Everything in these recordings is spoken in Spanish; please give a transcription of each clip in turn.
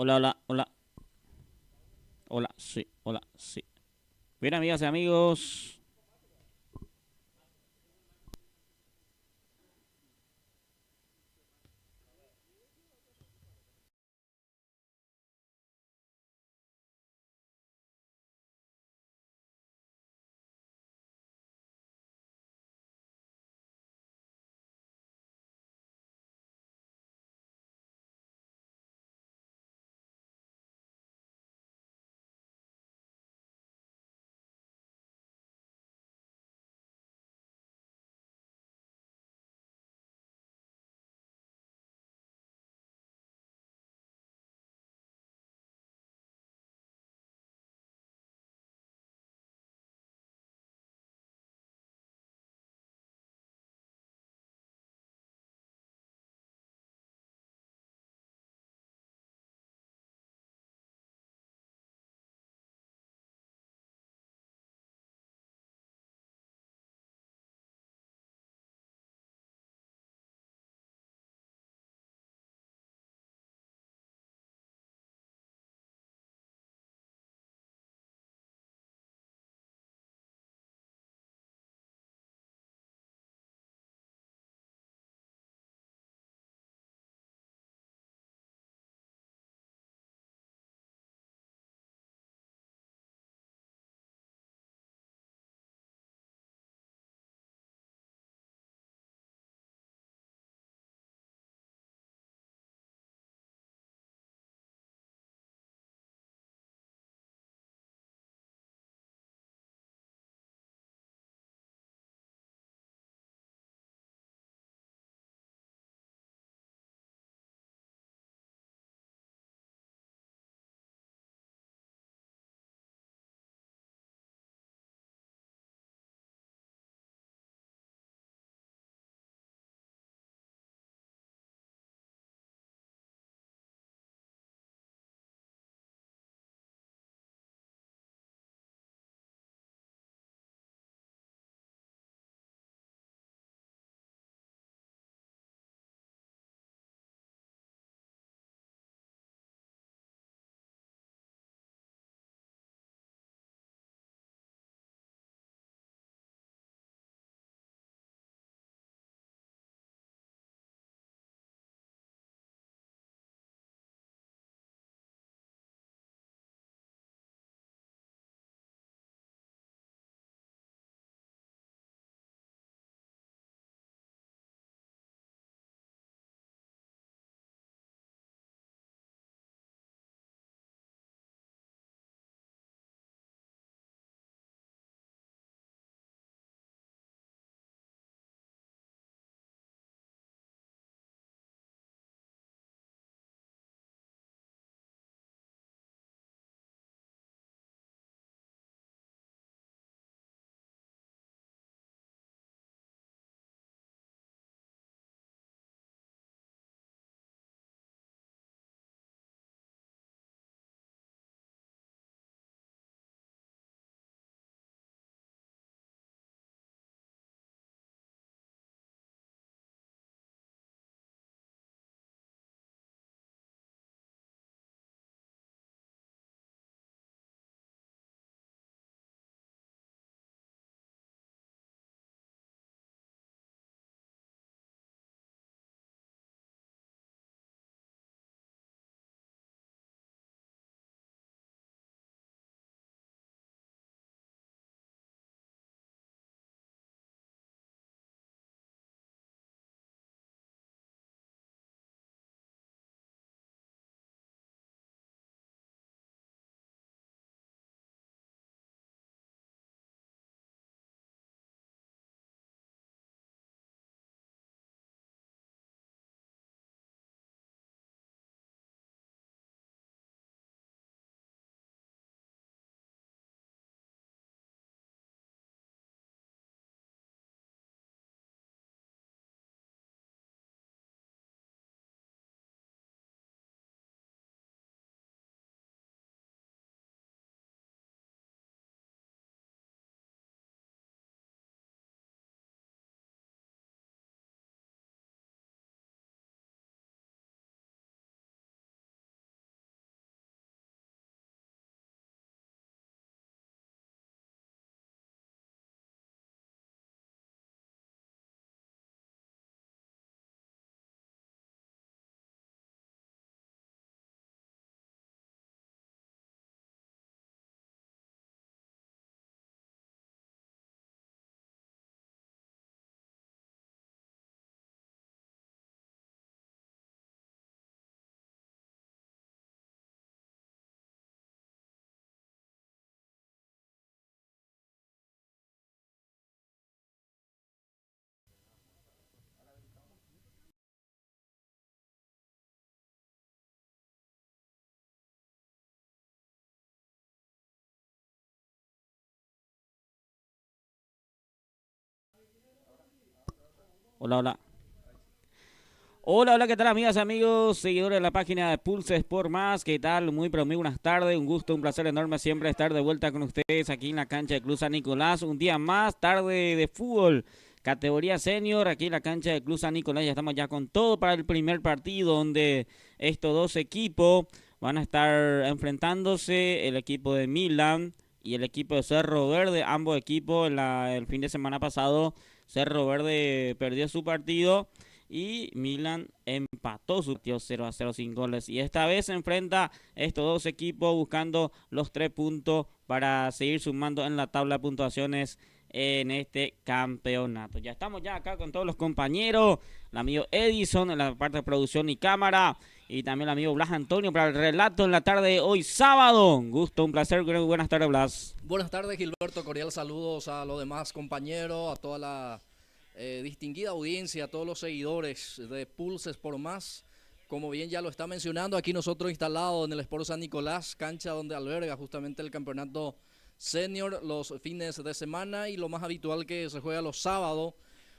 Hola, hola, hola, hola, sí, hola, sí. Bien, amigas y amigos. Hola, hola. Hola, hola, ¿qué tal amigas, amigos, seguidores de la página de Pulse Sport Más? ¿Qué tal? Muy, pero muy buenas tardes, un gusto, un placer enorme siempre estar de vuelta con ustedes aquí en la cancha de Club San Nicolás. Un día más, tarde de fútbol, categoría senior, aquí en la cancha de Club San Nicolás. Ya estamos ya con todo para el primer partido donde estos dos equipos van a estar enfrentándose, el equipo de Milan y el equipo de Cerro Verde. Ambos equipos el fin de semana pasado, Cerro Verde perdió su partido y Milan empató su partido 0-0 sin goles. Y esta vez se enfrenta estos dos equipos buscando los 3 puntos para seguir sumando en la tabla de puntuaciones en este campeonato. Ya estamos ya acá con todos los compañeros, el amigo Edison en la parte de producción y cámara, y también el amigo Blas Antonio para el relato en la tarde de hoy sábado. Un gusto, un placer, buenas tardes, Blas. Buenas tardes, Gilberto, cordial saludos a los demás compañeros, a toda la distinguida audiencia, a todos los seguidores de Pulse Sport Más. Como bien ya lo está mencionando, aquí nosotros instalados en el Sport San Nicolás, cancha donde alberga justamente el campeonato senior los fines de semana y lo más habitual que se juega los sábados.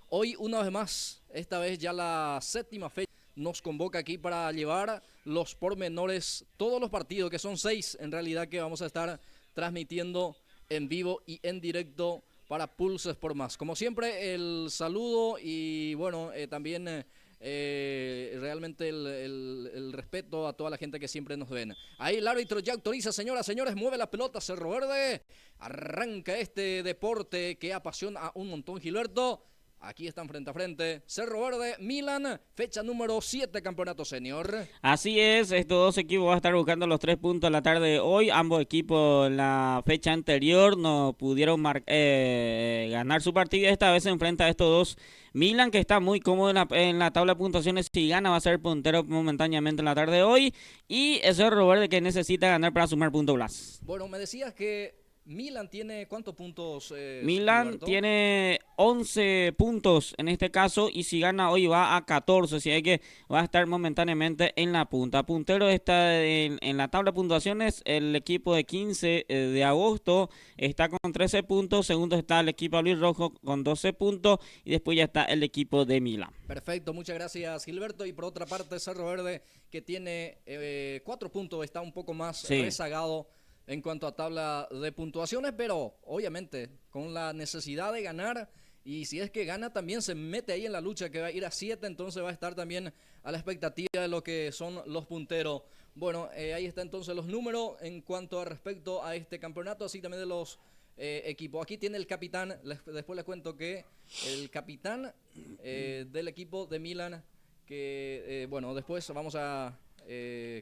Hoy una vez más, esta vez ya la 7ª fecha, nos convoca aquí para llevar los pormenores, todos los partidos, que son 6 en realidad, que vamos a estar transmitiendo en vivo y en directo para Pulse Sport Más. Como siempre, el saludo y bueno, también realmente el respeto a toda la gente que siempre nos ven. Ahí el árbitro ya autoriza, señoras, señores, mueve la pelota, Cerro Verde. Arranca este deporte que apasiona a un montón, Gilberto. Aquí están frente a frente, Cerro Verde, Milan, fecha número 7, campeonato senior. Así es, estos dos equipos van a estar buscando los 3 puntos en la tarde de hoy. Ambos equipos en la fecha anterior no pudieron ganar su partido. Esta vez se enfrenta a estos dos. Milan, que está muy cómodo en la tabla de puntuaciones, si gana va a ser puntero momentáneamente en la tarde de hoy. Y Cerro Verde, que necesita ganar para sumar punto, Blas. Bueno, me decías que Milan tiene ¿cuántos puntos? Milan Gilberto? tiene 11 puntos en este caso, y si gana hoy va a 14, así que va a estar momentáneamente en la punta. Puntero está en la tabla de puntuaciones el equipo de 15 de agosto, está con 13 puntos. Segundo está el equipo Luis Rojo con 12 puntos y después ya está el equipo de Milan. Perfecto, muchas gracias, Gilberto. Y por otra parte, Cerro Verde, que tiene 4 puntos, está un poco más rezagado en cuanto a tabla de puntuaciones, pero obviamente con la necesidad de ganar, y si es que gana también se mete ahí en la lucha, que va a ir a 7, entonces va a estar también a la expectativa de lo que son los punteros. Bueno, ahí está entonces los números en cuanto a respecto a este campeonato, así también de los equipos. Aquí tiene el capitán, después les cuento que el capitán del equipo de Milan, que bueno, después vamos a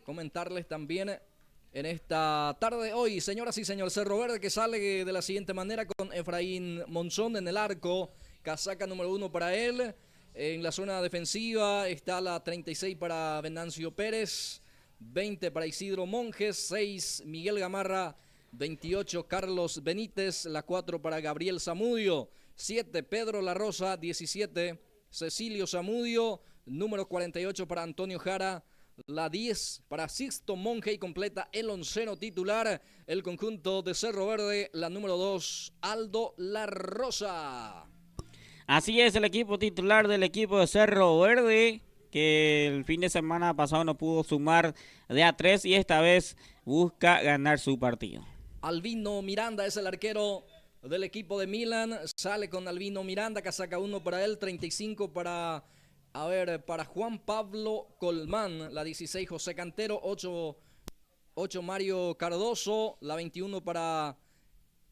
comentarles también en esta tarde de hoy. Señoras y señores, Cerro Verde, que sale de la siguiente manera con Efraín Monzón en el arco, casaca número 1 para él. En la zona defensiva está la 36 para Venancio Pérez, 20 para Isidro Monjes, 6 Miguel Gamarra, 28 Carlos Benítez, la 4 para Gabriel Zamudio, 7 Pedro La Rosa, 17 Cecilio Zamudio, número 48 para Antonio Jara, la 10 para Sixto Monje, y completa el onceno titular el conjunto de Cerro Verde, la número 2 Aldo La Rosa. Así es, el equipo titular del equipo de Cerro Verde, que el fin de semana pasado no pudo sumar de A3 y esta vez busca ganar su partido. Albino Miranda es el arquero del equipo de Milan, sale con Albino Miranda, casaca 1 para él, 35 para Juan Pablo Colmán, la 16 José Cantero, 8 Mario Cardoso, la 21 para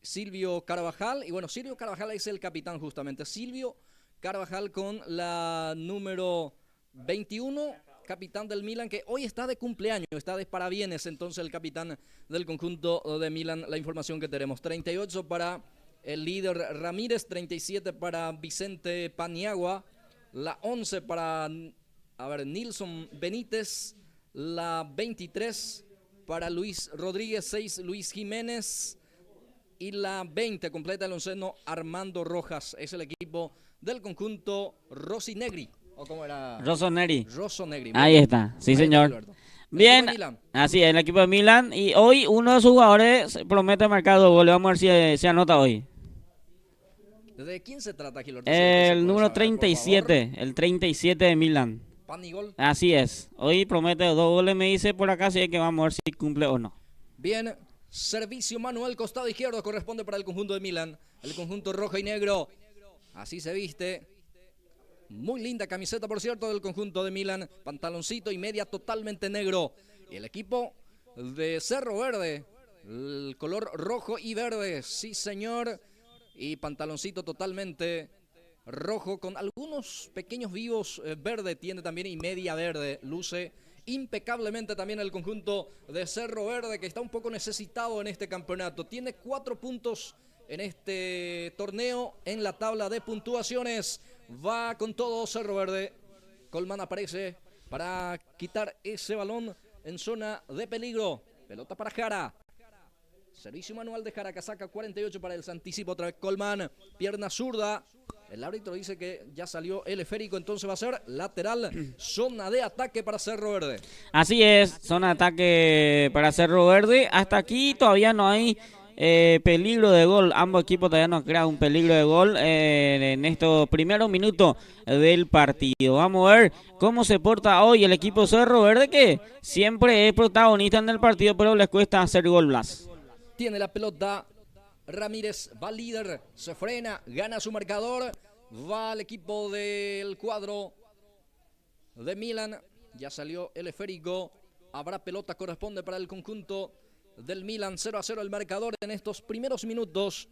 Silvio Carvajal, y bueno, Silvio Carvajal es el capitán justamente, Silvio Carvajal con la número 21, capitán del Milan, que hoy está de cumpleaños, está de parabienes, entonces el capitán del conjunto de Milan, la información que tenemos, 38 para el líder Ramírez, 37 para Vicente Paniagua, la 11 para Nilson Benítez, la 23 para Luis Rodríguez, 6 Luis Jiménez, y la 20 completa el onceno Armando Rojas. Es el equipo del conjunto Rosinegri, ¿o cómo era? Rossoneri. Ahí está, sí, señor. Bien, así es, el equipo de Milan, y hoy uno de sus jugadores promete marcar 2 goles. Vamos a ver si se anota hoy. ¿De quién se trata, Gilberto? El número 37, el 37 de Milan. Pan y gol. Así es. Hoy promete 2 goles, me dice por acá, así que vamos a ver si cumple o no. Bien, servicio manual, costado izquierdo, corresponde para el conjunto de Milan. El conjunto rojo y negro. Así se viste. Muy linda camiseta, por cierto, del conjunto de Milan. Pantaloncito y media totalmente negro. Y el equipo de Cerro Verde, el color rojo y verde. Sí, señor. Y pantaloncito totalmente rojo con algunos pequeños vivos verde tiene también y media verde. Luce impecablemente también el conjunto de Cerro Verde, que está un poco necesitado en este campeonato. Tiene 4 puntos en este torneo en la tabla de puntuaciones. Va con todo Cerro Verde. Colman aparece para quitar ese balón en zona de peligro. Pelota para Jara. Servicio manual de Jara, casaca 48 para el Santicipo. Otra vez Colman, pierna zurda. El árbitro dice que ya salió el esférico, entonces va a ser lateral, zona de ataque para Cerro Verde. Así es, zona de ataque para Cerro Verde. Hasta aquí todavía no hay peligro de gol. Ambos equipos todavía no han creado un peligro de gol en estos primeros minutos del partido. Vamos a ver cómo se porta hoy el equipo Cerro Verde, que siempre es protagonista en el partido, pero les cuesta hacer gol. Blas. Tiene la pelota Ramírez, va líder, se frena, gana su marcador, va al equipo del cuadro de Milan, ya salió el esférico, habrá pelota, corresponde para el conjunto del Milan, 0-0 el marcador en estos primeros minutos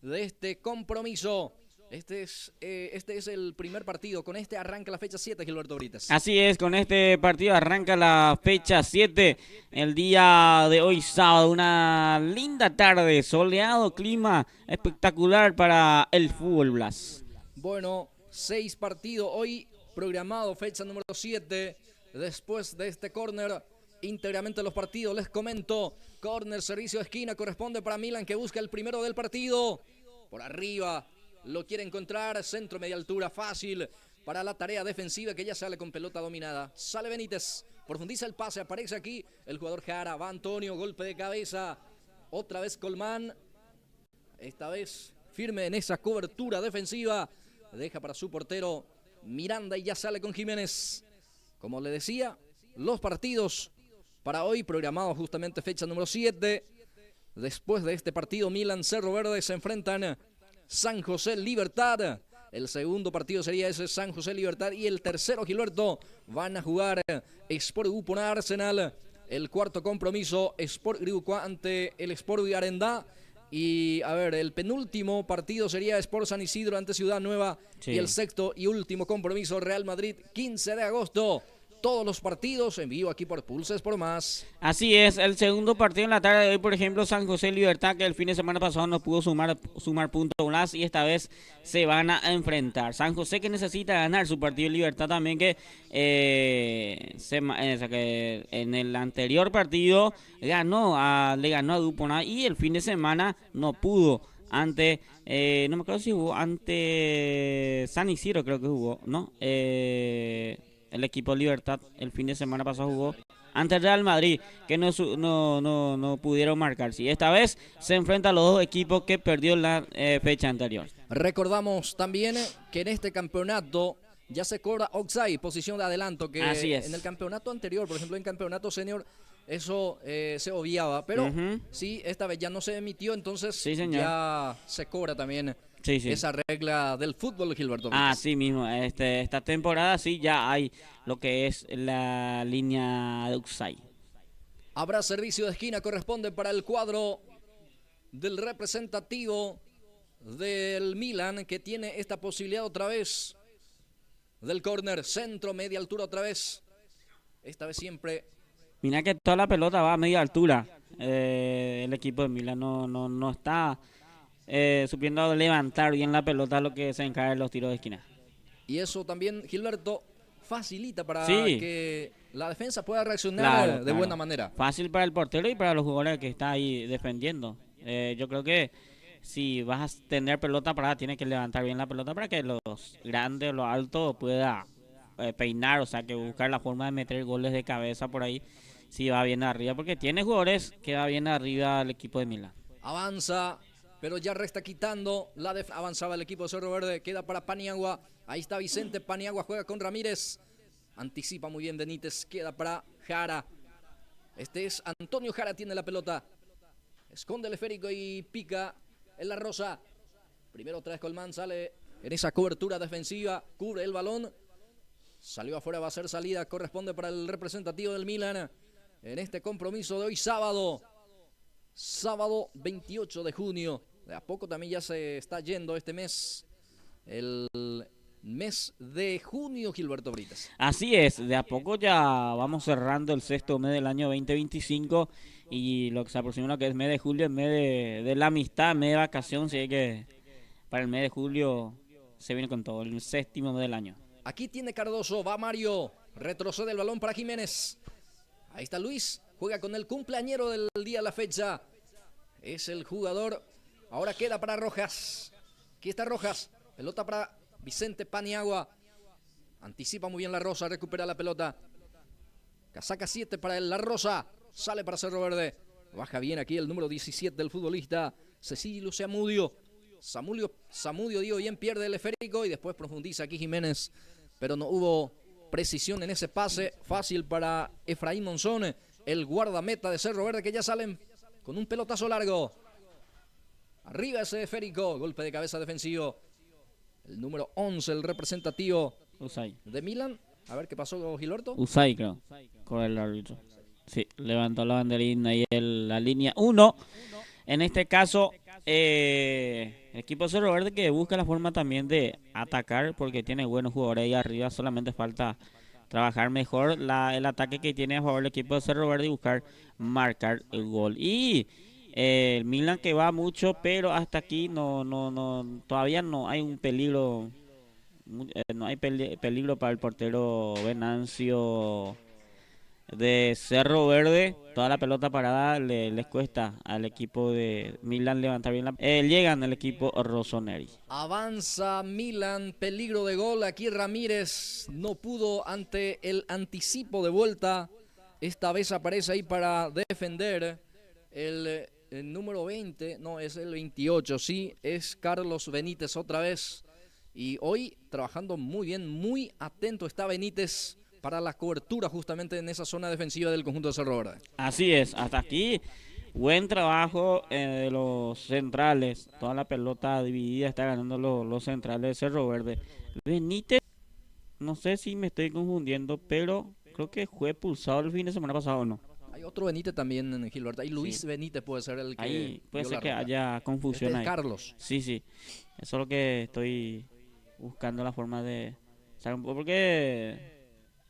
de este compromiso. Este es el primer partido, con este arranca la fecha 7, Gilberto Brites. Así es, con este partido arranca la fecha 7, el día de hoy sábado, una linda tarde, soleado, clima espectacular para el fútbol, Blas. Bueno, 6 partidos hoy programado, fecha número 7, después de este córner, íntegramente los partidos, les comento, córner, servicio de esquina, corresponde para Milan, que busca el primero del partido, por arriba. Lo quiere encontrar, centro media altura, fácil para la tarea defensiva que ya sale con pelota dominada. Sale Benítez, profundiza el pase, aparece aquí el jugador Jara, va Antonio, golpe de cabeza. Otra vez Colman, esta vez firme en esa cobertura defensiva. Deja para su portero Miranda y ya sale con Jiménez. Como le decía, los partidos para hoy, programados justamente fecha número 7. Después de este partido, Milan, Cerro Verde se enfrentan San José Libertad. El segundo partido sería ese, San José Libertad. Y el tercero, Gilberto, van a jugar Sport Grupo Arsenal. El cuarto compromiso, Sport Grupo ante el Sport de Arendá. Y a ver, el penúltimo partido sería Sport San Isidro ante Ciudad Nueva. Sí. Y el sexto y último compromiso, Real Madrid, 15 de agosto. Todos los partidos en vivo aquí por Pulses por Más. Así es, el segundo partido en la tarde de hoy, por ejemplo, San José Libertad, que el fin de semana pasado no pudo sumar puntos más y esta vez se van a enfrentar. San José que necesita ganar su partido de Libertad también, que en el anterior partido le ganó a Duponá y el fin de semana no pudo. Ante, no me acuerdo si jugó ante San Isidro, creo que jugó, ¿no? El equipo Libertad el fin de semana pasado jugó ante el Real Madrid, que no pudieron marcar. Sí, esta vez se enfrentan a los dos equipos que perdió la fecha anterior. Recordamos también que en este campeonato ya se cobra offside, posición de adelanto, que así es. En el campeonato anterior, por ejemplo en campeonato senior, eso se obviaba, pero sí, esta vez ya no se emitió, entonces sí, ya se cobra también. Sí. Esa regla del fútbol, Gilberto. Así mismo, esta temporada sí ya hay lo que es la línea de offside. Habrá servicio de esquina, corresponde para el cuadro del representativo del Milan, que tiene esta posibilidad otra vez del córner, centro, media altura otra vez. Esta vez siempre. Mira que toda la pelota va a media altura. El equipo de Milan no está supiendo levantar bien la pelota, lo que se encarga en los tiros de esquina. Y eso también, Gilberto, facilita para que la defensa pueda reaccionar de buena manera. Fácil para el portero y para los jugadores que está ahí defendiendo. Yo creo que si vas a tener pelota parada, tienes que levantar bien la pelota para que los grandes, los altos pueda peinar, o sea, que buscar la forma de meter goles de cabeza por ahí, si va bien arriba, porque tiene jugadores que va bien arriba el equipo de Milan. Avanza. pero ya resta quitando. Avanzaba el equipo de Cerro Verde, queda para Paniagua. Ahí está Vicente, Paniagua juega con Ramírez. Anticipa muy bien Benítez, queda para Jara. Este es Antonio Jara, tiene la pelota. Esconde el esférico y pica en la rosa. Primero otra vez Colmán, sale en esa cobertura defensiva, cubre el balón. Salió afuera, va a ser salida, corresponde para el representativo del Milan. En este compromiso de hoy sábado 28 de junio. De a poco también ya se está yendo este mes, el mes de junio, Gilberto Brites. Así es, de a poco ya vamos cerrando el sexto mes del año 2025 y lo que se aproxima lo que es mes de julio, es mes de la amistad, mes de vacación, así que para el mes de julio se viene con todo, el séptimo mes del año. Aquí tiene Cardoso, va Mario, retrocede el balón para Jiménez. Ahí está Luis, juega con el cumpleañero del día de la fecha. Es el jugador, ahora queda para Rojas. Aquí está Rojas, pelota para Vicente Paniagua. Anticipa muy bien la Rosa, recupera la pelota. Casaca 7 para la Rosa, sale para Cerro Verde. Baja bien aquí el número 17 del futbolista Cecilio Zamudio, digo bien, pierde el esférico y después profundiza aquí Jiménez. Pero no hubo precisión en ese pase. Fácil para Efraín Monzón, el guardameta de Cerro Verde, que ya salen con un pelotazo largo. Arriba ese esférico, golpe de cabeza defensivo. El número 11, el representativo Usai. de Milan. A ver qué pasó, Gilberto. Usai, creo, con el árbitro. Sí, levantó la banderina y la línea 1. En este caso, el equipo de Cerro Verde que busca la forma también de atacar porque tiene buenos jugadores ahí arriba. Solamente falta trabajar mejor el ataque que tiene a favor el equipo de Cerro Verde y buscar marcar el gol. Y el Milan que va mucho, pero hasta aquí todavía no hay un peligro. No hay peligro para el portero Venancio de Cerro Verde. Toda la pelota parada les cuesta al equipo de Milan levantar bien llegan el equipo Rossoneri. Avanza Milan, peligro de gol. Aquí Ramírez no pudo ante el anticipo de vuelta. Esta vez aparece ahí para defender el número 20. No, es el 28, sí, es Carlos Benítez otra vez. Y hoy trabajando muy bien, muy atento está Benítez para la cobertura justamente en esa zona defensiva del conjunto de Cerro Verde. Así es, hasta aquí buen trabajo de los centrales. Toda la pelota dividida está ganando los centrales de Cerro Verde. Benítez, no sé si me estoy confundiendo, pero creo que fue expulsado el fin de semana pasado o no. Hay otro Benítez también en Gilberto. Ahí Luis Sí. Benítez puede ser el que... Ahí puede ser que roja. haya confusión Este es ahí. Carlos. Sí, sí. Eso es lo que estoy buscando la forma de... Porque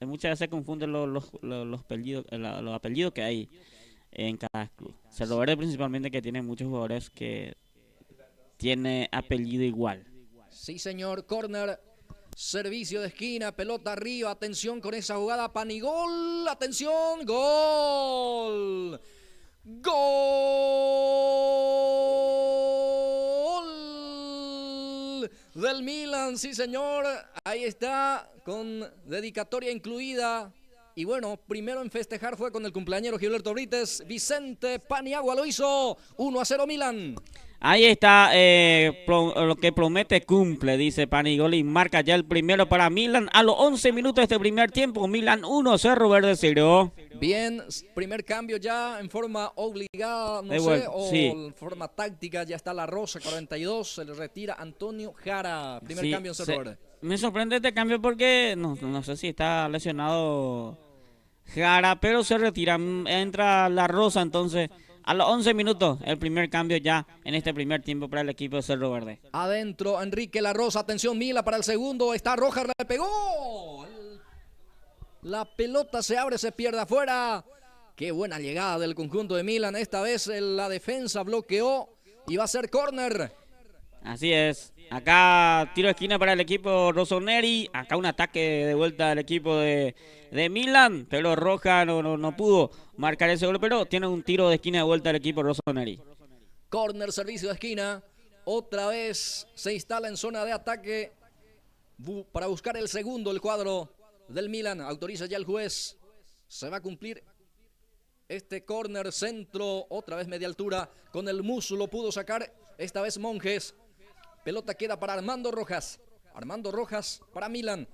muchas veces se confunden los apellidos que hay en cada club. Cerro Verde principalmente, que tiene muchos jugadores que tiene apellido igual. Sí, señor. Corner. Servicio de esquina. Pelota arriba. Atención con esa jugada. Panigol. Atención. Gol. Gol del Milan. Sí, señor. Ahí está. Con dedicatoria incluida. Y bueno, primero en festejar fue con el cumpleañero Gilberto Brites. Vicente Paniagua lo hizo. 1-0 Milan. Ahí está, lo que promete cumple, dice Panigol, y marca ya el primero para Milan. A los 11 minutos de este primer tiempo, Milan 1, Cerro Verde 0. Bien, primer cambio ya en forma obligada, no sé, o sí. en forma táctica. Ya está la Rosa, 42, se le retira Antonio Jara. Primer Sí, cambio en Cerro Verde. Me sorprende este cambio porque no sé si está lesionado Jara, pero se retira, entra la Rosa, entonces a los 11 minutos el primer cambio ya en este primer tiempo para el equipo de Cerro Verde. Adentro Enrique La Rosa, atención Mila para el segundo, está Rojas, le pegó. La pelota se abre, se pierde afuera. Qué buena llegada del conjunto de Milan, esta vez la defensa bloqueó y va a ser córner. Así es. Acá tiro de esquina para el equipo Rossoneri. Acá un ataque de vuelta del equipo de Milan. Pero Roja no pudo marcar ese gol. Pero tiene un tiro de esquina de vuelta del equipo Rossoneri. Corner, servicio de esquina. Otra vez se instala en zona de ataque para buscar el segundo, el cuadro del Milan. Autoriza ya el juez. Se va a cumplir este córner, centro, otra vez media altura. Con el muslo pudo sacar esta vez Monjes. Pelota queda para Armando Rojas. Armando Rojas para Milan.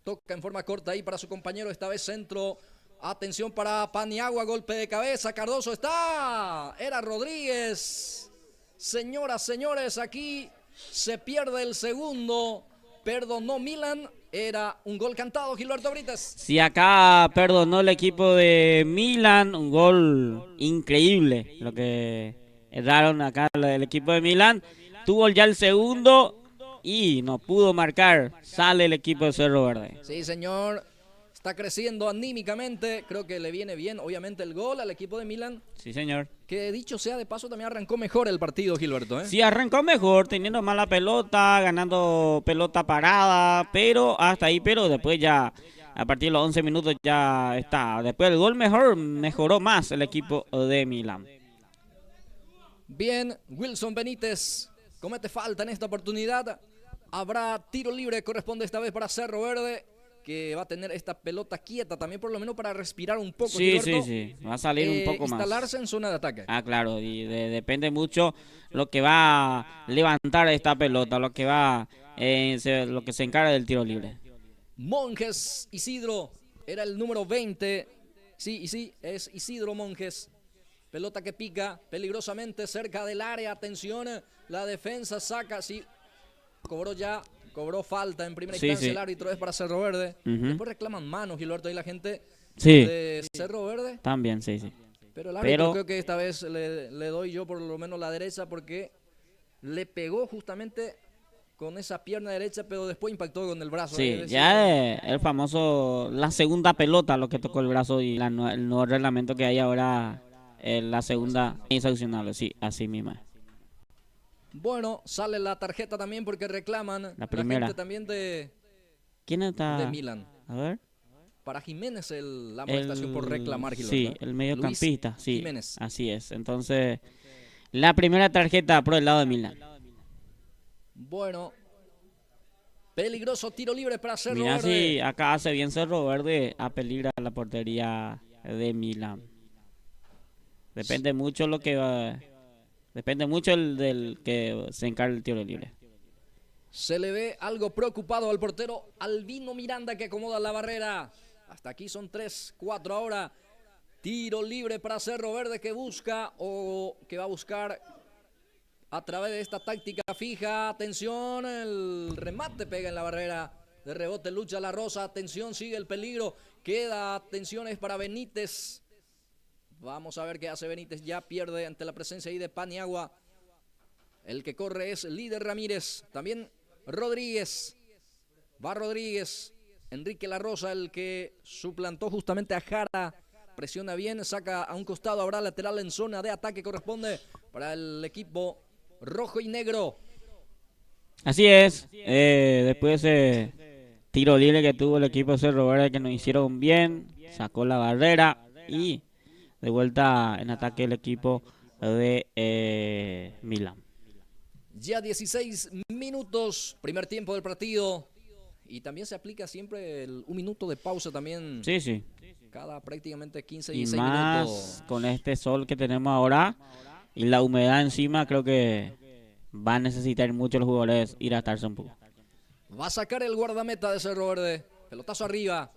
Toca en forma corta ahí para su compañero, esta vez centro. Atención para Paniagua, golpe de cabeza. Cardoso está. Era Rodríguez. Señoras, señores, aquí se pierde el segundo. Perdonó Milan. Era un gol cantado, Gilberto Brites. Sí, acá perdonó el equipo de Milan. Un gol increíble lo que daron acá el equipo de Milan. Tuvo ya el segundo y no pudo marcar. Sale el equipo de Cerro Verde. Sí, señor. Está creciendo anímicamente. Creo que le viene bien, obviamente, el gol al equipo de Milan. Sí, señor. Que dicho sea de paso, también arrancó mejor el partido, Gilberto. Sí, arrancó mejor, teniendo mala pelota, ganando pelota parada, pero hasta ahí, pero después ya, a partir de los 11 minutos ya está. Después del gol mejoró más el equipo de Milan. Bien, Wilson Benítez comete falta en esta oportunidad. Habrá tiro libre, corresponde esta vez para Cerro Verde, que va a tener esta pelota quieta también, por lo menos para respirar un poco. Sí, Gilberto. Sí, va a salir un poco más. Instalarse en zona de ataque. Ah, claro, y depende mucho lo que va a levantar esta pelota, lo que va, lo que se encarga del tiro libre. Monjes Isidro, era el número 20. Sí, es Isidro Monjes. Pelota que pica peligrosamente cerca del área. Atención, la defensa saca, sí, cobró falta en primera instancia. El árbitro es para Cerro Verde. Después reclaman manos, Gilberto, y la gente de Cerro Verde. También, sí. Pero el árbitro creo que esta vez le doy yo por lo menos la derecha, porque le pegó justamente con esa pierna derecha, pero después impactó con el brazo. Sí, ya el famoso, la segunda pelota lo que tocó el brazo y el nuevo reglamento que hay ahora, la segunda instruccional, sí, así misma. Bueno, sale la tarjeta también porque reclaman la primera. La gente también de... ¿Quién está? De Milan. A ver. Para Jiménez la amonestación por reclamar, Gilberto. Sí, el mediocampista, Luis sí. Jiménez. Así es. Entonces, la primera tarjeta por el lado de Milan. Bueno, peligroso tiro libre para Cerro Mira, Verde. sí, acá hace bien Cerro Verde a peligrar la portería de Milan. Depende mucho lo que va. Depende mucho del que se encargue el tiro libre. Se le ve algo preocupado al portero Albino Miranda, que acomoda la barrera. Hasta aquí son 3-4 ahora. Tiro libre para Cerro Verde, que busca o que va a buscar a través de esta táctica fija. Atención, el remate pega en la barrera. De rebote lucha la Rosa. Atención, sigue el peligro. Queda, atenciones para Benítez. Vamos a ver qué hace Benítez. Ya pierde ante la presencia ahí de Paniagua. El que corre es Líder Ramírez. También Rodríguez. Va Rodríguez. Enrique La Rosa, el que suplantó justamente a Jara. Presiona bien, saca a un costado. Habrá lateral en zona de ataque. Corresponde para el equipo rojo y negro. Así es. Después de ese tiro libre que tuvo el equipo de Cerro Verde, que nos hicieron bien. Sacó la barrera y de vuelta en ataque el equipo de Milan. Ya 16 minutos, primer tiempo del partido. Y también se aplica siempre un minuto de pausa también. Sí. Cada prácticamente 15 y 16 más minutos. Con este sol que tenemos ahora y la humedad encima, creo que va a necesitar mucho los jugadores ir a estarse un poco. Va a sacar el guardameta de Cerro Verde. Pelotazo arriba.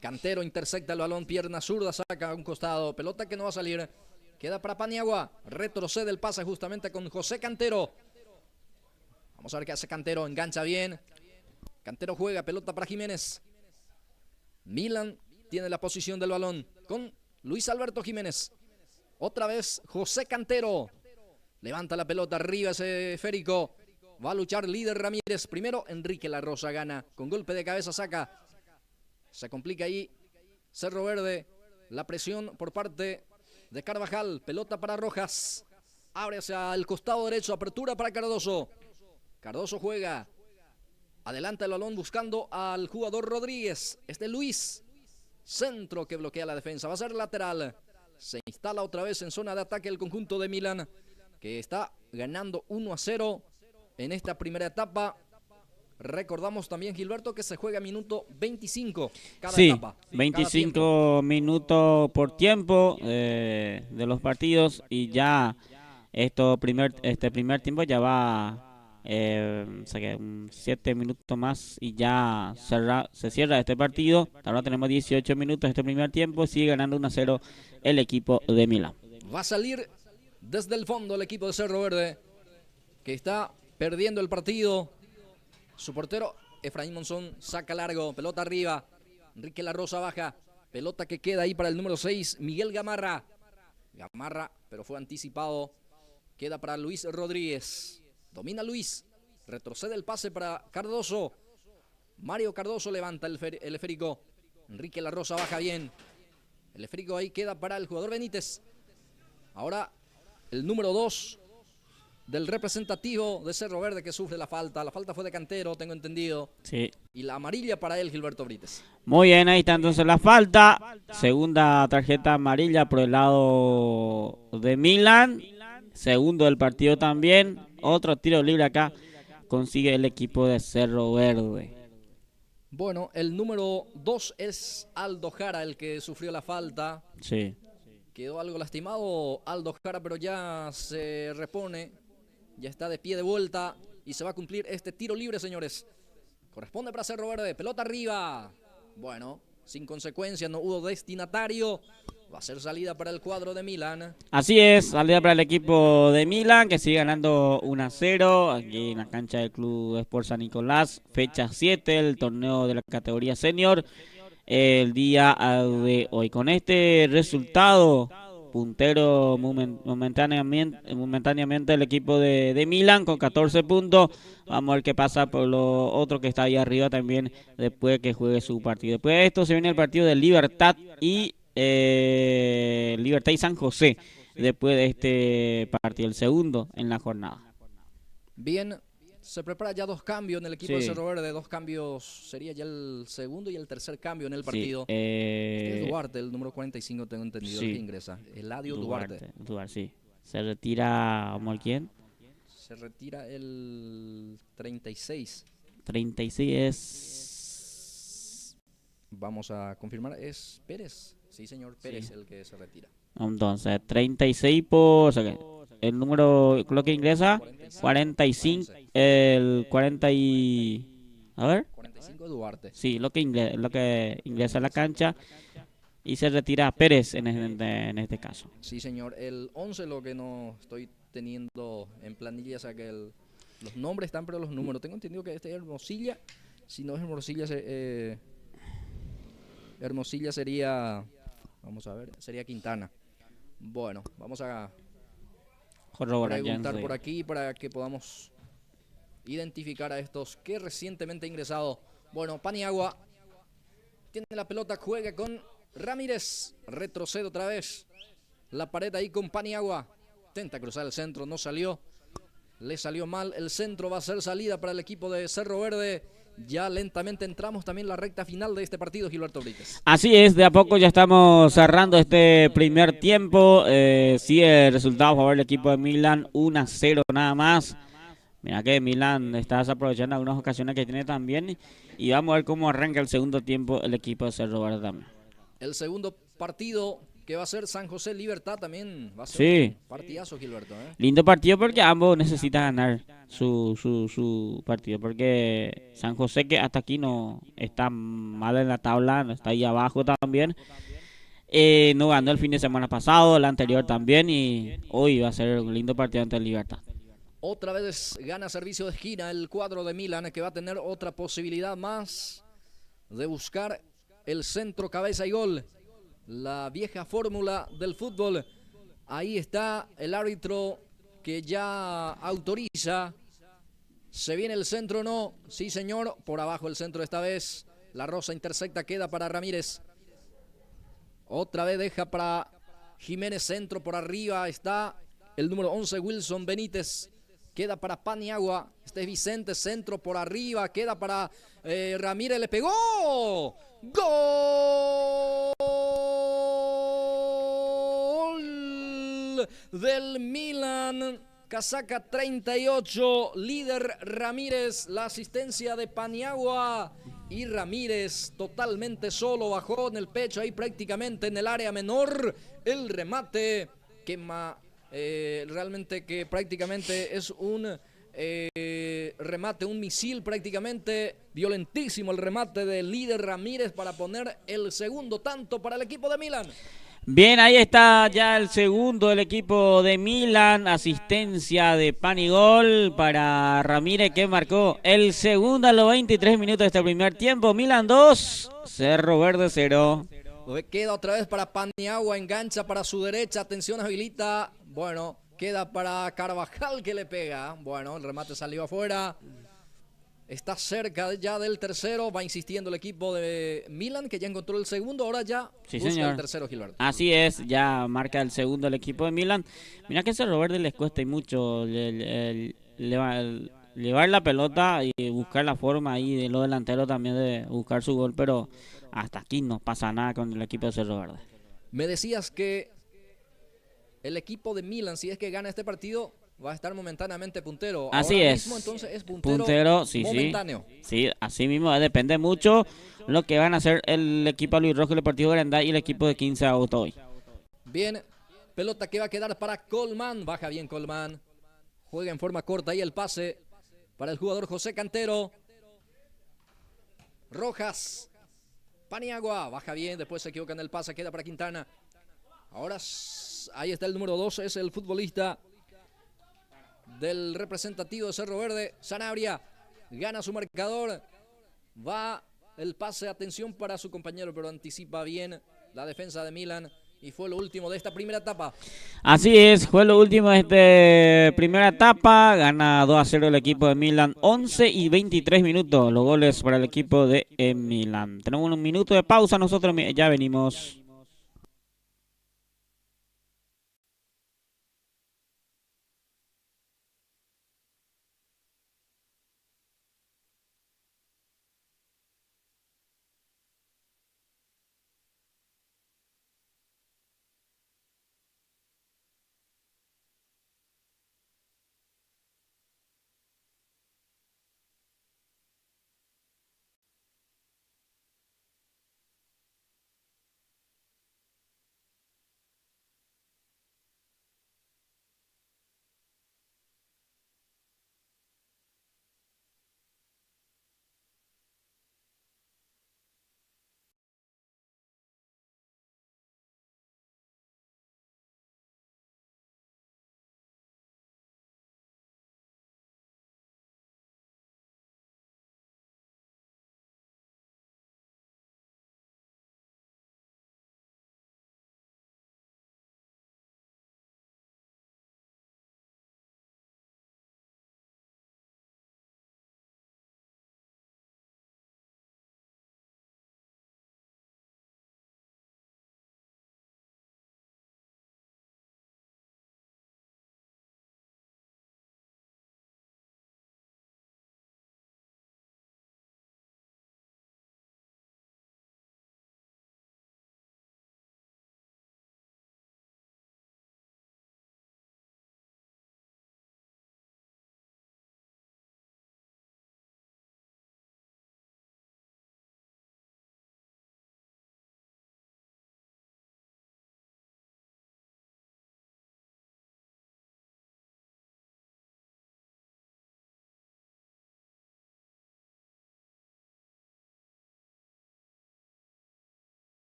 Cantero intercepta el balón, pierna zurda, saca a un costado. Pelota que no va a salir. Queda para Paniagua. Retrocede el pase justamente con José Cantero. Vamos a ver qué hace Cantero. Engancha bien. Cantero juega. Pelota para Jiménez. Milan tiene la posición del balón con Luis Alberto Jiménez. Otra vez José Cantero. Levanta la pelota arriba ese esférico. Va a luchar Líder Ramírez. Primero Enrique La Rosa gana. Con golpe de cabeza saca. Se complica ahí Cerro Verde. La presión por parte de Carvajal. Pelota para Rojas. Abre hacia el costado derecho. Apertura para Cardoso. Cardoso juega. Adelanta el balón buscando al jugador Rodríguez. Luis. Centro que bloquea la defensa. Va a ser lateral. Se instala otra vez en zona de ataque el conjunto de Milan, que está ganando 1-0 en esta primera etapa. Recordamos también, Gilberto, que se juega minuto 25 cada etapa. 25 minutos por tiempo de los partidos, y ya Este primer tiempo ya va 7 minutos más y ya se cierra este partido. Ahora tenemos 18 minutos este primer tiempo. Sigue ganando 1-0 el equipo de Milán. Va a salir desde el fondo el equipo de Cerro Verde, que está perdiendo el partido. Su portero, Efraín Monzón, saca largo, pelota arriba. Enrique La Rosa baja, pelota que queda ahí para el número 6, Miguel Gamarra. Gamarra, pero fue anticipado. Queda para Luis Rodríguez. Domina Luis. Retrocede el pase para Cardoso. Mario Cardoso levanta el esférico. Enrique La Rosa baja bien. El esférico ahí queda para el jugador Benítez. Ahora el número 2 del representativo de Cerro Verde que sufre la falta. La falta fue de Cantero, tengo entendido. Sí. Y la amarilla para él, Gilberto Brites. Muy bien, ahí está entonces la falta. Segunda tarjeta amarilla por el lado de Milán. Segundo del partido también. Otro tiro libre acá consigue el equipo de Cerro Verde. Bueno, el número 2 es Aldo Jara, el que sufrió la falta. Sí. Quedó algo lastimado Aldo Jara, pero ya se repone. Ya está de pie de vuelta y se va a cumplir este tiro libre, señores. Corresponde para Cerro Verde. Pelota arriba. Bueno, sin consecuencia, no hubo destinatario. Va a ser salida para el cuadro de Milán. Así es, salida para el equipo de Milán, que sigue ganando 1-0 aquí en la cancha del Club Sport San Nicolás. Fecha 7, el torneo de la categoría senior, el día de hoy. Con este resultado, puntero momentáneamente el equipo de Milán con 14 puntos. Vamos a ver qué pasa por lo otro que está ahí arriba también después de que juegue su partido. Después de esto se viene el partido de Libertad y San José después de este partido, el segundo en la jornada. Bien, se prepara ya 2 cambios en el equipo de Cerro Verde. 2 cambios, sería ya el segundo y el tercer cambio en el partido. Sí, es Duarte, el número 45, tengo entendido, sí, el que ingresa. Eladio Duarte, sí. Se retira, ¿quién? Se retira el 36. 36 es... Vamos a confirmar, es Pérez. Sí, señor, Pérez, sí, el que se retira. Entonces, 36 por... O sea, el número, lo que ingresa, 45, el 40 y... A ver. 45 Duarte. Sí, lo que ingresa a la cancha y se retira Pérez en este caso. Sí, señor. El 11 lo que no estoy teniendo en planilla, o sea que los nombres están, pero los números. Tengo entendido que este es Hermosilla. Si no es Hermosilla, Hermosilla sería... Vamos a ver, sería Quintana. Bueno, vamos a preguntar por aquí para que podamos identificar a estos que recientemente han ingresado. Bueno, Paniagua tiene la pelota, juega con Ramírez. Retrocede otra vez. La pared ahí con Paniagua. Intenta cruzar el centro, no salió. Le salió mal. El centro va a ser salida para el equipo de Cerro Verde. Ya lentamente entramos también en la recta final de este partido, Gilberto Brites. Así es, de a poco ya estamos cerrando este primer tiempo. Sí, el resultado a favor del equipo de Milán, 1-0 nada más. Mira que Milán está desaprovechando algunas ocasiones que tiene también. Y vamos a ver cómo arranca el segundo tiempo el equipo de Cerro Verde también. El segundo partido que va a ser San José Libertad también va a ser un partidazo, Gilberto. Lindo partido porque ambos necesitan ganar su partido, porque San José, que hasta aquí no está mal en la tabla, no está ahí abajo también, no ganó el fin de semana pasado, el anterior también, y hoy va a ser un lindo partido ante el Libertad. Otra vez gana servicio de esquina el cuadro de Milán, que va a tener otra posibilidad más de buscar el centro, cabeza y gol. La vieja fórmula del fútbol. Ahí está el árbitro que ya autoriza. ¿Se viene el centro o no? Sí, señor. Por abajo el centro esta vez. La Rosa intercepta, queda para Ramírez. Otra vez deja para Jiménez, centro por arriba. Está el número 11, Wilson Benítez. Queda para Paniagua. Este es Vicente, centro por arriba. Queda para Ramírez, le pegó. ¡Gol del Milan! Casaca 38, líder Ramírez, la asistencia de Paniagua y Ramírez totalmente solo, bajó en el pecho ahí prácticamente en el área menor. El remate quema realmente que prácticamente es un remate, un misil prácticamente violentísimo, el remate del líder Ramírez para poner el segundo tanto para el equipo de Milan. Bien, ahí está ya el segundo del equipo de Milan, asistencia de Panigol para Ramírez, que marcó el segundo a los 23 minutos de este primer tiempo. Milan 2, Cerro Verde 0. Queda otra vez para Paniagua, engancha para su derecha, atención, habilita, bueno, queda para Carvajal que le pega, bueno, el remate salió afuera. Está cerca ya del tercero, va insistiendo el equipo de Milan, que ya encontró el segundo, ahora ya sí, busca señor. El tercero, Gilberto. Así es, ya marca el segundo el equipo de Milan. Mira que a Cerro Verde les cuesta y mucho llevar la pelota y buscar la forma ahí de los delanteros también de buscar su gol, pero hasta aquí no pasa nada con el equipo de Cerro Verde. Me decías que el equipo de Milan, si es que gana este partido, va a estar momentáneamente puntero. Así Ahora es. Mismo, entonces es puntero sí, momentáneo. Sí, así mismo depende mucho lo que van a hacer el equipo Luis Rojo, el Deportivo Grandá y el equipo de 15 de agosto hoy. Bien, pelota que va a quedar para Colman, baja bien Colman, juega en forma corta y el pase para el jugador José Cantero. Rojas, Paniagua, baja bien, después se equivoca en el pase, queda para Quintana. Ahora ahí está el número 12, es el futbolista del representativo de Cerro Verde, Sanabria, gana su marcador, va el pase, atención para su compañero, pero anticipa bien la defensa de Milan y fue lo último de esta primera etapa. Así es, fue lo último de esta primera etapa, gana 2-0 el equipo de Milan, 11 y 23 minutos, los goles para el equipo de Milan. Tenemos un minuto de pausa, nosotros ya venimos.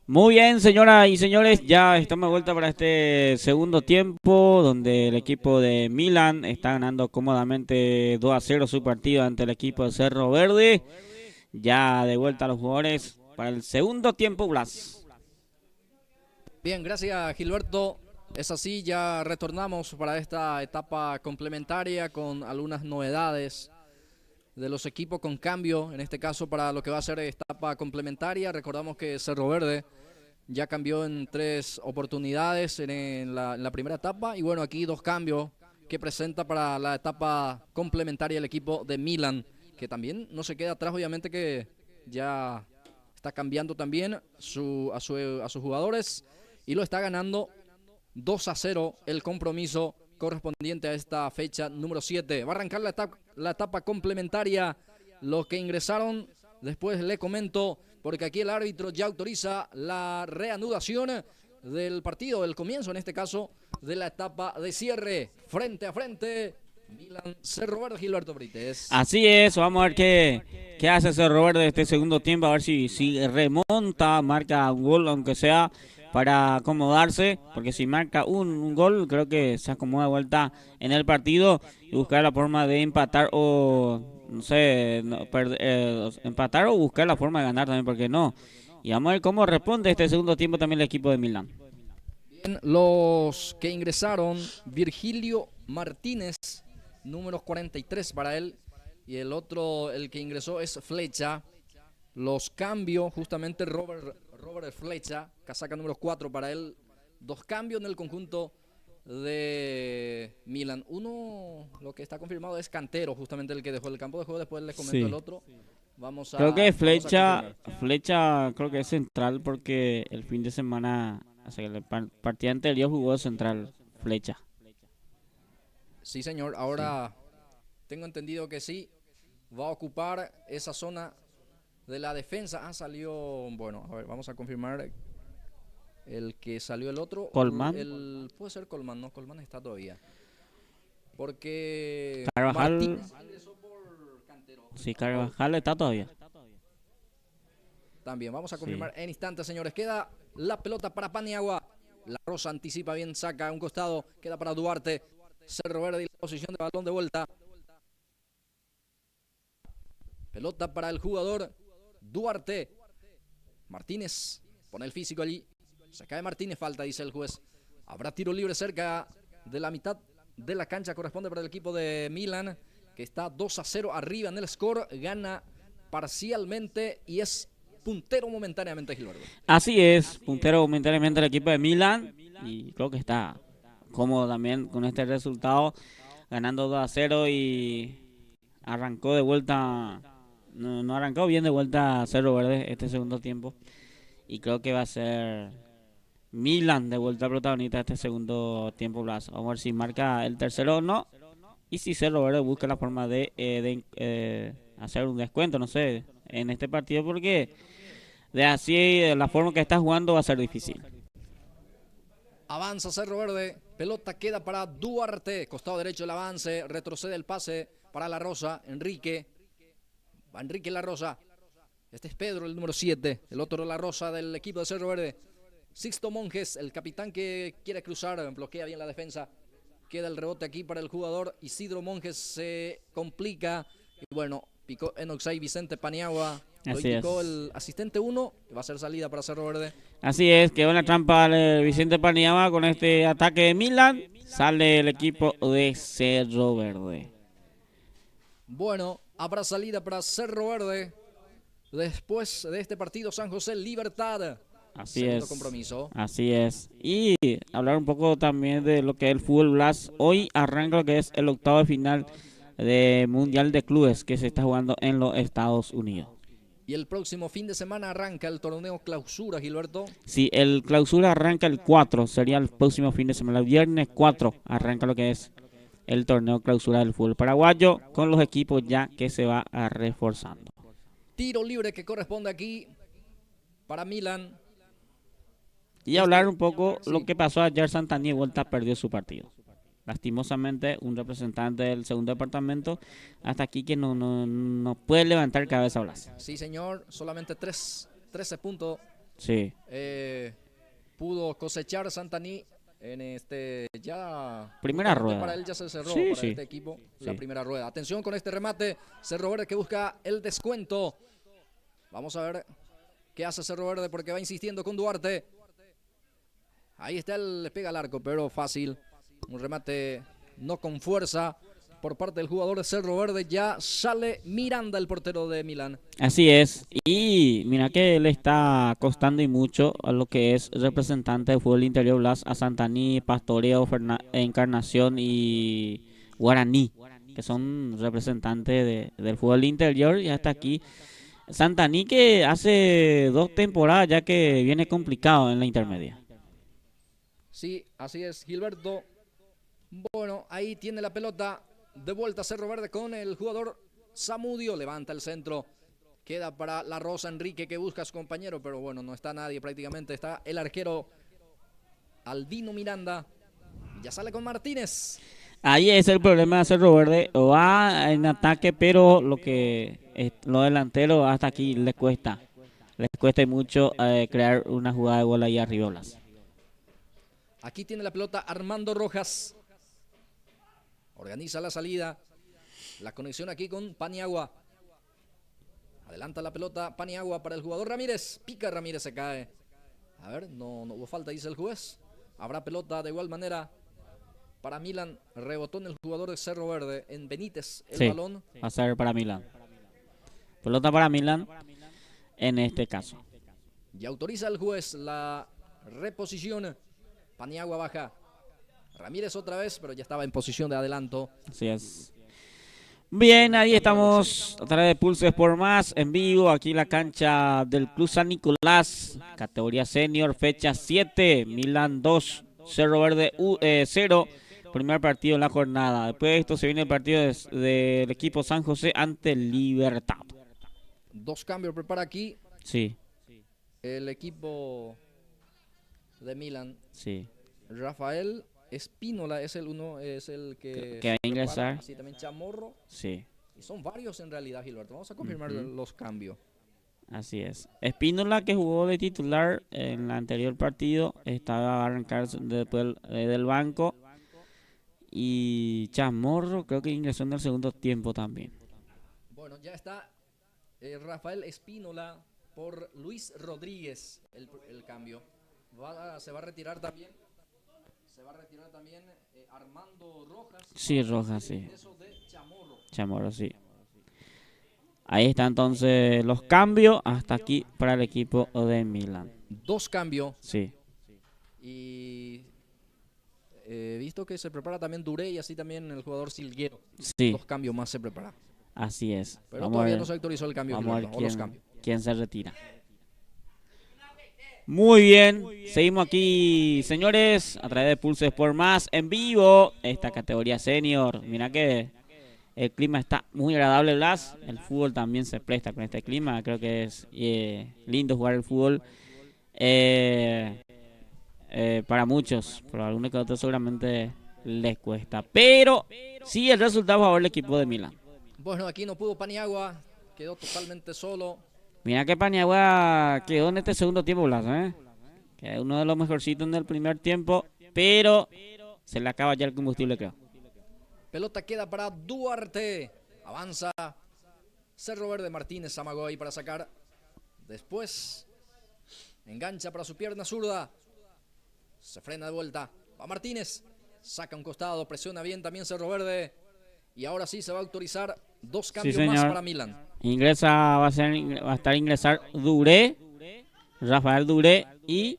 Muy bien, señoras y señores, ya estamos de vuelta para este segundo tiempo, donde el equipo de Milan está ganando cómodamente 2-0 su partido ante el equipo de Cerro Verde. Ya de vuelta a los jugadores para el segundo tiempo, Blas. Bien, gracias Gilberto. Es así, ya retornamos para esta etapa complementaria con algunas novedades de los equipos con cambio, en este caso para lo que va a ser etapa complementaria. Recordamos que Cerro Verde ya cambió en 3 oportunidades en la primera etapa y bueno, aquí 2 cambios que presenta para la etapa complementaria el equipo de Milan, que también no se queda atrás, obviamente que ya está cambiando también a sus jugadores y lo está ganando 2-0 el compromiso correspondiente a esta fecha número 7. Va a arrancar la etapa complementaria. Los que ingresaron, después le comento, porque aquí el árbitro ya autoriza la reanudación del partido, del comienzo, en este caso, de la etapa de cierre. Frente a frente, Milan Cerro Verde, Gilberto Brites. Así es, vamos a ver qué hace Cerro Verde este segundo tiempo, a ver si remonta, marca un gol, aunque sea para acomodarse, porque si marca un gol, creo que se acomoda de vuelta en el partido y buscar la forma de empatar o, no sé, empatar o buscar la forma de ganar también, porque no. Y vamos a ver cómo responde este segundo tiempo también el equipo de Milán. Bien, los que ingresaron, Virgilio Martínez, número 43 para él, y el otro, el que ingresó es Flecha. Los cambios, justamente Robert Flecha, casaca número 4 para él. 2 cambios en el conjunto de Milan. Uno, lo que está confirmado es Cantero, justamente el que dejó el campo de juego. Después les comento el otro. Creo que Flecha creo que es central porque el fin de semana, o sea, el partido anterior jugó de central Flecha. Sí, señor. Ahora tengo entendido que sí. Va a ocupar esa zona de la defensa. Salió, bueno, a ver, vamos a confirmar el que salió el otro. Colman. Puede ser Colman, no, Colman está todavía. Porque Carvajal ingresó por Cantero. Sí, Carvajal está todavía. También, vamos a confirmar en instantes, señores. Queda la pelota para Paniagua. La Rosa anticipa bien, saca a un costado. Queda para Duarte. Cerro Verde y la posición de balón de vuelta. Pelota para el jugador Duarte. Martínez pone el físico allí. Se cae Martínez, falta, dice el juez. Habrá tiro libre cerca de la mitad de la cancha. Corresponde para el equipo de Milan, que está 2-0 arriba en el score. Gana parcialmente y es puntero momentáneamente, Gilberto. Así es, puntero momentáneamente el equipo de Milan. Y creo que está cómodo también con este resultado. Ganando 2-0 y arrancó de vuelta. No arrancó bien de vuelta a Cerro Verde este segundo tiempo. Y creo que va a ser Milan de vuelta protagonista este segundo tiempo. Vamos a ver si marca el tercero o no. Y si Cerro Verde busca la forma de hacer un descuento, no sé, en este partido. Porque de así, de la forma que está jugando, va a ser difícil. Avanza Cerro Verde. Pelota queda para Duarte. Costado derecho el avance. Retrocede el pase para La Rosa. Enrique La Rosa. Este es Pedro, el número 7. El otro La Rosa del equipo de Cerro Verde. Sixto Monjes, el capitán que quiere cruzar. Bloquea bien la defensa. Queda el rebote aquí para el jugador. Isidro Monjes se complica. Y bueno, picó Enoxay Vicente Paniagua. Lo indicó el asistente 1. Va a ser salida para Cerro Verde. Así es, quedó en la trampa Vicente Paniagua con este ataque de Milan. Sale el equipo de Cerro Verde. Bueno, habrá salida para Cerro Verde. Después de este partido, San José Libertad. Así Segundo es. Compromiso. Así es. Y hablar un poco también de lo que es el fútbol Blast. Hoy arranca lo que es el octavo de final de Mundial de Clubes que se está jugando en los Estados Unidos. Y el próximo fin de semana arranca el torneo Clausura, Gilberto. Sí, el Clausura arranca el 4, sería el próximo fin de semana. El viernes 4 arranca lo que es el torneo Clausura del fútbol paraguayo con los equipos ya que se va reforzando. Tiro libre que corresponde aquí para Milan. Y hablar un poco lo que pasó ayer. Santaní Vuelta perdió su partido. Lastimosamente, un representante del segundo departamento hasta aquí que no puede levantar cabeza a Blas. Sí, señor, solamente 13 puntos. Sí. Pudo cosechar Santaní en este ya primera rueda. Para él ya se cerró sí, para este equipo la primera rueda. Atención con este remate. Cerro Verde que busca el descuento. Vamos a ver qué hace Cerro Verde porque va insistiendo con Duarte. Ahí está le pega al arco, pero fácil. Un remate no con fuerza por parte del jugador de Cerro Verde. Ya sale Miranda, el portero de Milán. Así es. Y mira que le está costando y mucho a lo que es representante de fútbol interior Blas, a Santaní, Pastoreo, Encarnación y Guaraní, que son representantes del fútbol interior. Y hasta aquí Santaní, que hace 2 temporadas ya que viene complicado en la intermedia. Sí, así es, Gilberto. Bueno, ahí tiene la pelota. De vuelta Cerro Verde con el jugador Zamudio. Levanta el centro. Queda para la Rosa Enrique, que busca a su compañero, pero bueno, no está nadie prácticamente. Está el arquero Aldino Miranda. Ya sale con Martínez. Ahí es el problema de Cerro Verde. Va en ataque, pero lo delantero hasta aquí les cuesta. Les cuesta mucho crear una jugada de gol ahí arriba, Blas. Aquí tiene la pelota Armando Rojas. Organiza la salida. La conexión aquí con Paniagua. Adelanta la pelota Paniagua para el jugador Ramírez. Pica Ramírez, se cae. A ver, no hubo falta, dice el juez. Habrá pelota de igual manera para Milan. Rebotó en el jugador de Cerro Verde. En Benítez el balón. Va a ser para Milan. Pelota para Milan en este caso. Y autoriza el juez la reposición. Paniagua baja. Ramírez otra vez, pero ya estaba en posición de adelanto. Así es. Bien, ahí estamos a través de Pulse Sport Más en vivo, aquí en la cancha del Club San Nicolás, categoría senior, fecha 7, Milan 2, Cerro Verde 0, primer partido en la jornada. Después de esto se viene el partido del equipo San José ante Libertad. 2 cambios prepara aquí. Sí. El equipo de Milan. Sí. Rafael Espínola es el que va a ingresar. Así también Chamorro. Sí. Y son varios en realidad, Gilberto. Vamos a confirmar los cambios. Así es. Espínola, que jugó de titular en el anterior partido, estaba a arrancar después del banco. Y Chamorro creo que ingresó en el segundo tiempo también. Bueno, ya está Rafael Espínola por Luis Rodríguez el cambio. Se va a retirar también. Armando Rojas. Sí, Rojas, sí. Chamorro. Chamorro, sí. Ahí está entonces los cambios hasta aquí para el equipo de Milan. 2 cambios. Sí. Y visto que se prepara también Duré y así también el jugador Silguero. Sí. 2 cambios más se prepara. Así es. Pero vamos todavía no se autorizó el cambio. Vamos a ver los cambios. quién se retira. Muy bien, seguimos aquí, señores, a través de Pulse Sport Más en vivo, esta categoría senior. Mira que el clima está muy agradable, Blas. El fútbol también se presta con este clima. Creo que es lindo jugar el fútbol para muchos, pero a algunos que otros seguramente les cuesta. Pero sí, el resultado a favor del equipo de Milan. Bueno, aquí no pudo Paniagua, quedó totalmente solo. Mira que Paniagua quedó en este segundo tiempo, Blas, que es uno de los mejorcitos en el primer tiempo, pero se le acaba ya el combustible, creo. Pelota queda para Duarte. Avanza Cerro Verde. Martínez amagó ahí para sacar. Después engancha para su pierna zurda. Se frena de vuelta. Va Martínez. Saca un costado. Presiona bien también Cerro Verde. Y ahora sí se va a autorizar 2 cambios más para Milan. Va a estar ingresar Duré, Rafael Duré y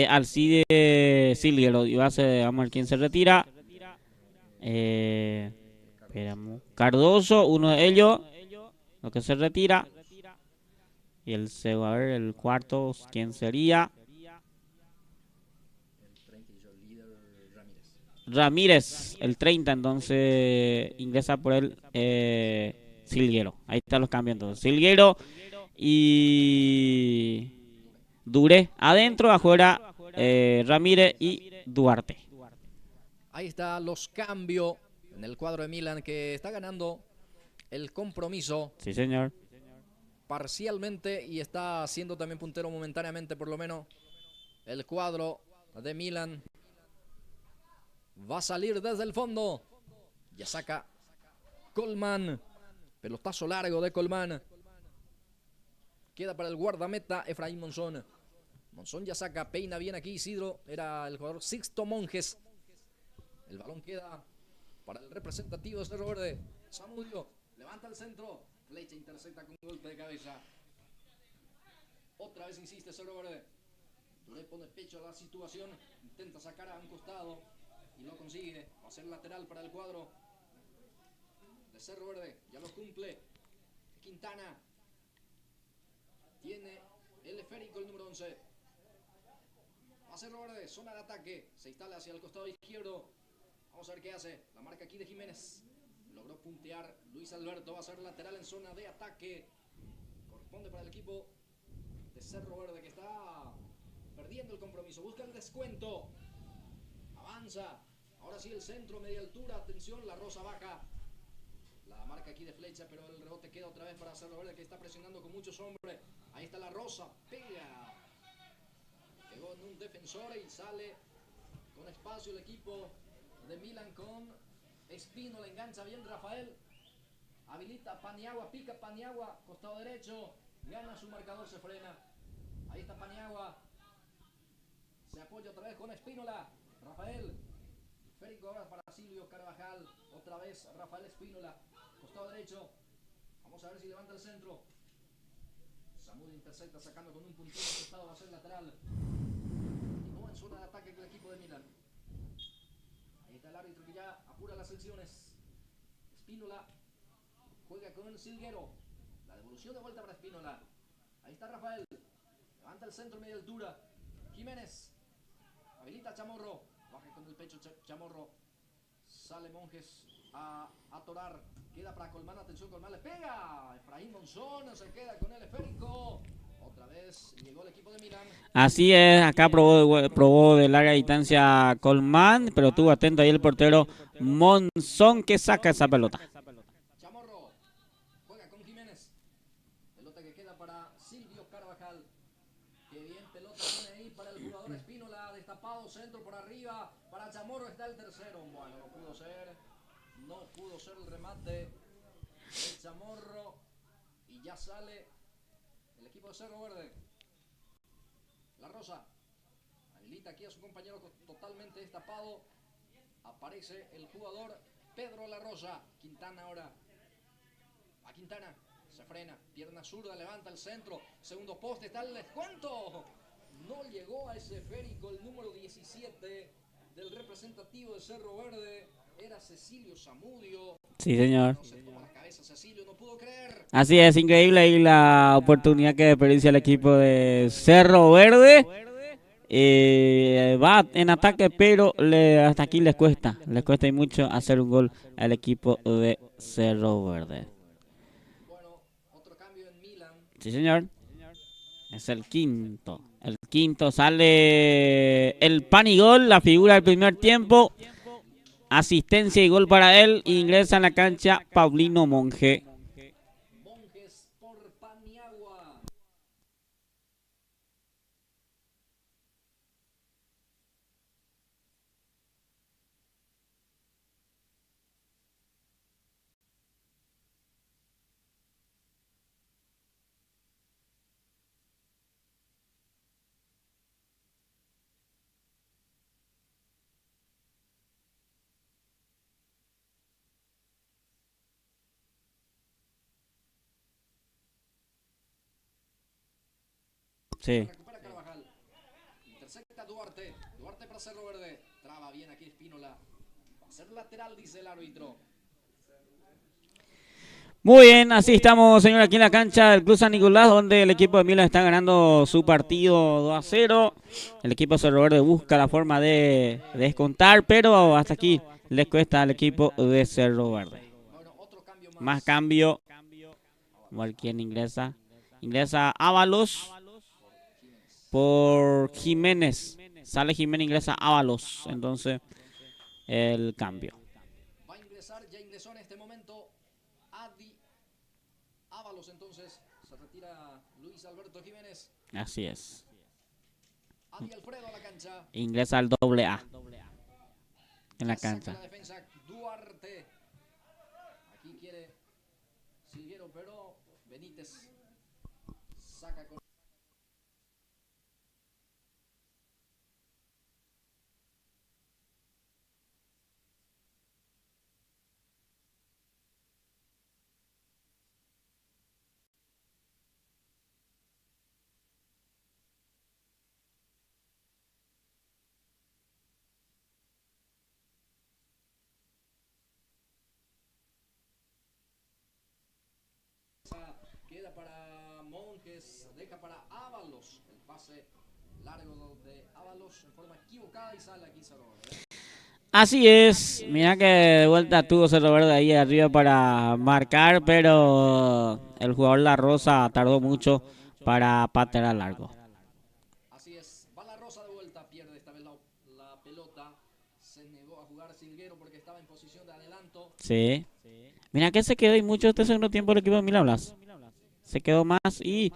Alcide Silguero. Vamos a ver quién se retira. Cardoso, uno de ellos, lo que se retira. Y el cuarto, ¿quién sería? Ramírez, el 30, entonces ingresa por él Silguero. Ahí están los cambios entonces. Silguero y Duré adentro, afuera Ramírez y Duarte. Ahí están los cambios en el cuadro de Milan, que está ganando el compromiso. Sí, señor. Parcialmente, y está siendo también puntero momentáneamente, por lo menos, el cuadro de Milan. Va a salir desde el fondo. Ya saca Colman. Pelotazo largo de Colman. Queda para el guardameta Efraín Monzón. Monzón ya saca, peina bien aquí Isidro, era el jugador Sixto Monjes. El balón queda para el representativo de Cerro Verde. Zamudio levanta el centro, Flecha intercepta con un golpe de cabeza. Otra vez insiste Cerro Verde. Le pone pecho a la situación, intenta sacar a un costado y lo consigue. Va a ser lateral para el cuadro de Cerro Verde, ya lo cumple. Quintana tiene el esférico, el número 11. Va a Cerro Verde, zona de ataque, se instala hacia el costado izquierdo. Vamos a ver qué hace, la marca aquí de Jiménez. Logró puntear Luis Alberto, va a ser lateral en zona de ataque. Corresponde para el equipo de Cerro Verde que está perdiendo el compromiso, busca el descuento. Avanza, ahora sí el centro, media altura, atención, la Rosa baja. La marca aquí de Flecha, pero el rebote queda otra vez para Cerro Verde que está presionando con muchos hombres. Ahí está la Rosa, pega. Pegó en un defensor y sale con espacio el equipo de Milan con Espino, le engancha bien Rafael. Habilita Paniagua, pica Paniagua, costado derecho, gana su marcador, se frena. Ahí está Paniagua. Se apoya otra vez con Espínola. Rafael. Férico ahora para Silvio Carvajal. Otra vez Rafael Espínola. Costado derecho. Vamos a ver si levanta el centro. Zamudio intercepta sacando con un puntero costado. Va a ser lateral. Y no en zona de ataque del equipo de Milan. Ahí está el árbitro que ya apura las secciones. Espínola juega con el Silguero. La devolución de vuelta para Espínola. Ahí está Rafael. Levanta el centro media altura. Jiménez. Habilita Chamorro. Baja con el pecho Chamorro. Sale Monjes a atorar. Queda para Colmán. Atención, Colmán le pega. Efraín Monzón se queda con el esférico. Otra vez llegó el equipo de Milán. Así es, acá probó de larga distancia Colmán, pero tuvo atento ahí el portero Monzón que saca esa pelota. Chamorro juega con Jiménez. Pelota que queda para Silvio Carvajal. Qué bien pelota pone ahí para el jugador Espínola. Destapado, centro por arriba. Para Chamorro está el tercero. Bueno, no pudo ser. No pudo ser el remate de Chamorro. Y ya sale el equipo de Cerro Verde. La Rosa habilita aquí a su compañero totalmente destapado. Aparece el jugador Pedro La Rosa. Quintana ahora. A Quintana. Se frena. Pierna zurda. Levanta el centro. Segundo poste. Está el descuento. No llegó a ese esférico el número 17 del representativo de Cerro Verde. Era Cecilio Zamudio. Sí, señor. No se toma la cabeza Cecilio. No pudo creer. Así es, increíble ahí la oportunidad que desperdicia el equipo de Cerro Verde. Va en ataque, pero hasta aquí les cuesta y mucho hacer un gol al equipo de Cerro Verde. Bueno, otro cambio en Milan. Sí, señor. Es el quinto. El quinto sale el Panigol, la figura del primer tiempo. Asistencia y gol para él. Ingresa en la cancha Paulino Monje. Monjes por Paniagua. Sí. Recupera Carvajal. Intercepta Duarte. Duarte para Cerro Verde. Traba bien aquí Espínola. Va a ser lateral, dice el árbitro. Muy bien, así estamos, señor, aquí en la cancha del Club San Nicolás, donde el equipo de Milan está ganando su partido 2-0. El equipo de Cerro Verde busca la forma de descontar, pero hasta aquí les cuesta al equipo de Cerro Verde. Bueno, otro cambio Más cambio. ¿Quién ingresa? Ingresa Ábalos por Jiménez. Sale Jiménez, ingresa Ábalos. Entonces, el cambio. Va a ingresar, ya ingresó en este momento Adi Ábalos. Entonces se retira Luis Alberto Jiménez. Así es. Adi Alfredo a la cancha. Ingresa al doble A en la Saca cancha. la defensa Duarte. Aquí quiere Silguero, pero Benítez saca con deja para Ábalos, el pase largo de Ábalos en forma equivocada y sale aquí Cerro Verde. Así es, mira que de vuelta tuvo Cerro Verde ahí arriba para marcar, pero el jugador La Rosa tardó mucho para patear al largo. Así es, va La Rosa de vuelta, pierde esta vez la pelota, se negó a jugar Silguero porque estaba en posición de adelanto. Sí. Mira que se quedó y mucho este segundo tiempo el equipo de Milan Blas. Se quedó más y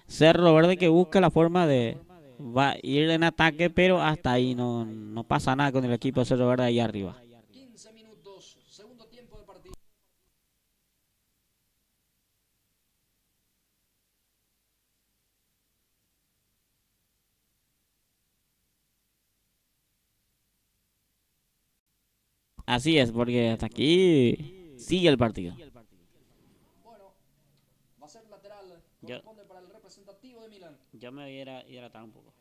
Cerro Verde que busca la forma de va a ir en ataque, pero hasta ahí no pasa nada con el equipo de Cerro Verde ahí arriba. 15 minutos, segundo tiempo de partido. Así es, porque hasta aquí sigue el partido. Bueno, va a ser lateral, corresponde para el representativo de Milan. Yo me voy a hidratar un poco.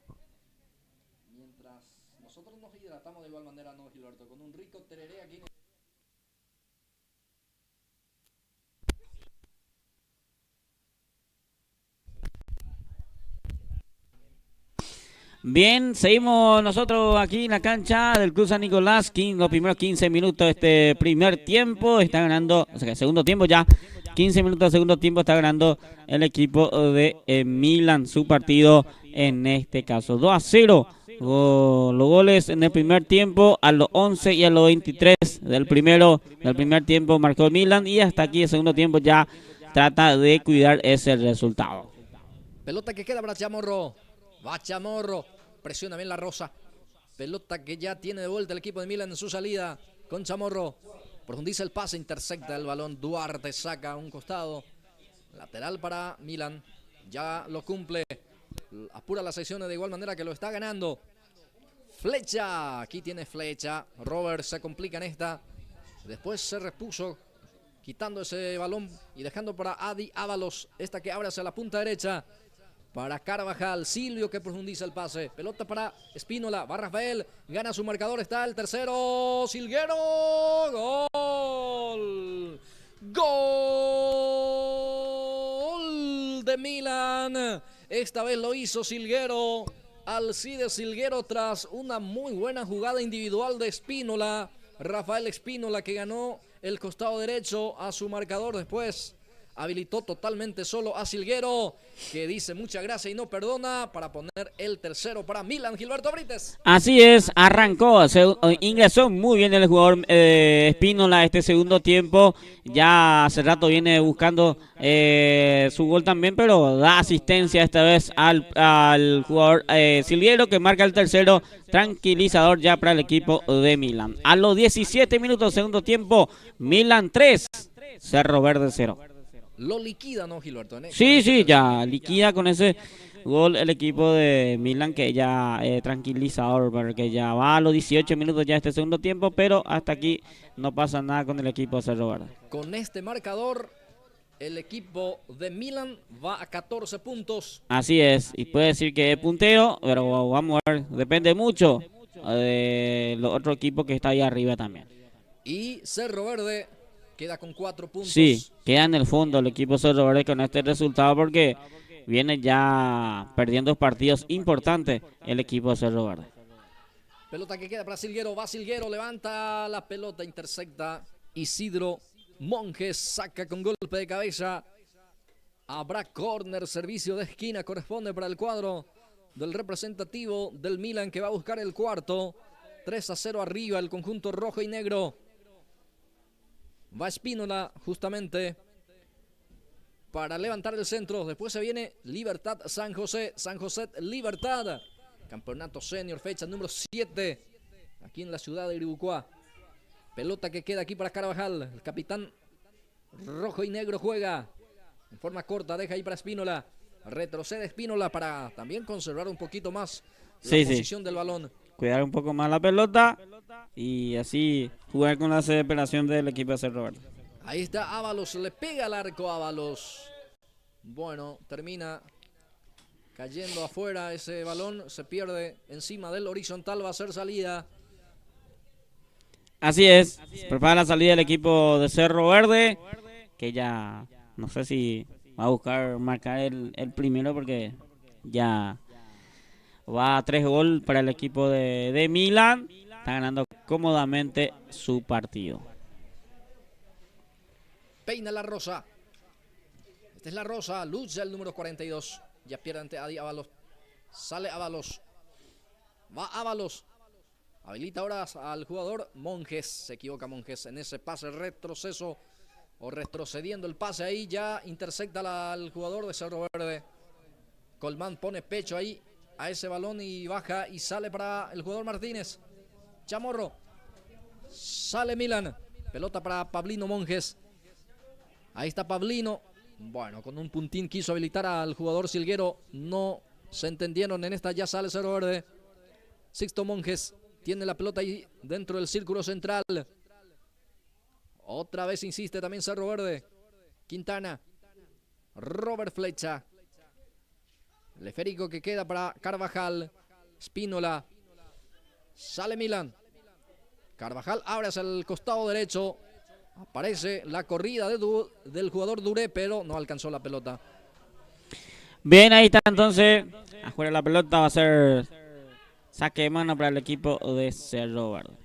Mientras nosotros nos hidratamos de igual manera, no, Gilberto, con un rico tereré aquí. Bien, seguimos nosotros aquí en la cancha del Club San Nicolás. Los primeros 15 minutos de este primer tiempo está ganando, o sea, el segundo tiempo ya. 15 minutos de segundo tiempo está ganando el equipo de Milan su partido en este caso. 2-0. Los goles en el primer tiempo a los 11 y a los 23 del primer tiempo marcó Milan y hasta aquí el segundo tiempo ya trata de cuidar ese resultado. Pelota que queda para Chamorro. Va Chamorro. Presiona bien La Rosa. Pelota que ya tiene de vuelta el equipo de Milan en su salida con Chamorro. Profundiza el pase, intercepta el balón. Duarte saca a un costado. Lateral para Milan. Ya lo cumple. Apura las secciones de igual manera que lo está ganando. Flecha. Aquí tiene Flecha. Robert se complica en esta. Después se repuso quitando ese balón y dejando para Adi Ábalos. Esta que abre hacia la punta derecha. Para Carvajal, Silvio que profundiza el pase. Pelota para Espínola, va Rafael, gana su marcador, está el tercero, Silguero, gol. Gol de Milan. Esta vez lo hizo Silguero, Alcides Silguero tras una muy buena jugada individual de Espínola. Rafael Espínola que ganó el costado derecho a su marcador después. Habilitó totalmente solo a Silguero, que dice muchas gracias y no perdona, para poner el tercero para Milan, Gilberto Brites. Así es, arrancó, ingresó muy bien el jugador Espínola este segundo tiempo. Ya hace rato viene buscando su gol también, pero da asistencia esta vez al jugador Silguero, que marca el tercero, tranquilizador ya para el equipo de Milan. A los 17 minutos segundo tiempo, Milan 3, Cerro Verde 0. Lo liquida, ¿no, Gilberto? Sí, ya liquida con ese gol el equipo de Milan, que ya tranquilizador, porque ya va a los 18 minutos ya este segundo tiempo, pero hasta aquí no pasa nada con el equipo de Cerro Verde. Con este marcador, el equipo de Milan va a 14 puntos. Así es, y puede decir que es puntero, pero vamos a ver, depende mucho de los otros equipos que está ahí arriba también. Y Cerro Verde queda con 4 puntos. Sí, queda en el fondo el equipo Cerro Verde con este resultado porque viene ya perdiendo partidos importantes el equipo de Cerro Verde. Pelota que queda para Silguero, va Silguero, levanta la pelota, intercepta Isidro Monjes, saca con golpe de cabeza. Habrá córner, servicio de esquina, corresponde para el cuadro del representativo del Milan que va a buscar el cuarto. 3-0 arriba el conjunto rojo y negro. Va Espínola justamente para levantar el centro. Después se viene Libertad San José. San José Libertad. Campeonato senior, fecha número 7. Aquí en la ciudad de Iribucuá. Pelota que queda aquí para Carvajal. El capitán rojo y negro juega en forma corta. Deja ahí para Espínola. Retrocede Espínola para también conservar un poquito más la posición del balón. Cuidar un poco más la pelota y así jugar con la desesperación del equipo de Cerro Verde. Ahí está Ábalos, le pega al arco Ábalos. Bueno, termina cayendo afuera ese balón, se pierde encima del horizontal, va a ser salida. Así es, prepara la salida del equipo de Cerro Verde, que ya no sé si Va a buscar marcar el primero porque ya va a 3 goles para el equipo de Milan. Está ganando cómodamente su partido. Peina la Rosa. Esta es la Rosa. Lucha el número 42. Ya pierde ante Adi Ábalos. Sale Ábalos. Va Ábalos. Habilita ahora al jugador Monjes. Se equivoca Monjes en ese pase retroceso. O retrocediendo el pase ahí. Ya intersecta al jugador de Cerro Verde. Colmán pone pecho ahí a ese balón y baja y sale para el jugador Martínez. Chamorro. Sale Milan. Pelota para Pablino Monjes. Ahí está Pablino. Bueno, con un puntín quiso habilitar al jugador Silguero. No se entendieron en esta. Ya sale Cerro Verde. Sixto Monjes tiene la pelota ahí dentro del círculo central. Otra vez insiste también Cerro Verde. Quintana. Robert Flecha. El esférico que queda para Carvajal. Spínola. Sale Milan. Carvajal abre hacia el costado derecho. Aparece la corrida del jugador Duré, pero no alcanzó la pelota. Bien, ahí está entonces. Afuera la pelota va a ser saque de mano para el equipo de Cerro Verde.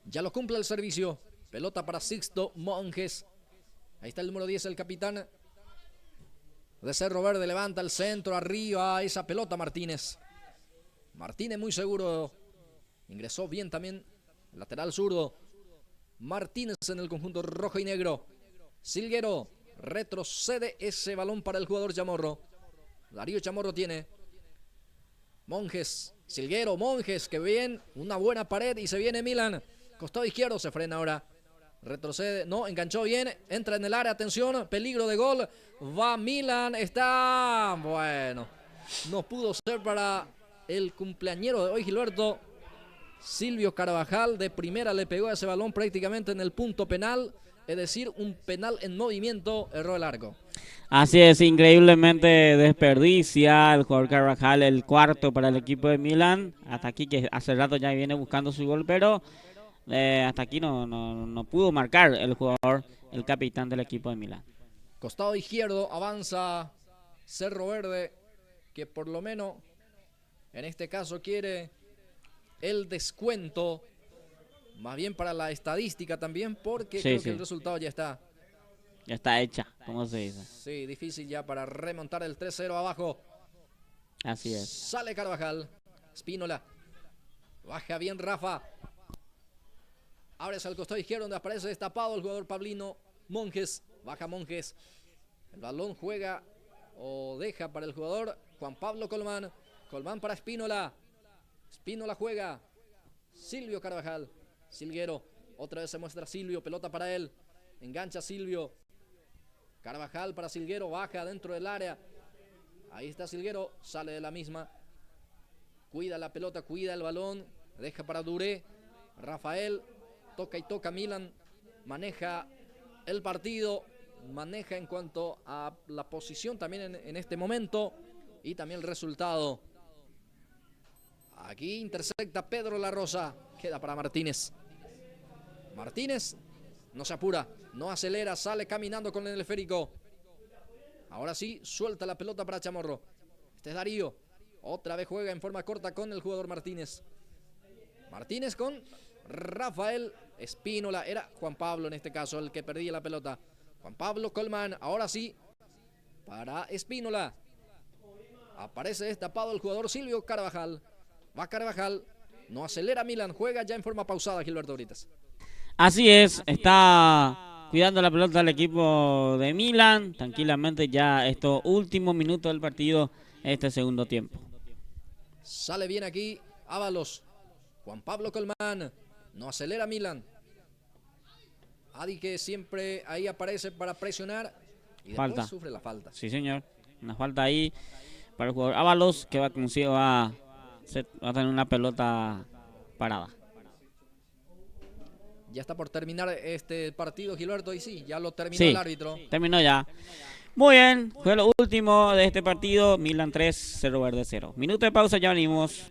Ya lo cumple el servicio. Pelota para Sixto Monjes. Ahí está el número 10, el capitán de Cerro Verde. Levanta el centro, arriba esa pelota Martínez. Martínez muy seguro. Ingresó bien también. Lateral zurdo. Martínez en el conjunto rojo y negro. Silguero retrocede ese balón para el jugador Chamorro. Darío Chamorro tiene. Monjes. Silguero, Monjes, que bien. Una buena pared y se viene Milan. Costado izquierdo, se frena ahora. Retrocede, no, enganchó bien. Entra en el área, atención. Peligro de gol. Va Milan, está. Bueno, no pudo ser para el cumpleañero de hoy, Gilberto. Silvio Carvajal de primera le pegó a ese balón prácticamente en el punto penal, es decir, un penal en movimiento, erró el arco. Así es, increíblemente desperdicia el jugador Carvajal el cuarto para el equipo de Milan. Hasta aquí que hace rato ya viene buscando su gol, pero hasta aquí no pudo marcar el jugador, el capitán del equipo de Milan. Costado izquierdo avanza Cerro Verde, que por lo menos en este caso quiere el descuento, más bien para la estadística también, porque creo que el resultado ya está. Ya está hecha, como se dice. Sí, difícil ya para remontar el 3-0 abajo. Así es. Sale Carvajal. Spínola. Baja bien Rafa. Abre hacia el costado izquierdo donde aparece destapado el jugador Pablino Monjes. Baja Monjes. El balón juega o deja para el jugador Juan Pablo Colmán. Colmán para Spínola. Spínola juega. Silvio Carvajal. Silguero. Otra vez se muestra Silvio. Pelota para él. Engancha Silvio. Carvajal para Silguero. Baja dentro del área. Ahí está Silguero. Sale de la misma. Cuida la pelota. Cuida el balón. Deja para Duré. Rafael. Toca y toca Milan. Maneja el partido. Maneja en cuanto a la posición también en este momento. Y también el resultado. Aquí intersecta Pedro La Rosa. Queda para Martínez. Martínez no se apura, no acelera, sale caminando con el esférico. Ahora sí, suelta la pelota para Chamorro. Este es Darío. Otra vez juega en forma corta con el jugador Martínez. Martínez con Rafael Spínola. Era Juan Pablo en este caso el que perdía la pelota. Juan Pablo Colmán. Ahora sí, para Spínola. Aparece destapado el jugador Silvio Carvajal. Va Carvajal. No acelera Milan. Juega ya en forma pausada Gilberto Britas. Así es. Está cuidando la pelota del equipo de Milan. Tranquilamente ya estos últimos minutos del partido. Este segundo tiempo. Sale bien aquí Ábalos. Juan Pablo Colmán. No acelera Milan. Adi que siempre ahí aparece para presionar. Y después falta. Sufre la falta. Sí, señor. Una falta ahí para el jugador Ábalos que va a tener una pelota parada. Ya está por terminar este partido, Gilberto, y sí, ya lo terminó el árbitro. Terminó ya. Muy bien, fue lo último de este partido. Milan 3, Cerro Verde 0. Minuto de pausa, ya venimos.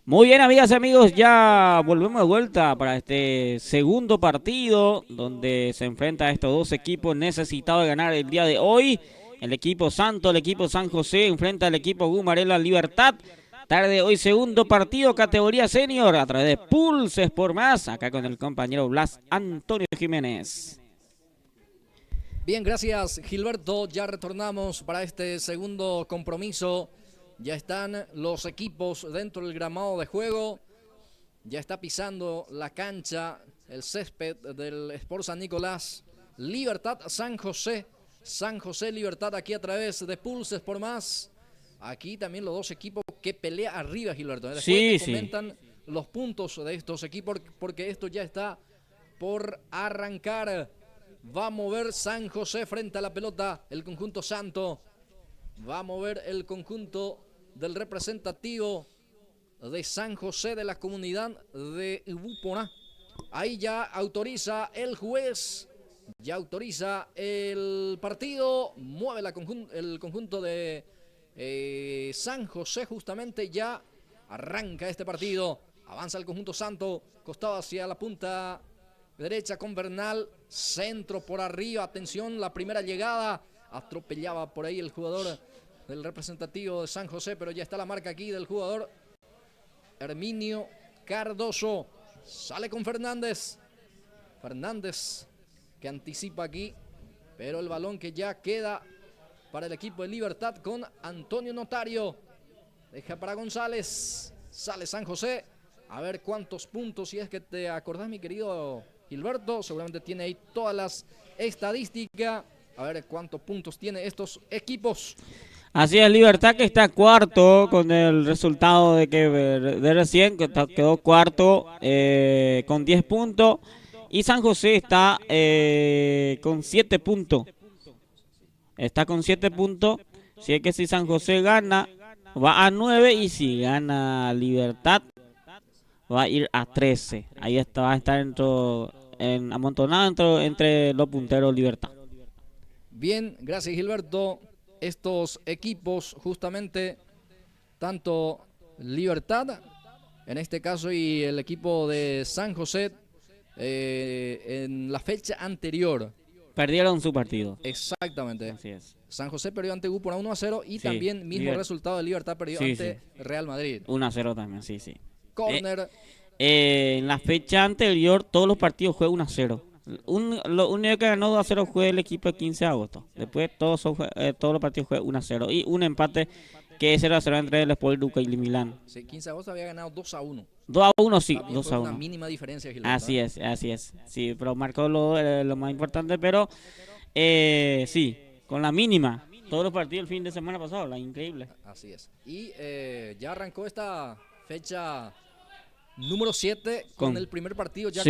Muy bien, amigas y amigos, ya volvemos de vuelta para este segundo partido donde se enfrenta a estos dos equipos necesitados de ganar el día de hoy. El equipo Santo, el equipo San José enfrenta al equipo Gumarela Libertad. Tarde de hoy, segundo partido, categoría senior, a través de Pulses por Más, acá con el compañero Blas Antonio Jiménez. Bien, gracias Gilberto, ya retornamos para este segundo compromiso. Ya están los equipos dentro del gramado de juego. Ya está pisando la cancha, el césped del Sport San Nicolás. Libertad San José. San José Libertad aquí a través de Pulses por Más. Aquí también los dos equipos que pelea arriba, Gilberto. Después sí, comentan los puntos de estos equipos porque esto ya está por arrancar. Va a mover San José frente a la pelota el conjunto Santo. Va a mover el conjunto del representativo de San José de la comunidad de Ubupona. Ahí ya autoriza el juez, ya autoriza el partido, mueve el conjunto de San José justamente, ya arranca este partido. Avanza el conjunto Santo, costado hacia la punta derecha con Bernal, centro por arriba, atención, la primera llegada, atropellaba por ahí el jugador del representativo de San José, pero ya está la marca aquí del jugador Herminio Cardoso. Sale con Fernández. Fernández que anticipa aquí, pero el balón que ya queda para el equipo de Libertad con Antonio Notario. Deja para González. Sale San José. A ver cuántos puntos, si es que te acordás, mi querido Gilberto. Seguramente tiene ahí todas las estadísticas. A ver cuántos puntos tiene estos equipos. Así es, Libertad que está cuarto con el resultado de que de recién quedó cuarto con 10 puntos. Y San José está con 7 puntos. Está con 7 puntos. Si es que si San José gana, va a 9. Y si gana Libertad, va a ir a 13. Ahí está, va a estar amontonado entre los punteros Libertad. Bien, gracias Gilberto. Estos equipos justamente, tanto Libertad, en este caso, y el equipo de San José, en la fecha anterior perdieron su partido. Exactamente. Así es. San José perdió ante Upona 1-0 y sí, también mismo resultado de Libertad perdió ante Real Madrid. 1-0 también, sí. Corner. En la fecha anterior todos los partidos fue 1-0. Lo único que ganó 2-0 fue el equipo de 15 de agosto. Después todos los partidos fue 1-0. Y un empate que es 0-0 entre el Sport Duca y Milán. Sí, 15 de agosto había ganado 2-1. 2-1, sí, también 2-1. Una mínima diferencia, Gilberto. Así es. Sí, pero marcó lo más importante, pero sí, con la mínima. Todos los partidos el fin de semana pasado, la increíble. Así es. Y ya arrancó esta fecha número 7 con el primer partido ya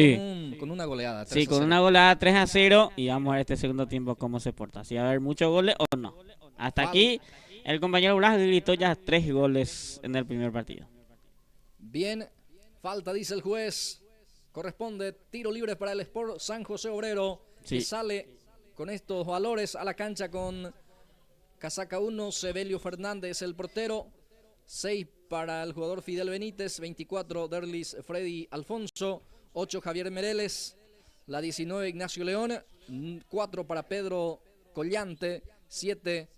con una goleada. Sí, con una goleada 3-0 y vamos a ver este segundo tiempo cómo se porta. Si va a haber muchos goles o no. Hasta aquí el compañero Blas gritó ya 3 goles en el primer partido. Bien, falta dice el juez. Corresponde tiro libre para el Sport San José Obrero. Que sale con estos valores a la cancha con casaca 1, Sebelio Fernández el portero. 6 para el jugador Fidel Benítez, 24 Derlis Freddy Alfonso, 8 Javier Mereles, la 19 Ignacio León, 4 para Pedro Collante, 7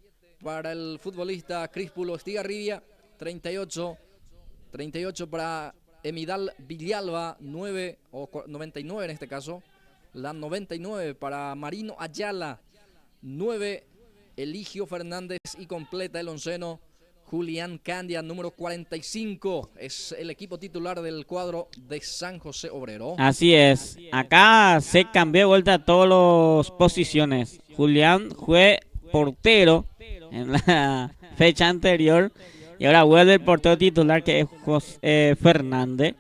para el futbolista Críspulo Estigarribia, 38 para Emidal Villalba, 9 o 99 en este caso, la 99 para Marino Ayala, 9 Eligio Fernández y completa el onceno Julián Candia, número 45, es el equipo titular del cuadro de San José Obrero. Así es, acá se cambió de vuelta a todas las posiciones. Julián fue portero en la fecha anterior y ahora vuelve el portero titular que es José Fernández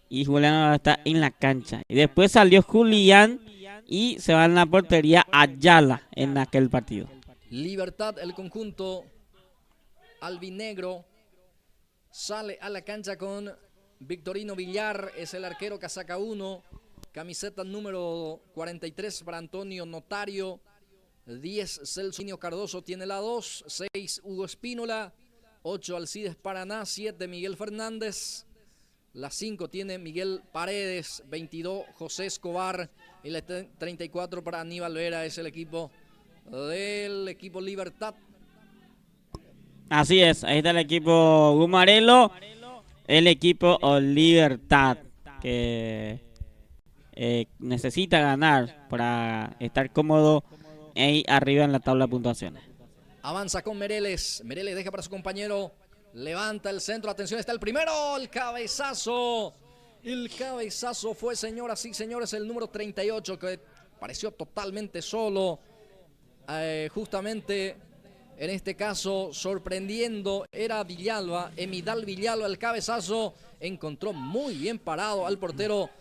y Julián ahora está en la cancha. Y después salió Julián y se va en la portería Ayala en aquel partido. Libertad, el conjunto albinegro, sale a la cancha con Victorino Villar, es el arquero, casaca 1, camiseta número 43 para Antonio Notario, 10 Celso Cardoso tiene la 2, 6 Hugo Espínola, 8 Alcides Paraná, 7 Miguel Fernández, La 5 tiene Miguel Paredes, 22 José Escobar y la 34 para Aníbal Vera. Es el equipo del equipo Libertad. Así es, ahí está el equipo Gumarelo, el equipo Libertad, que necesita ganar para estar cómodo ahí arriba en la tabla de puntuaciones. Avanza con Mereles, Mereles deja para su compañero, levanta el centro, atención, está el primero, el cabezazo fue, señoras y señores, el número 38, que pareció totalmente solo, justamente en este caso sorprendiendo, era Villalba, Emidal Villalba, el cabezazo, encontró muy bien parado al portero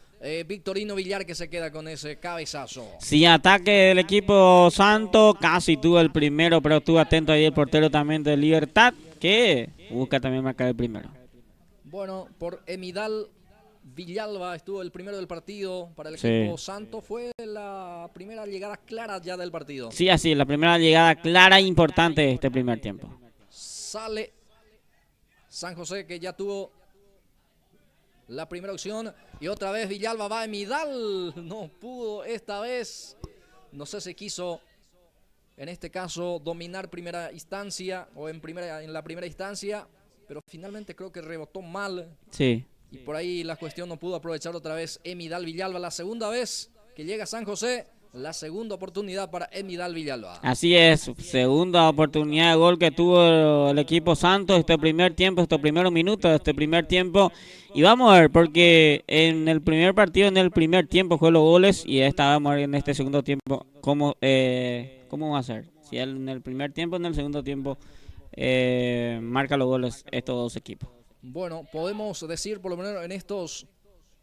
Victorino Villar, que se queda con ese cabezazo. Sí, ataque del equipo Santo, casi tuvo el primero, pero estuvo atento ahí el portero también de Libertad, que busca también marcar el primero. Bueno, por Emidal Villalba estuvo el primero del partido para el equipo Santo. Fue la primera llegada clara ya del partido. Sí, así, la primera llegada clara e importante de este primer tiempo. Sale San José, que ya tuvo la primera opción. Y otra vez Villalba va a Emidal. No pudo esta vez. No sé si quiso, en este caso, dominar primera instancia o en la primera instancia. Pero finalmente creo que rebotó mal. Sí. Y por ahí la cuestión no pudo aprovechar otra vez Emidal Villalba. La segunda vez que llega a San José, la segunda oportunidad para Emidal Villalba. Así es, segunda oportunidad de gol que tuvo el equipo Santos este primer tiempo, estos primeros minutos de este primer tiempo. Y vamos a ver, porque en el primer partido, en el primer tiempo fue los goles, y esta vamos a ver en este segundo tiempo cómo va a ser. Si en el primer tiempo, en el segundo tiempo marca los goles estos dos equipos. Bueno, podemos decir por lo menos en estos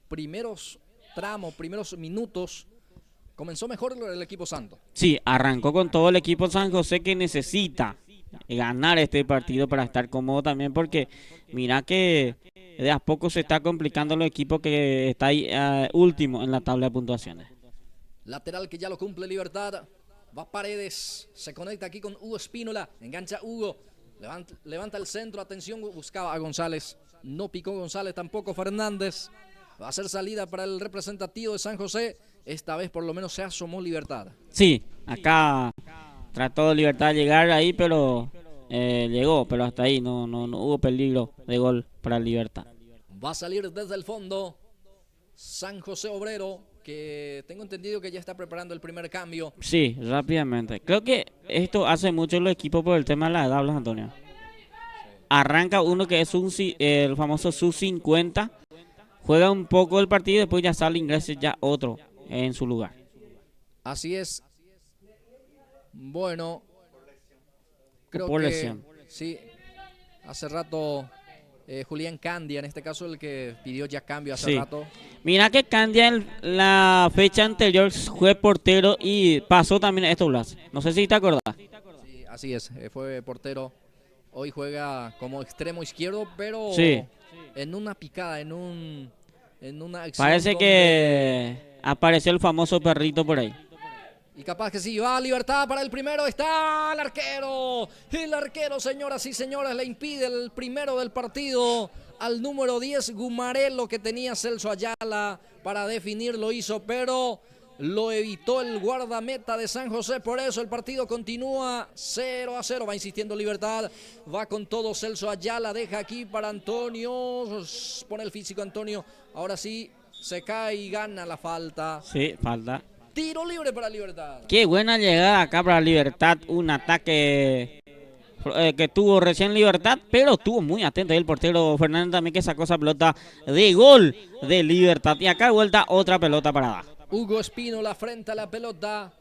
primeros tramos, primeros minutos, comenzó mejor el equipo Santo. Sí, arrancó con todo el equipo San José, que necesita ganar este partido para estar cómodo también, porque mira que de a poco se está complicando el equipo que está ahí último en la tabla de puntuaciones. Lateral que ya lo cumple Libertad. Va Paredes, se conecta aquí con Hugo Espínola, engancha Hugo. Levanta el centro, atención, buscaba a González. No picó González, tampoco Fernández. Va a ser salida para el representativo de San José. Esta vez por lo menos se asomó Libertad. Sí, acá trató de Libertad de llegar ahí, pero llegó, pero hasta ahí no hubo peligro de gol para Libertad. Va a salir desde el fondo San José Obrero, que tengo entendido que ya está preparando el primer cambio. Sí, rápidamente. Creo que esto hace mucho los equipos por el tema de la edad, Blas Antonio. Arranca uno que es el famoso sub-50, juega un poco el partido y después ya sale, ingresa ya otro en su lugar. Así es. Bueno, creo por que lesión. Sí, hace rato Julián Candia, en este caso el que pidió ya cambio hace rato. Mira que Candia en la fecha anterior fue portero y pasó también a esto, Blas. No sé si te acordás. Sí, así es, fue portero. Hoy juega como extremo izquierdo, pero en una picada, en una acción. Parece que apareció el famoso perrito por ahí. Y capaz que sí, va a Libertad para el primero, está el arquero. El arquero, señoras y señores, le impide el primero del partido al número 10, Gumarelo, que tenía Celso Ayala para definir, lo hizo, pero lo evitó el guardameta de San José. Por eso el partido continúa 0-0, va insistiendo Libertad, va con todo Celso Ayala, deja aquí para Antonio, pone el físico Antonio, ahora sí, se cae y gana la falta. Sí, falta. Tiro libre para Libertad. Qué buena llegada acá para Libertad. Un ataque que tuvo recién Libertad, pero estuvo muy atento el portero Fernández también, que sacó esa pelota de gol de Libertad. Y acá de vuelta otra pelota parada. Hugo Espínola frente a la pelota.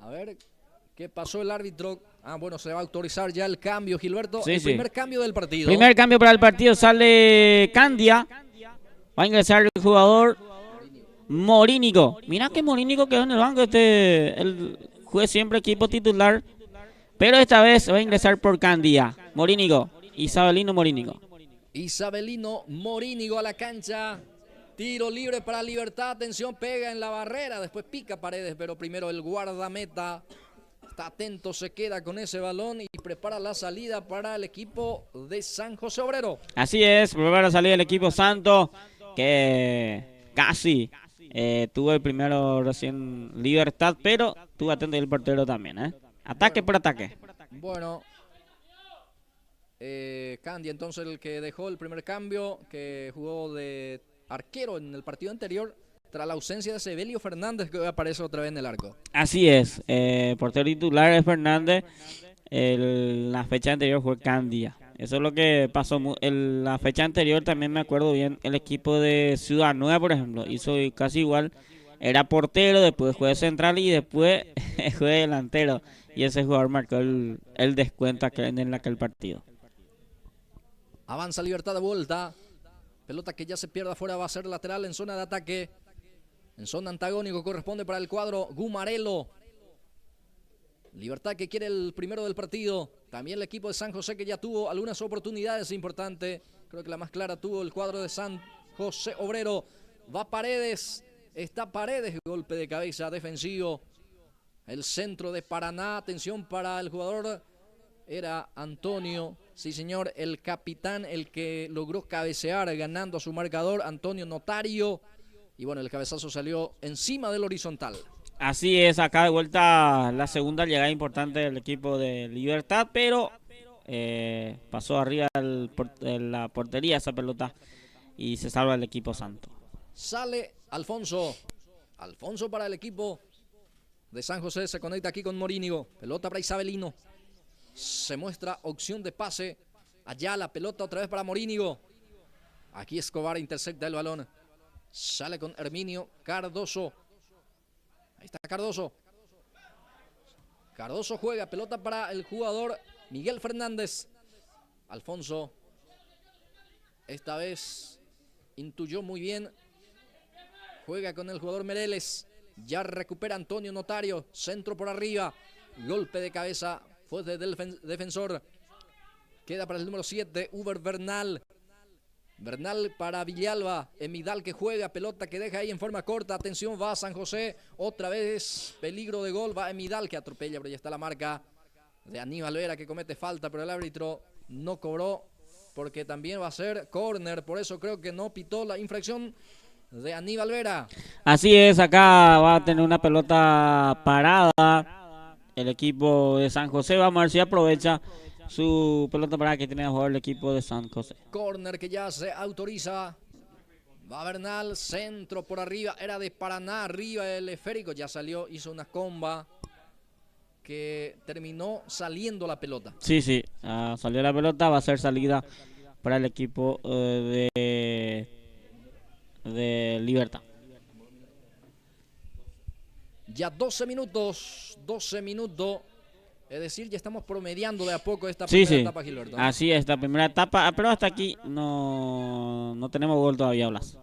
A ver qué pasó el árbitro. Bueno, se va a autorizar ya el cambio, Gilberto. El primer cambio del partido. Primer cambio para el partido, sale Candia. Va a ingresar el jugador Morínigo. Mira que Morínigo quedó en el banco. El juez siempre equipo titular, pero esta vez va a ingresar por Candia. Morínigo, Isabelino Morínigo. Isabelino Morínigo a la cancha. Tiro libre para Libertad. Atención, pega en la barrera. Después pica Paredes, pero primero el guardameta Está atento, se queda con ese balón y prepara la salida para el equipo de San José Obrero. Así es, prepara la salida del equipo Santo, que casi tuvo el primero recién Libertad, pero tuvo atento el portero también, Ataque por ataque. Bueno, Candy entonces el que dejó el primer cambio, que jugó de arquero en el partido anterior, tras la ausencia de Sebelio Fernández, que hoy aparece otra vez en el arco. Así es, portero titular es Fernández, la fecha anterior fue Candia. Eso es lo que pasó. La fecha anterior también me acuerdo bien, el equipo de Ciudad Nueva, por ejemplo, hizo casi igual. Era portero, después juez central y después juez delantero. Y ese jugador marcó el descuento en aquel partido. Avanza Libertad de vuelta. Pelota que ya se pierde afuera, va a ser lateral en zona de ataque. En zona antagónico corresponde para el cuadro Gumarelo. Libertad que quiere el primero del partido. También el equipo de San José que ya tuvo algunas oportunidades importantes. Creo que la más clara tuvo el cuadro de San José Obrero. Va Paredes. Está Paredes. Golpe de cabeza defensivo. El centro de Paraná. Atención para el jugador. Era Antonio. Sí, señor. El capitán, el que logró cabecear ganando a su marcador. Antonio Notario. Y bueno, el cabezazo salió encima del horizontal. Así es, acá de vuelta la segunda llegada importante del equipo de Libertad, pero pasó arriba la portería esa pelota y se salva el equipo Santo. Sale Alfonso. Alfonso para el equipo de San José, se conecta aquí con Morínigo. Pelota para Isabelino. Se muestra opción de pase. Allá la pelota otra vez para Morínigo. Aquí Escobar intercepta el balón. Sale con Herminio Cardoso. Ahí está Cardoso. Cardoso juega. Pelota para el jugador Miguel Fernández. Alfonso. Esta vez intuyó muy bien. Juega con el jugador Mereles. Ya recupera Antonio Notario. Centro por arriba. Golpe de cabeza. Fue del defensor. Queda para el número 7. Uber Bernal. Bernal para Villalba, Emidal que juega, pelota que deja ahí en forma corta, atención, va a San José, otra vez peligro de gol, va Emidal que atropella, pero ya está la marca de Aníbal Vera que comete falta, pero el árbitro no cobró porque también va a ser córner, por eso creo que no pitó la infracción de Aníbal Vera. Así es, acá va a tener una pelota parada el equipo de San José, vamos a ver si aprovecha su pelota para que tiene a jugar el equipo de San José. Corner que ya se autoriza. Va Bernal, centro por arriba. Era de Paraná, arriba el esférico. Ya salió, hizo una comba que terminó saliendo la pelota. Sí, salió la pelota. Va a ser salida para el equipo de Libertad. Ya 12 minutos. Es decir, ya estamos promediando de a poco esta primera etapa, Gilberto. Así es, esta primera etapa, pero hasta aquí no tenemos gol todavía, Blas.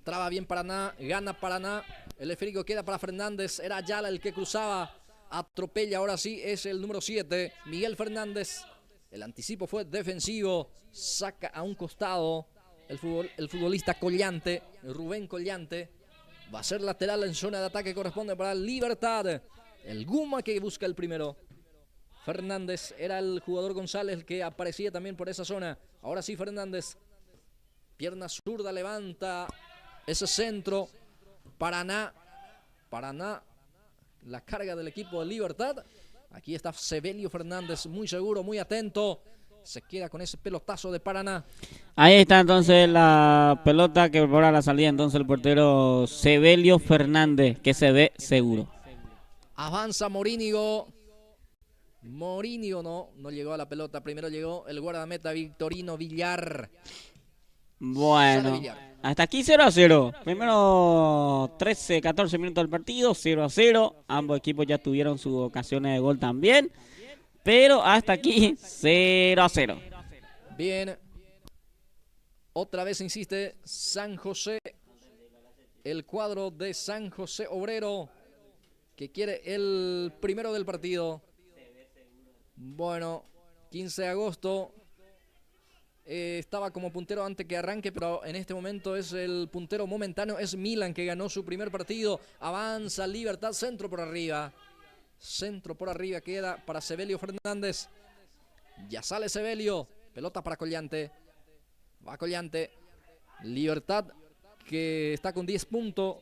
Traba bien Paraná, gana Paraná, el esférico queda para Fernández, era Ayala el que cruzaba, atropella, ahora sí, es el número 7, Miguel Fernández. El anticipo fue defensivo, saca a un costado el futbolista Collante, Rubén Collante. Va a ser lateral en zona de ataque, corresponde para Libertad. El Guma que busca el primero. Fernández era el jugador González el que aparecía también por esa zona. Ahora sí Fernández. Pierna zurda, levanta ese centro. Paraná. La carga del equipo de Libertad. Aquí está Sebelio Fernández, muy seguro, muy atento. Se queda con ese pelotazo de Paraná. Ahí está entonces la pelota que prepara la salida. Entonces el portero Sebelio Fernández, que se ve seguro. Avanza Morínigo. Morínigo no llegó a la pelota. Primero llegó el guardameta Victorino Villar. Bueno, hasta aquí 0-0. Primero 13, 14 minutos del partido, 0-0. Ambos equipos ya tuvieron sus ocasiones de gol también. Pero hasta aquí 0-0. Bien. Otra vez insiste San José. El cuadro de San José Obrero, que quiere el primero del partido. Bueno, 15 de agosto. Estaba como puntero antes que arranque, pero en este momento es el puntero momentáneo. Es Milan que ganó su primer partido. Avanza Libertad, centro por arriba. Centro por arriba queda para Sebelio Fernández. Ya sale Sebelio. Pelota para Collante. Va Collante. Libertad que está con 10 puntos.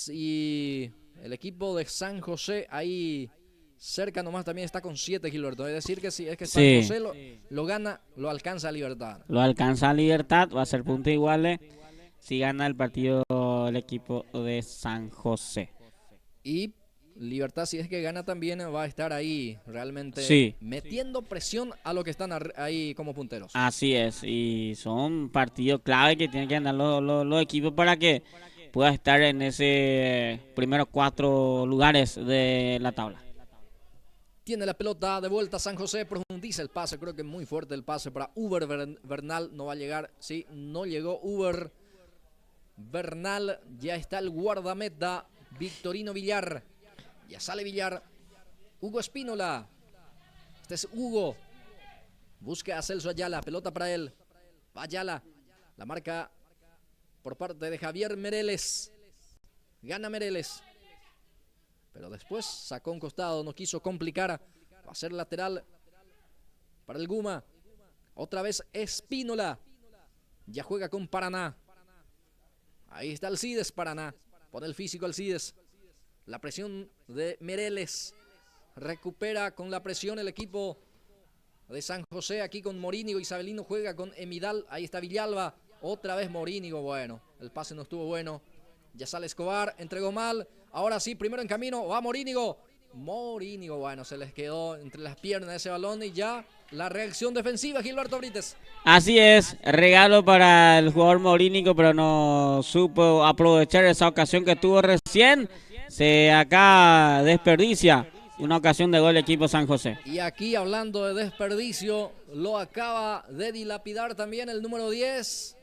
Y el equipo de San José ahí cerca nomás también está con 7, Gilberto. Es decir que si es que San José lo gana, lo alcanza Libertad. Lo alcanza Libertad, va a ser punto iguales si gana el partido el equipo de San José. Y Libertad, si es que gana también, va a estar ahí realmente metiendo presión a los que están ahí como punteros. Así es, y son partidos clave que tienen que ganar los equipos para que pueda estar en ese primeros 4 lugares de la tabla. Tiene la pelota de vuelta San José, profundiza el pase, creo que es muy fuerte el pase para Uber Bernal, no va a llegar, sí, no llegó Uber Bernal, ya está el guardameta Victorino Villar, ya sale Villar, Hugo Espínola, este es Hugo, busca a Celso Ayala, pelota para él, va Ayala, la marca por parte de Javier Mereles, gana Mereles. Pero después sacó un costado, no quiso complicar. Va a ser lateral para el Guma. Otra vez Espínola. Ya juega con Paraná. Ahí está Alcides, Paraná. Pone el físico Alcides. La presión de Mereles. Recupera con la presión el equipo de San José. Aquí con Morínigo. Isabelino juega con Emidal. Ahí está Villalba. Otra vez Morínigo. Bueno, el pase no estuvo bueno. Ya sale Escobar. Entregó mal. Ahora sí, primero en camino, va Morínigo. Morínigo, bueno, se les quedó entre las piernas ese balón y ya la reacción defensiva, Gilberto Brites. Así es, regalo para el jugador Morínigo, pero no supo aprovechar esa ocasión que tuvo recién. Se acá desperdicia una ocasión de gol el equipo San José. Y aquí hablando de desperdicio, lo acaba de dilapidar también el número 10.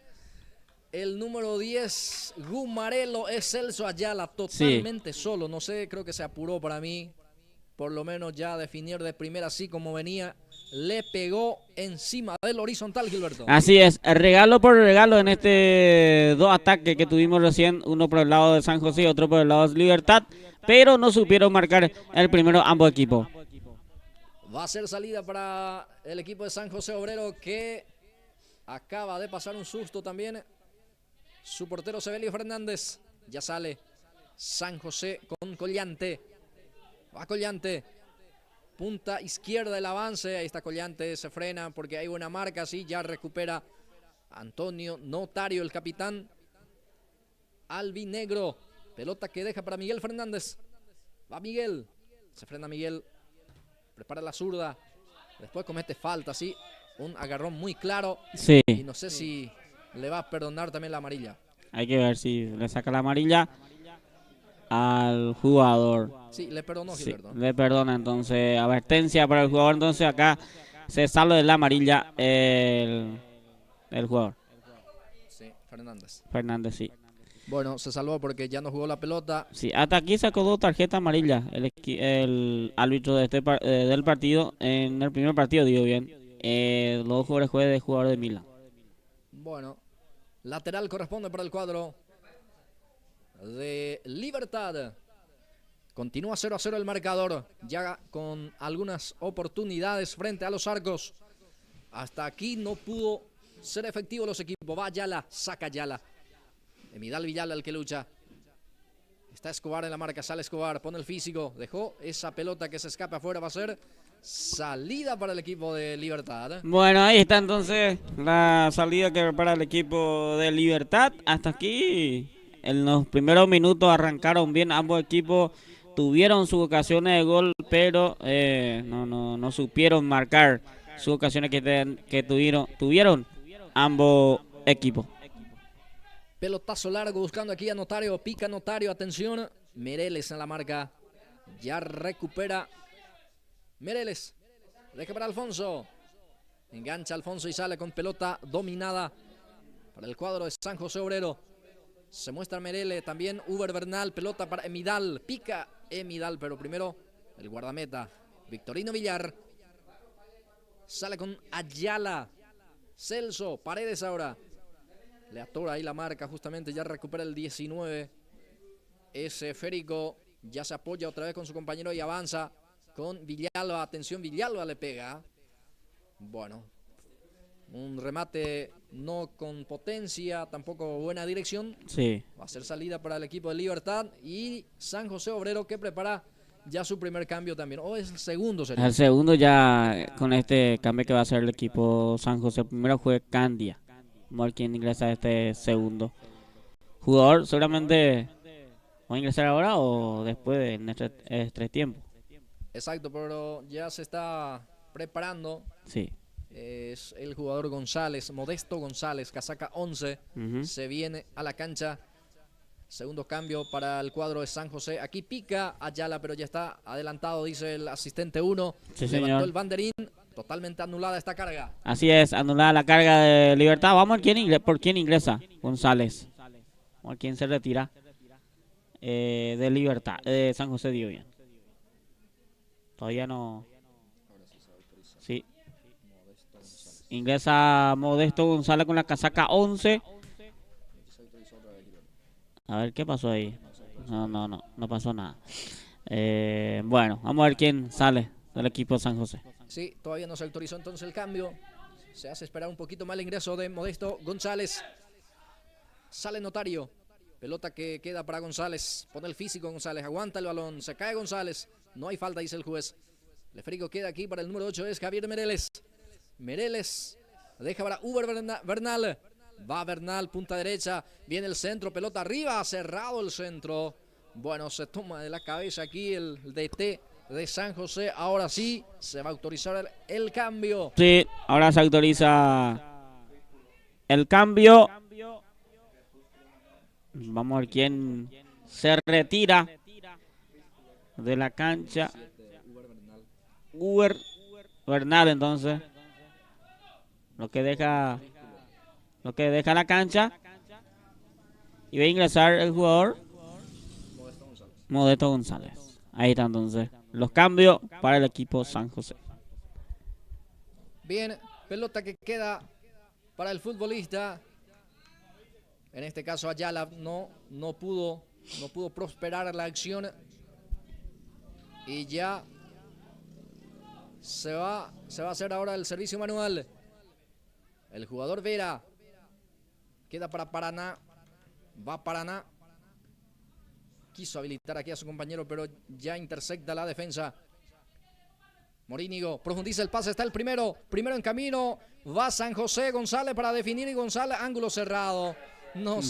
El número 10, Gumarelo, es Celso Ayala, totalmente solo. No sé, creo que se apuró para mí. Por lo menos ya definir de primera así como venía. Le pegó encima del horizontal, Gilberto. Así es, regalo por regalo en este 2 ataques que tuvimos recién. Uno por el lado de San José y otro por el lado de Libertad. Pero no supieron marcar el primero ambos equipos. Va a ser salida para el equipo de San José Obrero que acaba de pasar un susto también. Su portero Sebelio Fernández. Ya sale San José con Collante. Va Collante. Punta izquierda el avance. Ahí está Collante. Se frena porque hay buena marca. Sí, ya recupera Antonio Notario, el capitán albinegro. Pelota que deja para Miguel Fernández. Va Miguel. Se frena Miguel. Prepara la zurda. Después comete falta, sí. Un agarrón muy claro. Sí. Y no sé si le va a perdonar también la amarilla. Hay que ver si le saca la amarilla al jugador. Sí, le perdonó, Gilberto. Sí, le perdona, entonces, advertencia para el jugador. Entonces acá se sale de la amarilla el jugador. Sí, Fernández, sí. Bueno, se salvó porque ya no jugó la pelota. Sí, hasta aquí sacó 2 tarjetas amarillas el árbitro de del partido. En el primer partido, digo bien. Los 2 jugadores fue de jugador de Milan. Bueno, lateral corresponde para el cuadro de Libertad. Continúa 0-0 el marcador, ya con algunas oportunidades frente a los arcos. Hasta aquí no pudo ser efectivo los equipos. Va Ayala, saca Ayala. Emidal Villalba el que lucha. Está Escobar en la marca, sale Escobar, pone el físico. Dejó esa pelota que se escapa afuera, va a ser salida para el equipo de Libertad. Bueno, ahí está entonces la salida que prepara el equipo de Libertad. Hasta aquí, en los primeros minutos arrancaron bien ambos equipos. Tuvieron sus ocasiones de gol, pero no supieron marcar sus ocasiones que tuvieron ambos equipos. Pelotazo largo buscando aquí a Notario. Pica Notario, atención. Mereles en la marca. Ya recupera Mereles. Deja para Alfonso. Engancha Alfonso y sale con pelota dominada para el cuadro de San José Obrero. Se muestra Mereles, también Uber Bernal, pelota para Emidal. Pica Emidal, pero primero el guardameta Victorino Villar. Sale con Ayala. Celso, Paredes ahora. Le atora ahí la marca justamente, ya recupera el 19. Ese Férico Ya se apoya otra vez con su compañero y avanza con Villalba. Atención, Villalba le pega. Bueno, un remate no con potencia, tampoco buena dirección. Sí. Va a ser salida para el equipo de Libertad y San José Obrero que prepara ya su primer cambio también. O es el segundo, sería. El segundo ya con este cambio que va a hacer el equipo San José. Primero fue Candia. Vamos a ver quién ingresa a este segundo. Jugador seguramente va a ingresar ahora o después de este tiempo. Exacto, pero ya se está preparando. Sí. Es el jugador González, Modesto González, casaca 11. Se viene a la cancha. Segundo cambio para el cuadro de San José. Aquí pica Ayala, pero ya está adelantado, dice el asistente 1. Sí, levantó señor. el banderín. Totalmente anulada esta carga. Así es, anulada la carga de Libertad. Vamos a ver por quién ingresa. González. Vamos a ver quién se retira de Libertad. De San José, dio bien. Todavía no. Sí. Ingresa Modesto González con la casaca 11. A ver qué pasó ahí. No pasó nada. Bueno, vamos a ver quién sale del equipo de San José. Sí, todavía no se autorizó entonces el cambio. Se hace esperar un poquito más el ingreso de Modesto González. Sale Notario. Pelota que queda para González. Pone el físico González. Aguanta el balón. Se cae González. No hay falta, dice el juez. El esférico queda aquí para el número 8. Es Javier Mereles. Mereles deja para Uber Bernal. Va Bernal, punta derecha. Viene el centro. Pelota arriba. Cerrado el centro. Bueno, se toma de la cabeza aquí el DT de San José. Ahora sí se va a autorizar el cambio. Sí, ahora se autoriza el cambio. Vamos a ver quién se retira de la cancha. Uber Bernal, entonces. Lo que deja la cancha. Y va a ingresar el jugador Modesto González. Ahí está entonces los cambios para el equipo San José. Bien, pelota que queda para el futbolista. En este caso Ayala no pudo prosperar la acción. Y ya se va a hacer ahora el servicio manual. El jugador Vera queda para Paraná. Va Paraná. Quiso habilitar aquí a su compañero, pero ya intersecta la defensa. Morínigo profundiza el pase, está el primero en camino. Va San José, González para definir y González, ángulo cerrado. No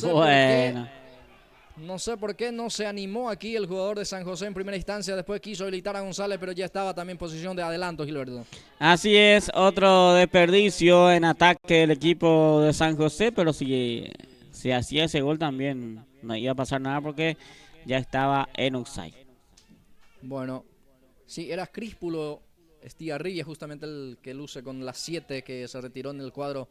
sé por qué no se animó aquí el jugador de San José en primera instancia. Después quiso habilitar a González, pero ya estaba también en posición de adelanto, Gilberto. Así es, otro desperdicio en ataque del equipo de San José, pero si hacía ese gol también no iba a pasar nada porque ya estaba en offside. Bueno, sí, era Críspulo Estigarribia justamente el que luce con las 7 que se retiró en el cuadro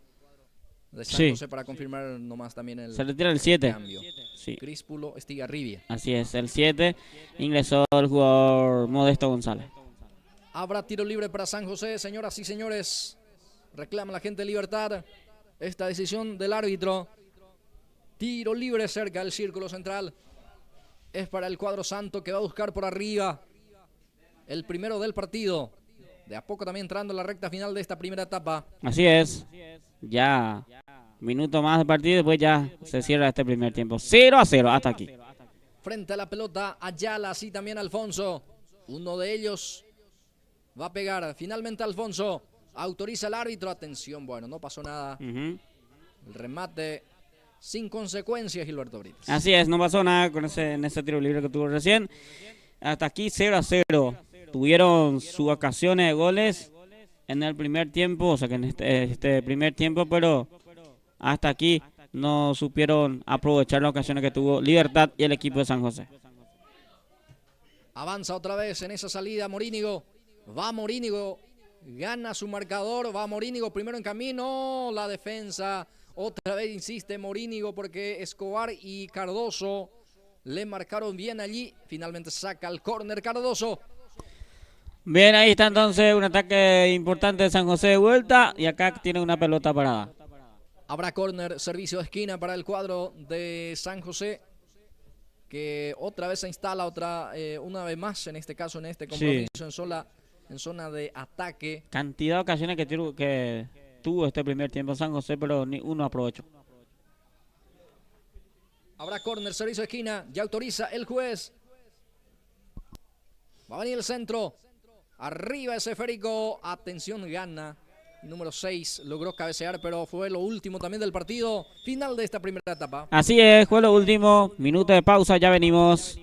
de San José para confirmar nomás también el se retira el 7. Cambio. Sí. Críspulo Estigarribia. Así es, el 7 ingresó el jugador Modesto González. Habrá tiro libre para San José, señoras y señores. Reclama la gente de Libertad esta decisión del árbitro. Tiro libre cerca del círculo central. Es para el cuadro santo que va a buscar por arriba el primero del partido. De a poco también entrando en la recta final de esta primera etapa. Así es. Ya minuto más de partido y después ya se cierra este primer tiempo. 0-0 hasta aquí. Frente a la pelota Ayala, así también Alfonso. Uno de ellos va a pegar. Finalmente Alfonso autoriza el árbitro. Atención, bueno, no pasó nada. El remate sin consecuencias, Gilberto Brites. Así es, no pasó nada en ese tiro libre que tuvo recién. Hasta aquí 0-0. Tuvieron sus ocasiones de goles en el primer tiempo, o sea que en este primer tiempo, pero hasta aquí no supieron aprovechar las ocasiones que tuvo Libertad y el equipo de San José. Avanza otra vez en esa salida Morínigo. Va Morínigo, gana su marcador, va Morínigo primero en camino, la defensa. Otra vez insiste Morínigo porque Escobar y Cardoso le marcaron bien allí. Finalmente saca el córner Cardoso. Bien, ahí está entonces un ataque importante de San José de vuelta. Y acá tiene una pelota parada. Habrá córner, servicio de esquina para el cuadro de San José. que otra vez se instala una vez más, en este caso, en este compromiso, en zona de ataque. Cantidad de ocasiones que tuvo este primer tiempo San José, pero ni uno aprovechó. Habrá córner, servicio de esquina, ya autoriza el juez. Va a venir el centro. Arriba ese esférico. Atención, gana. Número 6 logró cabecear, pero fue lo último también del partido. Final de esta primera etapa. Así es, fue lo último. Minuto de pausa, ya venimos.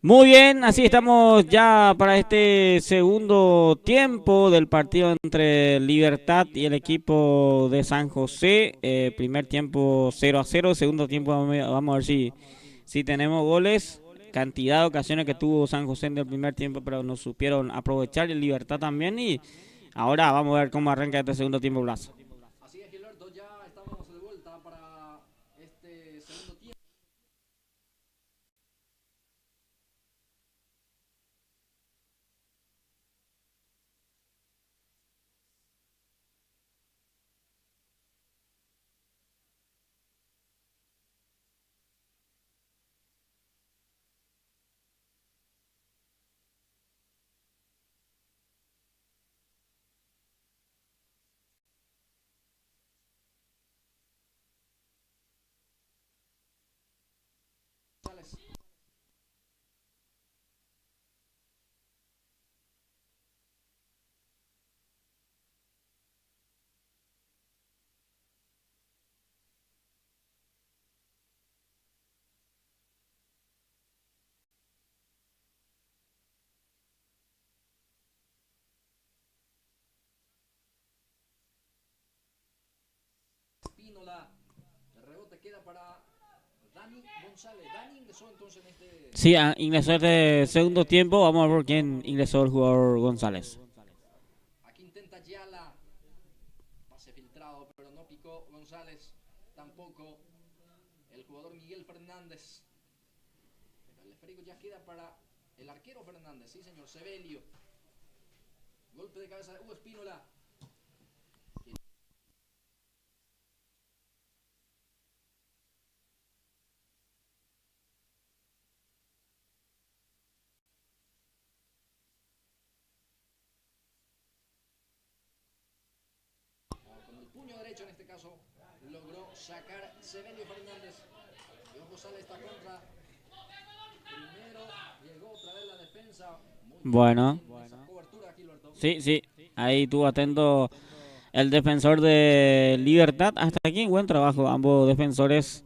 Muy bien, así estamos ya para este segundo tiempo del partido entre Libertad y el equipo de San José. Primer tiempo 0-0, segundo tiempo vamos a ver si tenemos goles. Cantidad de ocasiones que tuvo San José en el primer tiempo, pero no supieron aprovechar, y Libertad también. Y ahora vamos a ver cómo arranca este segundo tiempo, Blas. Así es, Gilberto, ya estamos de vuelta para este segundo tiempo. Espínola, el rebote queda para Dani González. Dani ingresó entonces en este... Sí, ingresó este segundo tiempo. Vamos a ver quién ingresó el jugador González. Aquí intenta Yala. Pase filtrado, pero no picó González. Tampoco el jugador Miguel Fernández. El esférico ya queda para el arquero Fernández. Sí, señor. Sebelio. Golpe de cabeza de Hugo Espínola. Con el puño derecho en este caso logró sacar Sebelio Fernández. Y ojo, sale esta contra. Primero llegó otra vez la defensa. Bueno. Cobertura, Gilberto. Sí. Ahí estuvo atento el defensor de Libertad. Hasta aquí, buen trabajo ambos defensores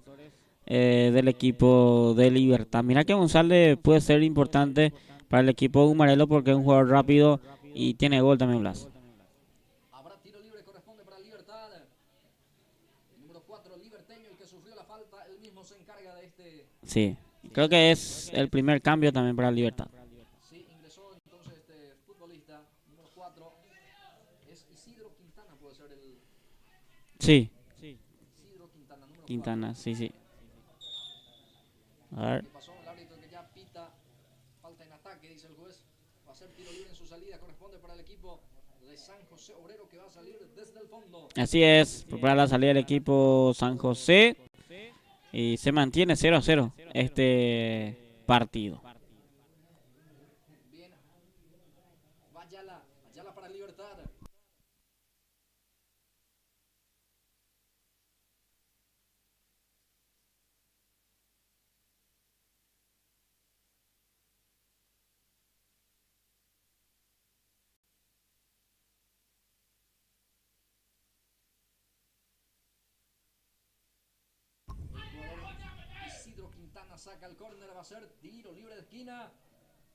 del equipo de Libertad. Mira que González puede ser importante para el equipo de Humarelo porque es un jugador rápido y tiene gol también, Blas. Habrá tiro libre, corresponde para Libertad. El número 4, Liberteño, el que sufrió la falta, él mismo se encarga de este... Sí, creo que es el primer cambio también para Libertad. Sí, ingresó entonces este futbolista, número 4, es Isidro Quintana, puede ser el... Sí. Isidro Quintana, número Quintana, 4. sí. A ver. ¿Qué pasó? El árbitro que ya pita, falta en ataque, dice el juez. Va a ser tiro libre en su salida, corresponde para el equipo de San José Obrero, que va a salir desde el fondo. Así es, prepara la salida del equipo San José y se mantiene 0-0 este partido. Bien, va Ayala para Libertad. Isidro Quintana saca el córner, va a ser tiro libre de esquina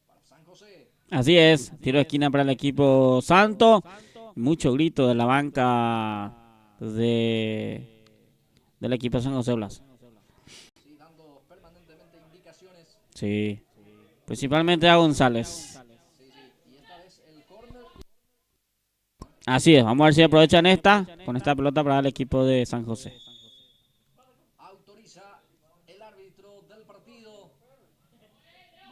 para San José. Así es, tiro de esquina para el equipo Santo. Mucho grito de la banca del equipo San José, Blas. Sí, dando permanentemente indicaciones. Sí, principalmente a González. Sí, y esta vez el córner. Así es, vamos a ver si aprovechan con esta pelota para el equipo de San José. Autoriza el árbitro del partido.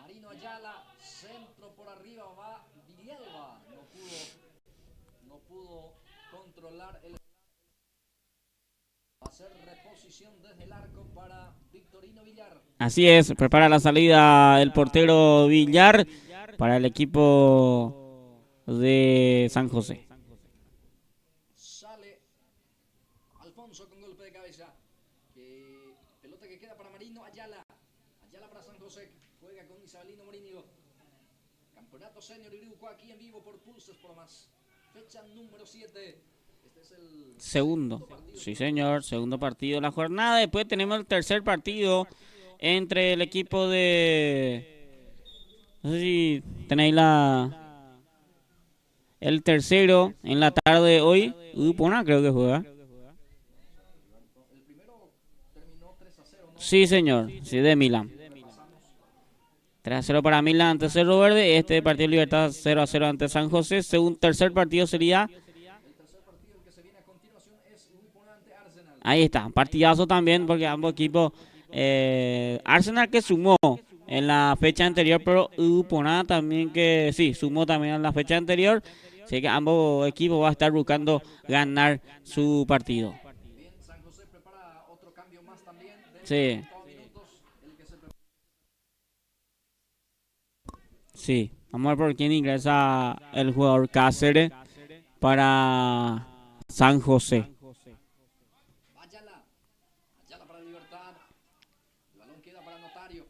Marino Ayala, centro por arriba, va Villalba. No pudo controlar el... Va a ser reposición desde el arco para Victorino Villar. Así es, prepara la salida el portero Villar para el equipo de San José. Sale Alfonso con golpe de cabeza. Pelota que queda para Marino Ayala. Ayala para San José. Juega con Isabelino Morínigo. Campeonato Senior Iriuco aquí en vivo por Pulses por Más. Fecha número 7. Este es el segundo. Sí, señor, segundo partido de la jornada. Después tenemos el tercer partido entre el equipo de No sé si tenéis el tercero en la tarde de hoy. Upona creo que juega. Sí, señor. Sí, de Milan. 3-0 para Milan ante Cerro Verde. Este partido de Libertad 0-0 ante San José. Según tercer partido sería... Ahí está, partidazo también porque ambos equipos... Arsenal que sumó en la fecha anterior, pero Upona también que... Sí, sumó también en la fecha anterior. Así que ambos equipos van a estar buscando ganar su partido. Sí. Sí, vamos a ver por quién ingresa el jugador Cáceres para San José. Ayala para Libertad. El balón queda para Notario.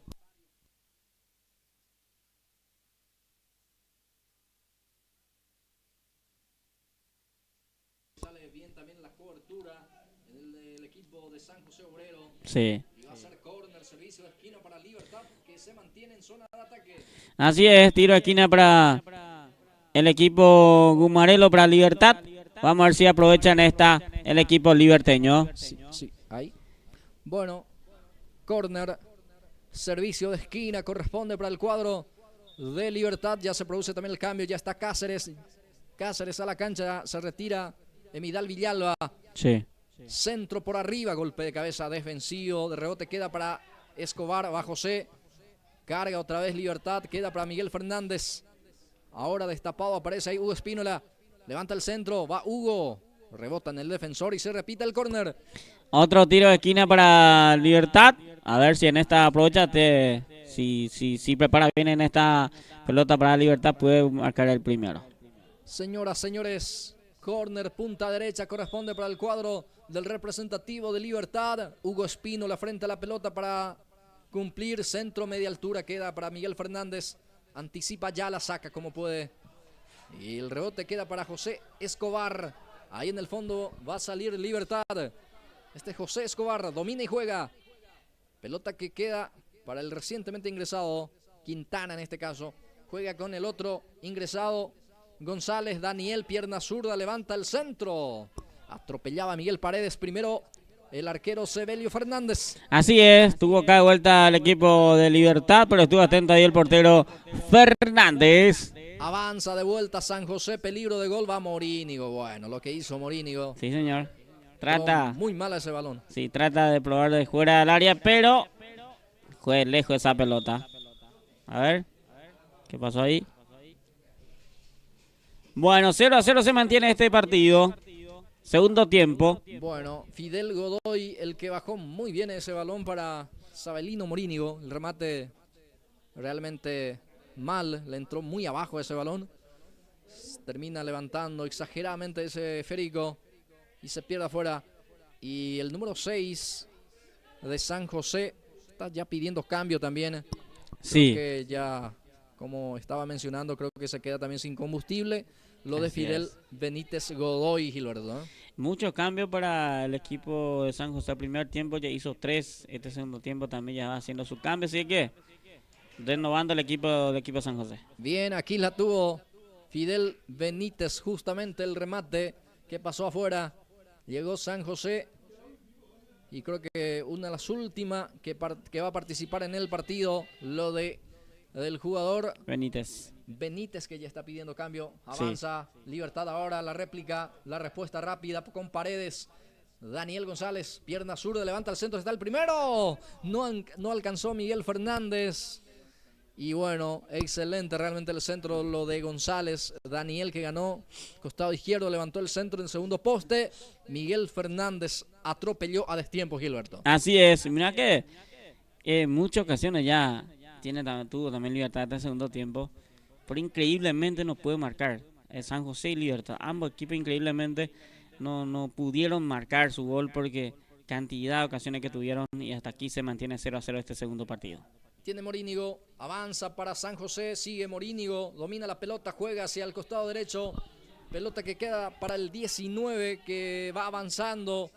Sale bien también la cobertura el equipo de San José Obrero. Sí. Y va a ser córner, servicio de esquina para Libertad, que se mantiene en zona de ataque. Así es, tiro de esquina para el equipo Gumarelo, para Libertad. Vamos a ver si aprovechan el equipo liberteño. Sí, ahí. Bueno, córner, servicio de esquina, corresponde para el cuadro de Libertad. Ya se produce también el cambio, ya está Cáceres. Cáceres a la cancha, se retira Emidal Villalba. Sí. Centro por arriba, golpe de cabeza defensivo, de rebote queda para Escobar, va José. Carga otra vez Libertad, queda para Miguel Fernández. Ahora destapado aparece ahí Hugo Espínola. Levanta el centro, va Hugo. Rebota en el defensor y se repite el córner. Otro tiro de esquina para Libertad. A ver si en esta aprovecha, si prepara bien en esta pelota para Libertad, puede marcar el primero. Señoras, señores, córner, punta derecha, corresponde para el cuadro del representativo de Libertad. Hugo Espínola frente a la pelota para cumplir. Centro, media altura, queda para Miguel Fernández. Anticipa, ya la saca como puede. Y el rebote queda para José Escobar. Ahí en el fondo va a salir Libertad. Este José Escobar domina y juega. Pelota que queda para el recientemente ingresado Quintana en este caso. Juega con el otro ingresado González. Daniel, pierna zurda, levanta el centro. Atropellaba a Miguel Paredes primero. El arquero Sebelio Fernández. Así es, tuvo acá de vuelta el equipo de Libertad, pero estuvo atento ahí el portero Fernández. Avanza de vuelta San José, peligro de gol, va Morínigo. Bueno, lo que hizo Morínigo. Sí, señor. Trata. Muy mal ese balón. Sí, trata de probar de fuera del área, pero fue lejos esa pelota. A ver, ¿qué pasó ahí? Bueno, 0-0 se mantiene este partido. Segundo tiempo. Bueno, Fidel Godoy, el que bajó muy bien ese balón para Sabelino Morínigo. El remate realmente mal, le entró muy abajo ese balón. Termina levantando exageradamente ese esférico y se pierde afuera. Y el número 6 de San José está ya pidiendo cambio también. Sí. Creo que ya, como estaba mencionando, creo que se queda también sin combustible. Lo de Fidel Benítez Godoy, Gilberto, ¿eh? Muchos cambios para el equipo de San José. El primer tiempo ya hizo 3. Este segundo tiempo también ya va haciendo su cambio. Así que renovando el equipo de San José. Bien, aquí la tuvo Fidel Benítez. Justamente el remate que pasó afuera. Llegó San José. Y creo que una de las últimas que va a participar en el partido. Lo del jugador Benítez, que ya está pidiendo cambio. Avanza, sí. Libertad ahora, la réplica, la respuesta rápida con Paredes. Daniel González, pierna zurda, levanta el centro, está el primero. No alcanzó Miguel Fernández. Y bueno, excelente realmente el centro, lo de González. Daniel que ganó, costado izquierdo, levantó el centro en segundo poste. Miguel Fernández atropelló a destiempo, Gilberto. Así es, mira que en muchas ocasiones ya tuvo también Libertad en segundo tiempo. Pero increíblemente no puede marcar. San José y Libertad, ambos equipos increíblemente no pudieron marcar su gol porque cantidad de ocasiones que tuvieron y hasta aquí se mantiene 0-0 este segundo partido. Tiene Morínigo, avanza para San José, sigue Morínigo, domina la pelota, juega hacia el costado derecho. Pelota que queda para el 19 que va avanzando.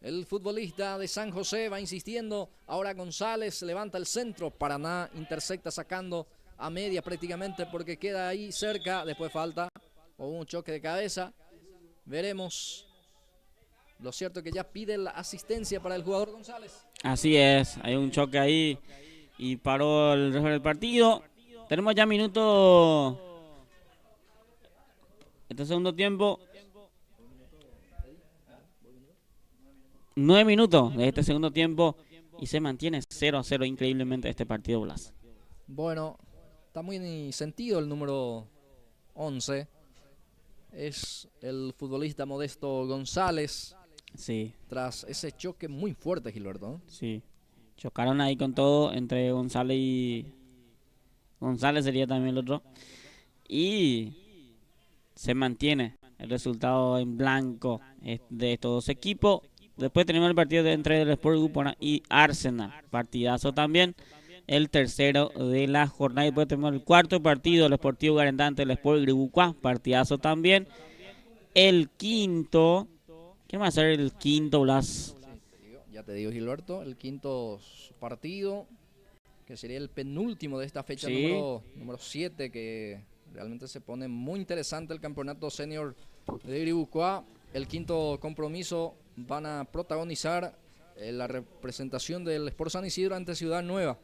El futbolista de San José va insistiendo. Ahora González levanta el centro. Paraná intercepta sacando a media prácticamente porque queda ahí cerca, después falta o un choque de cabeza. Veremos. Lo cierto es que ya pide la asistencia para el jugador González. Así es, hay un choque ahí y paró el resto del partido. Tenemos ya minutos. Este segundo tiempo. 9 minutos de este segundo tiempo y se mantiene 0-0 increíblemente este partido, Blas. Bueno, está muy sentido el número 11. Es el futbolista Modesto González. Sí. Tras ese choque muy fuerte, Gilberto, ¿no? Sí. Chocaron ahí con todo entre González y... González sería también el otro. Y se mantiene el resultado en blanco de estos dos equipos. Después tenemos el partido entre el Sport Gupona y Arsenal. Partidazo también. El tercero de la jornada. Y después tenemos el cuarto partido, el Sportivo Garendante, el Sport Gribucuá. Partidazo también. El quinto... ¿Qué va a ser el quinto, Blas? Ya te digo, Gilberto, el quinto partido, que sería el penúltimo de esta fecha, sí, número 7, que realmente se pone muy interesante el campeonato senior de Gribucuá. El quinto compromiso van a protagonizar la representación del Sport San Isidro ante Ciudad Nueva.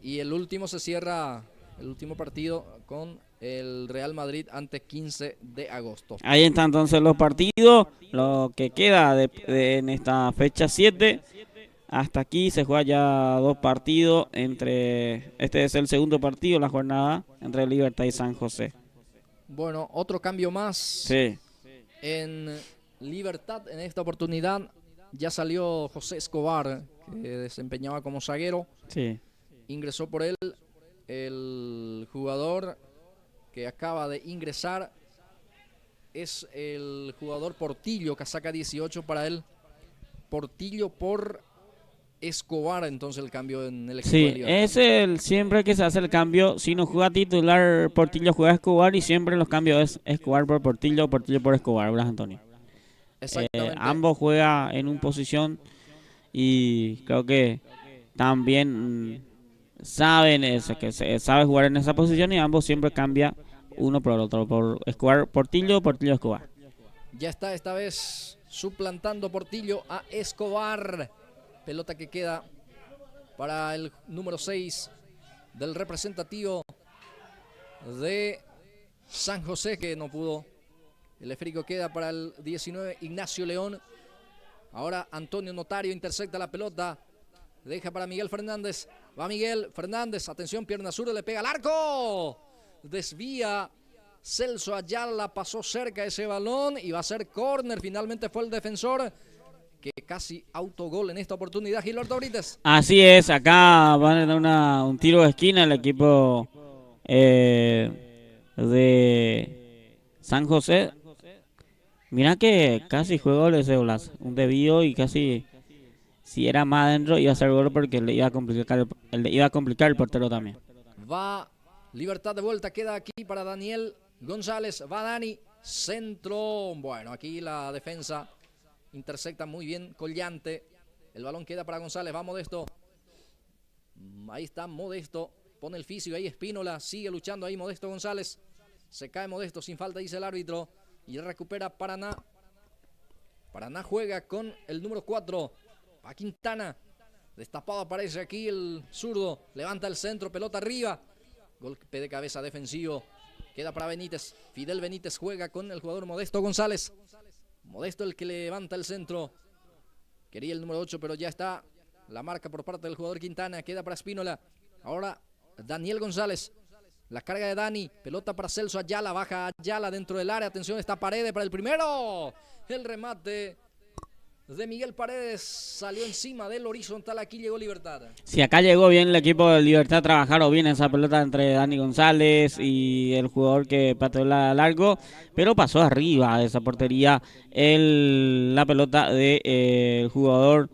Y el último se cierra, el último partido con el Real Madrid ante 15 de agosto. Ahí están entonces los partidos, lo que queda en esta fecha 7. Hasta aquí se juega ya 2 partidos este es el segundo partido de la jornada entre Libertad y San José. Bueno, otro cambio más. Sí. En Libertad, en esta oportunidad, ya salió José Escobar, que desempeñaba como zaguero. Sí. Ingresó por él el jugador que acaba de ingresar, es el jugador Portillo, casaca 18 para él. Portillo por Escobar, entonces el cambio en el equipo de Libertad. Es siempre que se hace el cambio, si no juega titular Portillo, juega Escobar, y siempre los cambios es Escobar por Portillo, Portillo por Escobar, ¿verdad, Antonio? Exactamente. Ambos juegan en una posición y creo que también saben eso, que se sabe jugar en esa posición, y ambos siempre cambian uno por el otro, por Escobar Portillo, Portillo Escobar. Ya está esta vez suplantando Portillo a Escobar. Pelota que queda para el número 6 del representativo de San José, que no pudo. El esférico queda para el 19, Ignacio León. Ahora Antonio Notario intercepta la pelota. Deja para Miguel Fernández. Va Miguel Fernández. Atención, pierna zurda, le pega al arco. Desvía Celso Ayala. Pasó cerca ese balón y va a ser córner. Finalmente fue el defensor que casi autogol en esta oportunidad, Gilberto Brites. Así es, acá van a dar un tiro de esquina el equipo de San José. Mira que casi juego ese Blas, un desvío y casi, si era más adentro, iba a ser gol porque le iba a complicar el portero también. Va Libertad de vuelta, queda aquí para Daniel González, va Dani, centro, bueno, aquí la defensa intercepta muy bien Collante, el balón queda para González, va Modesto, ahí está Modesto, pone el físico, ahí Espínola, sigue luchando ahí Modesto González, se cae Modesto sin falta, dice el árbitro, y recupera Paraná. Paraná juega con el número 4, va Quintana, destapado aparece aquí el zurdo, levanta el centro, pelota arriba, golpe de cabeza defensivo, queda para Benítez, Fidel Benítez juega con el jugador Modesto González, Modesto el que levanta el centro, quería el número 8 pero ya está la marca por parte del jugador Quintana, queda para Espínola, ahora Daniel González, la carga de Dani, pelota para Celso Ayala, baja Ayala dentro del área, atención, está Paredes para el primero, el remate de Miguel Paredes salió encima del horizontal, aquí llegó Libertad. Si acá llegó bien el equipo de Libertad, trabajaron bien esa pelota entre Dani González y el jugador que pateó largo, pero pasó arriba de esa portería la pelota del jugador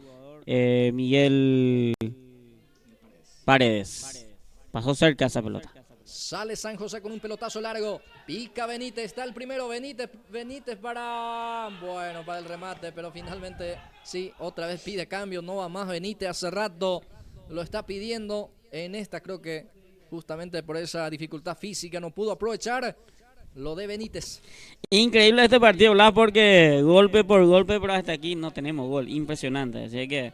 Miguel Paredes. Pasó cerca esa pelota. Sale San José con un pelotazo largo. Pica Benítez, está el primero. Benítez para el remate, pero finalmente sí, otra vez pide cambio. No va más Benítez, hace rato lo está pidiendo. En esta creo que justamente por esa dificultad física no pudo aprovechar lo de Benítez. Increíble este partido, Blas, porque golpe por golpe, pero hasta aquí no tenemos gol. Impresionante. Así que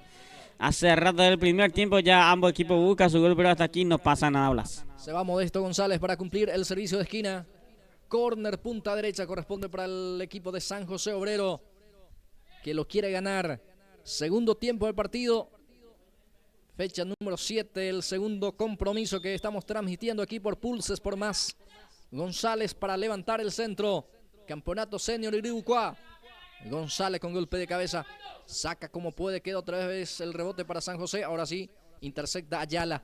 hace rato del primer tiempo ya ambos equipos buscan su gol, pero hasta aquí no pasa nada, Blas. Se va Modesto González para cumplir el servicio de esquina. Córner, punta derecha, corresponde para el equipo de San José Obrero, que lo quiere ganar. Segundo tiempo del partido. Fecha número 7, el segundo compromiso que estamos transmitiendo aquí por Pulses por Más. González para levantar el centro. Campeonato Senior Iribucuá. González con golpe de cabeza. Saca como puede, queda otra vez el rebote para San José. Ahora sí, intercepta Ayala.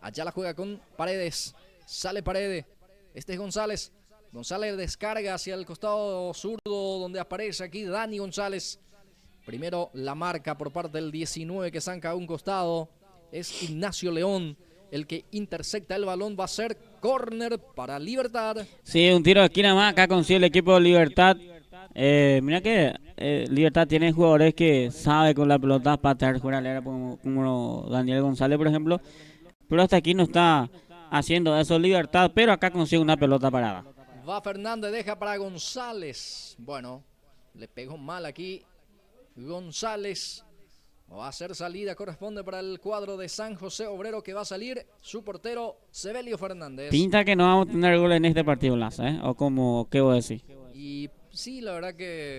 Ayala juega con Paredes. Sale Paredes. Este es González. González descarga hacia el costado zurdo donde aparece aquí Dani González. Primero la marca por parte del 19 que zanca a un costado. Es Ignacio León el que intercepta el balón. Va a ser córner para Libertad. Sí, un tiro de esquina más. Acá consigue el equipo de Libertad. Mira que Libertad tiene jugadores que sabe con la pelota patear fuera de área, como Daniel González, por ejemplo. Pero hasta aquí no está haciendo eso Libertad, pero acá consigue una pelota parada. Va Fernández, deja para González. Bueno, le pegó mal aquí González. Va a hacer salida, corresponde para el cuadro de San José Obrero, que va a salir su portero Sebelio Fernández. Pinta que no vamos a tener gol en este partido, Laza, ¿eh? O como, ¿qué voy a decir? Y sí, la verdad que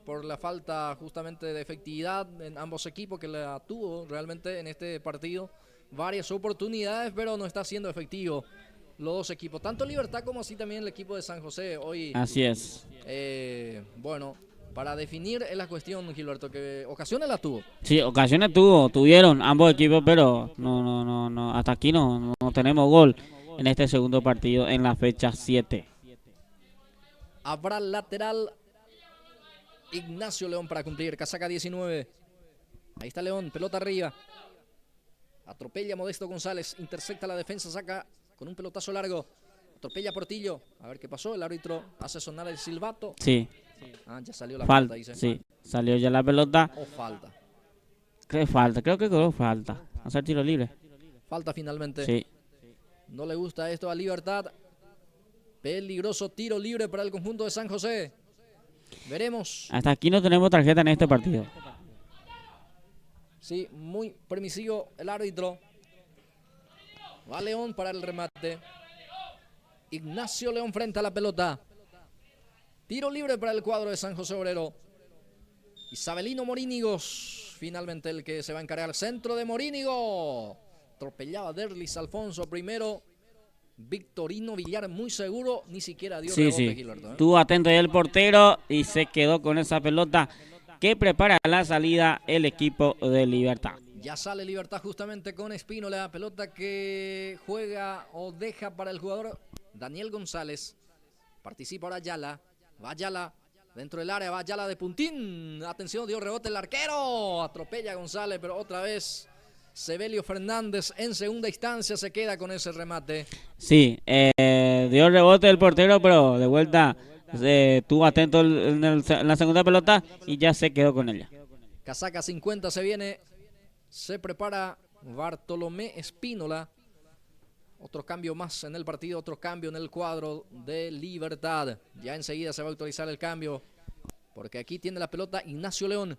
por la falta justamente de efectividad en ambos equipos, que la tuvo realmente en este partido, varias oportunidades, pero no está siendo efectivo los dos equipos, tanto Libertad como así también el equipo de San José hoy. Así es. Bueno, para definir es la cuestión, Gilberto, que ocasiones las tuvo. Sí, ocasiones tuvieron ambos equipos, pero no, hasta aquí no tenemos gol en este segundo partido en la fecha 7. Habrá lateral Ignacio León para cumplir, casaca 19. Ahí está León, pelota arriba. Atropella Modesto González, intercepta la defensa, saca con un pelotazo largo. Atropella Portillo. A ver qué pasó. El árbitro hace sonar el silbato. Sí. Ya salió la pelota, dice. Sí, salió ya la pelota. O falta. ¿Qué falta? Creo que quedó falta. Hacer tiro libre. Falta finalmente. Sí. No le gusta esto a Libertad. Peligroso tiro libre para el conjunto de San José. Veremos. Hasta aquí no tenemos tarjeta en este partido. Sí, muy permisivo el árbitro. Va León para el remate. Ignacio León frente a la pelota. Tiro libre para el cuadro de San José Obrero. Isabelino Morínigos, finalmente el que se va a encargar. Centro de Morínigo. Atropellaba Derlis Alfonso primero. Victorino Villar muy seguro. Ni siquiera dio rebote, Gilberto, Estuvo atento ahí el portero y se quedó con esa pelota que prepara la salida el equipo de Libertad. Ya sale Libertad justamente con Espínola. Pelota que juega o deja para el jugador Daniel González. Participa ahora Ayala. Va Ayala dentro del área. Va Ayala de puntín. Atención, dio rebote el arquero. Atropella a González, pero otra vez Sebelio Fernández en segunda instancia se queda con ese remate. Sí, dio rebote el portero, pero de vuelta estuvo atento en la segunda pelota y ya se quedó con ella. Casaca 50 se viene. Se prepara Bartolomé Espínola. Otro cambio más en el partido, otro cambio en el cuadro de Libertad. Ya enseguida se va a autorizar el cambio, porque aquí tiene la pelota Ignacio León.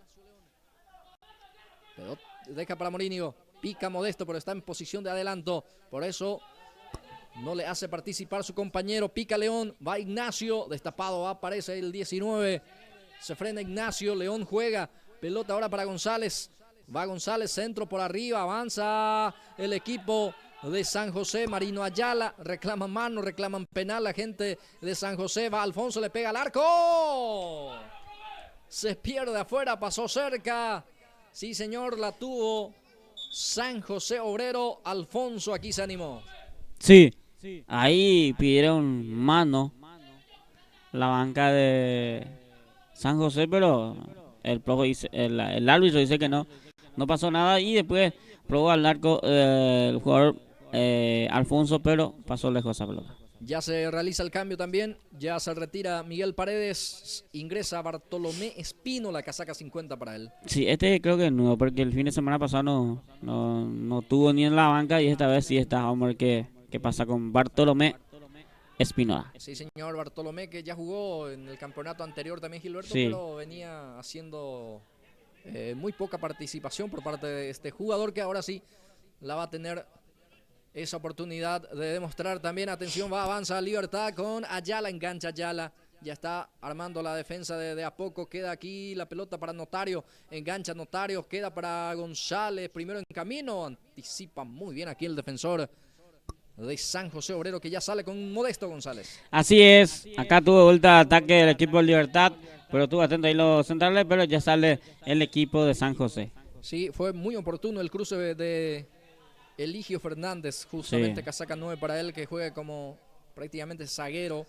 Pero deja para Morínigo. Pica Modesto, pero está en posición de adelanto. Por eso no le hace participar su compañero. Pica León, va Ignacio. Destapado, aparece el 19. Se frena Ignacio, León juega. Pelota ahora para González. Va González, centro por arriba, avanza el equipo de San José. Marino Ayala, reclaman mano, reclaman penal la gente de San José. Va Alfonso, le pega al arco. Se pierde afuera, pasó cerca. Sí, señor, la tuvo San José Obrero. Alfonso aquí se animó. Sí, ahí pidieron mano la banca de San José, pero el árbitro dice que no pasó nada y después probó al arco el jugador Alfonso, pero pasó lejos esa pelota. Ya se realiza el cambio también, ya se retira Miguel Paredes, ingresa Bartolomé Espino, la casaca 50 para él. Sí, creo que no, porque el fin de semana pasado no tuvo ni en la banca y esta vez sí está Homer que qué pasa con Bartolomé Espinola. Sí, señor, Bartolomé, que ya jugó en el campeonato anterior también, Gilberto, Sí. pero venía haciendo muy poca participación por parte de este jugador, que ahora sí la va a tener esa oportunidad de demostrar también. Atención, avanza Libertad con Ayala, engancha Ayala. Ya está armando la defensa de a poco. Queda aquí la pelota para Notario. Engancha Notario. Queda para González. Primero en camino. Anticipa muy bien aquí el defensor de San José Obrero, que ya sale con Modesto González. Así es. Acá tuvo vuelta de ataque del equipo de Libertad. Pero tuvo atento ahí los centrales. Pero ya sale el equipo de San José. Sí, fue muy oportuno el cruce de Eligio Fernández. Justamente Sí. casaca 9 para él, que juega como prácticamente zaguero.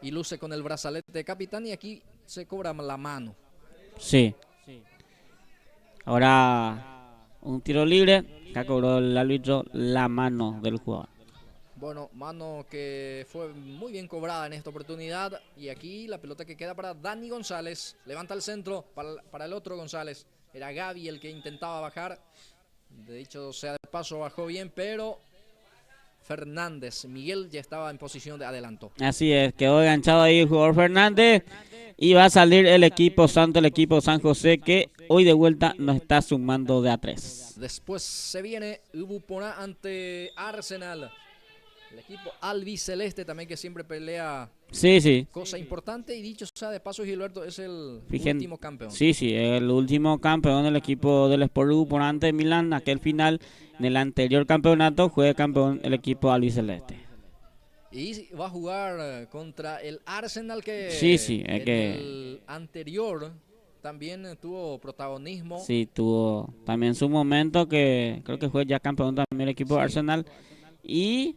Y luce con el brazalete de capitán, y aquí se cobra la mano. Sí. Ahora un tiro libre. Acá cobró el árbitro la mano del jugador. Bueno, mano que fue muy bien cobrada en esta oportunidad. Y aquí la pelota que queda para Dani González. Levanta el centro para el otro González. Era Gaby el que intentaba bajar. De hecho, sea de paso, bajó bien, pero Fernández, Miguel, ya estaba en posición de adelanto. Así es, quedó enganchado ahí el jugador Fernández y va a salir el equipo santo, el equipo San José, que hoy de vuelta nos está sumando de a 3. Después se viene Ubuponá ante Arsenal. El equipo albiceleste también, que siempre pelea Sí. cosa importante, y dicho sea de paso, Gilberto es el Fíjense, último campeón. Sí, el último campeón del equipo del Sport Ubuponá ante Milán, aquel final en el anterior campeonato fue campeón el equipo albiceleste. Y va a jugar contra el Arsenal, que Sí, en el anterior también tuvo protagonismo. Sí, tuvo también su momento, que creo que fue ya campeón también el equipo de Arsenal. Y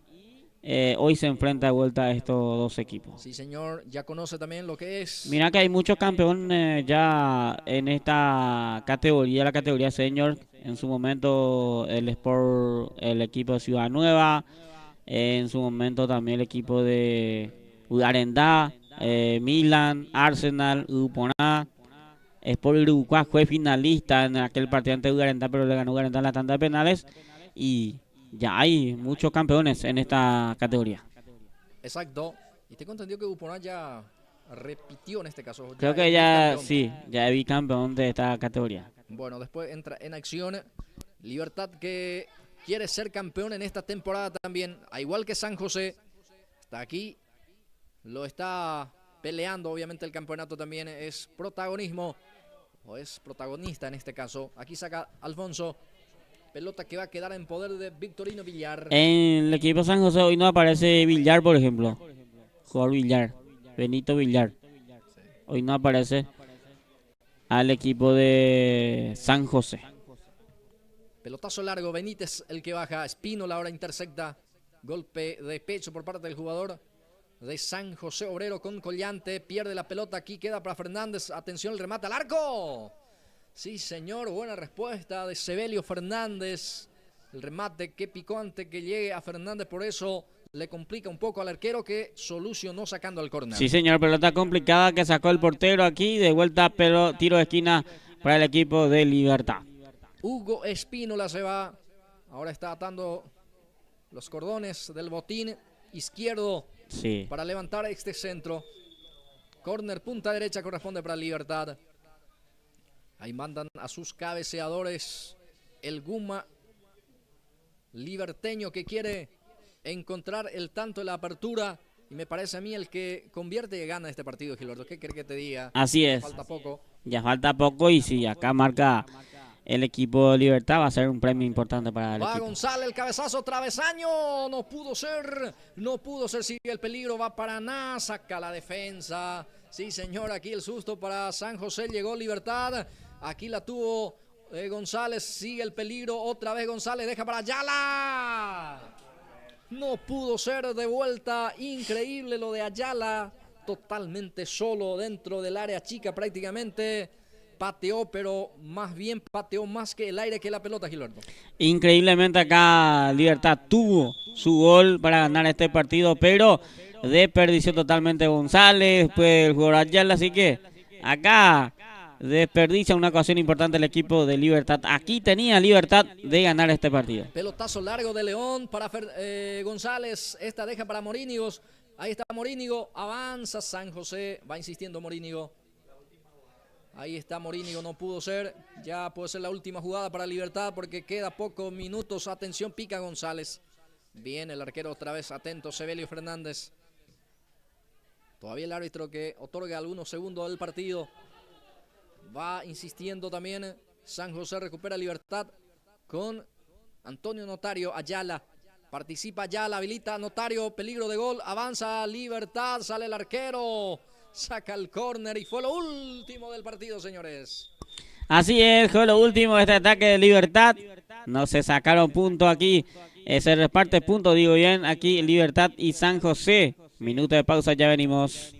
hoy se enfrenta de vuelta a estos dos equipos. Sí, señor, ya conoce también lo que es. Mira que hay muchos campeones ya en esta categoría, la categoría senior. En su momento el equipo de Ciudad Nueva, en su momento también el equipo de Arendá, Milan, Arsenal, Ubuponá. Sport Uruguay fue finalista en aquel partido ante Arendá, pero le ganó Arendá en la tanda de penales. Y ya hay muchos campeones en esta categoría. Exacto. Y tengo entendido que Ubuponá ya repitió en este caso. Creo que ya, sí, ya es bicampeón de esta categoría. Bueno, después entra en acción Libertad, que quiere ser campeón en esta temporada también, a igual que San José. Está aquí, lo está peleando, obviamente el campeonato también es protagonismo, o es protagonista en este caso. Aquí saca Alfonso, pelota que va a quedar en poder de Victorino Villar. En el equipo San José hoy no aparece Villar, por ejemplo. Jugador Villar, Benito Villar. Hoy no aparece al equipo de San José. Pelotazo largo, Benítez el que baja, Espínola ahora intercepta, golpe de pecho por parte del jugador de San José Obrero con Collante, pierde la pelota, aquí queda para Fernández, atención el remate al arco. Sí, señor, buena respuesta de Sebelio Fernández, el remate que picó antes que llegue a Fernández, por eso le complica un poco al arquero, que solucionó sacando al córner. Sí, señor, pelota complicada que sacó el portero aquí, de vuelta, pero tiro de esquina para el equipo de Libertad. Hugo Espínola se va, ahora está atando los cordones del botín izquierdo para levantar este centro. Córner, punta derecha, corresponde para Libertad. Ahí mandan a sus cabeceadores el Guma liberteño, que quiere encontrar el tanto de la apertura, y me parece a mí el que convierte y gana este partido, Gilberto. ¿Qué quiere que te diga? Así es. Falta poco. Ya falta poco, y si acá marca el equipo de Libertad, va a ser un premio importante para el equipo. González, el cabezazo, travesaño, no pudo ser, sigue el peligro, va para nada, saca la defensa. Sí, señor, aquí el susto para San José, llegó Libertad, aquí la tuvo González, sigue el peligro, otra vez González, deja para Ayala. No pudo ser, de vuelta, increíble lo de Ayala, totalmente solo dentro del área chica prácticamente. Pateó, pero más bien pateó más que el aire que la pelota, Gilberto. Increíblemente acá Libertad tuvo su gol para ganar este partido, pero desperdició totalmente González, después el jugador Ayala, así que acá desperdicia una ocasión importante el equipo de Libertad. Aquí tenía Libertad de ganar este partido. Pelotazo largo de León para González. Esta deja para Morínigo. Ahí está Morínigo. Avanza San José. Va insistiendo Morínigo. Ahí está Morínigo. No pudo ser. Ya puede ser la última jugada para Libertad porque queda pocos minutos. Atención, pica González. Bien, el arquero otra vez atento. Sebelio Fernández. Todavía el árbitro que otorga algunos segundos del partido. Va insistiendo también. San José recupera Libertad con Antonio Notario. Ayala. Participa Ayala. Habilita Notario. Peligro de gol. Avanza Libertad. Sale el arquero. Saca el córner y fue lo último del partido, señores. Así es, fue lo último de este ataque de Libertad. No se sacaron puntos aquí. Se reparte puntos, digo bien, aquí Libertad y San José. Minuto de pausa, ya venimos.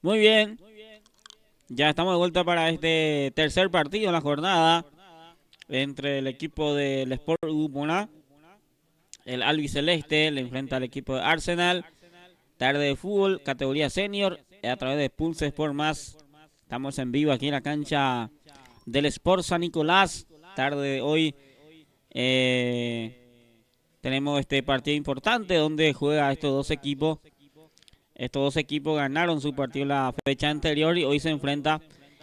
Muy bien. Ya estamos de vuelta para este tercer partido en la jornada entre el equipo del Sport Upona. El albiceleste le enfrenta al equipo de Arsenal. Tarde de fútbol, categoría senior, a través de Pulse Sport Más. Estamos en vivo aquí en la cancha del Sport San Nicolás. Tarde de hoy tenemos este partido importante donde juega estos dos equipos. Estos dos equipos ganaron su partido la fecha anterior y hoy se enfrenta.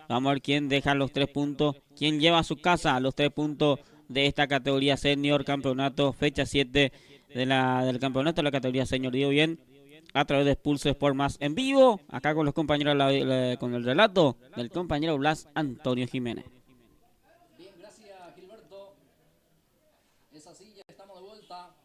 Vamos a ver quién deja los 3 puntos, quién lleva a su casa los 3 puntos de esta categoría senior campeonato, fecha 7 del campeonato de la categoría senior. Digo bien, a través de Pulse Sport Más en vivo, acá con los compañeros, con el relato del compañero Blas Antonio Jiménez. Bien, gracias Gilberto. Es así, ya estamos de vuelta.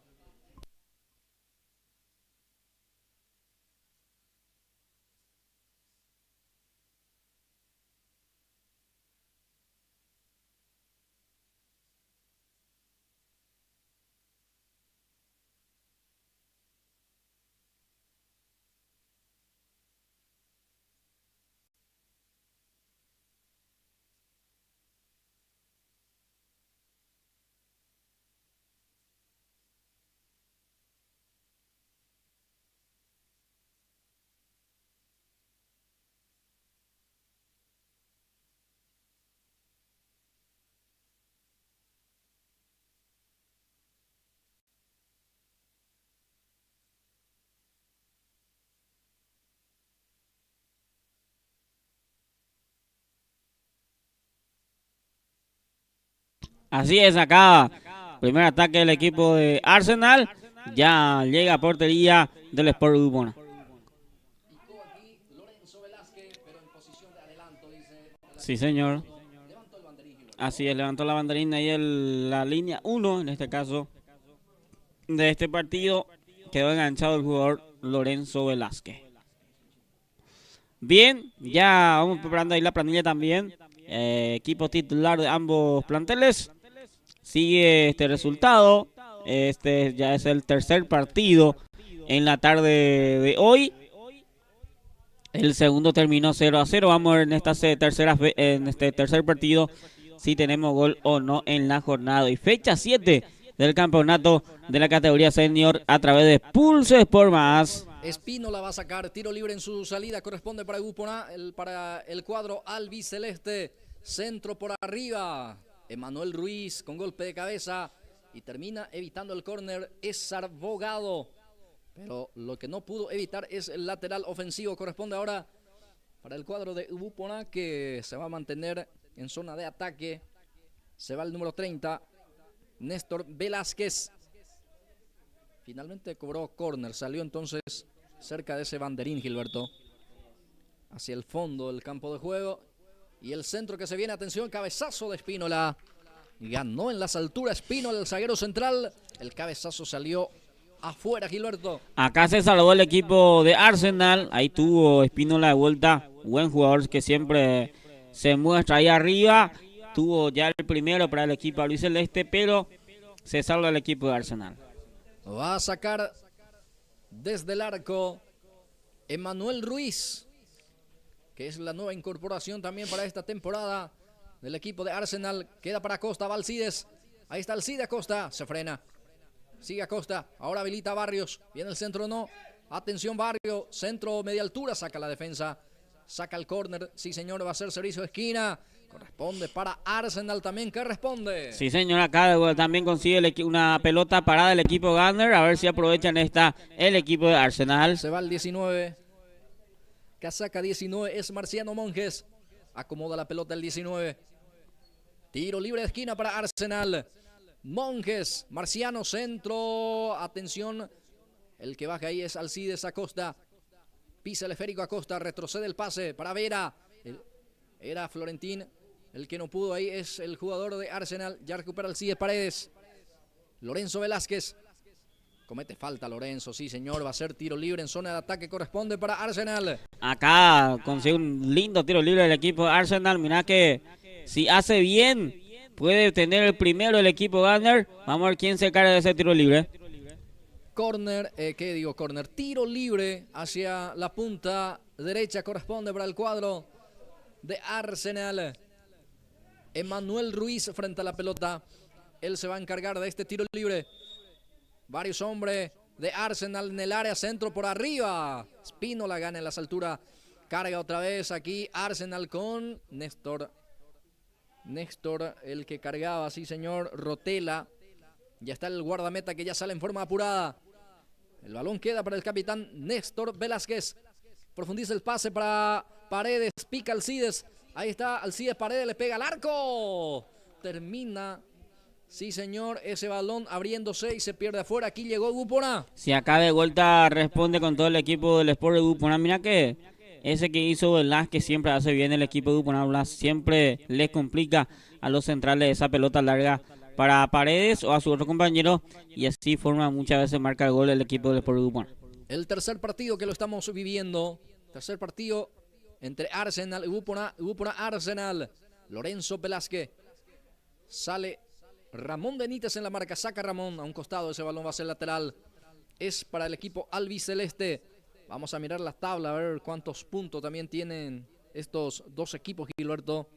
Así es, acá, primer ataque del equipo de Arsenal, ya llega a portería del Sport Upona. Sí, señor. Así es, levantó la banderina y la línea 1, en este caso, de este partido, quedó enganchado el jugador Lorenzo Velázquez. Bien, ya vamos preparando ahí la planilla también. Equipo titular de ambos planteles. Sigue este resultado. Este ya es el tercer partido en la tarde de hoy. El segundo terminó 0-0. Vamos a ver en este tercer partido si tenemos gol o no en la jornada. Y fecha 7 del campeonato de la categoría senior a través de Pulse Sport Más. Espino la va a sacar, tiro libre en su salida, corresponde para Upona, para el cuadro albiceleste, centro por arriba, Emanuel Ruiz con golpe de cabeza y termina evitando el córner, es Bogado, pero lo que no pudo evitar es el lateral ofensivo, corresponde ahora para el cuadro de Upona que se va a mantener en zona de ataque, se va el número 30, Néstor Velázquez. Finalmente cobró córner, salió entonces cerca de ese banderín, Gilberto, hacia el fondo del campo de juego. Y el centro que se viene, atención, cabezazo de Espínola. Ganó en las alturas Espínola, el zaguero central. El cabezazo salió afuera, Gilberto. Acá se salvó el equipo de Arsenal. Ahí tuvo Espínola de vuelta. Buen jugador que siempre se muestra ahí arriba. Tuvo ya el primero para el equipo albiceleste, pero se salva el equipo de Arsenal. Va a sacar desde el arco Emanuel Ruiz, que es la nueva incorporación también para esta temporada del equipo de Arsenal. Queda para Acosta, va Alcides. Ahí está Alcides, Acosta, se frena. Sigue Acosta, ahora habilita a Barrios. Viene el centro, no. Atención Barrio, centro media altura, saca la defensa. Saca el córner, sí señor, va a ser servicio de esquina. Corresponde para Arsenal también, ¿qué responde? Sí señor, acá también consigue una pelota parada del equipo Gunner. A ver si aprovechan el equipo de Arsenal. Se va el 19. Casaca 19 es Marciano Monjes. Acomoda la pelota el 19. Tiro libre de esquina para Arsenal. Monjes, Marciano, centro. Atención, el que baja ahí es Alcides Acosta. Pisa el esférico Acosta, retrocede el pase para Vera. Era Florentín. El que no pudo ahí es el jugador de Arsenal. Ya recupera Alcides Paredes. Lorenzo Velázquez. Comete falta Lorenzo, sí señor. Va a ser tiro libre en zona de ataque. Corresponde para Arsenal. Acá consigue un lindo tiro libre del equipo de Arsenal. Mirá que si hace bien, puede tener el primero el equipo Gunner. Vamos a ver quién se carga de ese tiro libre. Corner, ¿qué digo? Corner. Tiro libre hacia la punta derecha corresponde para el cuadro de Arsenal. Emanuel Ruiz frente a la pelota. Él se va a encargar de este tiro libre. Varios hombres de Arsenal en el área, centro por arriba. Spínola gana en las alturas. Carga otra vez aquí Arsenal con Néstor. Néstor, el que cargaba, sí señor, Rotela. Ya está el guardameta que ya sale en forma apurada. El balón queda para el capitán Néstor Velázquez. Profundiza el pase para Paredes, pica Alcides. Ahí está Alcides, Paredes le pega al arco. Termina, sí señor, ese balón abriéndose y se pierde afuera. Aquí llegó Gupona. Si acá de vuelta responde con todo el equipo del Sport de Gupona. Mira que ese que hizo Velázquez siempre hace bien el equipo de Gupona. Siempre le complica a los centrales esa pelota larga para Paredes o a su otro compañero. Y así forma muchas veces marca el gol el equipo del Sport de Gupona. El tercer partido que lo estamos viviendo. Tercer partido entre Arsenal y Gupona Arsenal. Lorenzo Velázquez. Sale Ramón Benítez en la marca. Saca Ramón a un costado. Ese balón va a ser lateral. Es para el equipo albiceleste. Vamos a mirar la tabla, a ver cuántos puntos también tienen estos dos equipos, Gilberto.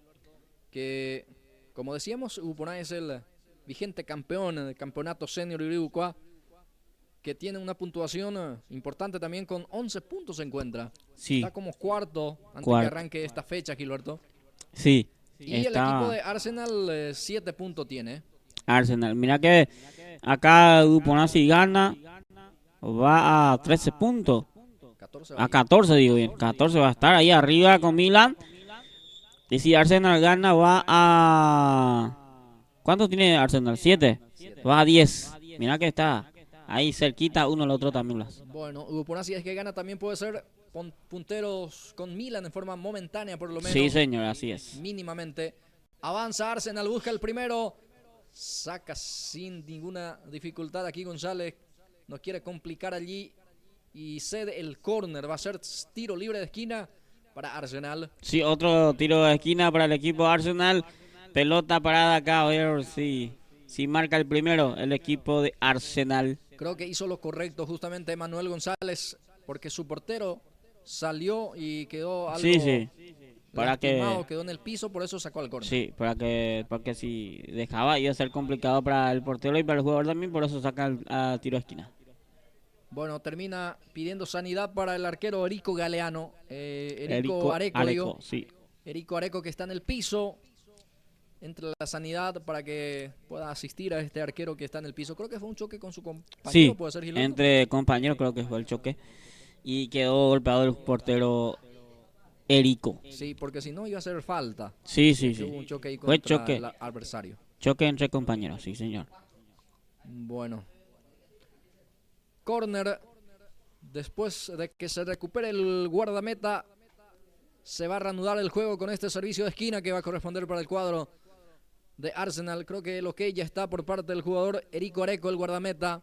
Que, como decíamos, Gupona es el vigente campeón del campeonato senior Uribucua, que tiene una puntuación importante también, con 11 puntos se encuentra. Sí. Está como cuarto antes que arranque esta fecha, Gilberto. Sí. Y el equipo de Arsenal 7 puntos tiene. Arsenal, mira que acá Gupona si gana va a 13 puntos. 14 a 14 digo bien. 14 va a estar ahí arriba con Milan. Y si Arsenal gana va a... ¿Cuánto tiene Arsenal? 7. Va a 10. Mira que está ahí cerquita uno al otro también. Bueno, Gupona si es que gana también puede ser punteros con Milan en forma momentánea por lo menos. Sí señor, así es. Mínimamente. Avanza Arsenal, busca el primero. Saca sin ninguna dificultad aquí González. No quiere complicar allí. Y cede el córner. Va a ser tiro libre de esquina para Arsenal. Sí, otro tiro de esquina para el equipo Arsenal. Pelota parada acá. A ver si marca el primero el equipo de Arsenal. Creo que hizo lo correcto justamente Manuel González. Porque su portero salió y quedó algo... Sí. Para lastimado, quedó en el piso, por eso sacó al córner. Sí, porque si dejaba iba a ser complicado para el portero y para el jugador también, por eso saca a tiro de esquina. Bueno, termina pidiendo sanidad para el arquero Erico Galeano. Erico Areco, sí. Erico Areco, que está en el piso. Entra la sanidad para que pueda asistir a este arquero que está en el piso. Creo que fue un choque con su compañero, sí, puede ser, Gilberto. Entre compañeros creo que fue el choque. Y quedó golpeado el portero Erico. Sí, porque si no iba a ser falta. Sí. Hubo un choque ahí contra el adversario. Choque entre compañeros, sí señor. Bueno. Córner, después de que se recupere el guardameta, se va a reanudar el juego con este servicio de esquina que va a corresponder para el cuadro de Arsenal. Creo que el ok ya está por parte del jugador Erico Areco, el guardameta.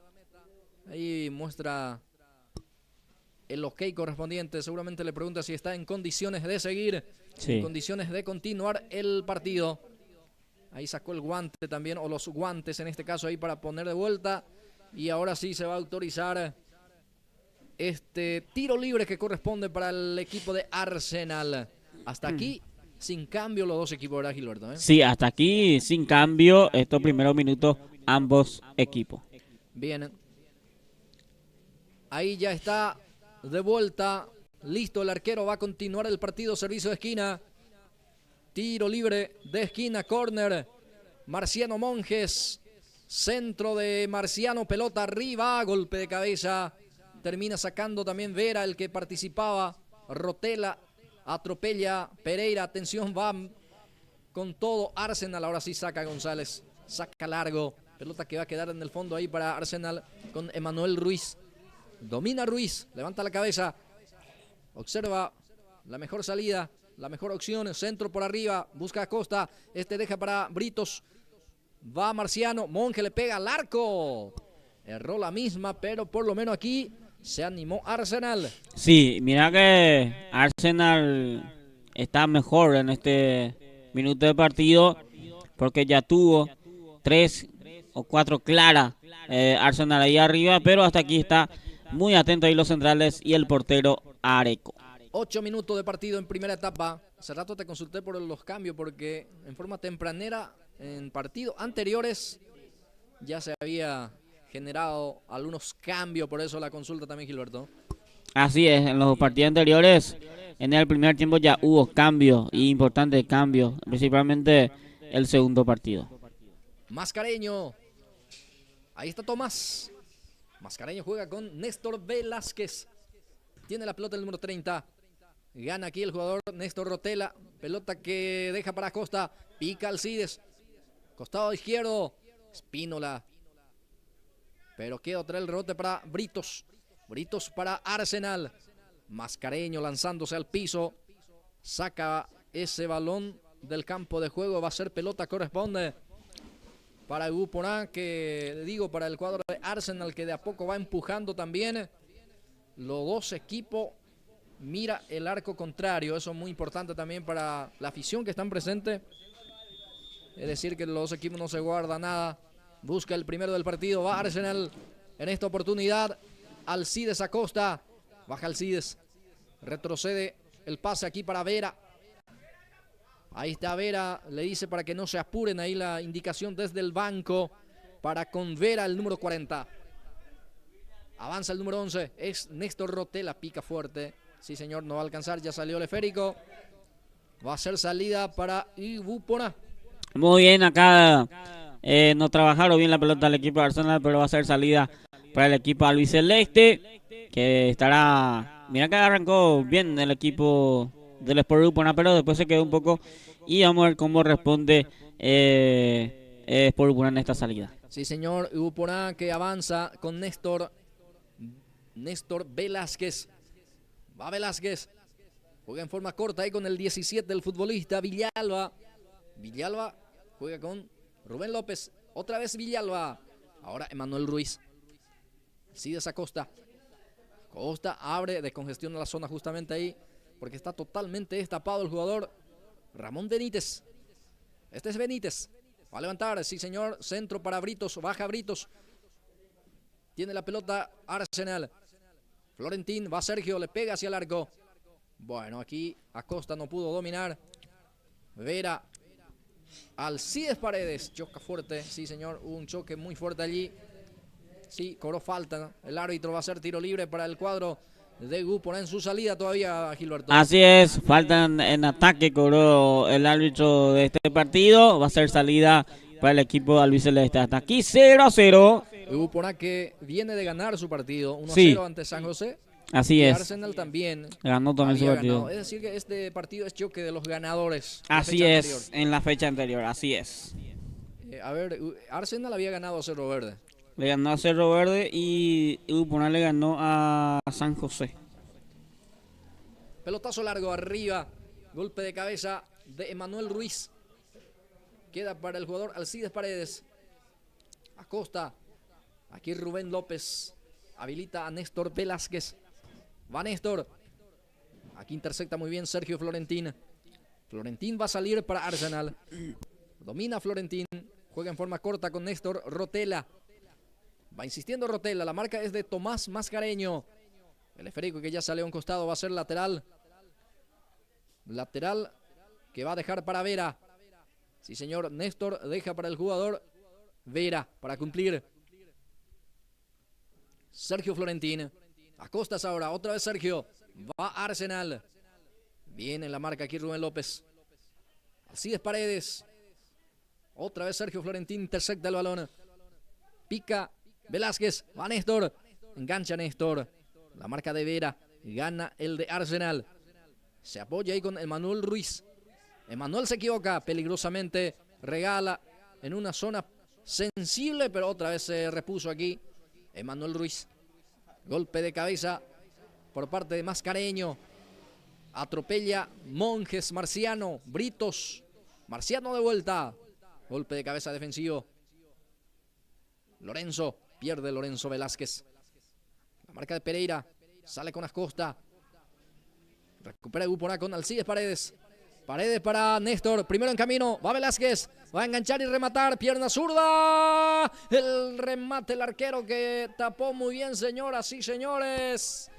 Ahí muestra el ok correspondiente. Seguramente le pregunta si está en condiciones de seguir, en condiciones de continuar el partido. Ahí sacó el guante también, o los guantes en este caso ahí para poner de vuelta. Y ahora sí se va a autorizar este tiro libre que corresponde para el equipo de Arsenal. Hasta aquí, sin cambio los dos equipos, ¿verdad, Gilberto? Sí, hasta aquí sin cambio estos primeros minutos ambos equipos. Bien. Ahí ya está de vuelta. Listo, el arquero va a continuar el partido. Servicio de esquina. Tiro libre de esquina, córner. Marciano Monjes. Centro de Marciano, pelota arriba, golpe de cabeza. Termina sacando también Vera, el que participaba. Rotela atropella Pereira. Atención, va con todo Arsenal. Ahora sí saca González. Saca largo. Pelota que va a quedar en el fondo ahí para Arsenal con Emanuel Ruiz. Domina Ruiz. Levanta la cabeza. Observa la mejor salida. La mejor opción. Centro por arriba. Busca a Costa. Este deja para Britos. Va Marciano. Monge le pega al arco. Erró la misma, pero por lo menos aquí se animó Arsenal. Sí, mira que Arsenal está mejor en este minuto de partido porque ya tuvo 3 o 4 claras Arsenal ahí arriba, pero hasta aquí está muy atento ahí los centrales y el portero Areco. 8 minutos de partido en primera etapa. Hace rato te consulté por los cambios porque en forma tempranera en partidos anteriores ya se había generado algunos cambios, por eso la consulta también, Gilberto. Así es, en los partidos anteriores, en el primer tiempo ya hubo cambios, y importantes cambios, principalmente el segundo partido. Mascareño. Ahí está Tomás. Mascareño juega con Néstor Velázquez. Tiene la pelota el número 30. Gana aquí el jugador Néstor Rotela. Pelota que deja para Costa. Pica Alcides. Costado izquierdo. Espínola. Pero queda otra el rebote para Britos. Britos para Arsenal. Mascareño lanzándose al piso. Saca ese balón del campo de juego. Va a ser pelota, corresponde para Guporá, que digo, para el cuadro de Arsenal, que de a poco va empujando también. Los dos equipos mira el arco contrario. Eso es muy importante también para la afición que están presentes. Es decir, que los dos equipos no se guarda nada. Busca el primero del partido. Va Arsenal en esta oportunidad. Alcides Acosta. Baja Alcides. Retrocede el pase aquí para Vera. Ahí está Vera. Le dice para que no se apuren. Ahí la indicación desde el banco. Para con Vera el número 40. Avanza el número 11. Es Néstor Rotela. Pica fuerte. Sí, señor. No va a alcanzar. Ya salió el esférico. Va a ser salida para Ibupona. Muy bien, acá no trabajaron bien la pelota del equipo de Arsenal, pero va a ser salida para el equipo albiceleste, que estará... Mira que arrancó bien el equipo del Sport Ibupona, pero después se quedó un poco, y vamos a ver cómo responde Sport Ibupona en esta salida. Sí, señor. Ibupona que avanza con Néstor Velázquez. Va Velázquez. Juega en forma corta ahí con el 17 del futbolista Villalba. Villalba juega con Rubén López. Otra vez Villalba. Ahora Emanuel Ruiz. Alcides Acosta. Costa abre, descongestiona la zona justamente ahí, porque está totalmente destapado el jugador Ramón Benítez. Este es Benítez. Va a levantar, sí señor. Centro para Britos. Baja Britos. Tiene la pelota Arsenal. Florentín. Va Sergio. Le pega hacia el arco. Bueno, aquí Acosta no pudo dominar. Vera. Alcides Paredes. Choca fuerte. Sí, señor. Hubo un choque muy fuerte allí. Sí, cobró falta, ¿no? El árbitro va a hacer tiro libre para el cuadro de Guporá en su salida todavía, Gilberto. Así es. Faltan en ataque, cobró el árbitro de este partido. Va a ser salida para el equipo albiceleste. Hasta aquí 0-0. Guporá que viene de ganar su partido 1-0 sí, ante San José. Así es. Arsenal también ganó también su partido. Ganado. Es decir, que este partido es choque de los ganadores. Así es, anterior. En la fecha anterior, así es. A ver, Arsenal había ganado a Cerro Verde. Le ganó a Cerro Verde y Guporá le ganó a San José. Pelotazo largo arriba. Golpe de cabeza de Emanuel Ruiz. Queda para el jugador Alcides Paredes. Acosta. Aquí Rubén López. Habilita a Néstor Velázquez. Va Néstor. Aquí intercepta muy bien Sergio Florentín. Florentín va a salir para Arsenal. Domina Florentín. Juega en forma corta con Néstor Rotela. Va insistiendo Rotela. La marca es de Tomás Mascareño. El esférico que ya salió a un costado va a ser lateral. Lateral que va a dejar para Vera. Sí, señor. Néstor deja para el jugador Vera para cumplir. Sergio Florentín. Acostas ahora. Otra vez Sergio. Va Arsenal. Viene en la marca aquí Rubén López. Alcides Paredes. Otra vez Sergio Florentín. Intercepta el balón. Pica Velázquez. Va Néstor. Engancha Néstor. La marca de Vera. Gana el de Arsenal. Se apoya ahí con Emanuel Ruiz. Emanuel se equivoca peligrosamente. Regala en una zona sensible, pero otra vez se repuso aquí Emanuel Ruiz. Golpe de cabeza por parte de Mascareño. Atropella Monjes, Marciano, Britos. Marciano de vuelta. Golpe de cabeza defensivo. Lorenzo. Pierde Lorenzo Velázquez. La marca de Pereira. Sale con Acosta. Recupera Guporá con Alcides Paredes. Paredes para Néstor. Primero en camino. Va Velázquez. Va a enganchar y rematar. Pierna zurda. El remate, el arquero que tapó muy bien, señoras y señores.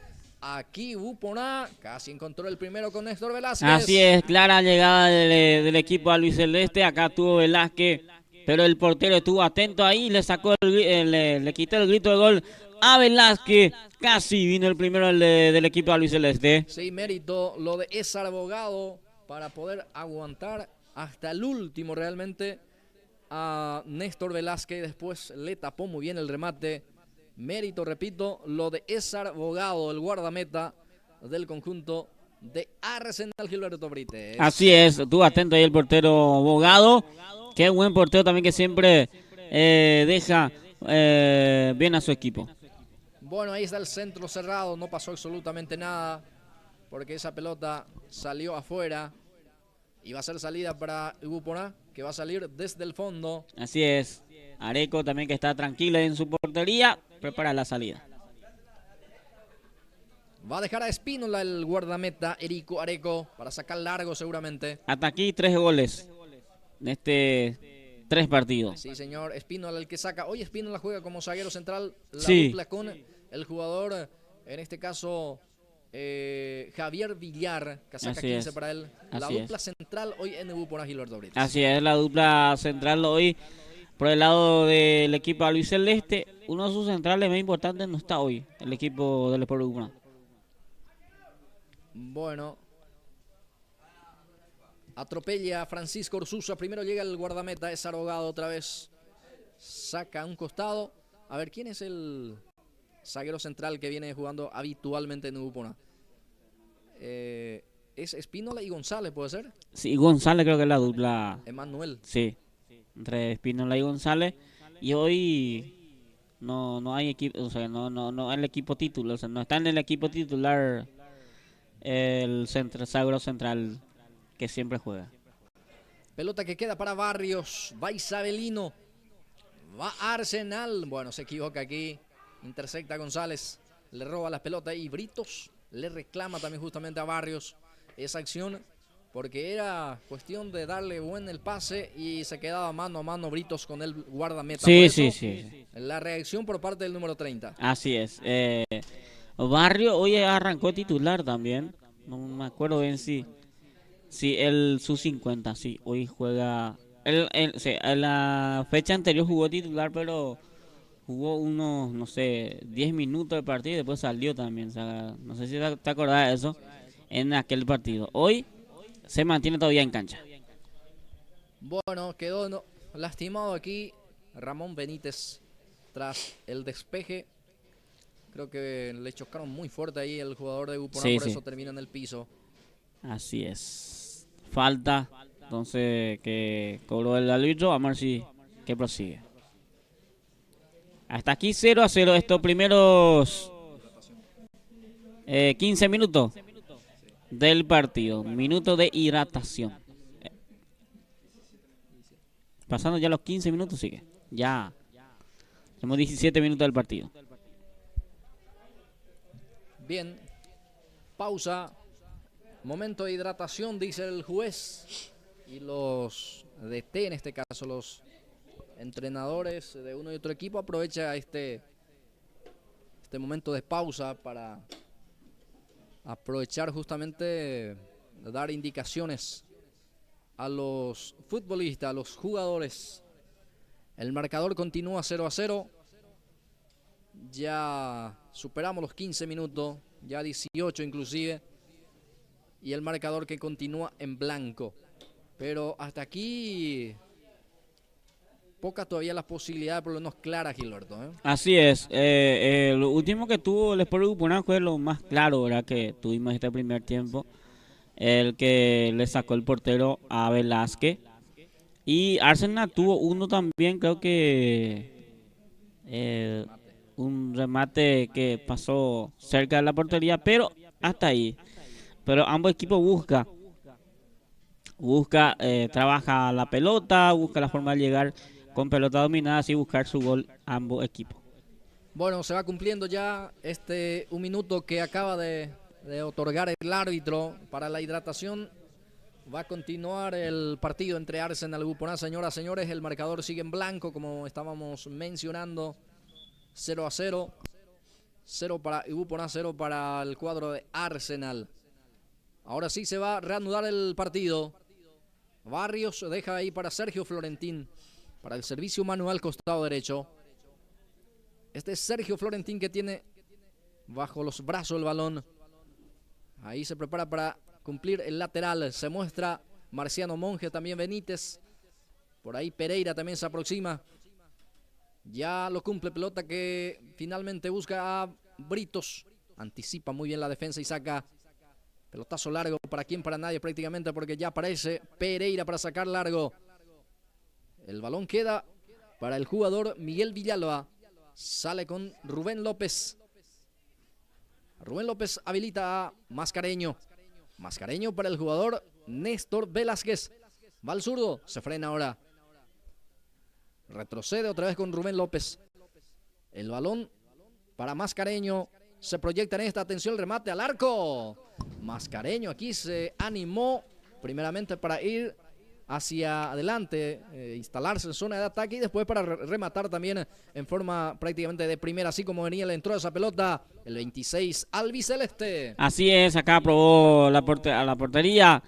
aquí Buponá casi encontró el primero con Néstor Velázquez. Así es, clara llegada del equipo albiceleste. Acá tuvo Velázquez, pero el portero estuvo atento ahí, le sacó le quitó el grito de gol a Velázquez. Casi vino el primero del equipo albiceleste. Sí, mérito lo de Esar Abogado para poder aguantar hasta el último realmente a Néstor Velázquez. Después le tapó muy bien el remate. Mérito, repito, lo de Esar Abogado, el guardameta del conjunto de Arsenal, Gilberto Brites. Así es, estuvo atento ahí el portero Bogado. Qué buen portero también, que siempre deja bien a su equipo. Bueno, ahí está el centro cerrado, no pasó absolutamente nada porque esa pelota salió afuera y va a ser salida para Buponá, que va a salir desde el fondo. Así es, Areco también, que está tranquila en su portería, prepara la salida. Va a dejar a Espínola el guardameta Erico Areco para sacar largo seguramente. Hasta aquí 3 goles en 3 partidos. Sí, señor, Espínola el que saca. Hoy Espínola juega como zaguero central, la Sí. dupla con el jugador, en este caso Javier Villar, que saca Así 15 es. para él. La Así dupla es. central hoy en Buponá, Gilberto Brites. Así es, la dupla central hoy por el lado del equipo albiceleste. Uno de sus centrales más importantes no está hoy, el equipo del Sport Buponá. Bueno, atropella a Francisco Orsuza. Primero llega el guardameta, es Arrogado otra vez. Saca a un costado. A ver, ¿quién es el zaguero central que viene jugando habitualmente en Buponá? ¿Es Espínola y González, puede ser? Sí, González creo que es la dupla. Emanuel. Sí, entre Espínola y González. Y hoy no hay equipo, o sea, no el equipo titular, o sea, no está en el equipo titular el zaguero central que siempre juega. Pelota que queda para Barrios. Va Isabelino. Va Arsenal. Bueno, se equivoca aquí. Intercepta González. Le roba las pelotas y Britos le reclama también justamente a Barrios esa acción, porque era cuestión de darle buen el pase y se quedaba mano a mano Britos con el guardameta. Sí, Por eso, sí. la reacción por parte del número 30. Así es. Barrio hoy arrancó titular también. No me acuerdo bien si el sub-50, sí, hoy juega. Sí, en la fecha anterior jugó titular, pero jugó unos, no sé, 10 minutos de partido y después salió también. O sea, no sé si te acordás de eso en aquel partido. Hoy se mantiene todavía en cancha. Bueno, quedó lastimado aquí Ramón Benítez tras el despeje. Creo que le chocaron muy fuerte ahí el jugador de Buponá, por eso termina en el piso. Así es. Falta, entonces, que cobró el árbitro. Vamos a ver si que prosigue. Hasta aquí 0-0 estos primeros 15 minutos del partido. Minuto de hidratación. Pasando ya los 15 minutos, sigue. Ya. Tenemos 17 minutos del partido. Bien. Pausa. Momento de hidratación, dice el juez. Y los DT, en este caso, los entrenadores de uno y otro equipo, aprovecha este momento de pausa para aprovechar justamente dar indicaciones a los futbolistas, a los jugadores. El marcador continúa 0-0. Ya superamos los 15 minutos, ya 18 inclusive. Y el marcador que continúa en blanco. Pero hasta aquí pocas todavía las posibilidades, por lo menos claras, Gilberto. Así es. Lo último que tuvo el Sport Buponá fue lo más claro, ¿verdad? Que tuvimos este primer tiempo. El que le sacó el portero a Velázquez. Y Arsenal tuvo uno también, creo que un remate que pasó cerca de la portería, pero hasta ahí. Pero ambos equipos trabaja la pelota, busca la forma de llegar con pelota dominada y buscar su gol ambos equipos. Bueno, se va cumpliendo ya un minuto que acaba de otorgar el árbitro para la hidratación. Va a continuar el partido entre Arsenal y Buponá. Señoras, señores, el marcador sigue en blanco, como estábamos mencionando. 0-0. 0 para Ubupona, 0 para el cuadro de Arsenal. Ahora sí se va a reanudar el partido. Barrios deja ahí para Sergio Florentín, para el servicio manual costado derecho. Este es Sergio Florentín que tiene bajo los brazos el balón. Ahí se prepara para cumplir el lateral. Se muestra Marciano Monge, también Benítez. Por ahí Pereira también se aproxima. Ya lo cumple, pelota que finalmente busca a Britos. Anticipa muy bien la defensa y saca pelotazo largo. ¿Para quién? Para nadie prácticamente, porque ya aparece Pereira para sacar largo. El balón queda para el jugador Miguel Villalba. Sale con Rubén López. Rubén López habilita a Mascareño. Mascareño para el jugador Néstor Velázquez. Va al zurdo, se frena ahora. Retrocede otra vez con Rubén López. El balón para Mascareño. Se proyecta en esta, atención, el remate al arco. Mascareño aquí se animó primeramente para ir hacia adelante, instalarse en zona de ataque y después para rematar también en forma prácticamente de primera, así como venía, le entró esa pelota el 26 albiceleste. Así es, acá probó a la portería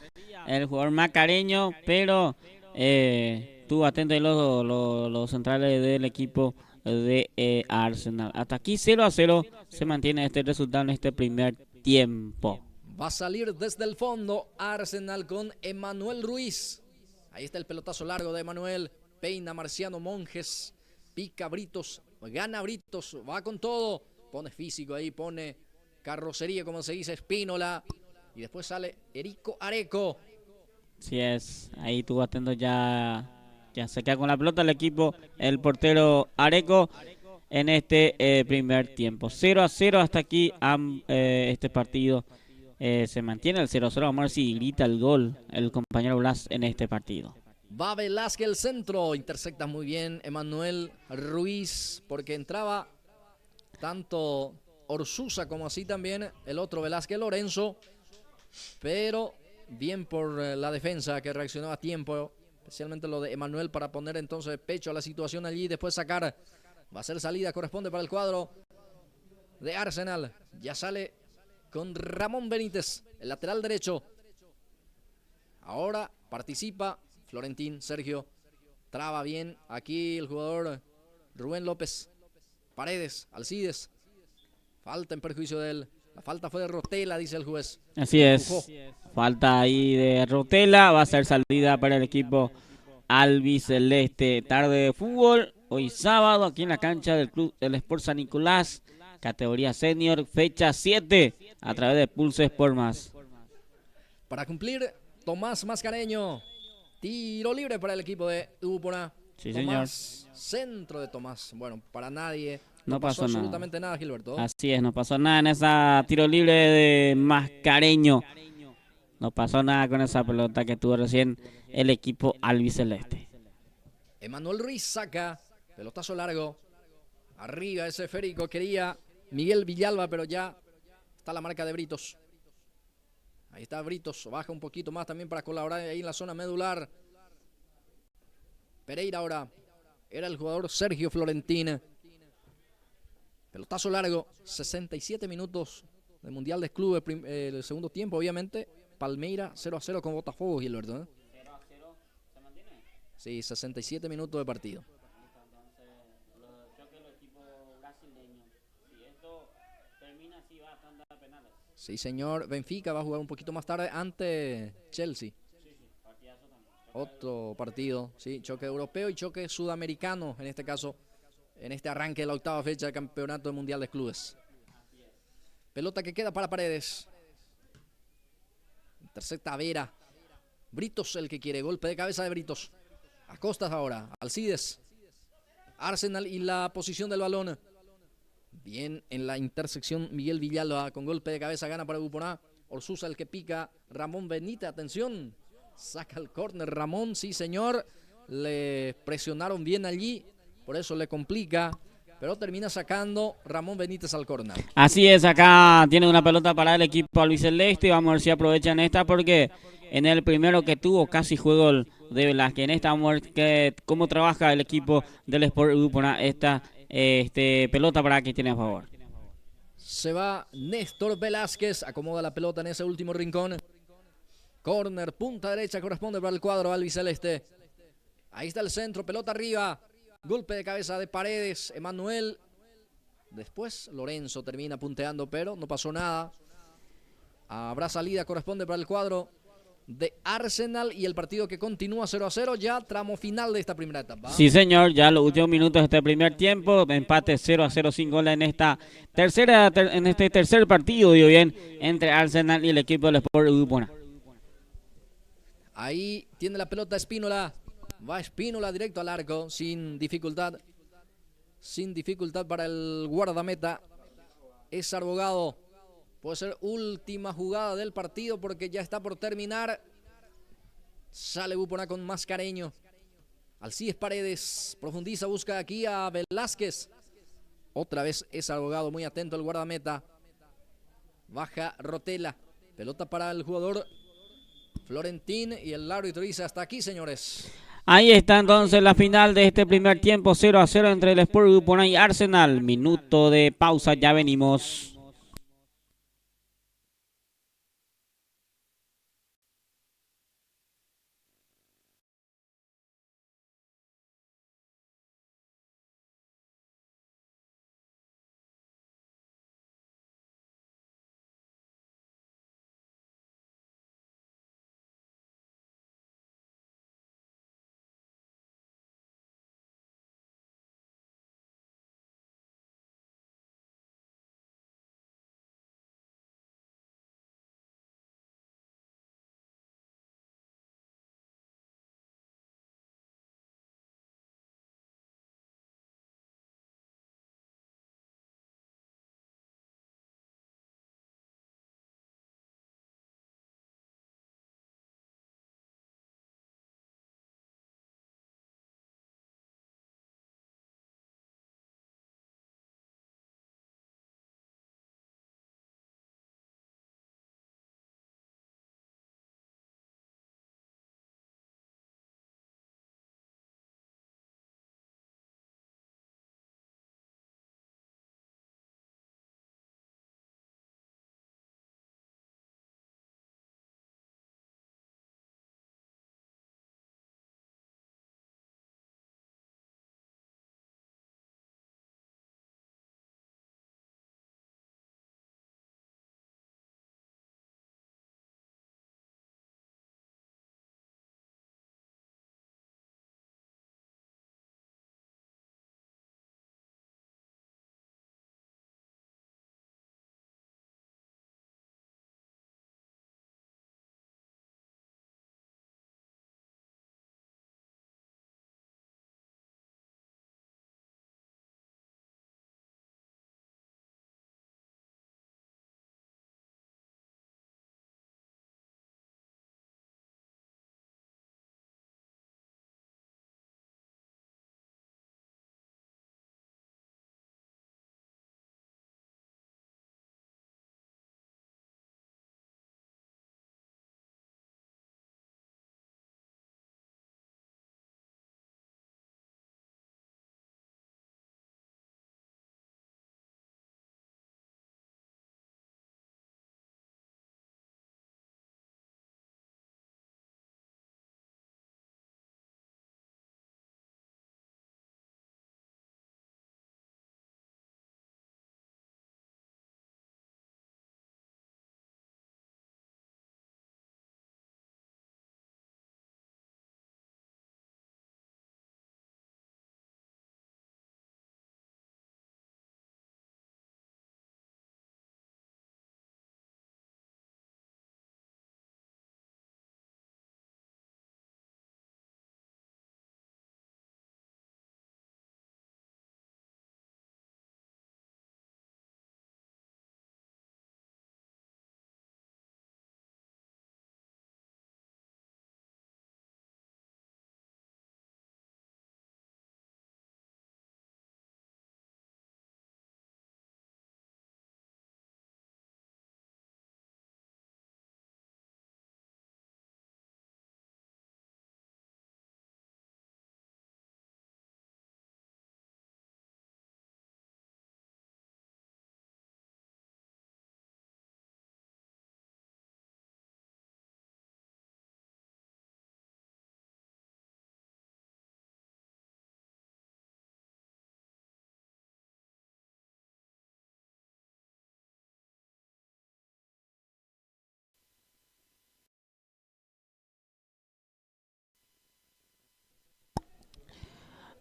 el jugador Mascareño, pero estuvo atento de los centrales del equipo de Arsenal. Hasta aquí 0-0 se mantiene este resultado en este primer tiempo. Va a salir desde el fondo Arsenal con Emanuel Ruiz. Ahí está el pelotazo largo de Emanuel. Peina Marciano Monjes. Pica Britos. Gana Britos. Va con todo. Pone físico ahí. Pone carrocería, como se dice, Espínola. Y después sale Erico Areco. Sí es. Ahí estuvo atento ya. Ya se queda con la pelota el equipo. El portero Areco en este primer tiempo. 0-0 hasta aquí este partido. Se mantiene el 0-0. Vamos a ver si grita el gol el compañero Blas en este partido. Va Velázquez el centro. Intersecta muy bien Emanuel Ruiz, porque entraba tanto Orsusa como así también el otro Velázquez Lorenzo. Pero bien por la defensa que reaccionó a tiempo. Especialmente lo de Emanuel para poner entonces pecho a la situación allí y después sacar. Va a ser salida, corresponde para el cuadro de Arsenal. Ya sale con Ramón Benítez, el lateral derecho. Ahora participa Florentín, Sergio. Traba bien aquí el jugador Rubén López. Paredes, Alcides. Falta en perjuicio de él. La falta fue de Rotela, dice el juez. Así es. Falta ahí de Rotela. Va a ser salida para el equipo albiceleste. Tarde de fútbol. Hoy sábado aquí en la cancha del Club del Sport San Nicolás. Categoría senior, fecha 7. A través de Pulse Sport Más. Para cumplir, Tomás Mascareño. Tiro libre para el equipo de Ubupona. Sí, Tomás, señor. Centro de Tomás. Bueno, para nadie. No pasó absolutamente nada, Gilberto. Así es, no pasó nada en esa tiro libre de Mascareño. No pasó nada con esa pelota que tuvo recién el equipo albiceleste. Emanuel Ruiz saca. Pelotazo largo. Arriba ese esférico. Quería Miguel Villalba, pero ya está la marca de Britos. Ahí está Britos. Baja un poquito más también para colaborar ahí en la zona medular. Pereira ahora. Era el jugador Sergio Florentín. Pelotazo largo. 67 minutos del Mundial de Clubes. El segundo tiempo, obviamente. Palmeira 0-0 con Botafogo, Gilberto. 0-0 se mantiene. Sí, 67 minutos de partido. Sí, señor. Benfica va a jugar un poquito más tarde ante Chelsea. Otro partido, sí, choque europeo y choque sudamericano, en este caso, en este arranque de la octava fecha del Campeonato Mundial de Clubes. Pelota que queda para Paredes. Intercepta Vera. Britos el que quiere, golpe de cabeza de Britos. Acostas ahora, Alcides. Arsenal y la posición del balón. Bien en la intersección Miguel Villalba con golpe de cabeza, gana para Ubupona. Orsusa el que pica, Ramón Benítez, atención. Saca el córner Ramón, sí señor. Le presionaron bien allí, por eso le complica. Pero termina sacando Ramón Benítez al córner. Así es, acá tiene una pelota para el equipo albiceleste. Vamos a ver si aprovechan esta porque en el primero que tuvo casi juego de Velázquez. En esta vamos a ver cómo trabaja el equipo del Sport Ubupona esta pelota para que tiene a favor. Se va Néstor Velázquez, acomoda la pelota en ese último rincón. Corner, punta derecha, corresponde para el cuadro albiceleste. Ahí está el centro, pelota arriba. Golpe de cabeza de Paredes, Emanuel. Después Lorenzo termina punteando, pero no pasó nada. Habrá salida, corresponde para el cuadro de Arsenal y el partido que continúa 0-0, ya tramo final de esta primera etapa. Sí, señor, ya los últimos minutos de este primer tiempo, empate 0-0 sin goles en este tercer partido, digo bien, entre Arsenal y el equipo del Sport Ubupona. Ahí tiene la pelota Espínola, va Espínola directo al arco, sin dificultad para el guardameta. Es Arbogado. Puede ser última jugada del partido porque ya está por terminar. Sale Ubupona con Mascareño. Alcides Paredes profundiza, busca aquí a Velázquez. Otra vez es Arbogado, muy atento al guardameta. Baja Rotela. Pelota para el jugador Florentín y el árbitro dice hasta aquí, señores. Ahí está entonces la final de este primer tiempo, 0-0 entre el Sport Ubupona y Arsenal. Minuto de pausa, ya venimos.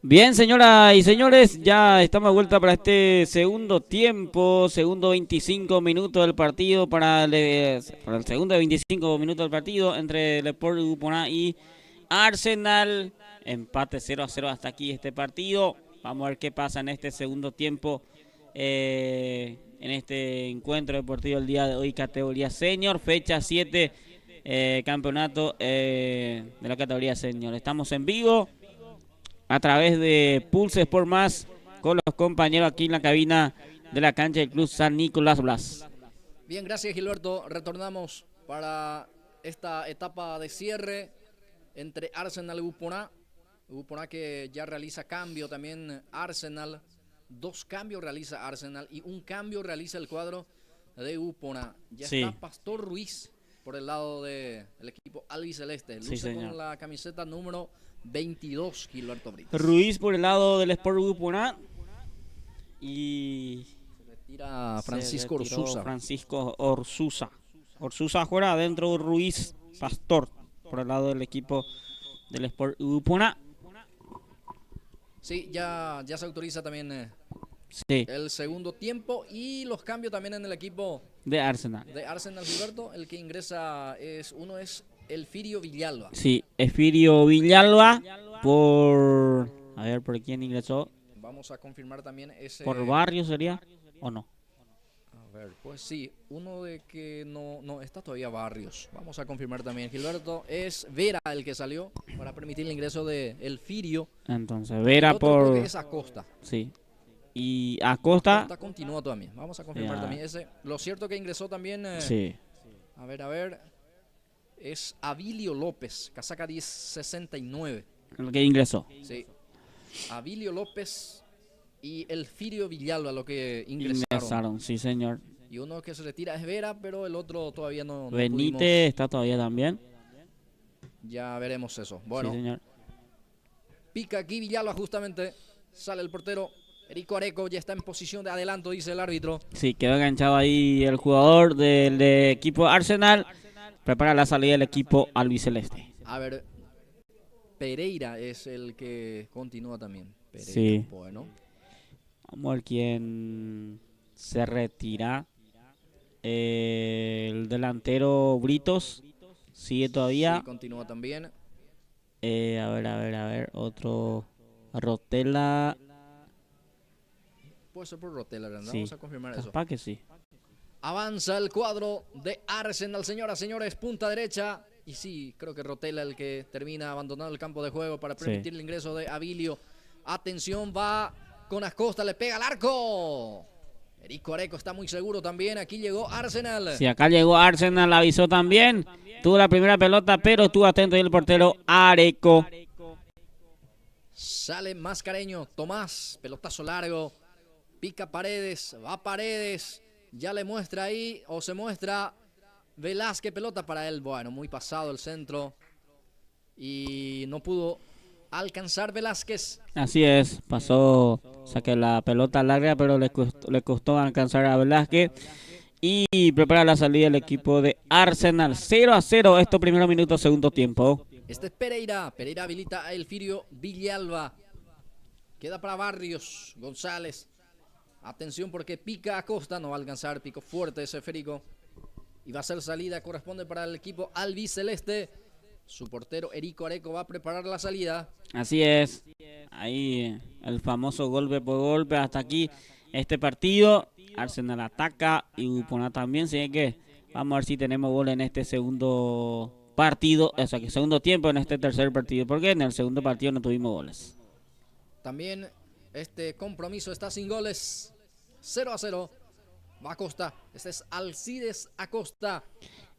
Bien, señoras y señores, ya estamos de vuelta para este segundo tiempo, segundo 25 minutos del partido, para el segundo de 25 minutos del partido entre el Sport Upuná y Arsenal. Empate 0-0 hasta aquí este partido. Vamos a ver qué pasa en este segundo tiempo, en este encuentro deportivo el día de hoy, categoría senior, fecha 7, campeonato de la categoría senior. Estamos en vivo a través de Pulse Sport Más con los compañeros aquí en la cabina de la cancha del Club San Nicolás Blas. Bien, gracias Gilberto. Retornamos para esta etapa de cierre entre Arsenal y Upuná. Upuná que ya realiza cambio también Arsenal. 2 cambios realiza Arsenal y 1 cambio realiza el cuadro de Upuná. Ya está Pastor Ruiz por el lado del equipo albiceleste. Luce con la camiseta número 22, Gilberto Brites. Ruiz por el lado del Sport Upuná. Y se retira Francisco Orsuza. Francisco Orsuza. Orsuza juega adentro, Ruiz Pastor por el lado del equipo del Sport Upuná. Sí, ya se autoriza también el segundo tiempo y los cambios también en el equipo de Arsenal. De Arsenal, Gilberto, el que ingresa es Elfirio Villalba. Sí, Elfirio Villalba por... A ver, ¿por quién ingresó? Vamos a confirmar también ese... ¿Por Barrio sería o no? A ver, pues sí, uno de que no está todavía Barrios. Vamos a confirmar también, Gilberto. Es Vera el que salió para permitir el ingreso de Elfirio. Entonces, Vera por... Creo que es Acosta. Sí. Y Acosta... Acosta continúa también. Vamos a confirmar también ese. Lo cierto que ingresó también... sí. A ver. Es Abilio López, casaca 1069. El que ingresó. Sí. Abilio López y Elfirio Villalba, lo que ingresaron. Sí, señor. Y uno que se retira es Vera, pero el otro todavía no Benítez está todavía también. Ya veremos eso. Bueno. Sí, señor. Pica aquí Villalba justamente. Sale el portero. Erico Areco ya está en posición de adelanto, dice el árbitro. Sí, quedó enganchado ahí el jugador del equipo Arsenal. Prepara la salida del equipo albiceleste. A ver, Pereira es el que continúa también. Pereira, sí. Bueno. Vamos a ver quién se retira. El delantero Britos sigue todavía. Sí, continúa también. A ver. Otro. Rotela. Puede ser por Rotela, ¿verdad? Sí. Vamos a confirmar eso. Capaz que sí. Avanza el cuadro de Arsenal, señoras, señores, punta derecha. Y sí, creo que Rotela el que termina abandonando el campo de juego para permitir el ingreso de Abilio. Atención, va con Acosta, le pega al arco. Erico Areco está muy seguro también. Aquí llegó Arsenal. Sí, acá llegó Arsenal, avisó también. Tuvo la primera pelota, pero estuvo atento y el portero Areco. Sale Mascareño, Tomás, pelotazo largo. Pica Paredes, va Paredes. Ya le muestra ahí, o se muestra Velázquez, pelota para él. Bueno, muy pasado el centro. Y no pudo alcanzar Velázquez. Así es, pasó, saqué la pelota larga, pero le costó alcanzar a Velázquez. Y prepara la salida del equipo de Arsenal. 0-0 estos primeros minutos, segundo tiempo. Este es Pereira. Pereira habilita a Elfirio Villalba. Queda para Barrios González. Atención porque pica Acosta, no va a alcanzar, pico fuerte ese esférico. Y va a ser salida, corresponde para el equipo albiceleste. Su portero Erico Areco va a preparar la salida. Así es, ahí el famoso golpe por golpe hasta aquí este partido. Arsenal ataca y Upuná también, así que vamos a ver si tenemos gol en este segundo partido, o sea que segundo tiempo en este tercer partido, porque en el segundo partido no tuvimos goles. También este compromiso está sin goles. 0-0. Va Acosta. Este es Alcides Acosta.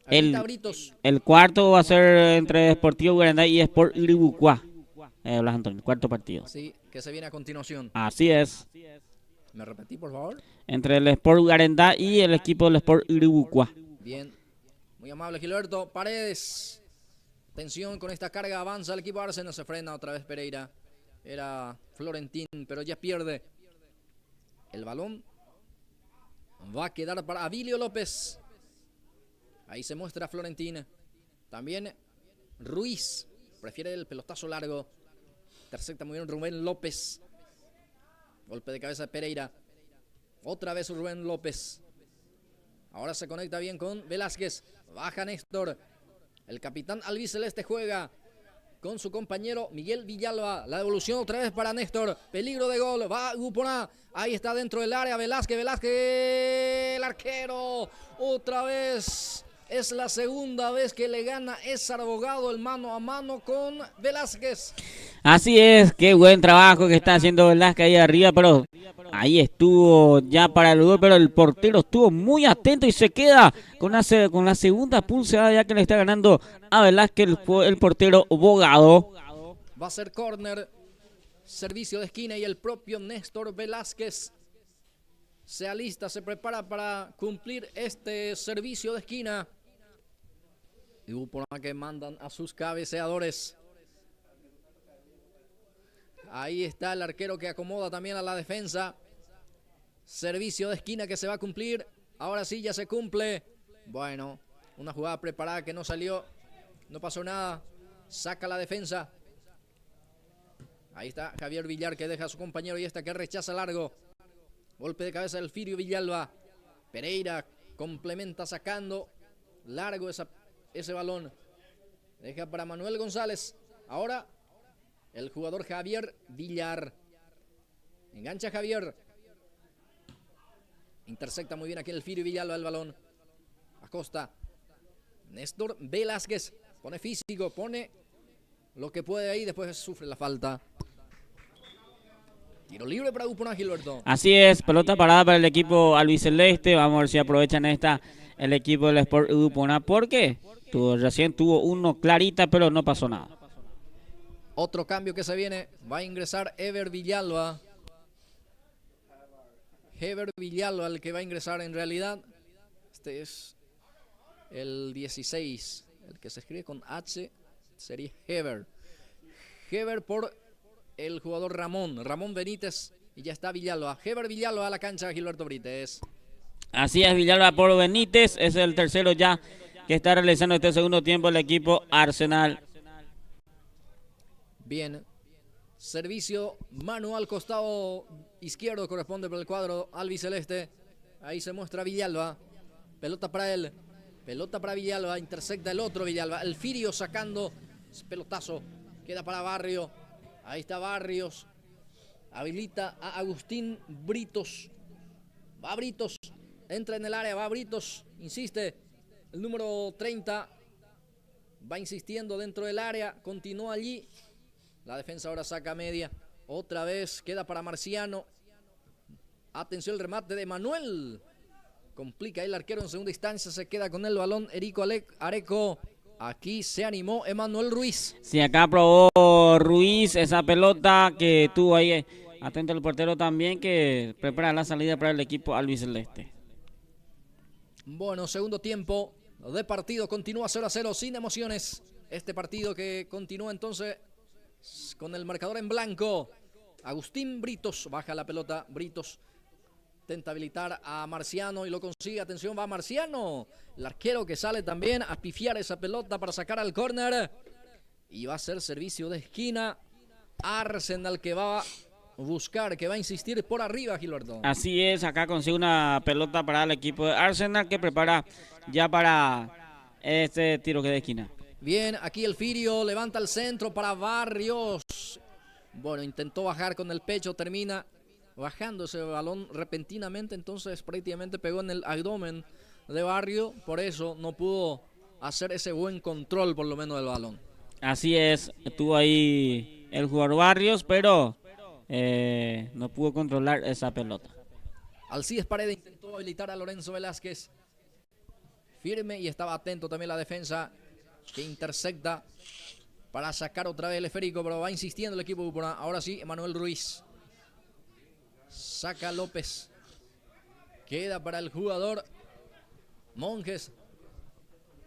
El cuarto va a ser entre Deportivo Guarandá y Sport Iribucuá. Blas Antonio, cuarto partido. Sí, que se viene a continuación. Así es. ¿Me repetí, por favor? Entre el Sport Guarandá y el equipo del Sport Iribucuá. Bien. Muy amable, Gilberto. Paredes. Tensión con esta carga. Avanza el equipo Arsenal. Se frena otra vez Pereira. Era Florentín, pero ya pierde el balón. Va a quedar para Abilio López. Ahí se muestra Florentín. También Ruiz. Prefiere el pelotazo largo. Intersecta muy bien Rubén López. Golpe de cabeza de Pereira. Otra vez Rubén López. Ahora se conecta bien con Velázquez. Baja Néstor. El capitán albiceleste juega con su compañero Miguel Villalba. La devolución otra vez para Néstor. Peligro de gol. Va Gupona. Ahí está dentro del área. Velázquez. El arquero. Otra vez. Es la segunda vez que le gana César Bogado el mano a mano con Velázquez. Así es, qué buen trabajo que está haciendo Velázquez ahí arriba, pero ahí estuvo ya para el gol, pero el portero estuvo muy atento y se queda con la segunda pulsada ya que le está ganando a Velázquez el portero Bogado. Va a ser córner, servicio de esquina y el propio Néstor Velázquez se alista, se prepara para cumplir este servicio de esquina. Y por que mandan a sus cabeceadores. Ahí está el arquero que acomoda también a la defensa. Servicio de esquina que se va a cumplir. Ahora sí ya se cumple. Bueno, una jugada preparada que no salió. No pasó nada. Saca la defensa. Ahí está Javier Villar que deja a su compañero y esta que rechaza largo. Golpe de cabeza del Firio Villalba. Pereira complementa sacando largo ese balón. Deja para Manuel González. Ahora el jugador Javier Villar. Engancha Javier. Intersecta muy bien aquí el Firio Villalba el balón. Acosta. Néstor Velázquez. Pone físico, pone lo que puede ahí. Después sufre la falta. Tiro libre para Gupona, Gilberto. Así es, pelota parada para el equipo albiceleste. Vamos a ver si aprovechan el equipo del Sport Gupona. ¿Por qué? Recién tuvo uno clarita, pero no pasó nada. Otro cambio que se viene. Va a ingresar Ever Villalba. Ever Villalba el que va a ingresar en realidad. Este es el 16. El que se escribe con H sería Ever. Ever por el jugador Ramón Benítez. Y ya está Villalba. Ever Villalba a la cancha, Gilberto Brites. Así es, Villalba por Benítez. Es el tercero ya que está realizando este segundo tiempo el equipo Arsenal. Bien. Servicio mano al costado izquierdo corresponde para el cuadro albiceleste. Ahí se muestra Villalba. Pelota para él. Pelota para Villalba. Intersecta el otro Villalba. El Firio sacando. Pelotazo. Queda para Barrio. Ahí está Barrios. Habilita a Agustín Britos. Va Britos. Entra en el área. Va Britos. Insiste. El número 30. Va insistiendo dentro del área. Continúa allí. La defensa ahora saca media. Otra vez queda para Marciano. Atención el remate de Manuel. Complica el arquero en segunda instancia. Se queda con el balón Erico Areco. Aquí se animó Emanuel Ruiz. Sí, acá probó Ruiz esa pelota que tuvo ahí. Atento el portero también que prepara la salida para el equipo albiceleste. Bueno, segundo tiempo de partido. Continúa 0-0 sin emociones. Este partido que continúa entonces con el marcador en blanco. Agustín Britos baja la pelota. Britos intenta habilitar a Marciano y lo consigue. Atención, va Marciano. El arquero que sale también a pifiar esa pelota para sacar al córner. Y va a ser servicio de esquina. Arsenal que va a buscar, que va a insistir por arriba, Gilberto. Así es, acá consigue una pelota para el equipo de Arsenal que prepara ya para este tiro que de esquina. Bien, aquí el Firio levanta el centro para Barrios. Bueno, intentó bajar con el pecho, termina bajando ese balón repentinamente, entonces prácticamente pegó en el abdomen de Barrio, por eso no pudo hacer ese buen control por lo menos del balón. Así es, estuvo ahí el jugador Barrios, pero no pudo controlar esa pelota. Alcides Paredes intentó habilitar a Lorenzo Velázquez. Firme y estaba atento también la defensa que intersecta para sacar otra vez el esférico, pero va insistiendo el equipo de Gupona. Ahora sí, Emanuel Ruiz. Saca López. Queda para el jugador Monjes.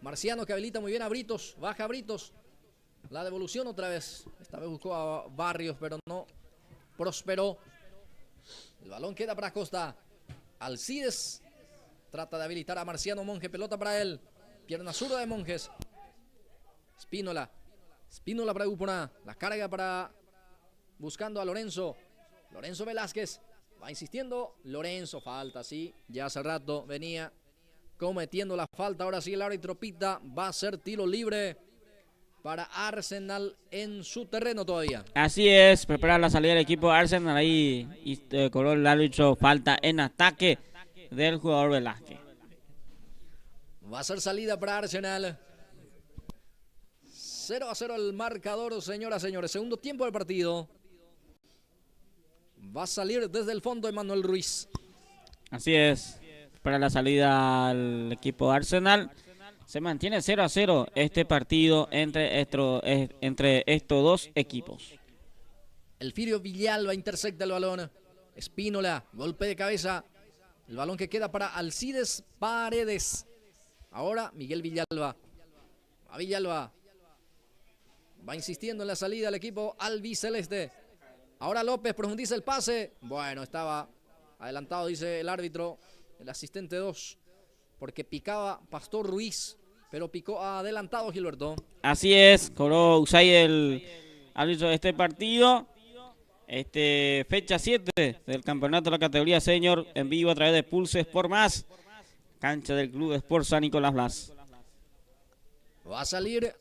Marciano que habilita muy bien a Britos. Baja a Britos. La devolución otra vez. Esta vez buscó a Barrios, pero no prosperó. El balón queda para Costa. Alcides trata de habilitar a Marciano Monje. Pelota para él. Pierna zurda de Monjes. Espínola para Gupona. La carga para buscando a Lorenzo. Lorenzo Velázquez va insistiendo. Lorenzo, falta, sí. Ya hace rato venía cometiendo la falta. Ahora sí el árbitro pita. Va a ser tiro libre para Arsenal en su terreno todavía. Así es, prepara la salida del equipo Arsenal ahí y cobró el árbitro falta en ataque del jugador Velázquez. Va a ser salida para Arsenal. 0-0 el marcador, señoras y señores. Segundo tiempo del partido. Va a salir desde el fondo Emanuel Ruiz. Así es, para la salida al equipo Arsenal. Se mantiene 0-0 este partido entre estos dos equipos. Elfirio Villalba intercepta el balón. Espínola, golpe de cabeza. El balón que queda para Alcides Paredes. Ahora Miguel Villalba. A Villalba. Va insistiendo en la salida al equipo albiceleste. Ahora López profundiza el pase. Bueno, estaba adelantado, dice el árbitro, el asistente 2. Porque picaba Pastor Ruiz, pero picó adelantado Gilberto. Así es, cobró Usay el árbitro de este partido. Fecha 7 del campeonato de la categoría senior en vivo a través de Pulse Sport Más. Cancha del Club Sport San Nicolás Blas. Va a salir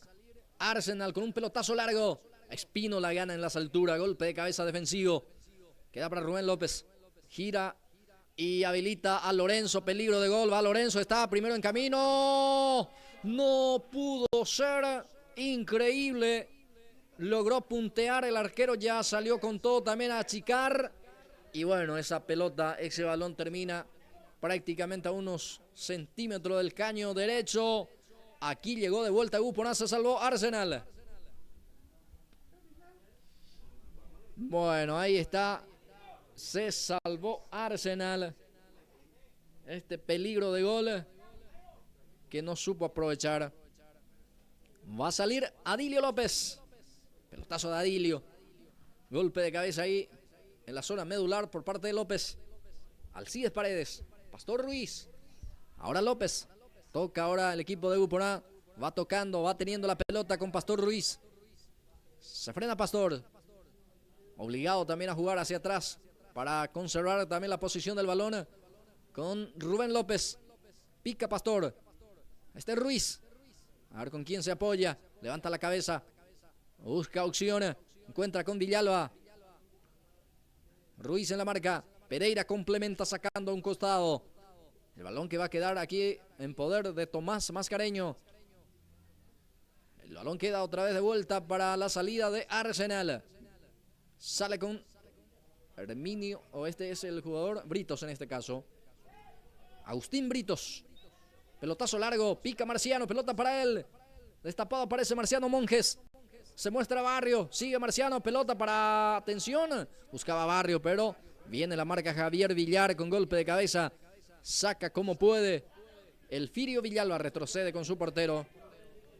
Arsenal con un pelotazo largo. Espínola gana en las alturas. Golpe de cabeza defensivo. Queda para Rubén López. Gira y habilita a Lorenzo. Peligro de gol. Va Lorenzo. Está primero en camino. No pudo ser. Increíble. Logró puntear. El arquero ya salió con todo también a achicar. Y bueno, esa pelota, ese balón termina prácticamente a unos centímetros del caño derecho. Aquí llegó de vuelta Guponá, se salvó Arsenal. Bueno, ahí está. Se salvó Arsenal. Este peligro de gol que no supo aprovechar. Va a salir Adilio López. Pelotazo de Adilio. Golpe de cabeza ahí en la zona medular por parte de López. Alcides Paredes. Pastor Ruiz. Ahora López. Toca ahora el equipo de Guponá. Va tocando, va teniendo la pelota con Pastor Ruiz. Se frena Pastor. Obligado también a jugar hacia atrás para conservar también la posición del balón con Rubén López. Pica Pastor. Ruiz. A ver con quién se apoya. Levanta la cabeza. Busca opción. Encuentra con Villalba. Ruiz en la marca. Pereira complementa sacando a un costado. El balón que va a quedar aquí en poder de Tomás Mascareño. El balón queda otra vez de vuelta para la salida de Arsenal. Sale con Herminio, o este es el jugador, Britos en este caso. Agustín Britos. Pelotazo largo, pica Marciano, pelota para él. Destapado aparece Marciano Monjes. Se muestra Barrio, sigue Marciano, pelota para atención. Buscaba Barrio, pero viene la marca Javier Villar con golpe de cabeza. Saca como puede. Elfirio Villalba retrocede con su portero.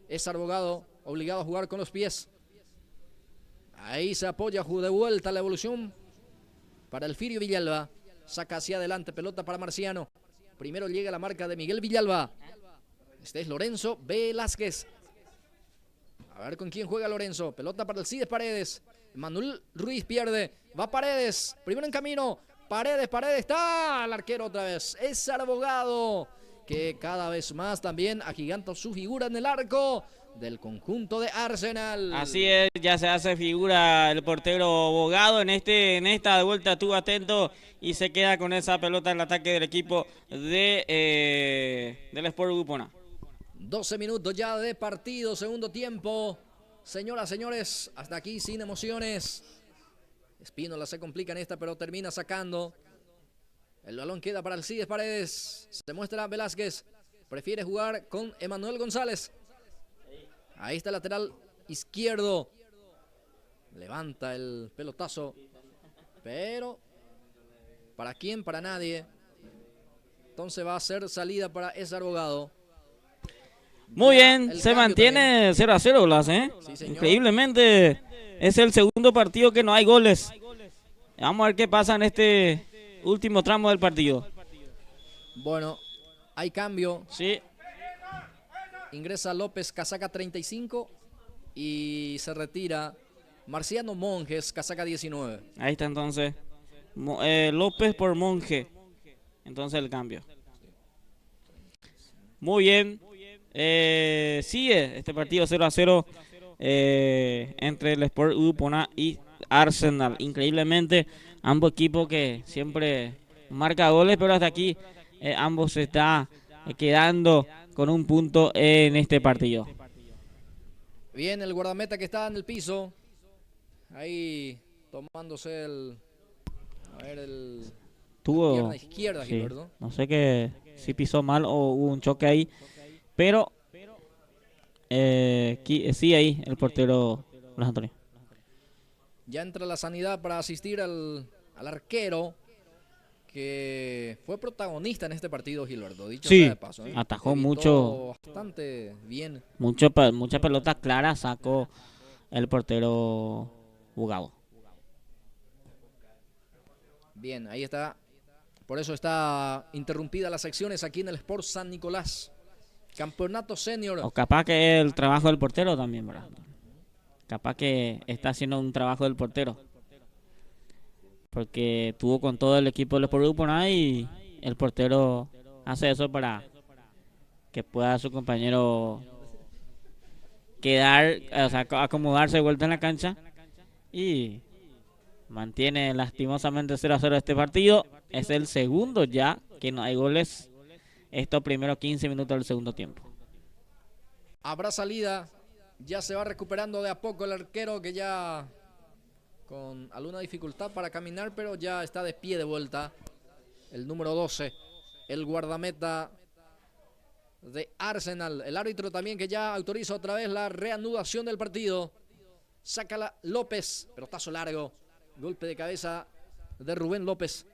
Es Arbogado, obligado a jugar con los pies. Ahí se apoya de vuelta la evolución para Elfirio Villalba. Saca hacia adelante, pelota para Marciano. Primero llega la marca de Miguel Villalba. Este es Lorenzo Velázquez. A ver con quién juega Lorenzo. Pelota para Alcides Paredes. Manuel Ruiz pierde. Va Paredes. Primero en camino. Paredes está. El arquero otra vez. Es Arbogado, que cada vez más también agiganta su figura en el arco del conjunto de Arsenal. Así es, ya se hace figura el portero Bogado en esta de vuelta, estuvo atento y se queda con esa pelota en el ataque del equipo del Sport Guponá. 12 minutos ya de partido, segundo tiempo. Señoras, señores, hasta aquí sin emociones. Espínola se complica en esta, pero termina sacando. El balón queda para Alcides Paredes. Se muestra Velázquez. Prefiere jugar con Emanuel González. Ahí está el lateral izquierdo. Levanta el pelotazo. Pero, ¿para quién? Para nadie. Entonces va a ser salida para ese Arbogado. Muy bien, se mantiene 0-0, Blas, ¿eh? Sí, increíblemente, es el segundo partido que no hay goles. Vamos a ver qué pasa en este último tramo del partido. Bueno, hay cambio. Sí. Ingresa López, casaca 35, y se retira Marciano Monjes, casaca 19. Ahí está entonces. López por Monje. Entonces el cambio. Muy bien. Sigue este partido 0-0 entre el Sport Upona y Arsenal. Increíblemente, ambos equipos que siempre marca goles, pero hasta aquí ambos se está quedando con un punto en este partido. Bien, el guardameta que está en el piso. Ahí tomándose el... A ver, tuvo pierna izquierda, sí, Gilberto. no sé si pisó mal o hubo un choque ahí, pero sí ahí el portero Blas Antonio. Ya entra la sanidad para asistir al arquero que fue protagonista en este partido, Gilberto. Dicho sí, sea de paso, atajó evitó mucho, bastante bien. mucha pelota clara sacó el portero Bugabo. Bien, ahí está. Por eso está interrumpida las secciones aquí en el Sport San Nicolás. Campeonato senior. O capaz que es el trabajo del portero también, ¿verdad? Capaz que está haciendo un trabajo del portero. Porque tuvo con todo el equipo del Sport Upona y el portero hace eso para que pueda su compañero quedar, o sea, acomodarse de vuelta en la cancha y mantiene lastimosamente 0-0 este partido. Es el segundo ya que no hay goles estos primeros 15 minutos del segundo tiempo. Habrá salida. Ya se va recuperando de a poco el arquero que ya con alguna dificultad para caminar, pero ya está de pie de vuelta. El número 12, el guardameta de Arsenal. El árbitro también que ya autoriza otra vez la reanudación del partido. Sácala López, pero tazo largo. Golpe de cabeza de Rubén López.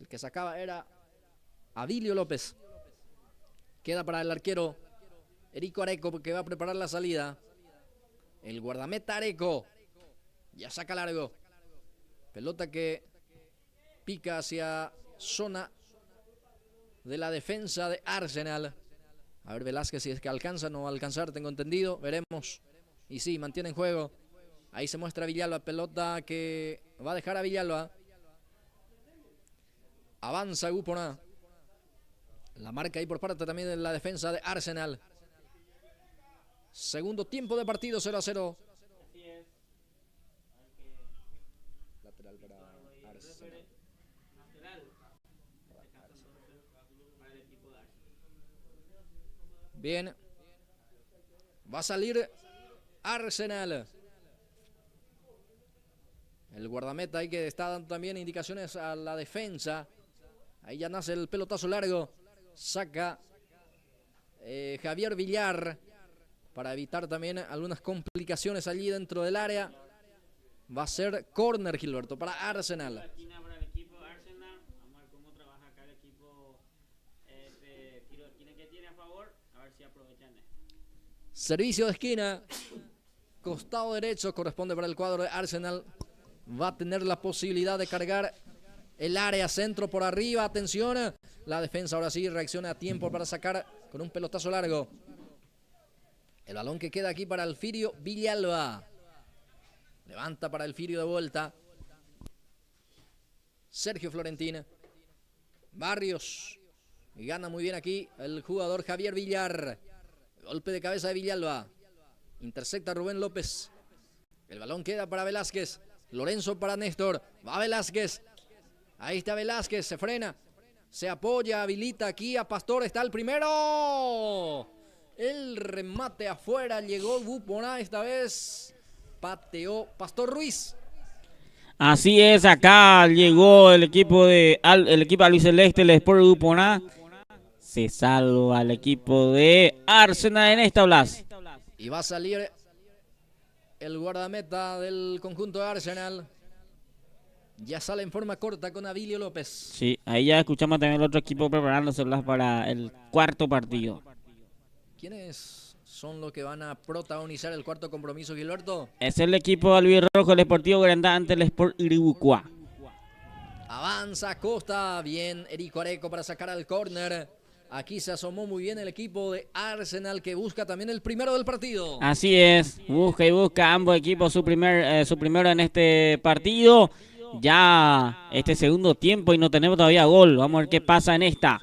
El que sacaba era Avilio López. Queda para el arquero Erico Areco, que va a preparar la salida. El guardameta Areco ya saca largo. Pelota que pica hacia zona de la defensa de Arsenal. A ver Velázquez si es que alcanza, no va a alcanzar, tengo entendido. Veremos. Y sí, mantiene en juego. Ahí se muestra Villalba, pelota que va a dejar a Villalba. Avanza Upona. La marca ahí por parte también de la defensa de Arsenal. Segundo tiempo de partido, 0-0. Lateral para Arsenal. Bien. Va a salir Arsenal. El guardameta ahí que está dando también indicaciones a la defensa. Ahí ya nace el pelotazo largo. Saca Javier Villar para evitar también algunas complicaciones allí dentro del área. Va a ser córner, Gilberto, para Arsenal. Servicio de esquina. Costado derecho corresponde para el cuadro de Arsenal. Va a tener la posibilidad de cargar el área, centro por arriba. Atención. La defensa ahora sí reacciona a tiempo para sacar con un pelotazo largo. El balón que queda aquí para Alfirio Villalba. Levanta para Alfirio de vuelta. Sergio Florentín. Barrios. Y gana muy bien aquí el jugador Javier Villar. Golpe de cabeza de Villalba. Intercepta Rubén López. El balón queda para Velázquez. Lorenzo para Néstor. Va Velázquez. Ahí está Velázquez. Se frena. Se apoya. Habilita aquí a Pastor. Está el primero. El remate afuera. Llegó Upona esta vez. Pateó Pastor Ruiz. Así es, acá llegó el equipo albiceleste, el Sport Upona. Se salva el equipo de Arsenal en esta Blas. Y va a salir el guardameta del conjunto de Arsenal. Ya sale en forma corta con Avilio López. Sí, ahí ya escuchamos también el otro equipo preparándose Blas para el cuarto partido. ¿Quiénes son los que van a protagonizar el cuarto compromiso, Gilberto? Es el equipo albirrojo, el Deportivo Grandá ante el Sport Iribucuá. Avanza Costa, bien Erico Areco para sacar al córner. Aquí se asomó muy bien el equipo de Arsenal, que busca también el primero del partido. Así es, busca y busca ambos equipos su primero en este partido. Ya este segundo tiempo y no tenemos todavía gol. Vamos a ver qué pasa en esta.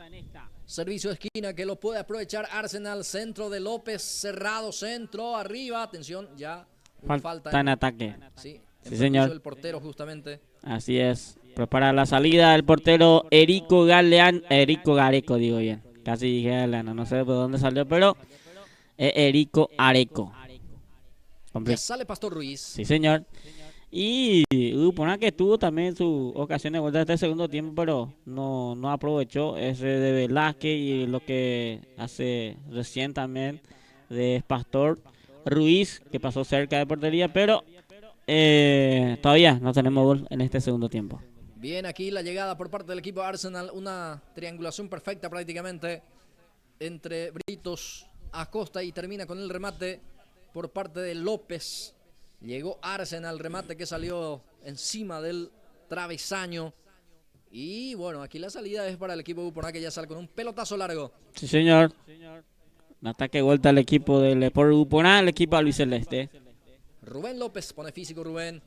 Servicio de esquina que lo puede aprovechar Arsenal. Centro de López, cerrado, centro, arriba. Atención, ya falta en ataque. Sí, señor. El portero justamente. Así es. Prepara la salida el portero Erico Gareco, digo bien. Casi dije Galeano, no sé de dónde salió, pero Erico Areco. Ya sale Pastor Ruiz. Sí, señor. Y Upona que tuvo también su ocasión de vuelta este segundo tiempo, pero no aprovechó ese de Velázquez y lo que hace recién también de Pastor Ruiz, que pasó cerca de portería, pero todavía no tenemos gol en este segundo tiempo. Bien, aquí la llegada por parte del equipo Arsenal, una triangulación perfecta prácticamente entre Britos, Acosta y termina con el remate por parte de López. Llegó Arsenal, remate que salió encima del travesaño. Y bueno, aquí la salida es para el equipo Upona, que ya sale con un pelotazo largo. Sí, señor. Un ataque de vuelta al equipo del Sport Upona, el equipo albiceleste. Rubén López pone físico, Rubén.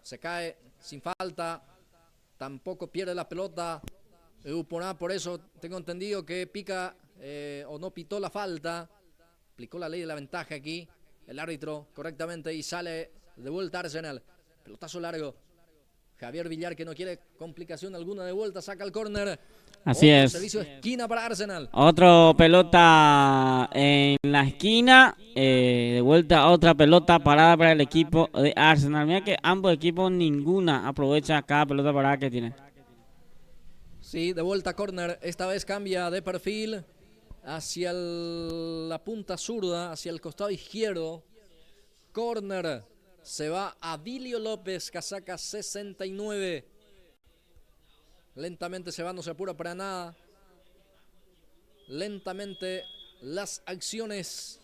Se cae sin falta. Tampoco pierde la pelota Upona, por eso tengo entendido que pica o no pitó la falta. Aplicó la ley de la ventaja aquí el árbitro correctamente y sale de vuelta Arsenal. Pelotazo largo. Javier Villar, que no quiere complicación alguna de vuelta, saca el córner. Así es. Servicio de esquina para Arsenal. Otro pelota en la esquina. De vuelta otra pelota parada para el equipo de Arsenal. Mira que ambos equipos ninguna aprovecha cada pelota parada que tienen. Sí, de vuelta córner. Esta vez cambia de perfil hacia la punta zurda, hacia el costado izquierdo. Córner. Se va Adilio López, casaca 69. Lentamente se va, no se apura para nada. Lentamente las acciones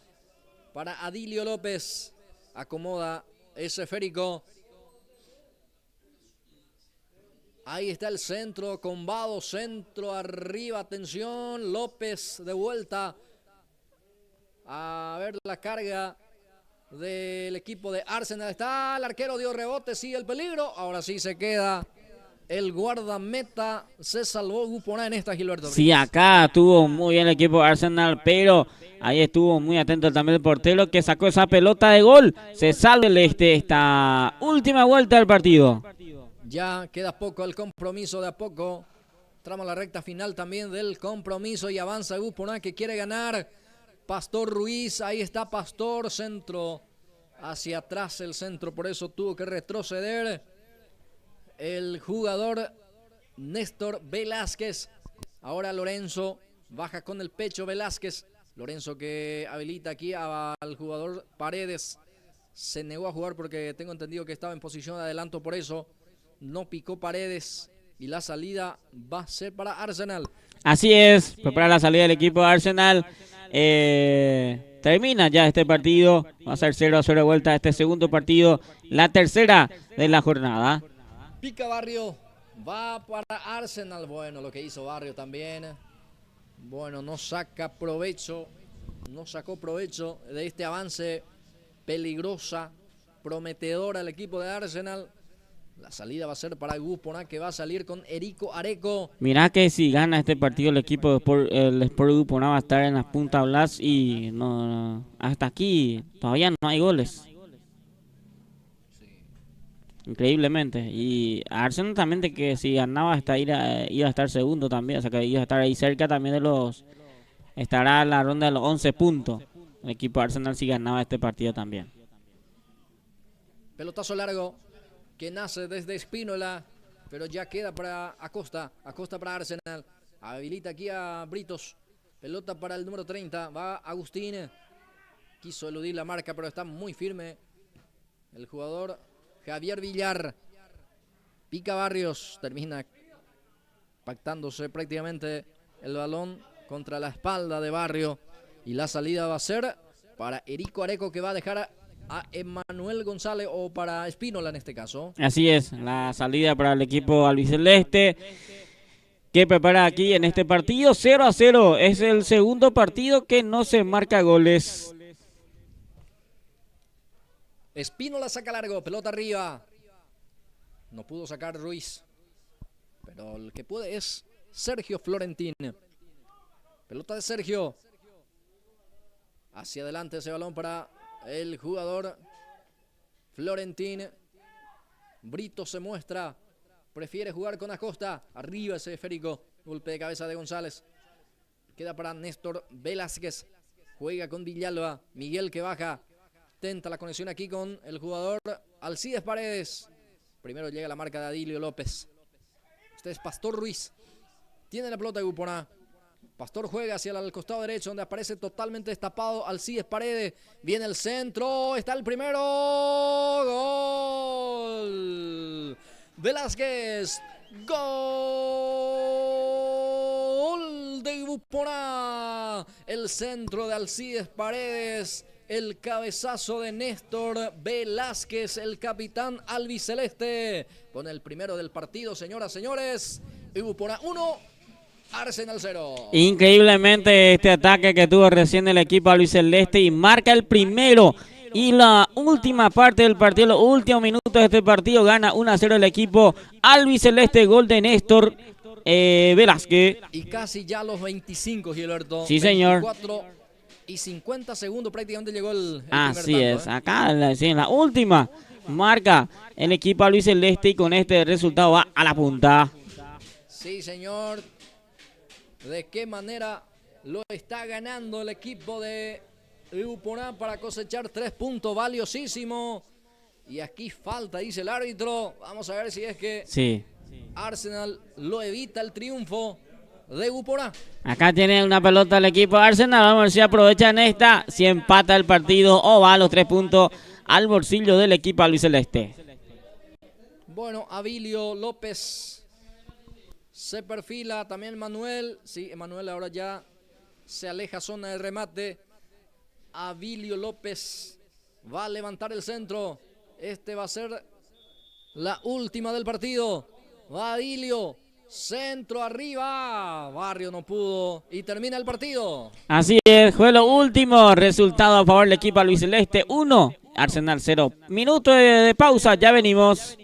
para Adilio López. Acomoda ese esférico. Ahí está el centro, combado, centro arriba, atención. López de vuelta. A ver la carga del equipo de Arsenal. Está el arquero, dio rebote, sigue el peligro. Ahora sí se queda el guardameta. Se salvó Upona en esta, Gilberto. Sí, acá estuvo muy bien el equipo de Arsenal, pero ahí estuvo muy atento también el portero que sacó esa pelota de gol. Se salva esta última vuelta del partido. Ya queda poco el compromiso, de a poco. Trama la recta final también del compromiso y avanza Upona, que quiere ganar. Pastor Ruiz, ahí está Pastor, centro hacia atrás el centro, por eso tuvo que retroceder el jugador Néstor Velázquez. Ahora Lorenzo baja con el pecho Velázquez. Lorenzo que habilita aquí al jugador Paredes. Se negó a jugar porque tengo entendido que estaba en posición de adelanto, por eso no picó Paredes. Y la salida va a ser para Arsenal. Así es, prepara la salida del equipo de Arsenal. Termina ya este partido. Va a ser 0-0 de vuelta este segundo partido. La tercera de la jornada. Pica Barrio. Va para Arsenal. Bueno, lo que hizo Barrio también. Bueno, no saca provecho. No sacó provecho de este avance peligrosa, prometedora el equipo de Arsenal. La salida va a ser para Upona, que va a salir con Erico Areco. Mirá que si gana este partido el equipo el Sport Upona va a estar en las puntas Blas y no, hasta aquí todavía no hay goles. Increíblemente. Y Arsenal también, de que si ganaba iba a estar segundo también, o sea que iba a estar ahí cerca también de los... Estará en la ronda de los 11 puntos. El equipo de Arsenal si ganaba este partido también. Pelotazo largo que nace desde Espínola, pero ya queda para Acosta. Acosta para Arsenal. Habilita aquí a Britos. Pelota para el número 30. Va Agustín. Quiso eludir la marca, pero está muy firme el jugador Javier Villar. Pica Barrios. Termina pactándose prácticamente el balón contra la espalda de Barrio. Y la salida va a ser para Erico Areco, que va a dejar a Emanuel González, o para Espínola en este caso. Así es, la salida para el equipo albiceleste. que prepara aquí en este partido. 0-0. Es el segundo partido que no se marca goles. Espínola saca largo, pelota arriba. No pudo sacar Ruiz. Pero el que puede es Sergio Florentín. Pelota de Sergio. Hacia adelante ese balón para el jugador Florentín. Brito se muestra. Prefiere jugar con Acosta. Arriba ese esférico. Golpe de cabeza de González. Queda para Néstor Velázquez. Juega con Villalba. Miguel que baja. Tenta la conexión aquí con el jugador Alcides Paredes. Primero llega la marca de Adilio López. Este es Pastor Ruiz. Tiene la pelota de Guponá. Pastor juega hacia el costado derecho donde aparece totalmente destapado Alcides Paredes. Viene el centro. Está el primero. Gol. Velázquez. Gol de Guponá. El centro de Alcides Paredes. El cabezazo de Néstor Velázquez, el capitán albiceleste. Pone el primero del partido, señoras, señores. Guponá 1, Arsenal 0. Increíblemente este ataque que tuvo recién el equipo albiceleste y marca el primero. Y la última parte del partido, los últimos minutos de este partido, gana 1-0 el equipo albiceleste. Gol de Néstor Velázquez. Y casi ya los 25, Gilberto. Sí, señor. 24 y 50 segundos prácticamente llegó el Así primer es, tanto, acá en la última marca el equipo albiceleste y con este resultado va a la punta. Sí, señor. ¿De qué manera lo está ganando el equipo de Guponá para cosechar 3 puntos? Valiosísimo. Y aquí falta, dice el árbitro. Vamos a ver si es que Arsenal lo evita el triunfo de Guponá. Acá tiene una pelota el equipo de Arsenal. Vamos a ver si aprovechan esta. Si empata el partido o va a los 3 puntos al bolsillo del equipo albiceleste. Bueno, Abilio López se perfila. También Manuel. Sí, Manuel ahora ya se aleja zona de remate. Abilio López va a levantar el centro. Este va a ser la última del partido. Va Abilio. Centro arriba. Barrio no pudo. Y termina el partido. Así es, fue lo último. Resultado a favor del equipo albiceleste 1, Arsenal 0. Minuto de pausa, ya venimos.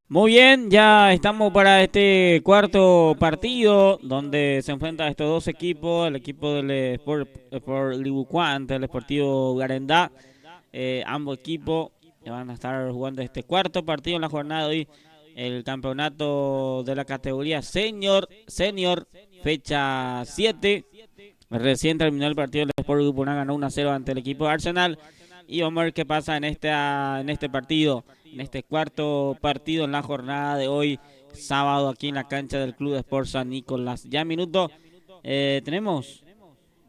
Muy bien, ya estamos para este cuarto partido donde se enfrentan estos dos equipos, el equipo del Sport Libucuá ante el Sportivo Garendá. Ambos equipos van a estar jugando este cuarto partido en la jornada de hoy, el campeonato de la categoría senior, fecha 7. Recién terminó el partido, el Sport Libucuá ganó 1-0 ante el equipo de Arsenal. Y vamos a ver qué pasa en este partido, en este cuarto partido en la jornada de hoy, sábado, aquí en la cancha del Club de Sport San Nicolás. Ya en minuto tenemos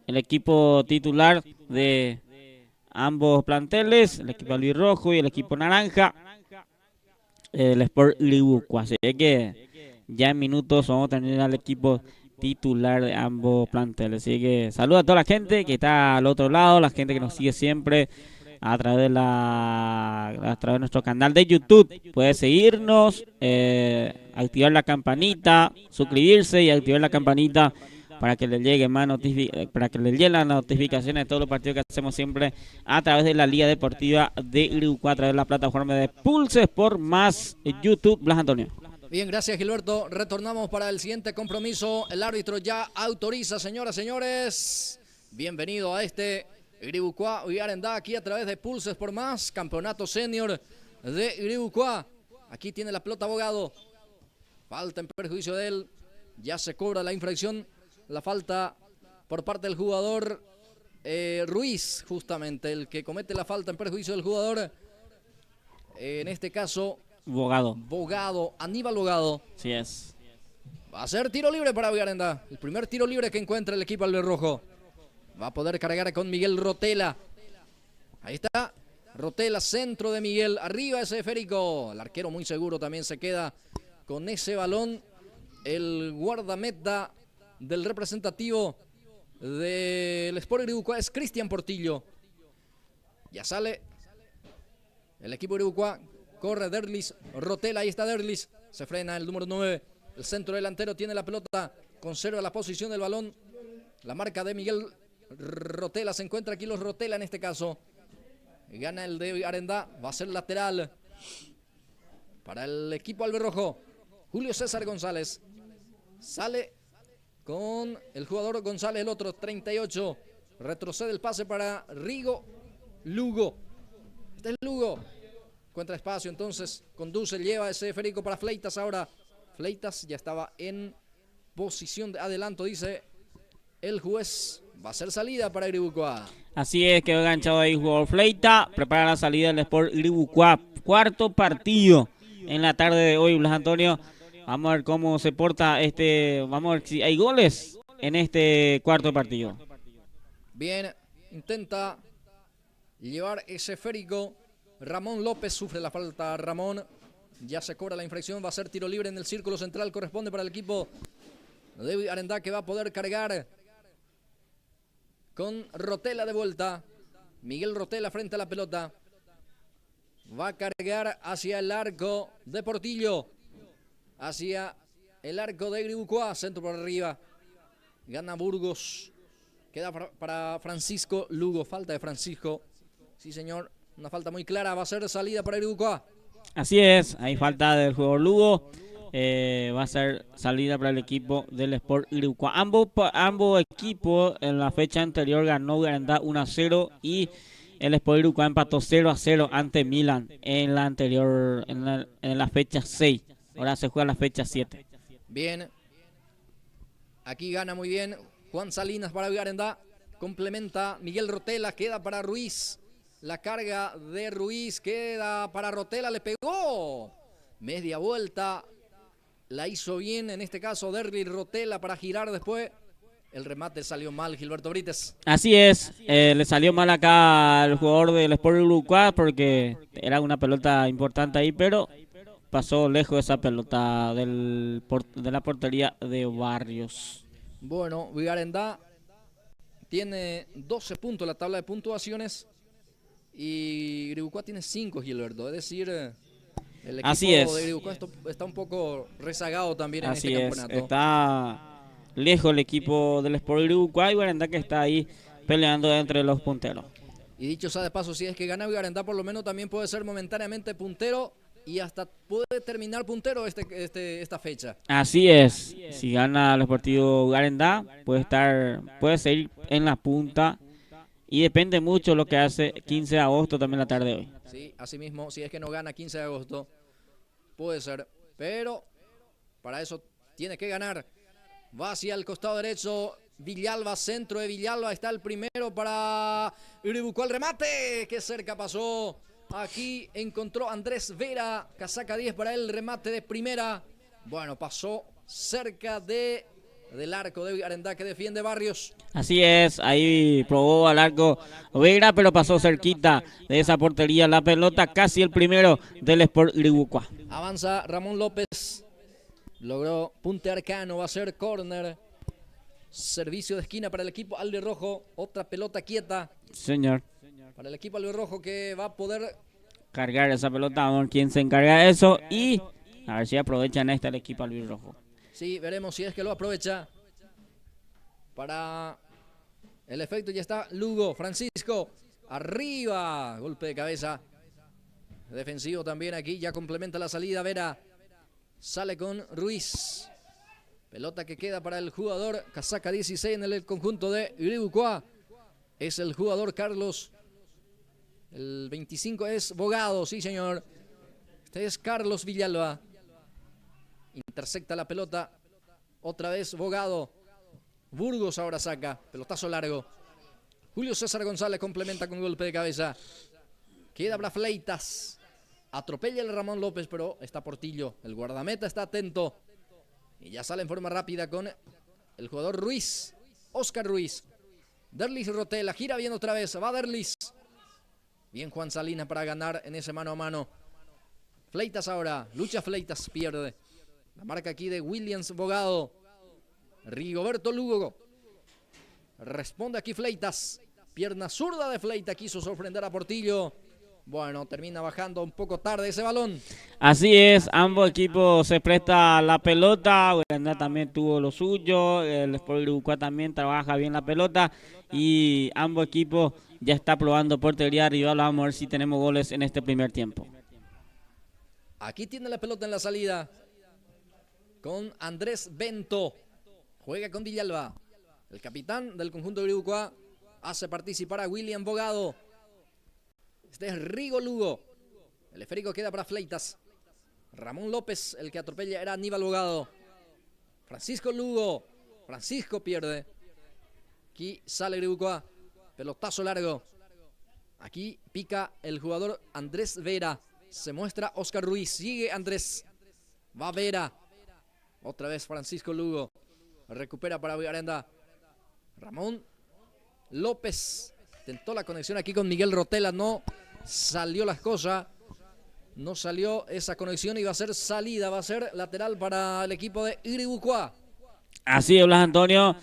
el equipo titular de ambos planteles, el equipo albirrojo y el equipo naranja, el Sport Libuco. Así que ya en minutos vamos a tener al equipo titular de ambos planteles. Así que saluda a toda la gente que está al otro lado, la gente que nos sigue siempre a través de nuestro canal de YouTube. Puede seguirnos, activar la campanita, suscribirse y activar la campanita para que le lleguen las notificaciones de todos los partidos que hacemos siempre a través de la Liga Deportiva de Iribucuá, a través de la plataforma de Pulse Sport más YouTube. Blas Antonio. Bien, gracias Gilberto. Retornamos para el siguiente compromiso. El árbitro ya autoriza, señoras, señores. Bienvenido a este Iribucuá y Arendá aquí a través de Pulses por Más, campeonato senior de Iribucuá. Aquí tiene la pelota Abogado. Falta en perjuicio de él. Ya se cobra la infracción. La falta por parte del jugador Ruiz, justamente el que comete la falta en perjuicio del jugador. En este caso, Aníbal Bogado. Sí es. Va a ser tiro libre para Arendá. El primer tiro libre que encuentra el equipo albirrojo. Va a poder cargar con Miguel Rotela. Ahí está. Rotela, centro de Miguel. Arriba ese esférico. El arquero muy seguro también se queda con ese balón. El guardameta del representativo del Sport Iribucuá es Cristian Portillo. Ya sale el equipo Iribucuá. Corre Derlis Rotela. Ahí está Derlis. Se frena el número 9. El centro delantero tiene la pelota. Conserva la posición del balón. La marca de Miguel Rotela, se encuentra aquí los Rotela en este caso. Gana el de Arendá, va a ser lateral para el equipo albirrojo. Julio César González sale con el jugador González, el otro 38. Retrocede el pase para Rigo Lugo. Este es Lugo. Encuentra espacio, entonces conduce, lleva ese esférico para Fleitas ahora. Fleitas ya estaba en posición de adelanto, dice el juez. Va a ser salida para Iribucuá. Así es, quedó enganchado ahí el jugador Fleita. Prepara la salida del Sport Iribucuá. Cuarto partido en la tarde de hoy, Blas Antonio. Vamos a ver cómo se porta vamos a ver si hay goles en este cuarto partido. Bien, intenta llevar ese esférico. Ramón López sufre la falta. Ramón ya se cobra la infracción. Va a ser tiro libre en el círculo central. Corresponde para el equipo de Arendá, que va a poder cargar con Rotela de vuelta. Miguel Rotela frente a la pelota. Va a cargar hacia el arco de Portillo. Hacia el arco de Iribucuá. Centro por arriba. Gana Burgos. Queda para Francisco Lugo. Falta de Francisco. Sí, señor. Una falta muy clara. Va a ser salida para Iribucuá. Así es. Hay falta del jugador Lugo. Va a ser salida para el equipo del Sport Iribucuá. Ambos equipos en la fecha anterior ganó Garandá 1-0 y el Sport Iribucuá empató 0-0 ante Milan en la anterior, en la fecha 6. Ahora se juega la fecha 7. Bien. Aquí gana muy bien Juan Salinas para Garandá. Complementa Miguel Rotela. Queda para Ruiz. La carga de Ruiz queda para Rotela. Le pegó. Media vuelta. La hizo bien, en este caso, Derby Rotela para girar después. El remate salió mal, Gilberto Brites. Así es, le salió mal acá al jugador del Sport Iribucuá porque era una pelota importante ahí, pero pasó lejos esa pelota de la portería de Barrios. Bueno, Garendá tiene 12 puntos en la tabla de puntuaciones y Iribucuá tiene 5, Gilberto. Es decir, el equipo de Iribucuá está un poco rezagado también en este campeonato. Está lejos el equipo del Sport Iribucuá y Garendá que está ahí peleando entre los punteros. Y dicho sea de paso, si es que gana Garendá, por lo menos también puede ser momentáneamente puntero y hasta puede terminar puntero esta fecha. Así es. Si gana el Sportivo Garendá, puede seguir en la punta. Y depende mucho lo que hace 15 de agosto también la tarde de hoy. Sí, así mismo, si es que no gana 15 de agosto, puede ser. Pero para eso tiene que ganar. Va hacia el costado derecho. Villalba, centro de Villalba. Está el primero para Uribucó. El remate. Qué cerca pasó. Aquí encontró Andrés Vera. Casaca 10 para el remate de primera. Bueno, pasó cerca del arco de Garendá que defiende Barrios. Así es, ahí probó al arco Vera, pero pasó cerquita de esa portería la pelota, casi el primero del Sport Uribucó. Avanza Ramón López, logró puntear Cano, va a ser córner. Servicio de esquina para el equipo albirrojo, otra pelota quieta. Señor. Para el equipo albirrojo que va a poder cargar esa pelota, a ver quién se encarga de eso y a ver si aprovechan el equipo albirrojo. Sí, veremos si es que lo aprovecha. Para el efecto ya está Lugo, Francisco, arriba, golpe de cabeza. Defensivo también aquí, ya complementa la salida Vera. Sale con Ruiz. Pelota que queda para el jugador casaca 16 en el conjunto de Uribucó. Es el jugador Carlos. El 25 es Bogado, sí señor. Este es Carlos Villalba. Intercepta la pelota. Otra vez Bogado. Burgos ahora saca. Pelotazo largo. Julio César González complementa con golpe de cabeza. Queda para Fleitas. Atropella el Ramón López, pero está Portillo. El guardameta está atento. Y ya sale en forma rápida con el jugador Ruiz. Oscar Ruiz. Derlis Rotela. Gira bien otra vez. Va Derlis. Bien Juan Salinas para ganar en ese mano a mano. Fleitas ahora. Lucha Fleitas. Pierde. La marca aquí de Williams Bogado. Rigoberto Lugo. Responde aquí Fleitas. Pierna zurda de Fleitas. Quiso sorprender a Portillo. Bueno, termina bajando un poco tarde ese balón. Así es, ambos equipos se presta la pelota. Garendá también tuvo lo suyo. El Sport Uribucó también trabaja bien la pelota. Y ambos equipos ya está probando portería rival. Vamos a ver si tenemos goles en este primer tiempo. Aquí tiene la pelota en la salida. Con Andrés Bento. Juega con Villalba. El capitán del conjunto de Uribucó hace participar a William Bogado. Este es Rigo Lugo. El esférico queda para Fleitas. Ramón López, el que atropella, era Aníbal Bogado. Francisco Lugo. Francisco pierde. Aquí sale Uribucó. Pelotazo largo. Aquí pica el jugador Andrés Vera. Se muestra Oscar Ruiz. Sigue Andrés. Va Vera. Otra vez Francisco Lugo. Recupera para Garendá. Ramón López. Tentó la conexión aquí con Miguel Rotela. No salió las cosas. No salió esa conexión y va a ser salida. Va a ser lateral para el equipo de Uribucó. Así es, Blas Antonio.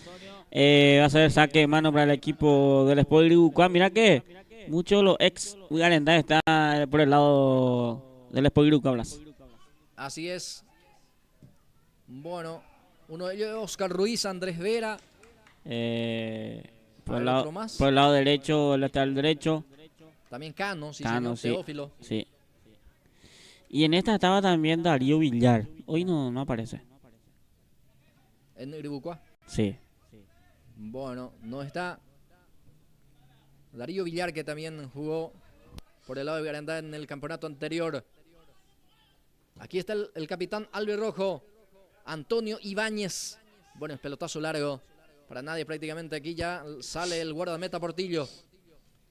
Va a ser saque de mano para el equipo del Sport Uribucó. Mira que muchos de los ex Garendá están por el lado del Sport Uribucó, Blas. Así es. Bueno, uno de ellos es Oscar Ruiz, Andrés Vera. Por el lado derecho, el lateral derecho. También Cano, sí, Cano, señor, sí, Teófilo. Sí. Y en esta estaba también Darío Villar. Hoy no aparece. ¿En Uribucó? Sí. Bueno, no está Darío Villar, que también jugó por el lado de Garendá en el campeonato anterior. Aquí está el capitán albirrojo, Antonio Ibáñez. Bueno, es pelotazo largo. Para nadie prácticamente. Aquí ya sale el guardameta Portillo.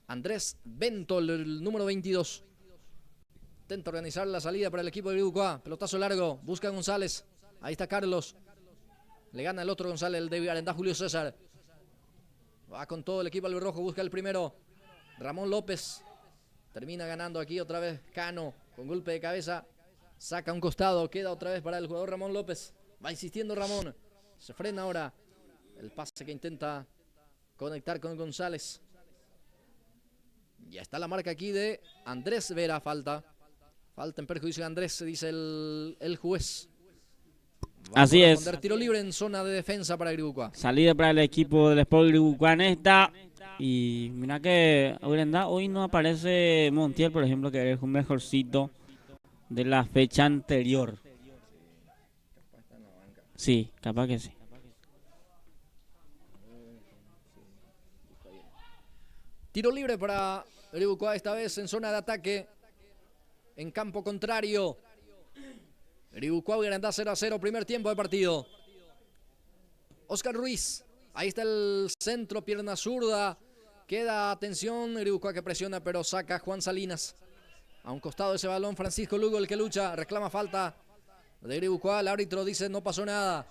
Andrés Bento, el número 22. Intenta organizar la salida para el equipo de Uribucó. Pelotazo largo. Busca a González. Ahí está Carlos. Le gana el otro González, el de Garendá, Julio César. Va con todo el equipo albirrojo. Busca el primero. Ramón López. Termina ganando aquí otra vez Cano. Con golpe de cabeza. Saca un costado. Queda otra vez para el jugador Ramón López. Va insistiendo Ramón. Se frena ahora. El pase que intenta conectar con González. Ya está la marca aquí de Andrés Vera. Falta en perjuicio de Andrés, se dice el juez. Así es. Tiro libre en zona de defensa para Uribucó. Salida para el equipo del Sport Uribucó en esta. Y mira que Garendá hoy no aparece Montiel, por ejemplo, que es un mejorcito de la fecha anterior. Sí, capaz que sí. Tiro libre para Uribucuá, esta vez en zona de ataque, en campo contrario. Uribucuá Garandá 0-0, primer tiempo de partido. Oscar Ruiz, ahí está el centro, pierna zurda. Queda atención, Uribucuá que presiona, pero saca Juan Salinas. A un costado de ese balón, Francisco Lugo, el que lucha, reclama falta de Uribucuá. El árbitro dice no pasó nada.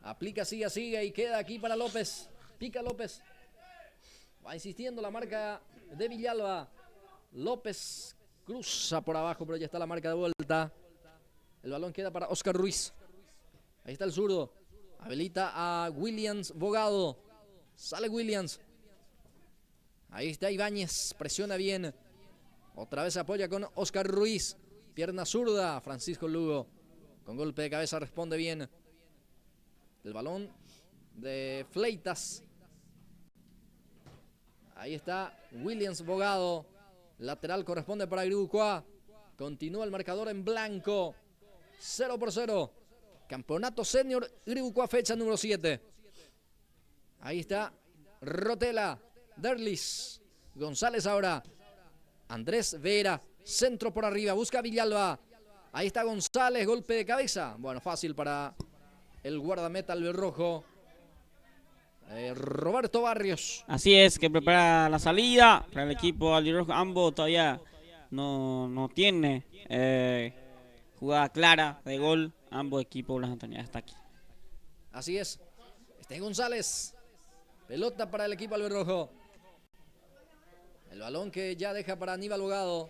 Aplica, sigue y queda aquí para López. Pica López. Va insistiendo la marca de Villalba. López cruza por abajo, pero ya está la marca de vuelta. El balón queda para Oscar Ruiz. Ahí está el zurdo. Habilita a Williams Bogado. Sale Williams. Ahí está Ibáñez. Presiona bien. Otra vez apoya con Oscar Ruiz. Pierna zurda. Francisco Lugo. Con golpe de cabeza responde bien. El balón de Fleitas. Ahí está Williams Bogado. Lateral corresponde para Uribucuá. Continúa el marcador en blanco. 0-0. Campeonato Senior Uribucuá, fecha número 7. Ahí está Rotela. Derlis. González ahora. Andrés Vera. Centro por arriba. Busca Villalba. Ahí está González. Golpe de cabeza. Bueno, fácil para el guardameta albirrojo. Roberto Barrios. Así es, que prepara la salida para el equipo albirrojo. Ambos todavía no tiene jugada clara de gol. Ambos equipos, Blas Antonio, hasta aquí. Así es. Está González. Pelota para el equipo albirrojo. El balón que ya deja para Aníbal Bogado.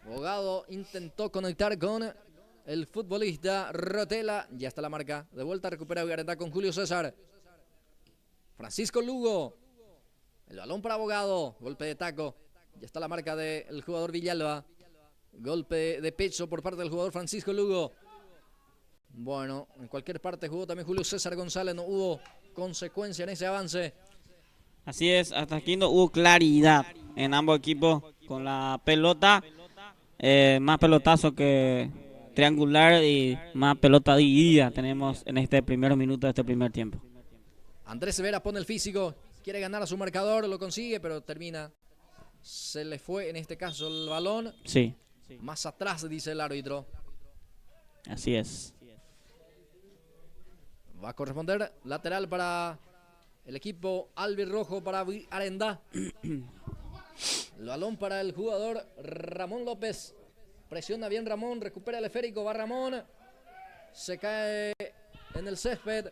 Bogado intentó conectar con el futbolista Rotela. Ya está la marca. De vuelta recupera Garandá con Julio César. Francisco Lugo. El balón para Bogado. Golpe de taco. Ya está la marca del jugador Villalba. Golpe de pecho por parte del jugador Francisco Lugo. Bueno, en cualquier parte jugó también Julio César González. No hubo consecuencia en ese avance. Así es, hasta aquí no hubo claridad en ambos equipos con la pelota. Más pelotazo que triangular y más pelota dividida tenemos en este primer minuto de este primer tiempo. Andrés Vera pone el físico, quiere ganar a su marcador, lo consigue, pero termina. Se le fue en este caso el balón. Sí. Más atrás, dice el árbitro. Así es. Va a corresponder lateral para el equipo albirrojo, para Arendá. El balón para el jugador Ramón López. Presiona bien Ramón, recupera el esférico, va Ramón. Se cae en el césped.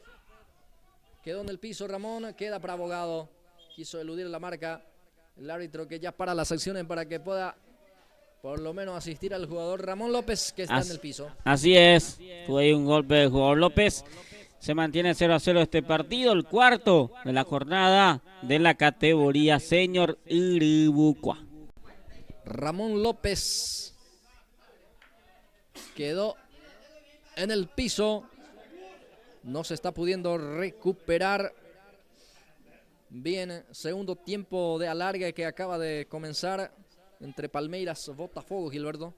Quedó en el piso Ramón, queda para Bogado. Quiso eludir la marca. El árbitro que ya para las acciones para que pueda por lo menos asistir al jugador Ramón López, que está en el piso. Así es, tuvo ahí un golpe del jugador López. Se mantiene 0-0 este partido, el cuarto de la jornada de la categoría Senior Uribucuá. Ramón López quedó en el piso. No se está pudiendo recuperar. Bien, segundo tiempo de alargue que acaba de comenzar entre Palmeiras, Botafogo, Gilberto.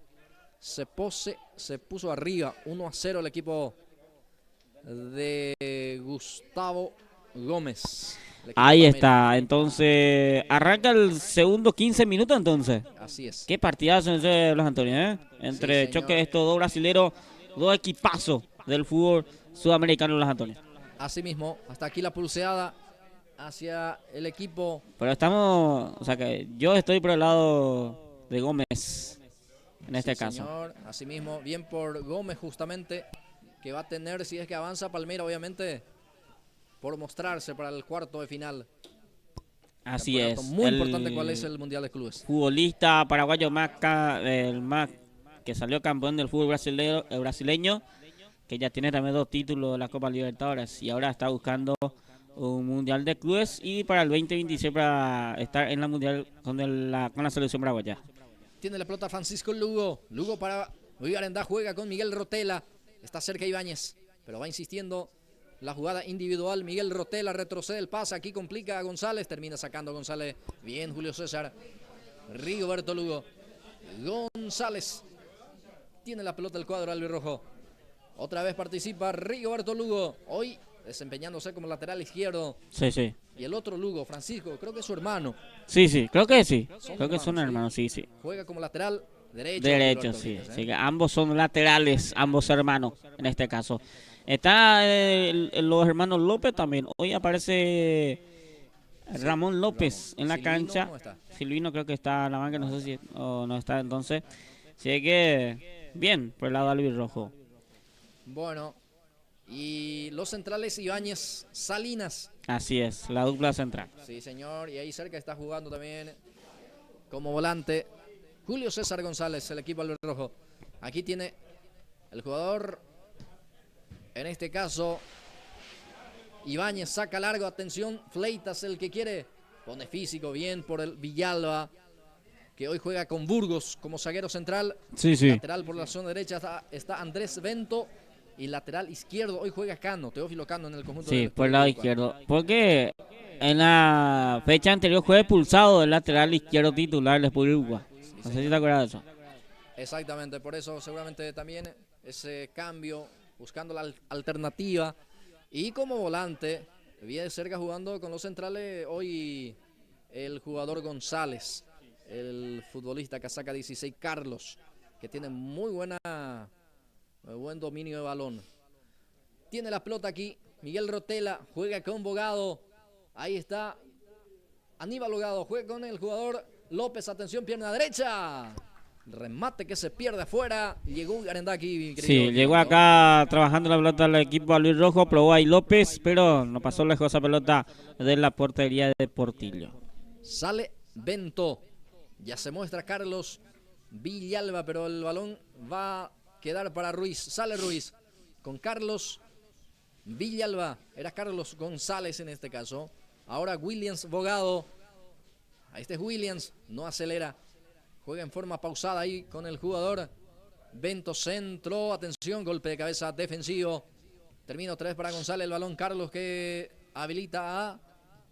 Se puso arriba 1-0 el equipo de Gustavo Gómez. Ahí está, entonces arranca el segundo 15 minutos entonces. Así es. Qué partidazo ese, Blas Antonio, ¿eh? Entre sí, choques estos dos brasileros, dos equipazos del fútbol sudamericano, Blas Antonio. Así mismo, hasta aquí la pulseada hacia el equipo. Pero estamos, o sea que yo estoy por el lado de Gómez en este caso. Señor, así mismo, bien por Gómez justamente, que va a tener, si es que avanza Palmeiras, obviamente, por mostrarse para el cuarto de final. Así es. Muy importante cuál es el Mundial de Clubes. Futbolista paraguayo que salió campeón del fútbol brasileño, que ya tiene también 2 títulos de la Copa Libertadores y ahora está buscando un Mundial de Clubes y para el 2026 para estar en la Mundial con la selección paraguaya. Tiene la pelota Francisco Lugo. Lugo para Arendá, juega con Miguel Rotela. Está cerca Ibáñez, pero va insistiendo la jugada individual. Miguel Rotela retrocede el pase. Aquí complica a González. Termina sacando González. Bien, Julio César. Rigoberto Lugo. González. Tiene la pelota el cuadro albirrojo. Otra vez participa Rigoberto Lugo. Hoy desempeñándose como lateral izquierdo. Sí, sí. Y el otro Lugo, Francisco, creo que es su hermano. Sí, sí, creo que sí. Creo que son hermanos, sí, sí. Juega como lateral derecho. Derecho, sí. Así que ambos son laterales, ambos hermanos en este caso. Está los hermanos López también. Hoy aparece Ramón López en la Silvino cancha. no está. Silvino creo que está en la banca, no sé si no está entonces. Así que bien por el lado albirrojo. Bueno, y los centrales Ibáñez, Salinas. Así es, la dupla central. Sí, señor, y ahí cerca está jugando también como volante Julio César González, el equipo albirrojo. Aquí tiene el jugador, en este caso, Ibáñez saca largo, atención, Fleitas el que quiere, pone físico bien por el Villalba, que hoy juega con Burgos como zaguero central. Sí, sí. Lateral por la zona derecha está Andrés Bento. Y lateral izquierdo, hoy juega Cano, Teófilo Cano en el conjunto. Sí, por el lado izquierdo. Porque en la fecha anterior fue expulsado del lateral izquierdo titular de Uruguay. No sé si te acuerdas de eso. Exactamente, por eso seguramente también ese cambio, buscando la alternativa. Y como volante, viene cerca jugando con los centrales hoy el jugador González, el futbolista casaca 16, Carlos, que tiene muy buen dominio de balón. Tiene la pelota aquí. Miguel Rotela juega con Bogado. Ahí está Aníbal Bogado. Juega con el jugador López. Atención, pierna derecha. Remate que se pierde afuera. Llegó Garendaki. Sí, llegó acá trabajando la pelota del equipo albirrojo. Probó ahí López, pero no pasó lejos esa pelota de la portería de Portillo. Sale Bento. Ya se muestra Carlos Villalba, pero el balón va quedar para Ruiz. Sale Ruiz con Carlos Villalba. Era Carlos González en este caso. Ahora Williams Bogado. Ahí este es Williams. No acelera. Juega en forma pausada ahí con el jugador. Bento centro. Atención. Golpe de cabeza defensivo. Termina otra vez para González. El balón Carlos que habilita a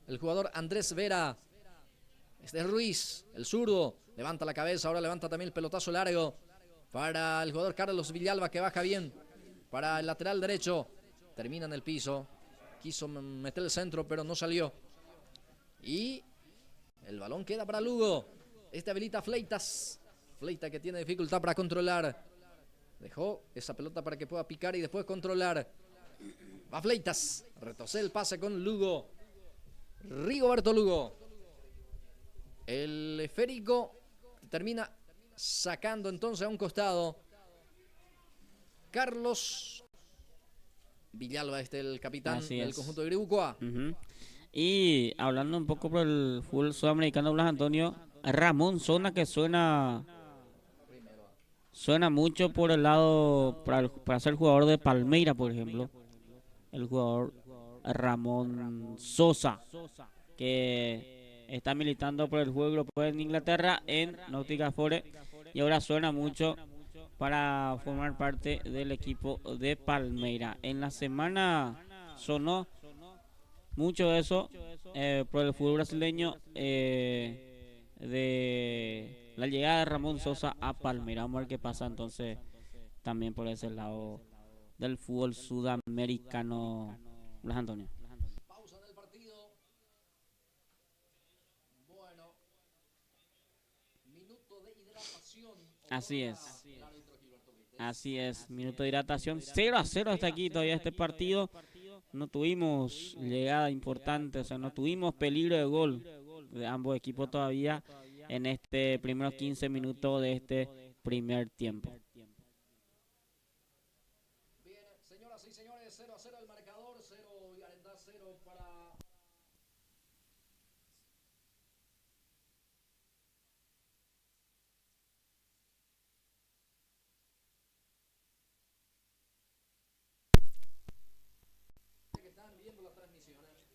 el jugador Andrés Vera. Este es Ruiz. El zurdo. Levanta la cabeza. Ahora levanta también el pelotazo largo. Para el jugador Carlos Villalba que baja bien. Para el lateral derecho. Termina en el piso. Quiso meter el centro pero no salió. Y el balón queda para Lugo. Este habilita a Fleitas. Fleitas que tiene dificultad para controlar. Dejó esa pelota para que pueda picar y después controlar. Va Fleitas. Retrocede el pase con Lugo. Rigoberto Lugo. El esférico termina sacando entonces a un costado Carlos Villalba, el capitán del conjunto de Gribucoa. Y hablando un poco por el fútbol sudamericano, Blas Antonio, Ramón Zona que suena mucho por el lado para ser jugador de Palmeira, por ejemplo. El jugador Ramón Sosa, que está militando por el juego europeo en Inglaterra en Nottingham Forest y ahora suena mucho para formar parte del equipo de Palmeira. En la semana sonó mucho eso por el fútbol brasileño de la llegada de Ramón Sosa a Palmeira. Vamos a ver qué pasa entonces también por ese lado del fútbol sudamericano, Blas Antonio. Pausa del partido. Bueno, minuto de hidratación. Así es. Así es, minuto de hidratación, 0-0 hasta aquí todavía este partido. No tuvimos llegada importante, o sea, no tuvimos peligro de gol de ambos equipos todavía en este primeros 15 minutos de este primer tiempo. Bien, señoras y señores, 0-0 el marcador, 0 y Arendá 0 para...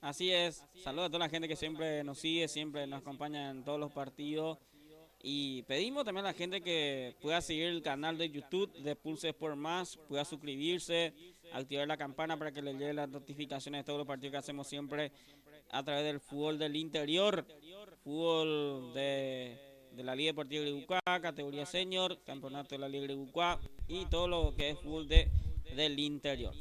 Así es, saludos a toda la gente que siempre nos sigue, siempre nos acompaña en todos los partidos y pedimos también a la gente que pueda seguir el canal de YouTube de Pulse Sport Más, pueda suscribirse, activar la campana para que le lleguen las notificaciones de todos los partidos que hacemos siempre a través del fútbol del interior, fútbol de la Liga Deportiva Gribucoa, categoría senior, campeonato de la Liga Gribucoa, y todo lo que es fútbol del interior.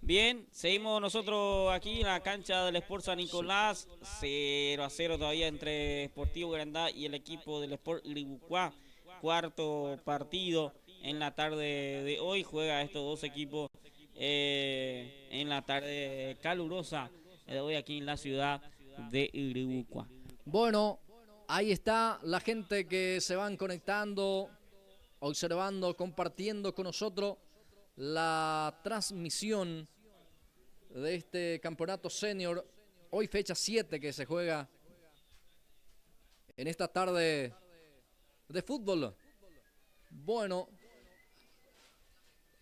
Bien, seguimos nosotros aquí en la cancha del Sport San Nicolás, 0-0 todavía entre Sportivo Grandá y el equipo del Sport Libucuá. Cuarto partido en la tarde de hoy, juega estos dos equipos en la tarde calurosa de hoy aquí en la ciudad de Libucuá. Bueno, ahí está la gente que se van conectando, observando, compartiendo con nosotros la transmisión de este campeonato senior. Hoy fecha 7 que se juega en esta tarde de fútbol. Bueno,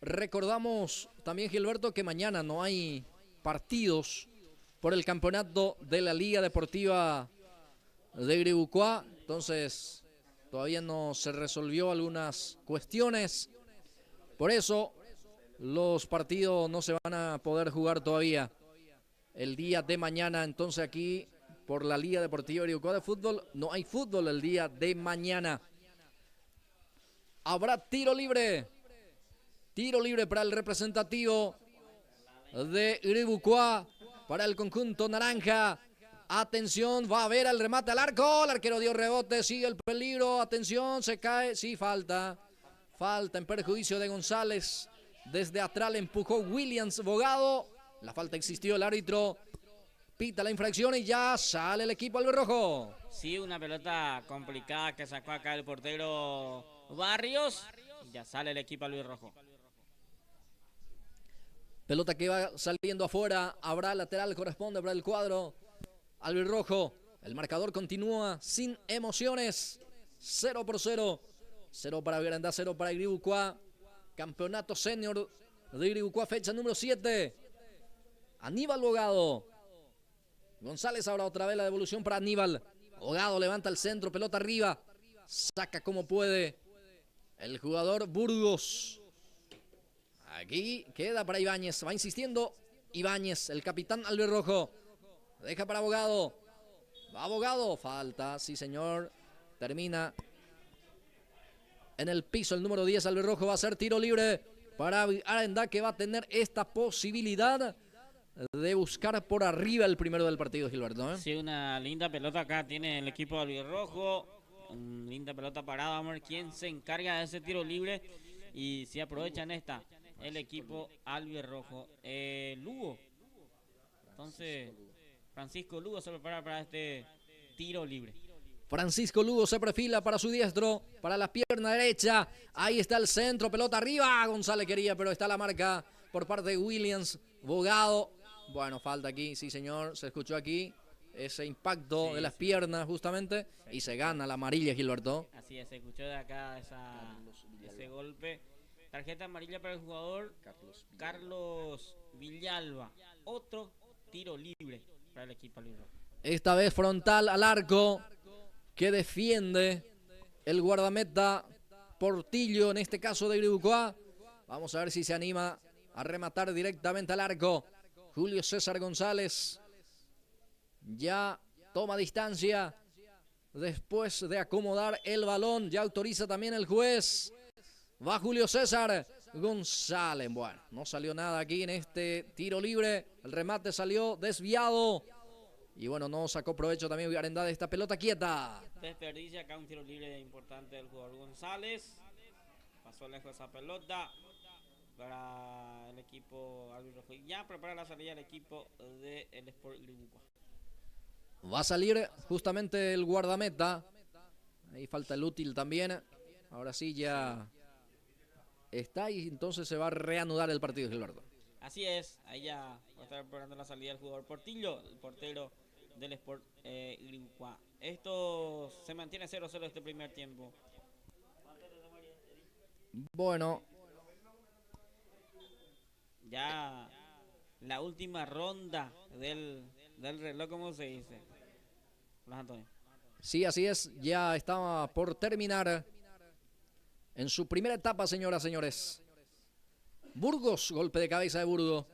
recordamos también, Gilberto, que mañana no hay partidos por el campeonato de la Liga Deportiva de Gribucuá. Entonces, todavía no se resolvió algunas cuestiones. Por eso, los partidos no se van a poder jugar todavía el día de mañana. Entonces, aquí, por la Liga Deportiva Gribucuá de fútbol, no hay fútbol el día de mañana. Habrá tiro libre. Tiro libre para el representativo de Gribucuá, para el conjunto naranja. Atención, va a haber el remate al arco. El arquero dio rebote, sigue el peligro. Atención, se cae. Sí, falta. Falta en perjuicio de González. Desde atrás le empujó Williams Bogado. La falta existió, el árbitro pita la infracción y ya sale el equipo albirrojo. Sí, una pelota complicada que sacó acá el portero Barrios. Ya sale el equipo albirrojo. Pelota que va saliendo afuera. Habrá lateral, corresponde para el cuadro albirrojo. El marcador continúa sin emociones. 0-0. 0 para Grandá, 0 para Gribucuá. Campeonato senior de Gribucuá, fecha número 7. Aníbal Bogado. González ahora otra vez la devolución para Aníbal. Bogado levanta el centro, pelota arriba. Saca como puede el jugador Burgos. Aquí queda para Ibáñez. Va insistiendo Ibáñez, el capitán albirrojo. Deja para Bogado. Va Bogado. Falta, sí señor. Termina en el piso el número 10 albirrojo. Va a ser tiro libre para Arendá, que va a tener esta posibilidad de buscar por arriba el primero del partido, Gilberto, ¿eh? Sí, una linda pelota acá tiene el equipo albirrojo. Una linda pelota parada. Vamos a ver quién se encarga de ese tiro libre. Y si aprovechan esta, el equipo albirrojo. Lugo. Entonces, Francisco Lugo se prepara para este tiro libre. Francisco Lugo se perfila para su diestro, para la pierna derecha. Ahí está el centro, pelota arriba. González quería, pero está la marca por parte de Williams Bogado. Bueno, falta aquí, sí señor, se escuchó aquí ese impacto de las piernas justamente y se gana la amarilla, Gilberto. Así es, se escuchó de acá ese golpe. Tarjeta amarilla para el jugador Carlos Villalba. Otro tiro libre para el equipo albirrojo. Esta vez frontal al arco que defiende el guardameta Portillo, en este caso de Gribucuá. Vamos a ver si se anima a rematar directamente al arco. Julio César González ya toma distancia después de acomodar el balón. Ya autoriza también el juez. Va Julio César González. Bueno, no salió nada aquí en este tiro libre. El remate salió desviado. Y bueno, no sacó provecho también Arendá de esta pelota quieta. Desperdicia acá un tiro libre importante del jugador González. Pasó lejos esa pelota para el equipo albirrojo. Ya prepara la salida del equipo del Sport Gribucuá. Va a salir justamente el guardameta. Ahí falta el útil también. Ahora sí ya está y entonces se va a reanudar el partido, Gilberto. Así es, ahí ya va a estar preparando la salida del jugador Portillo, el portero del Sport Gribucuá. Esto se mantiene 0-0 este primer tiempo. Bueno, ya la última ronda del reloj, ¿cómo se dice? Los Antonio. Sí, así es, ya estaba por terminar en su primera etapa, señoras, señores. Burgos, golpe de cabeza de Burgos.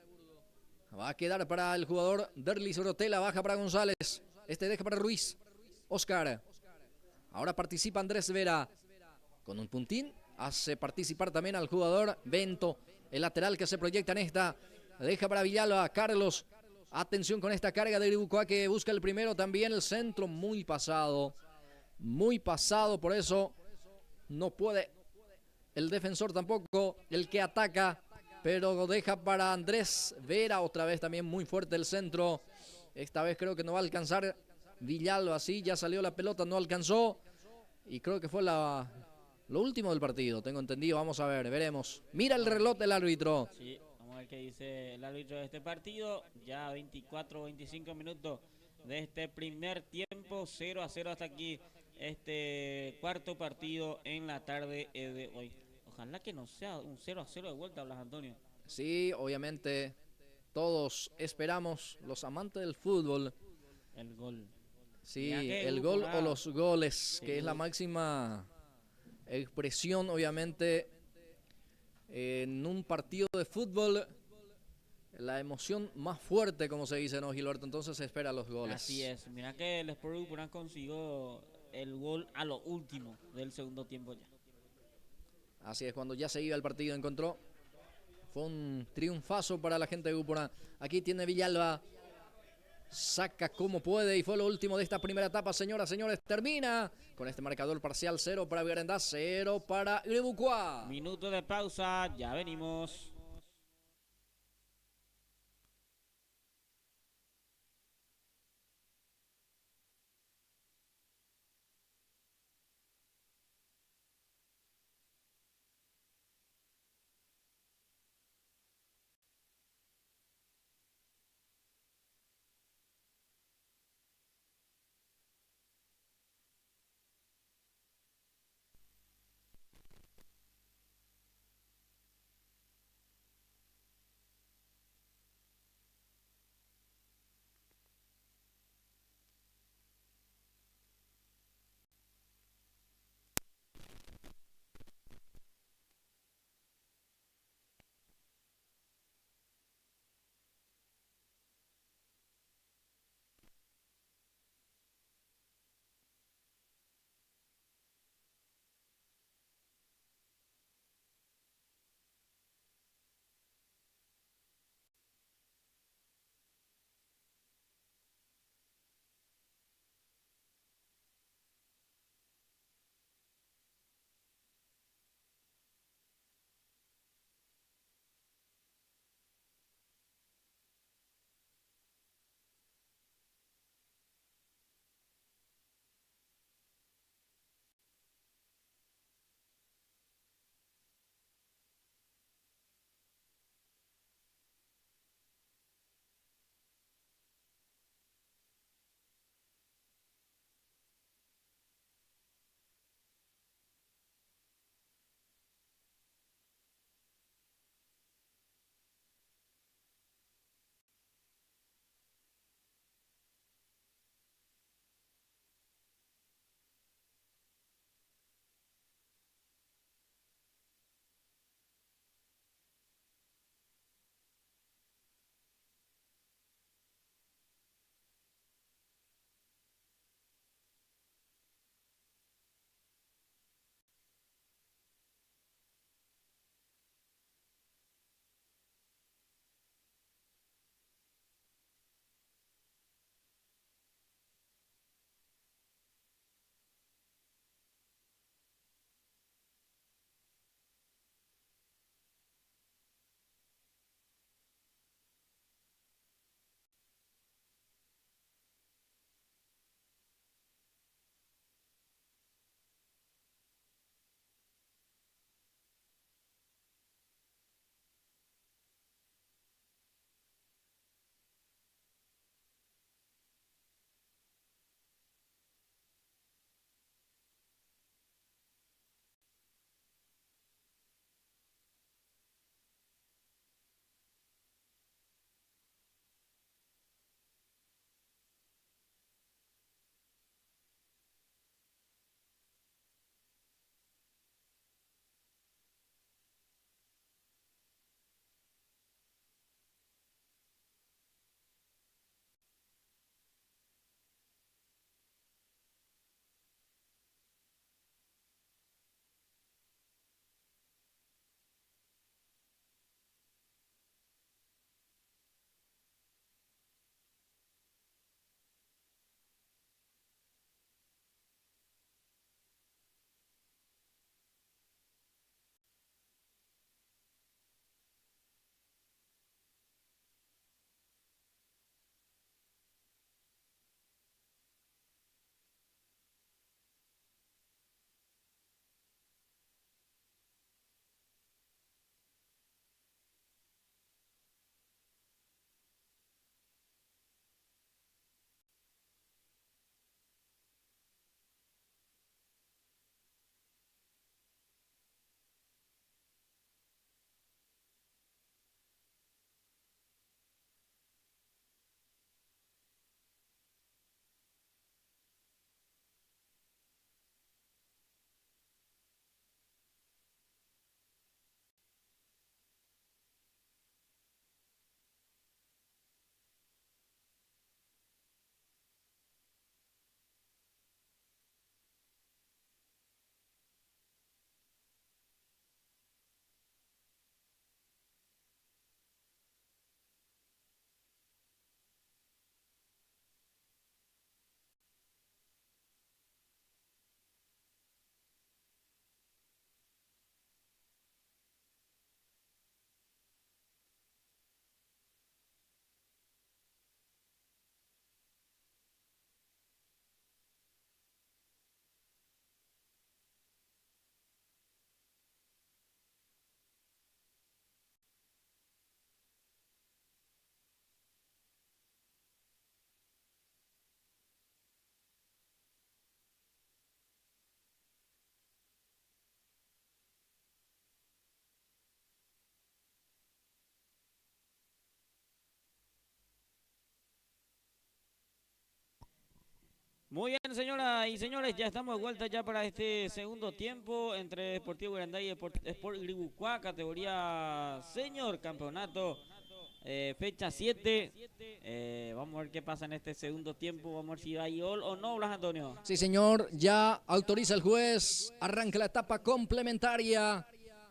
Va a quedar para el jugador Derlis Orotela, baja para González. Este deja para Ruiz. Oscar. Ahora participa Andrés Vera. con un puntín. Hace participar también al jugador Bento, el lateral que se proyecta en esta. Deja para Villalba, Carlos. Atención con esta carga de Iribucoa que busca el primero. También el centro muy pasado. Muy pasado, por eso no puede el defensor tampoco, el que ataca. Pero deja para Andrés Vera, otra vez también muy fuerte el centro. Esta vez creo que no va a alcanzar Villalba, sí, ya salió la pelota, no alcanzó. Y creo que fue lo último del partido, tengo entendido. Vamos a ver, veremos. Mira el reloj del árbitro. Sí, vamos a ver qué dice el árbitro de este partido. Ya 24, 25 minutos de este primer tiempo. 0-0 hasta aquí este cuarto partido en la tarde de hoy. Ojalá que no sea un 0-0 de vuelta, Blas Antonio. Sí, obviamente todos esperamos, los amantes del fútbol. El gol. Sí, el gol o los goles, que es la máxima expresión, obviamente, en un partido de fútbol. La emoción más fuerte, como se dice, ¿no, Gilberto? Entonces se espera los goles. Así es. Mira que el Sport Bucaramanga consiguió el gol a lo último del segundo tiempo ya. Así es, cuando ya se iba el partido encontró. Fue un triunfazo para la gente de Bucaramanga. Aquí tiene Villalba. Saca como puede y fue lo último de esta primera etapa, señoras, señores. Termina con este marcador parcial: 0 para Virendá, 0 para Iribucoa. Minuto de pausa, ya venimos. Señoras y señores, ya estamos de vuelta ya para este segundo tiempo entre Deportivo Garandá y Sport Gribucuá, categoría senior, campeonato, fecha 7. Vamos a ver qué pasa en este segundo tiempo, vamos a ver si hay gol o no, Blas Antonio. Sí, señor, ya autoriza el juez, arranca la etapa complementaria.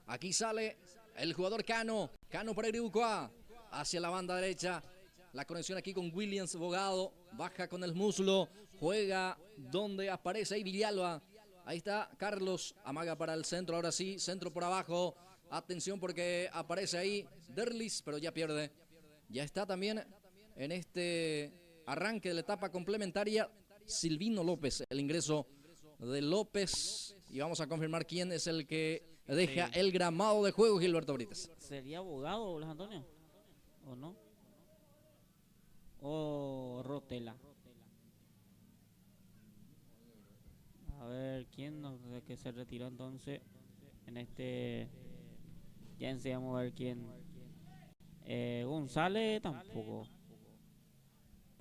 Aquí sale el jugador Cano para Gribucuá, hacia la banda derecha. La conexión aquí con Williams Bogado, baja con el muslo, juega donde aparece ahí Villalba. Ahí está Carlos, amaga para el centro, ahora sí, centro por abajo. Atención porque aparece ahí Derlis, pero ya pierde. Ya está también en este arranque de la etapa complementaria Silvino López, el ingreso de López. Y vamos a confirmar quién es el que deja el gramado de juego, Gilberto Brites. ¿Sería Bogado, Blas Antonio? ¿O no? ¿O Rotela? A ver, ¿quién nos que se retiró entonces en este? Ya enseñamos a ver quién. González tampoco.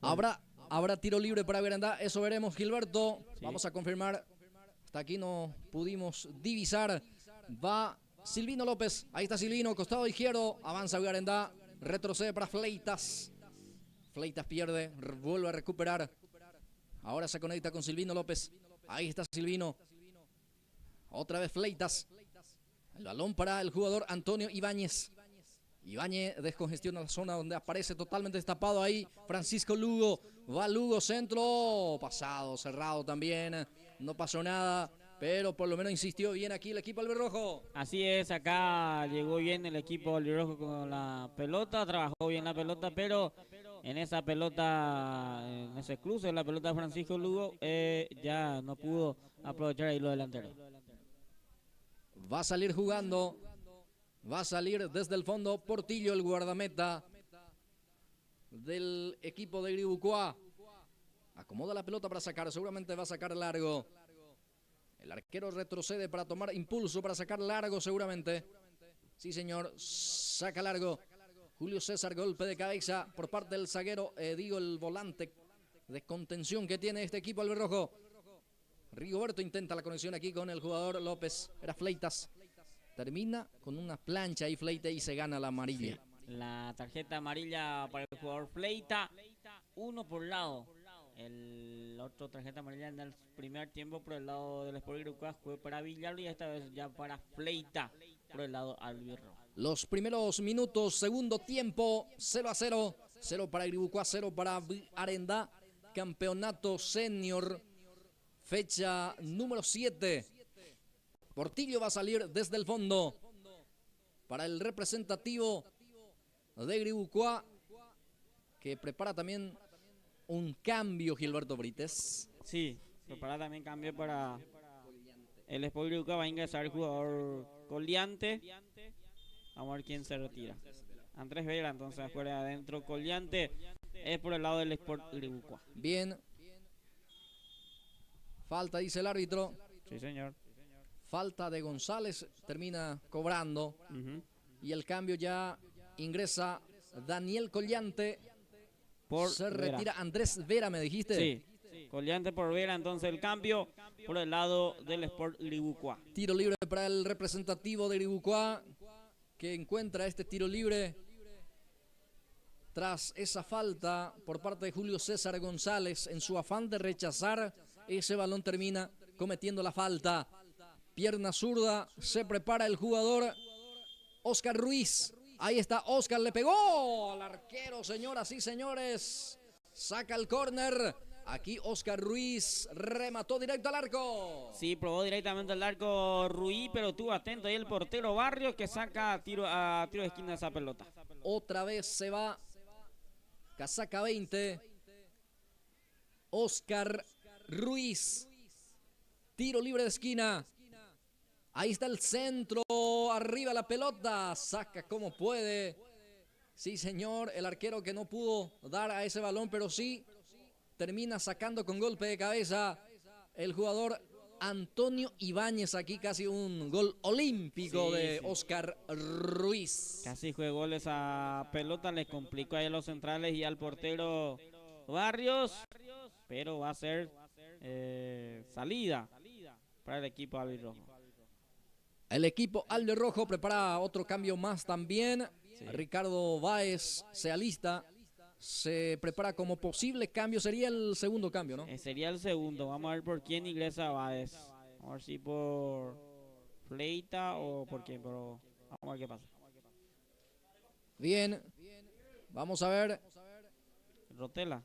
Habrá tiro libre para Garandá, eso veremos, Gilberto. Sí. Vamos a confirmar. Hasta aquí no pudimos divisar. Va Silvino López. Ahí está Silvino, costado izquierdo. Avanza Garandá. Retrocede para Fleitas. Fleitas pierde, vuelve a recuperar. Ahora se conecta con Silvino López. Ahí está Silvino. Otra vez Fleitas. El balón para el jugador Antonio Ibáñez. Ibáñez descongestiona la zona donde aparece totalmente destapado ahí Francisco Lugo. Va Lugo, centro. Pasado, cerrado también. No pasó nada, pero por lo menos insistió bien aquí el equipo albirrojo. Así es, acá llegó bien el equipo albirrojo con la pelota, trabajó bien la pelota, pero en esa pelota, en ese cruce, la pelota de Francisco Lugo, ya no pudo aprovechar ahí lo delantero. Va a salir jugando, va a salir desde el fondo Portillo, el guardameta del equipo de Gribucuá. Acomoda la pelota para sacar, seguramente va a sacar largo. El arquero retrocede para tomar impulso, para sacar largo seguramente. Sí, señor, saca largo. Julio César, golpe de cabeza por parte del zaguero, el volante de contención que tiene este equipo albirrojo. Rigoberto intenta la conexión aquí con el jugador López, era Fleitas. Termina con una plancha ahí Fleita y se gana la amarilla. Sí, la tarjeta amarilla para el jugador Fleita, uno por lado. El otro tarjeta amarilla en el primer tiempo por el lado del Sport Gribucuá fue para Villalba y esta vez ya para Fleita por el lado albirrojo. Los primeros minutos, segundo tiempo, 0-0. 0 para Gribucuá, 0 para Arendá. Campeonato senior, fecha número 7. Portillo va a salir desde el fondo para el representativo de Gribucuá, que prepara también un cambio, Gilberto Brites. Sí, prepara también cambio para el Sport Gribucuá. Va a ingresar el jugador Coliante. Vamos a ver quién se retira. Andrés Vera, entonces afuera adentro. Coliante es por el lado del Sport Gribucuá. Bien. Falta, dice el árbitro. Sí, señor. Falta de González, termina cobrando. Y el cambio ya ingresa Daniel Coliante. Se retira Andrés Vera, me dijiste. Sí. Coliante por Vera, entonces el cambio por el lado del Sport Gribucuá. Tiro libre para el representativo de Gribucuá, que encuentra este tiro libre tras esa falta por parte de Julio César González. En su afán de rechazar ese balón termina cometiendo la falta. Pierna zurda, se prepara el jugador Oscar Ruiz. Ahí está Oscar, le pegó al arquero, señoras y señores. Saca el córner. Aquí Oscar Ruiz remató directo al arco. Sí, probó directamente al arco Ruiz, pero estuvo atento ahí el portero Barrios que saca a tiro de esquina esa pelota. Otra vez se va casaca 20. Oscar Ruiz. Tiro libre de esquina. Ahí está el centro, arriba la pelota, saca como puede. Sí, señor, el arquero que no pudo dar a ese balón, pero sí termina sacando con golpe de cabeza el jugador Antonio Ibáñez. Aquí casi un gol olímpico de Oscar Ruiz. Casi fue gol esa pelota, le complicó ahí a los centrales y al portero Barrios, pero va a ser salida para el equipo albirrojo. El equipo albirrojo prepara otro cambio más también. Sí. Ricardo Báez se alista. Se prepara como posible cambio. Sería el segundo cambio, ¿no? Sería el segundo. Vamos a ver por quién ingresa Báez. Vamos a ver si por Fleita o por quién, pero vamos a ver qué pasa. Bien. Vamos a ver. Rotela.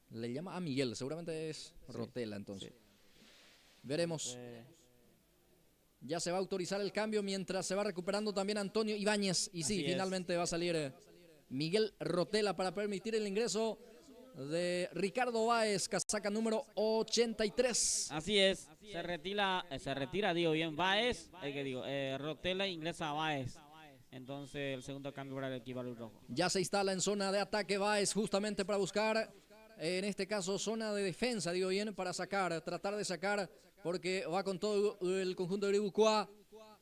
Le llama a Miguel. Seguramente es Rotela, entonces. Sí. Veremos. Ya se va a autorizar el cambio mientras se va recuperando también Antonio Ibáñez. Y sí, finalmente va a salir Miguel Rotela para permitir el ingreso de Ricardo Báez, casaca número 83. Así es, se retira, digo bien, Báez, Rotela ingresa a Báez. Entonces el segundo cambio para el equipo albirrojo. Ya se instala en zona de ataque Báez justamente para buscar, en este caso, zona de defensa, digo bien, para tratar de sacar, porque va con todo el conjunto de Uribucuá.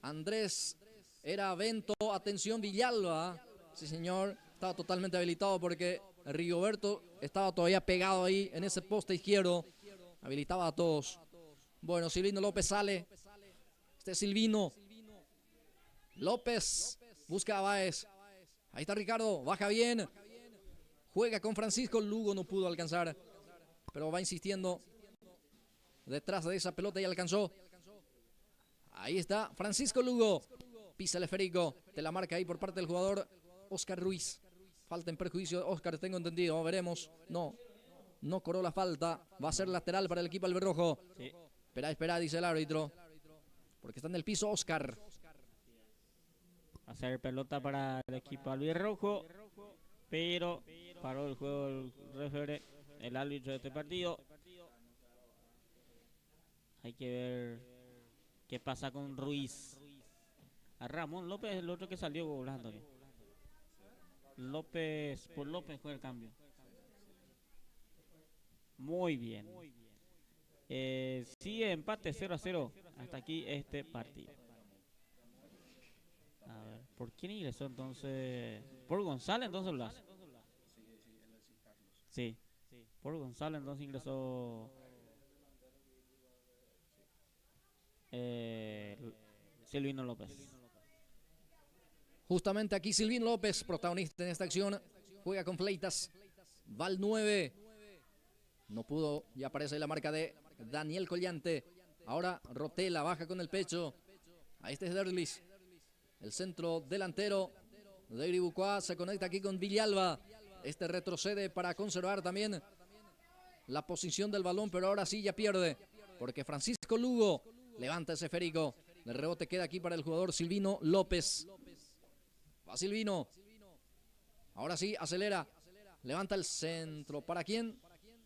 Andrés era Bento, atención Villalba. Sí, señor, estaba totalmente habilitado porque Rigoberto estaba todavía pegado ahí en ese poste izquierdo. Habilitaba a todos. Bueno, Silvino López sale. Este es Silvino López. Busca a Báez. Ahí está Ricardo. Baja bien. Juega con Francisco. Lugo no pudo alcanzar. Pero va insistiendo. Detrás de esa pelota y alcanzó. Ahí está Francisco Lugo. Pisa el esférico. Te la marca ahí por parte del jugador Oscar Ruiz. Falta en perjuicio de Oscar, tengo entendido. Veremos. No cobró la falta. Va a ser lateral para el equipo albirrojo. Sí. Espera, dice el árbitro. Porque está en el piso Oscar. Va a ser pelota para el equipo albirrojo. Pero paró el juego el árbitro de este partido. Hay que ver qué pasa con Ruiz. A Ramón López, el otro que salió volando. López fue el cambio. Muy bien. Sigue empate 0-0 hasta aquí este partido. A ver, ¿por quién ingresó entonces? Por González entonces lo hace. Sí, por González entonces ingresó Silvino López. Justamente aquí Silvino López, protagonista en esta acción, juega con Fleitas, va al 9, no pudo, ya aparece la marca de Daniel Collante, ahora Rotela baja con el pecho, ahí está Derlis, el centro delantero de Uribucuá, se conecta aquí con Villalba, este retrocede para conservar también la posición del balón, pero ahora sí ya pierde, porque Francisco Lugo levanta ese esférico, el rebote queda aquí para el jugador Silvino López. Va Silvino. Ahora sí, acelera. Levanta el centro. ¿Para quién?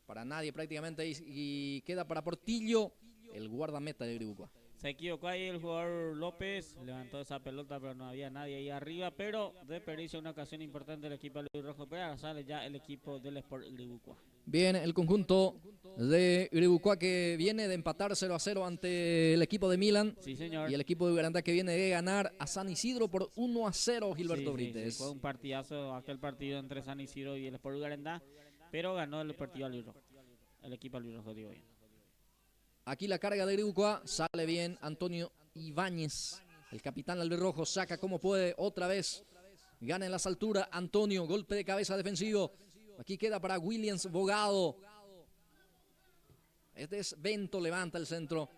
Para nadie prácticamente. Y queda para Portillo, el guardameta de Uribucuá. Se equivocó ahí el jugador López. Levantó esa pelota, pero no había nadie ahí arriba. Pero desperdicia una ocasión importante del equipo albirrojo. Pero ahora sale ya el equipo del Sport Uribucuá. Bien, el conjunto de Uribucuá que viene de empatar 0-0 ante el equipo de Milan. Sí, señor. Y el equipo de Ugarandá que viene de ganar a San Isidro por 1-0, Gilberto Brites. Sí, fue un partidazo aquel partido entre San Isidro y el Sport Ugarandá, pero ganó el partido albirrojo. El equipo albirrojo, digo bien. Aquí la carga de Uribucuá, sale bien Antonio Ibáñez. El capitán albirrojo saca como puede otra vez. Gana en las alturas Antonio, golpe de cabeza defensivo. Aquí queda para Williams Bogado. Este es Bento, levanta el centro.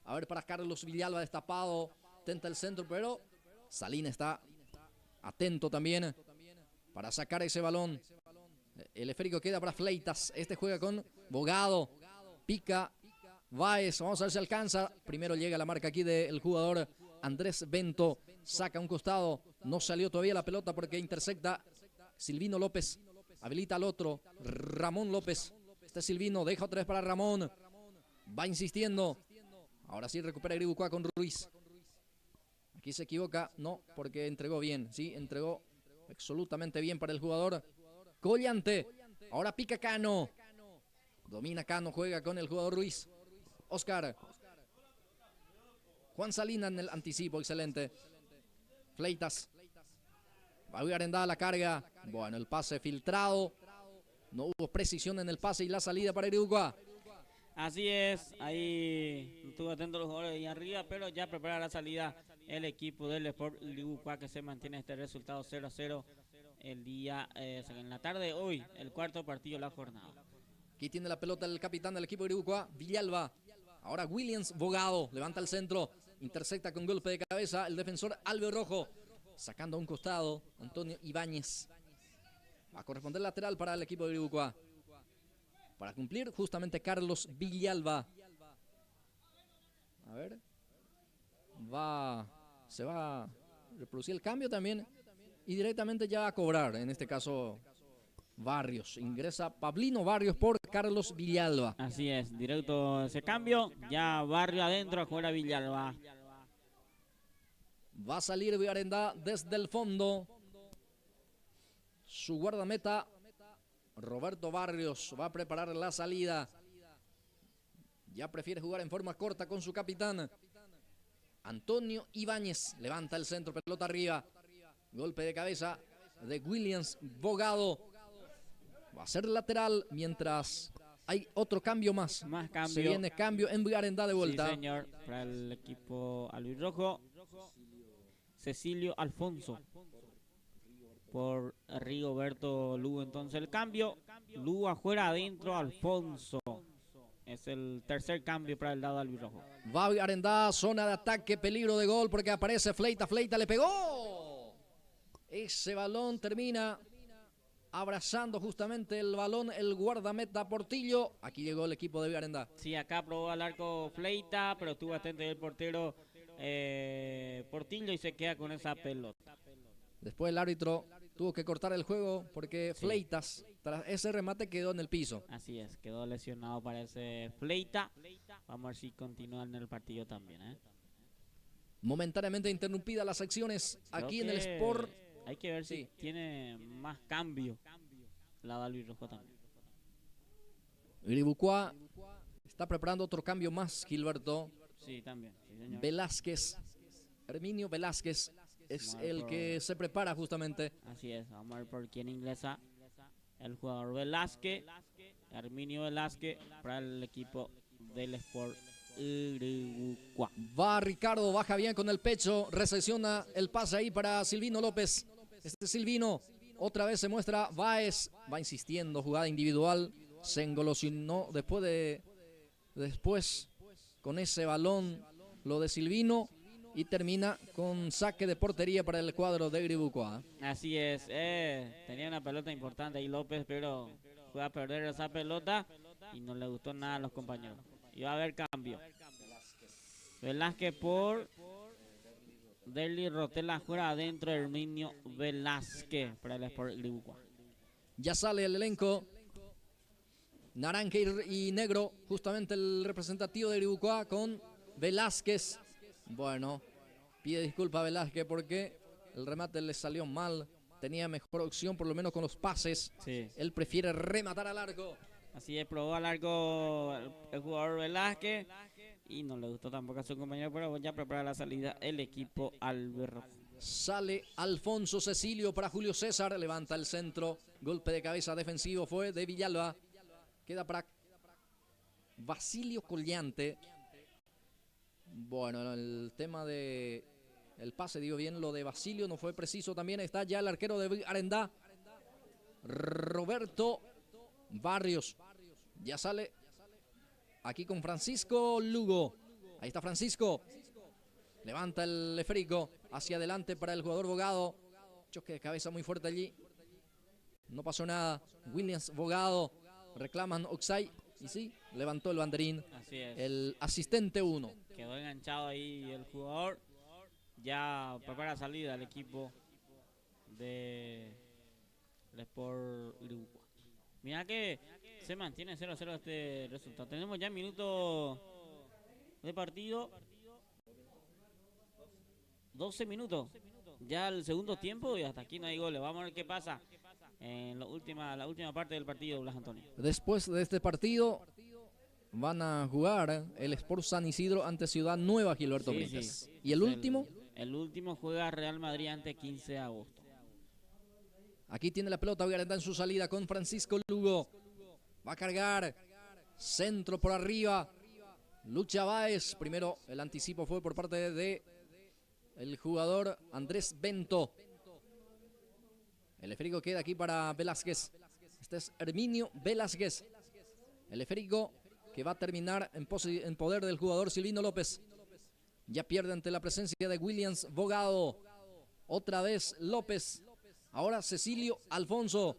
A ver para Carlos Villalba destapado. Tenta el centro, pero Salina está atento también para sacar ese balón. El esférico queda para Fleitas. Este juega con Bogado. Pica Báez. Vamos a ver si alcanza. Primero llega la marca aquí del jugador Andrés Bento. Saca un costado. No salió todavía la pelota porque intersecta Silvino López. Habilita al otro, Ramón López. Este Silvino, deja otra vez para Ramón. Va insistiendo. Ahora sí recupera Uribucuá con Ruiz. Aquí se equivoca, no, porque entregó bien. Sí, entregó absolutamente bien para el jugador Collante. Ahora pica Cano. Domina Cano, juega con el jugador Ruiz. Oscar. Juan Salina en el anticipo, excelente. Fleitas. Va a Ugarandá la carga. Bueno, el pase filtrado. No hubo precisión en el pase y la salida para Uribucuá. Así es, ahí estuvo atento los jugadores ahí arriba, pero ya prepara la salida el equipo del Sport Liucua, que se mantiene este resultado 0-0 el día, en la tarde de hoy, el cuarto partido de la jornada. Aquí tiene la pelota el capitán del equipo de Iribucua, Villalba. Ahora Williams Bogado, levanta el centro, intersecta con golpe de cabeza el defensor Albert Rojo, sacando a un costado Antonio Ibáñez. Va a corresponder lateral para el equipo de Iribucua. Para cumplir justamente Carlos Villalba. A ver. Se va a reproducir el cambio también. Y directamente ya va a cobrar, en este caso Barrios. Ingresa Pablino Barrios por Carlos Villalba. Así es, directo ese cambio. Ya Barrio adentro, juega Villalba. Va a salir Villarendá desde el fondo. Su guardameta Roberto Barrios va a preparar la salida. Ya prefiere jugar en forma corta con su capitán Antonio Ibáñez. Levanta el centro, pelota arriba. Golpe de cabeza de Williams Bogado. Va a ser lateral mientras hay otro cambio más. Más cambio. Se viene cambio en Villarendá de vuelta. Sí, señor, para el equipo albirrojo. Cecilio Alfonso por Rigoberto Lugo. Entonces el cambio, Lugo afuera, adentro Alfonso. Es el tercer cambio para el lado albirrojo. Va Villarendá, zona de ataque, peligro de gol porque aparece Fleita. Fleita le pegó. Ese balón termina abrazando justamente el balón el guardameta Portillo. Aquí llegó el equipo de Villarendá. Sí, acá probó al arco Fleita, pero estuvo atento el portero Portillo y se queda con esa pelota. Después el árbitro tuvo que cortar el juego porque sí. Fleitas, tras ese remate, quedó en el piso. Así es, quedó lesionado para ese Fleita. Vamos a ver si continúa en el partido también. Momentáneamente interrumpidas las acciones aquí en el Sport. Hay que ver si tiene más cambio la albirrojo también. Iribucua está preparando otro cambio más, Gilberto. Sí, también. Sí, señor. Velázquez, Herminio Velázquez es el que se prepara justamente. Así es, vamos a ver por quién ingresa el jugador Velázquez, Herminio Velázquez, para el equipo del Sport Iribucua. Va Ricardo, baja bien con el pecho, recepciona el pase ahí para Silvino López. Este Silvino, otra vez se muestra Báez, va insistiendo, jugada individual, se engolosinó después con ese balón lo de Silvino y termina con saque de portería para el cuadro de Iribucua. Así es, tenía una pelota importante ahí López, pero fue a perder esa pelota y no le gustó nada a los compañeros. Y va a haber cambio. Velázquez por Derly Rotela, juega adentro Herminio Velázquez para el Sport Iribucua. Ya sale el elenco naranja y negro, justamente el representativo de Iribucua con Velázquez. Bueno, pide disculpas a Velázquez porque el remate le salió mal. Tenía mejor opción, por lo menos con los pases. Sí. Él prefiere rematar al arco. Así es, probó al arco el jugador Velázquez y no le gustó tampoco a su compañero, pero ya prepara la salida el equipo albirrojo. Sale Alfonso Cecilio para Julio César, levanta el centro. Golpe de cabeza defensivo fue de Villalba. Queda para Basilio Collante. Bueno, el tema de el pase, digo bien, lo de Basilio no fue preciso. También está ya el arquero de Arendá, Roberto Barrios. Ya sale aquí con Francisco Lugo. Ahí está Francisco. Levanta el esférico hacia adelante para el jugador Bogado. Choque de cabeza muy fuerte allí. No pasó nada. Williams Bogado. Reclaman Oxay. Y sí, levantó el banderín. Así es. El asistente 1. Quedó enganchado ahí el jugador. Ya prepara salida el equipo de Sport Iribucua. Mira que se mantiene 0-0 este resultado. Tenemos ya minutos de partido. 12 minutos. Ya el segundo tiempo y hasta aquí no hay goles. Vamos a ver qué pasa en la última parte del partido, Blas Antonio. Después de este partido van a jugar el Sport San Isidro ante Ciudad Nueva, Gilberto Brites. Sí. ¿Y el último? El último juega Real Madrid ante 15 de agosto. Aquí tiene la pelota Villarendá en su salida con Francisco Lugo. Va a cargar Centro por arriba. Lucha Báez. Primero el anticipo fue por parte de el jugador Andrés Bento. El esférico queda aquí para Velázquez. Este es Herminio Velázquez. El esférico que va a terminar en poder del jugador Silvino López. Ya pierde ante la presencia de Williams Bogado. Otra vez López. Ahora Cecilio Alfonso.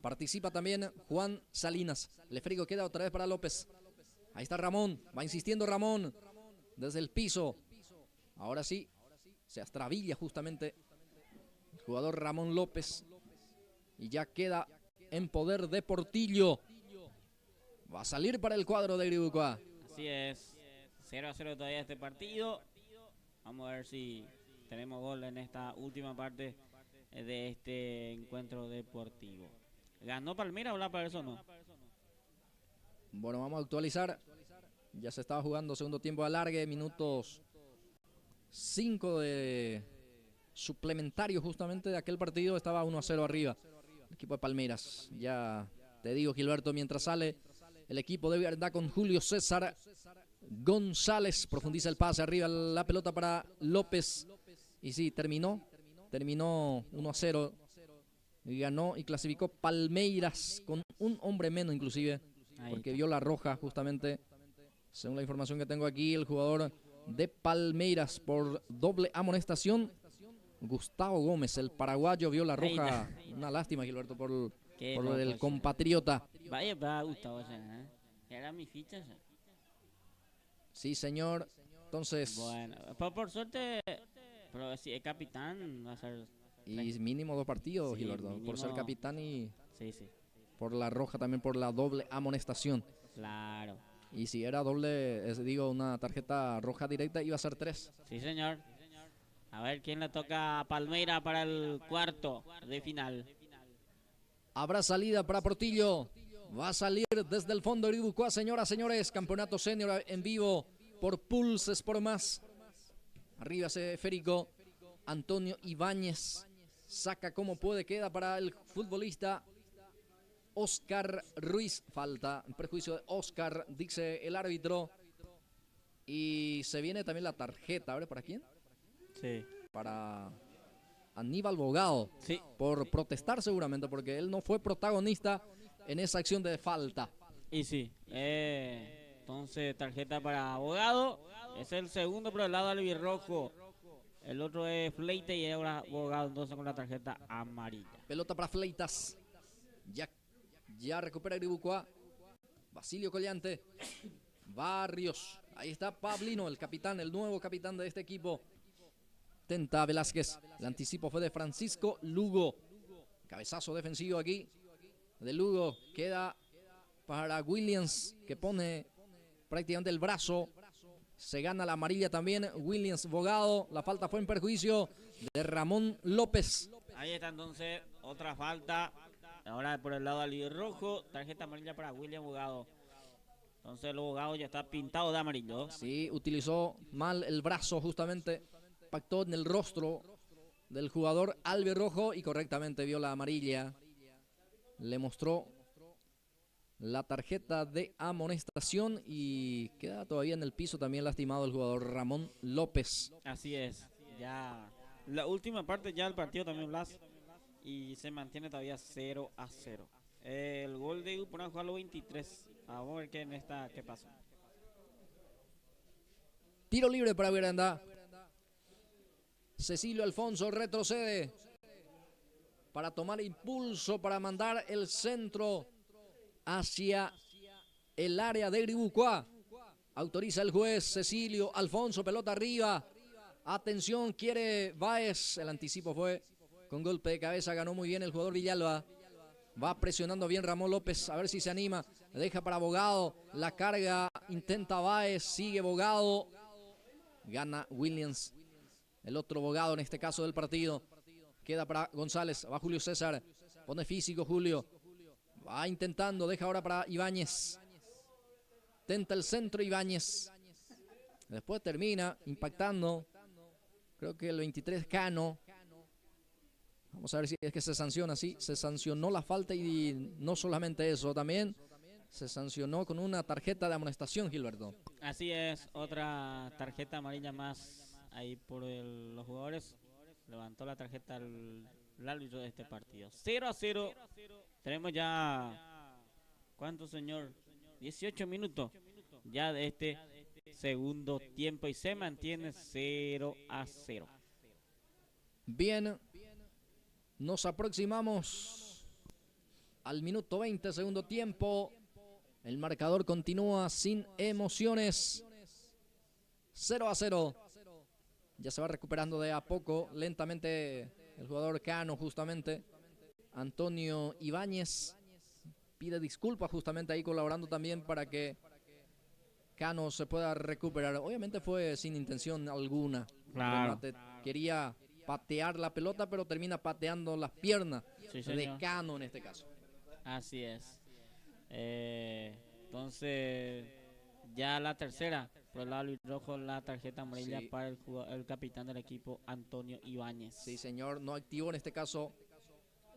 Participa también Juan Salinas. El esférico queda otra vez para López. Ahí está Ramón. Va insistiendo Ramón. Desde el piso. Ahora sí. Se astrabilla justamente el jugador Ramón López. Y ya queda en poder de Portillo. Va a salir para el cuadro de Griboucois. Así es. 0-0 todavía este partido. Vamos a ver si tenemos gol en esta última parte de este encuentro deportivo. ¿Ganó Palmeiras o la Pavés o no? Bueno, vamos a actualizar. Ya se estaba jugando segundo tiempo de alargue. Minutos 5 de suplementario justamente de aquel partido. Estaba 1-0 arriba el equipo de Palmeiras. Ya te digo, Gilberto, mientras sale el equipo de Vigarandá con Julio César González. Profundiza el pase arriba, la pelota para López. Y sí, terminó 1-0. Y ganó y clasificó Palmeiras con un hombre menos inclusive. Porque vio la roja justamente. Según la información que tengo aquí, el jugador de Palmeiras por doble amonestación. Gustavo Gómez, el paraguayo, vio la roja. Una lástima, Gilberto, por el compatriota. Vaya, va Gustavo, era mi ficha. Sí, señor. Entonces. Bueno, por suerte, pero si es capitán, va a ser. Y mínimo 2 partidos, sí, Gilberto, mínimo, por ser capitán y. Sí, sí. Por la roja también por la doble amonestación. Claro. Y si era doble, una tarjeta roja directa, iba a ser 3. Sí, señor. A ver quién le toca a Palmeiras para el cuarto de final. Habrá salida para Portillo. Va a salir desde el fondo de Griboucois, señoras, señores. Campeonato senior en vivo por Pulse Sport Más. Arriba ese esférico. Antonio Ibáñez saca como puede. Queda para el futbolista Oscar Ruiz. Falta en perjuicio de Oscar, dice el árbitro. Y se viene también la tarjeta. A ver, ¿para quién? Sí. Para Aníbal Bogado. Sí. Por protestar seguramente, porque él no fue protagonista en esa acción de falta. Y sí. Entonces, tarjeta para Bogado. Es el segundo por el lado albirrojo. El otro es Fleite y ahora Bogado entonces con la tarjeta amarilla. Pelota para Fleitas. Ya recupera Griboucois. Basilio Collante. Barrios. Ahí está Pablino, el capitán, el nuevo capitán de este equipo. Tenta Velázquez. El anticipo fue de Francisco Lugo. Cabezazo defensivo aquí de Lugo. Queda para Williams, que pone prácticamente el brazo. Se gana la amarilla también Williams Bogado. La falta fue en perjuicio de Ramón López. Ahí está entonces otra falta. Ahora por el lado albirrojo. Tarjeta amarilla para William Bogado. Entonces el Bogado ya está pintado de amarillo. Sí, utilizó mal el brazo justamente. Impactó en el rostro del jugador albirrojo y correctamente vio la amarilla. Le mostró la tarjeta de amonestación y queda todavía en el piso también lastimado el jugador Ramón López. Así es. Ya la última parte ya del partido también, Blas. Y se mantiene todavía 0-0. El gol de Upona jugó a los 23. Vamos a ver qué pasó. Tiro libre para Vigarandá. Cecilio Alfonso retrocede para tomar impulso, para mandar el centro hacia el área de Griboucois. Autoriza el juez Cecilio Alfonso, pelota arriba. Atención, quiere Báez. El anticipo fue con golpe de cabeza, ganó muy bien el jugador Villalba. Va presionando bien Ramón López, a ver si se anima. Deja para Bogado, la carga, intenta Báez, sigue Bogado. Gana Williams. El otro Bogado en este caso del partido. Queda para González. Va Julio César. Pone físico Julio. Va intentando. Deja ahora para Ibáñez. Tenta el centro Ibáñez. Después termina impactando. Creo que el 23 Cano. Vamos a ver si es que se sanciona. Sí, se sancionó la falta y no solamente eso, también se sancionó con una tarjeta de amonestación, Gilberto. Así es, otra tarjeta amarilla más ahí por los jugadores. Levantó la tarjeta el árbitro de este partido. 0-0. Tenemos ya, ¿cuánto, señor? 18 minutos ya de este segundo tiempo y se mantiene 0-0. Bien, nos aproximamos al minuto 20, segundo tiempo. El marcador continúa sin emociones. 0-0. Ya se va recuperando de a poco, lentamente, el jugador Cano, justamente. Antonio Ibáñez pide disculpas justamente ahí, colaborando también para que Cano se pueda recuperar. Obviamente fue sin intención alguna. Claro. Quería patear la pelota, pero termina pateando las piernas de Cano en este caso. Así es. Entonces, ya la tercera, por el lado rojo, la tarjeta amarilla para el capitán del equipo, Antonio Ibáñez. Sí, señor, no activó en este caso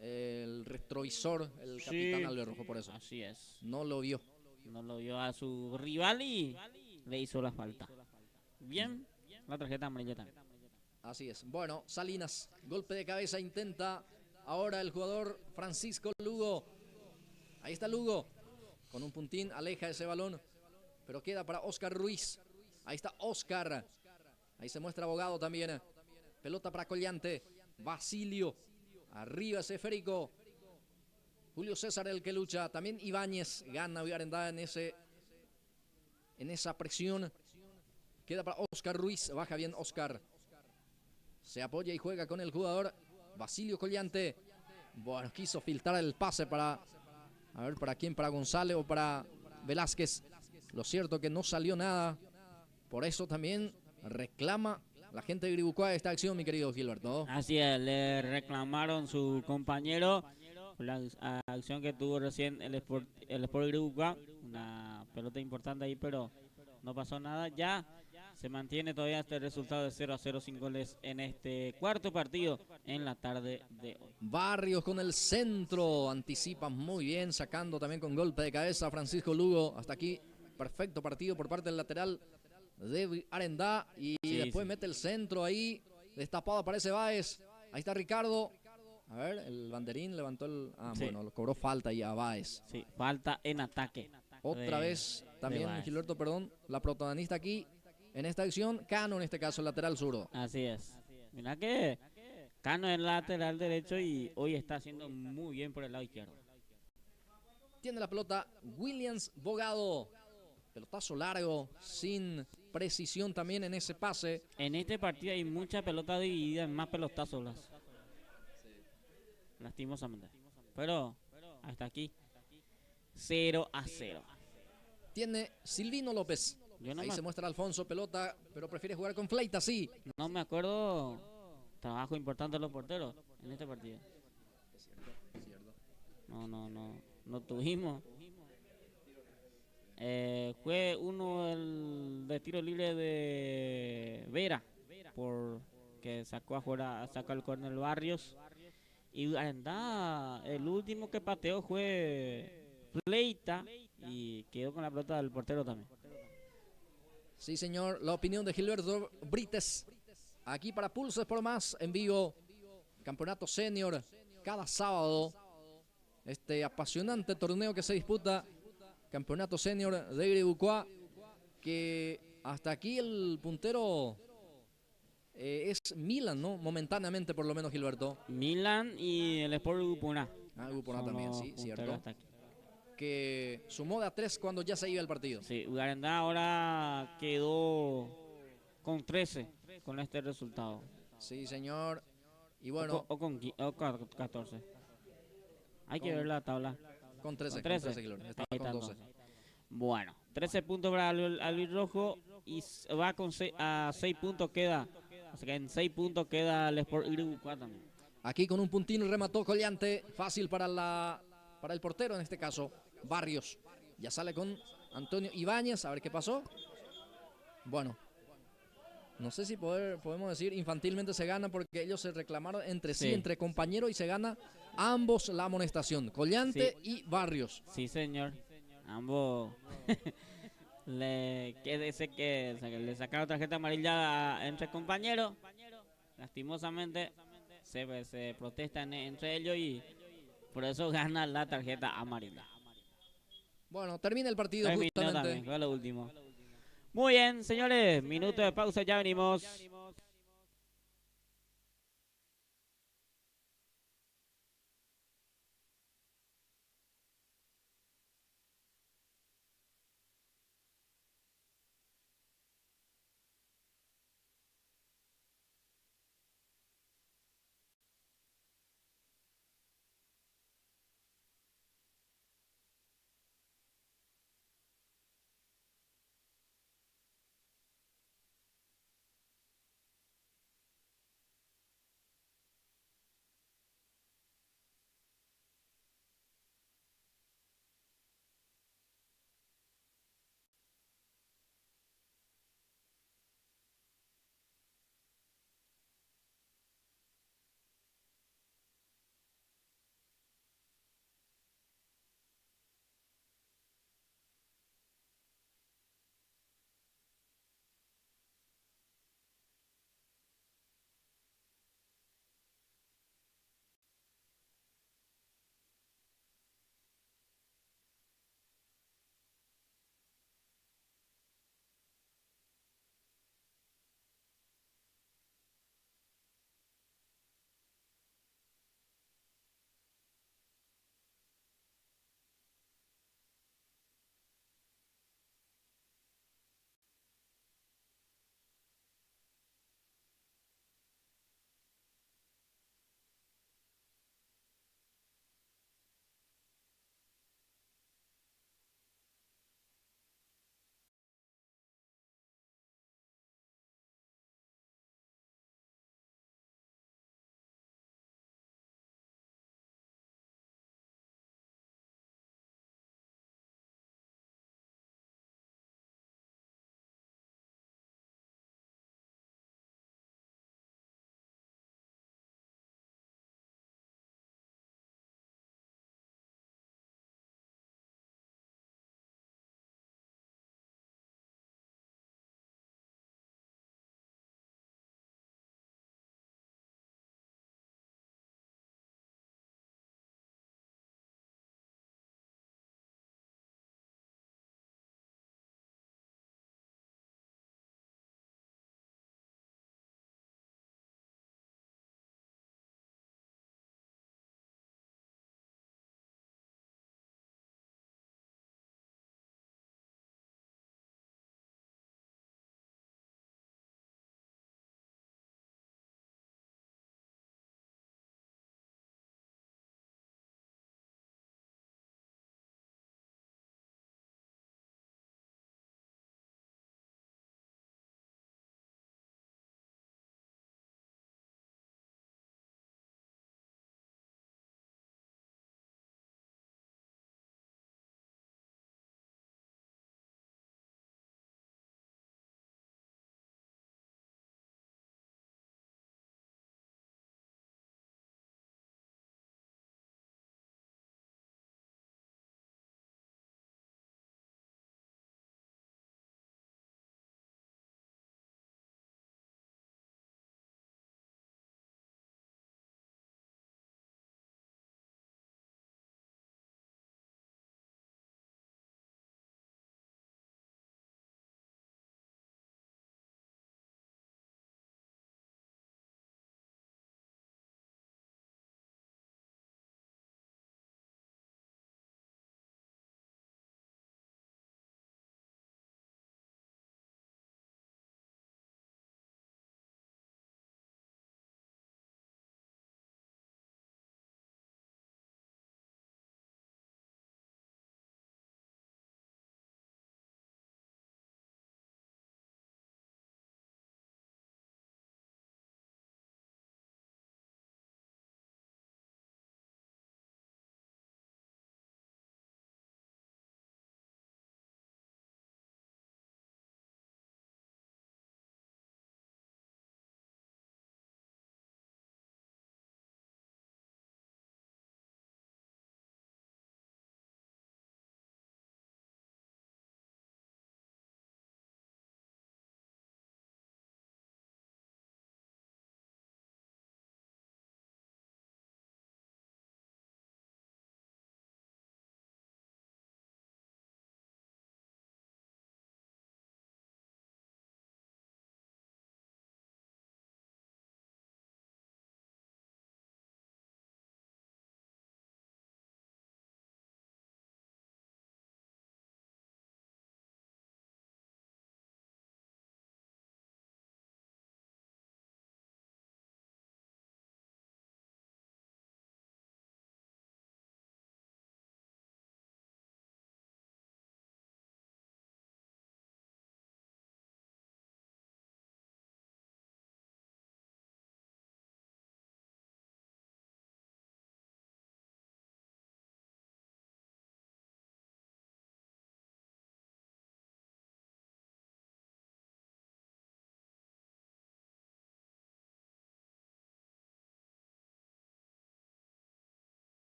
el retrovisor, el capitán Albert Rojo, por eso. Así es. No lo vio. No lo vio a su rival y le hizo la falta. Bien, la tarjeta amarilla también. Así es. Bueno, Salinas, golpe de cabeza, intenta ahora el jugador Francisco Lugo. Ahí está Lugo, con un puntín, aleja ese balón, pero queda para Oscar Ruiz. Ahí está Oscar. Ahí se muestra Abogado también. Pelota para Collante. Basilio. Arriba ese esférico. Julio César el que lucha. También Ibáñez gana Villarendá en esa presión. Queda para Oscar Ruiz. Baja bien Oscar. Se apoya y juega con el jugador Basilio Collante. Bueno, quiso filtrar el pase para... A ver, ¿para quién? ¿Para González o para Velázquez? Lo cierto que no salió nada. Por eso también reclama la gente de Gribucuá esta acción, mi querido Gilberto. Así es, le reclamaron su compañero la acción que tuvo recién el Sport Gribucuá. Una pelota importante ahí, pero no pasó nada. Ya se mantiene todavía este resultado de 0-0 sin goles en este cuarto partido en la tarde de hoy. Barrios con el centro, anticipa muy bien, sacando también con golpe de cabeza Francisco Lugo. Hasta aquí, perfecto partido por parte del lateral de Arendá. Y después mete el centro ahí, destapado aparece Báez. Ahí está Ricardo. A ver, el banderín levantó el... bueno, lo cobró falta y a Báez. Sí, falta en ataque. Otra vez, también Gilberto, perdón, la protagonista aquí en esta acción, Cano en este caso, el lateral zurdo. Así es. Mira que Cano es el lateral derecho y hoy está haciendo muy bien por el lado izquierdo. Tiene la pelota Williams Bogado. Pelotazo largo, sin precisión también en ese pase. En este partido hay mucha pelota dividida en más pelotazos. Lastimosamente. Pero hasta aquí 0-0. Tiene Silvino López. Ahí se muestra Alfonso, pelota, pero prefiere jugar con Fleita, sí. No me acuerdo. Trabajo importante de los porteros en este partido. Es cierto. No tuvimos. Fue uno de tiro libre de Vera, que sacó el córner Barrios. Y anda, el último que pateó fue Fleita y quedó con la pelota del portero también. Sí, señor, la opinión de Gilberto Brites. Aquí para Pulses por Más, en vivo. Campeonato Senior, cada sábado. Este apasionante torneo que se disputa. Campeonato Senior de Gribucuá. Que hasta aquí el puntero es Milan, ¿no? Momentáneamente, por lo menos, Gilberto. Milan y el Sport Gupuná. Gupuná también, sí, cierto. Que sumó de a 3 cuando ya se iba el partido. Sí, Ugarendá ahora quedó con 13 con este resultado. Sí, señor. Y bueno. O con 14. Hay que ver la tabla. Con 13. Está con 12. Bueno, 13 puntos para el rojo y va a 6 puntos queda. O sea que en 6 puntos queda el Sport Gribucuá también. Aquí con un puntín remató Collante. Fácil para el portero en este caso, Barrios. Ya sale con Antonio Ibáñez. A ver qué pasó. Bueno. no sé si podemos decir infantilmente se gana porque ellos se reclamaron entre sí, Sí. entre compañeros y se gana ambos la amonestación, Collante y Barrios. Sí, señor. Ambos le sacaron tarjeta amarilla entre compañeros. Lastimosamente se protestan entre ellos y por eso gana la tarjeta amarilla. Bueno, termina el partido Terminó justamente. también, fue lo último. Muy bien, señores, minuto de pausa, ya venimos.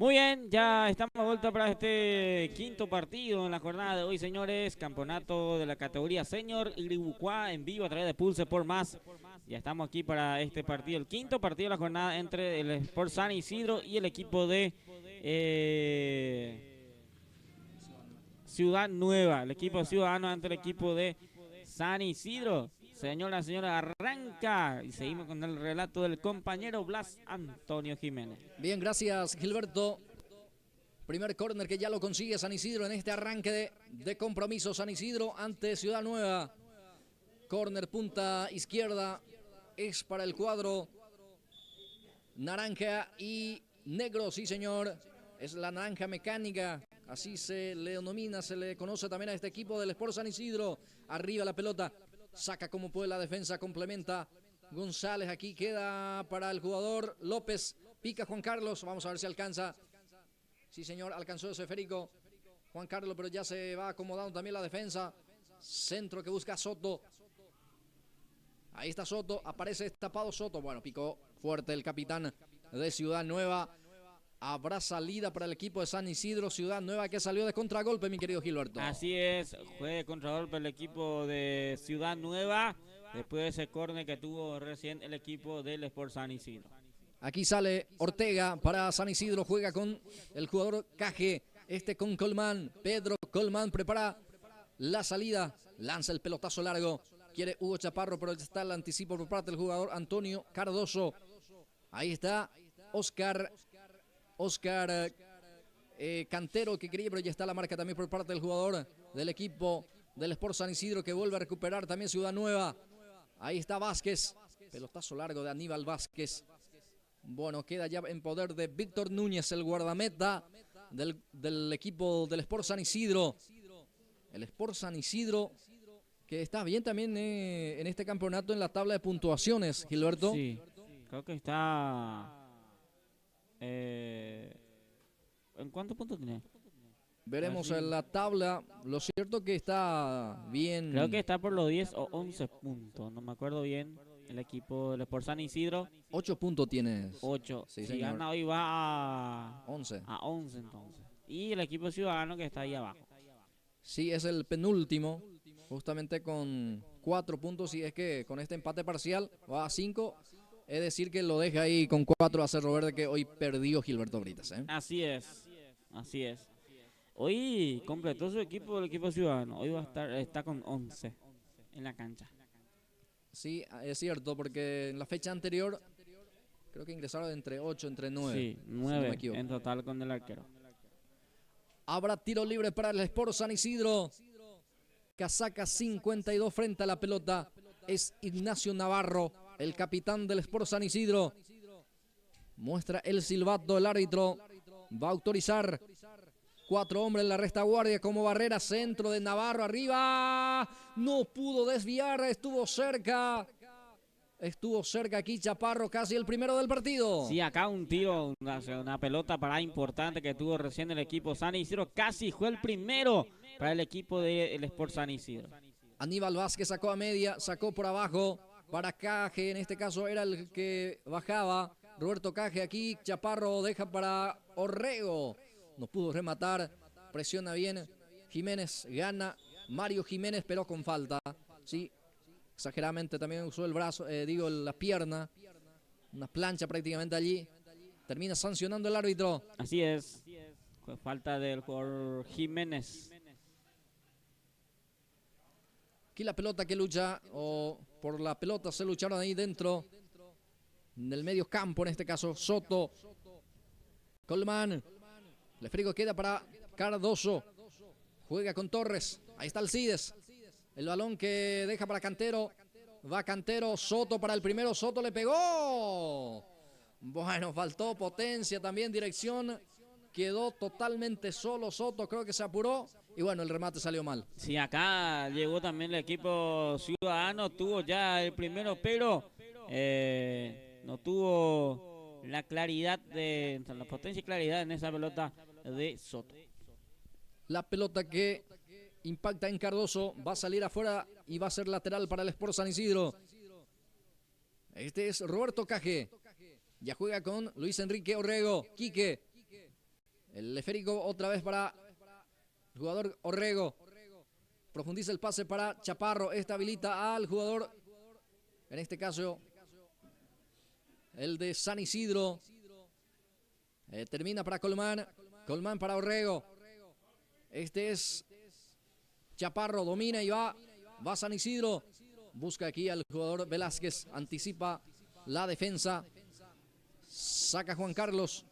Muy bien, ya estamos de vuelta para este quinto partido en la jornada de hoy, señores. Campeonato de la categoría Senior Iribucuá en vivo a través de Pulse por Más. Ya estamos aquí para este partido, el quinto partido de la jornada entre el Sport San Isidro y el equipo de Ciudad Nueva. El equipo ciudadano ante el equipo de San Isidro. Señora, arranca y seguimos con el relato del compañero Blas Antonio Jiménez. Bien, gracias Gilberto. Primer córner que ya lo consigue San Isidro en este arranque de compromiso. San Isidro ante Ciudad Nueva. Córner punta izquierda es para el cuadro naranja y negro, sí señor. Es la naranja mecánica, así se le denomina, se le conoce también a este equipo del Sport San Isidro. Arriba la pelota. Saca como puede la defensa, complementa González. Aquí queda para el jugador López. Pica Juan Carlos. Vamos a ver si alcanza. Sí, señor, alcanzó ese esférico Juan Carlos, pero ya se va acomodando también la defensa. Centro que busca Soto. Ahí está Soto. Aparece destapado Soto. Bueno, picó fuerte el capitán de Ciudad Nueva. Habrá salida para el equipo de San Isidro. Ciudad Nueva que salió de contragolpe, mi querido Gilberto. Así es, fue de contragolpe el equipo de Ciudad Nueva después de ese córner que tuvo recién el equipo del Sport San Isidro. Aquí sale Ortega para San Isidro, juega con el jugador Caje, con Colmán. Pedro Colmán prepara la salida, lanza el pelotazo largo. Quiere Hugo Chaparro, pero está el anticipo por parte del jugador Antonio Cardoso. Ahí está Oscar Cantero que quería, pero ya está la marca también por parte del jugador del equipo del Sport San Isidro que vuelve a recuperar también Ciudad Nueva. Ahí está Vázquez, pelotazo largo de Aníbal Vázquez. Bueno, queda ya en poder de Víctor Núñez, el guardameta del equipo del Sport San Isidro. El Sport San Isidro que está bien también en este campeonato en la tabla de puntuaciones, Gilberto. Sí, creo que está... ¿En cuántos puntos tiene? Veremos en la tabla. Lo cierto que está bien. Creo que está por los 10 o 11 puntos. No me acuerdo bien. El equipo del Sport San Isidro. 8 puntos tienes. 8. Sí, si señor. gana hoy va a 11. A 11 entonces. Y el equipo ciudadano que está ahí abajo. Sí, es el penúltimo. Justamente con 4 puntos. Y es que con este empate parcial va a 5. Es decir, que lo deja ahí con 4 a Cerro Verde, que hoy perdió Gilberto Britas. Así es. Así es. Hoy completó su equipo, el equipo ciudadano. Hoy va a está con 11 en la cancha. Sí, es cierto, porque en la fecha anterior creo que ingresaron entre 8, entre 9. Sí, 9 si no en total con el arquero. Habrá tiro libre para el Sport San Isidro. Casaca 52 frente a la pelota. Es Ignacio Navarro, el capitán del Sport San Isidro. Muestra el silbato, el árbitro va a autorizar. 4 hombres en la retaguardia como barrera. Centro de Navarro arriba. No pudo desviar, estuvo cerca. Estuvo cerca aquí Chaparro, casi el primero del partido. Sí, acá un tiro, una pelota para importante que tuvo recién el equipo San Isidro. Casi fue el primero para el equipo del Sport San Isidro. Aníbal Vázquez sacó a media, sacó por abajo para Caje. En este caso era el que bajaba. Roberto Caje aquí. Chaparro deja para Orrego. No pudo rematar. Presiona bien. Jiménez gana. Mario Jiménez, pero con falta. Sí, exageradamente también usó el brazo, la pierna. Una plancha prácticamente allí. Termina sancionando el árbitro. Así es. Fue falta del jugador Jiménez. Aquí la pelota que lucha, o por la pelota se lucharon ahí dentro del medio campo, en este caso Soto. Colmán. El esférico queda para Cardoso. Juega con Torres. Ahí está Alcides. El balón que deja para Cantero. Va Cantero. Soto para el primero. Soto le pegó. Bueno, faltó potencia también, dirección. Quedó totalmente solo Soto. Creo que se apuró. Y bueno, el remate salió mal. Sí, acá llegó también el equipo ciudadano. Tuvo ya el primero, pero no tuvo la claridad, la potencia y claridad en esa pelota de Soto. La pelota que impacta en Cardoso va a salir afuera y va a ser lateral para el Sport San Isidro. Este es Roberto Caje. Ya juega con Luis Enrique Orrego. Quique. El esférico otra vez para el jugador Orrego. Profundiza el pase para Chaparro. Esta habilita al jugador, en este caso, el de San Isidro. Termina para Colmán. Colmán para Orrego. Este es Chaparro. Domina y va. Va San Isidro. Busca aquí al jugador Velázquez. Anticipa la defensa. Saca Juan Carlos.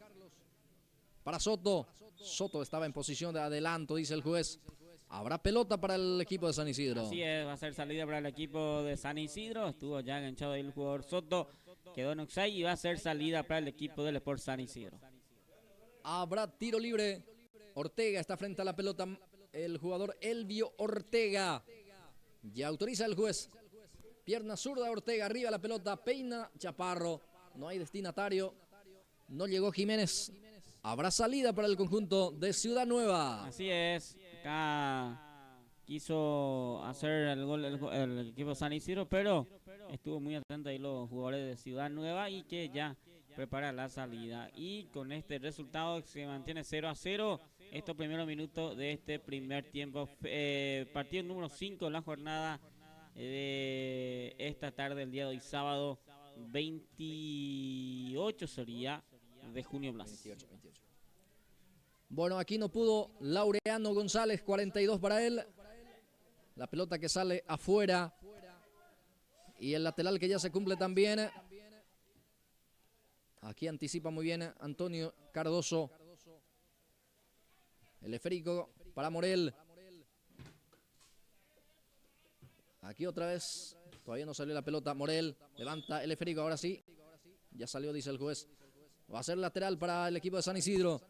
Para Soto. Soto estaba en posición de adelanto, dice el juez. Habrá pelota para el equipo de San Isidro. Así es, va a ser salida para el equipo de San Isidro. Estuvo ya enganchado ahí el jugador Soto. Quedó en offside y va a ser salida para el equipo del Sport San Isidro. Habrá tiro libre. Ortega está frente a la pelota. El jugador Elvio Ortega. Ya autoriza el juez. Pierna zurda Ortega. Arriba la pelota. Peina Chaparro. No hay destinatario. No llegó Jiménez. Habrá salida para el conjunto de Ciudad Nueva. Así es. Acá quiso hacer el gol el equipo San Isidro, pero estuvo muy atento ahí los jugadores de Ciudad Nueva y que ya prepara la salida. Y con este resultado se mantiene 0-0 estos primeros minutos de este primer tiempo. Partido número 5 de la jornada de esta tarde, el día de hoy, sábado 28 sería de junio Blas. 28. Bueno, aquí no pudo Laureano González, 42 para él. La pelota que sale afuera. Y el lateral que ya se cumple también. Aquí anticipa muy bien Antonio Cardoso. El esférico para Morel. Aquí otra vez. Todavía no salió la pelota. Morel levanta el esférico. Ahora sí. Ya salió, dice el juez. Va a ser lateral para el equipo de San Isidro.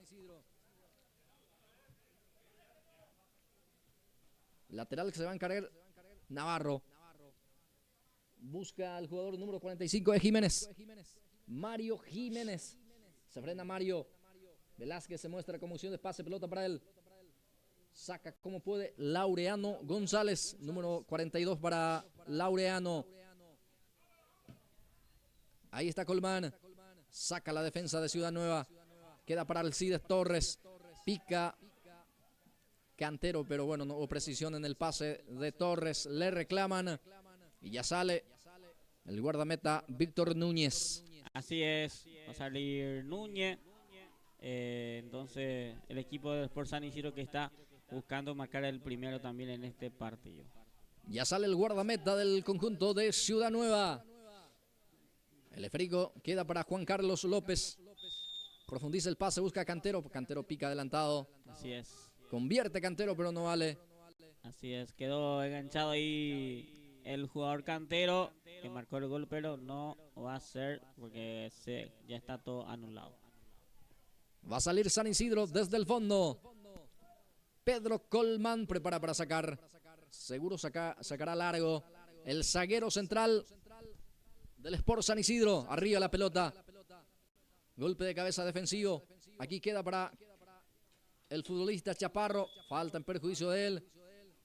Lateral que se va a encargar Navarro. Busca al jugador número 45 de Jiménez. Mario Jiménez. Se frena Mario. Velázquez se muestra como opción de pase. Pelota para él. Saca como puede Laureano González. Número 42 para Laureano. Ahí está Colmán. Saca la defensa de Ciudad Nueva. Queda para Alcides Torres. Pica Cantero, pero bueno, no hubo precisión en el pase de Torres. Le reclaman y ya sale el guardameta Víctor Núñez. Así es, va a salir Núñez. Entonces el equipo del Sport San Isidro que está buscando marcar el primero también en este partido. Ya sale el guardameta del conjunto de Ciudad Nueva. El esférico queda para Juan Carlos López. Profundiza el pase, busca a Cantero. Cantero pica adelantado. Así es. Convierte Cantero, pero no vale. Así es, quedó enganchado ahí el jugador Cantero que marcó el gol, pero no va a ser porque ya está todo anulado. Va a salir San Isidro desde el fondo. Pedro Colmán prepara para sacar. Seguro sacará largo. El zaguero central del Sport San Isidro. Arriba la pelota. Golpe de cabeza defensivo. Aquí queda para el futbolista Chaparro. Falta en perjuicio de él.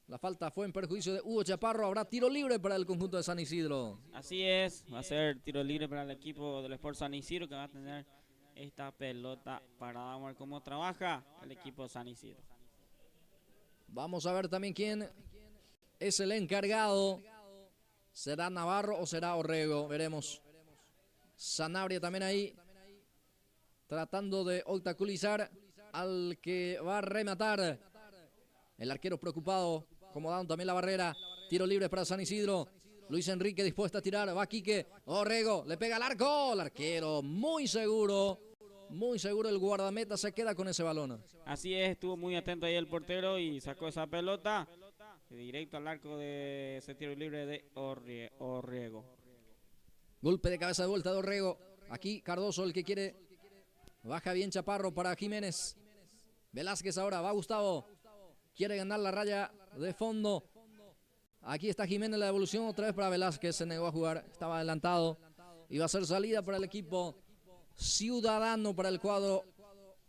La falta fue en perjuicio de Hugo Chaparro. Habrá tiro libre para el conjunto de San Isidro. Así es. Va a ser tiro libre para el equipo del Sport San Isidro que va a tener esta pelota para ver cómo trabaja el equipo de San Isidro. Vamos a ver también quién es el encargado. ¿Será Navarro o será Orrego? Veremos. Sanabria también ahí. Tratando de obstaculizar al que va a rematar. El arquero preocupado. Acomodando también la barrera. Tiro libre para San Isidro. Luis Enrique dispuesto a tirar. Va Quique. Orrego le pega al arco. El arquero muy seguro. Muy seguro el guardameta se queda con ese balón. Así es, estuvo muy atento ahí el portero y sacó esa pelota directo al arco de ese tiro libre de Orrego. Golpe de cabeza de vuelta de Orrego. Aquí Cardoso el que quiere. Baja bien Chaparro para Jiménez. Velázquez ahora, va Gustavo. Quiere ganar la raya de fondo. Aquí está Jiménez, la devolución otra vez para Velázquez. Se negó a jugar, estaba adelantado. Iba a ser salida para el equipo ciudadano, para el cuadro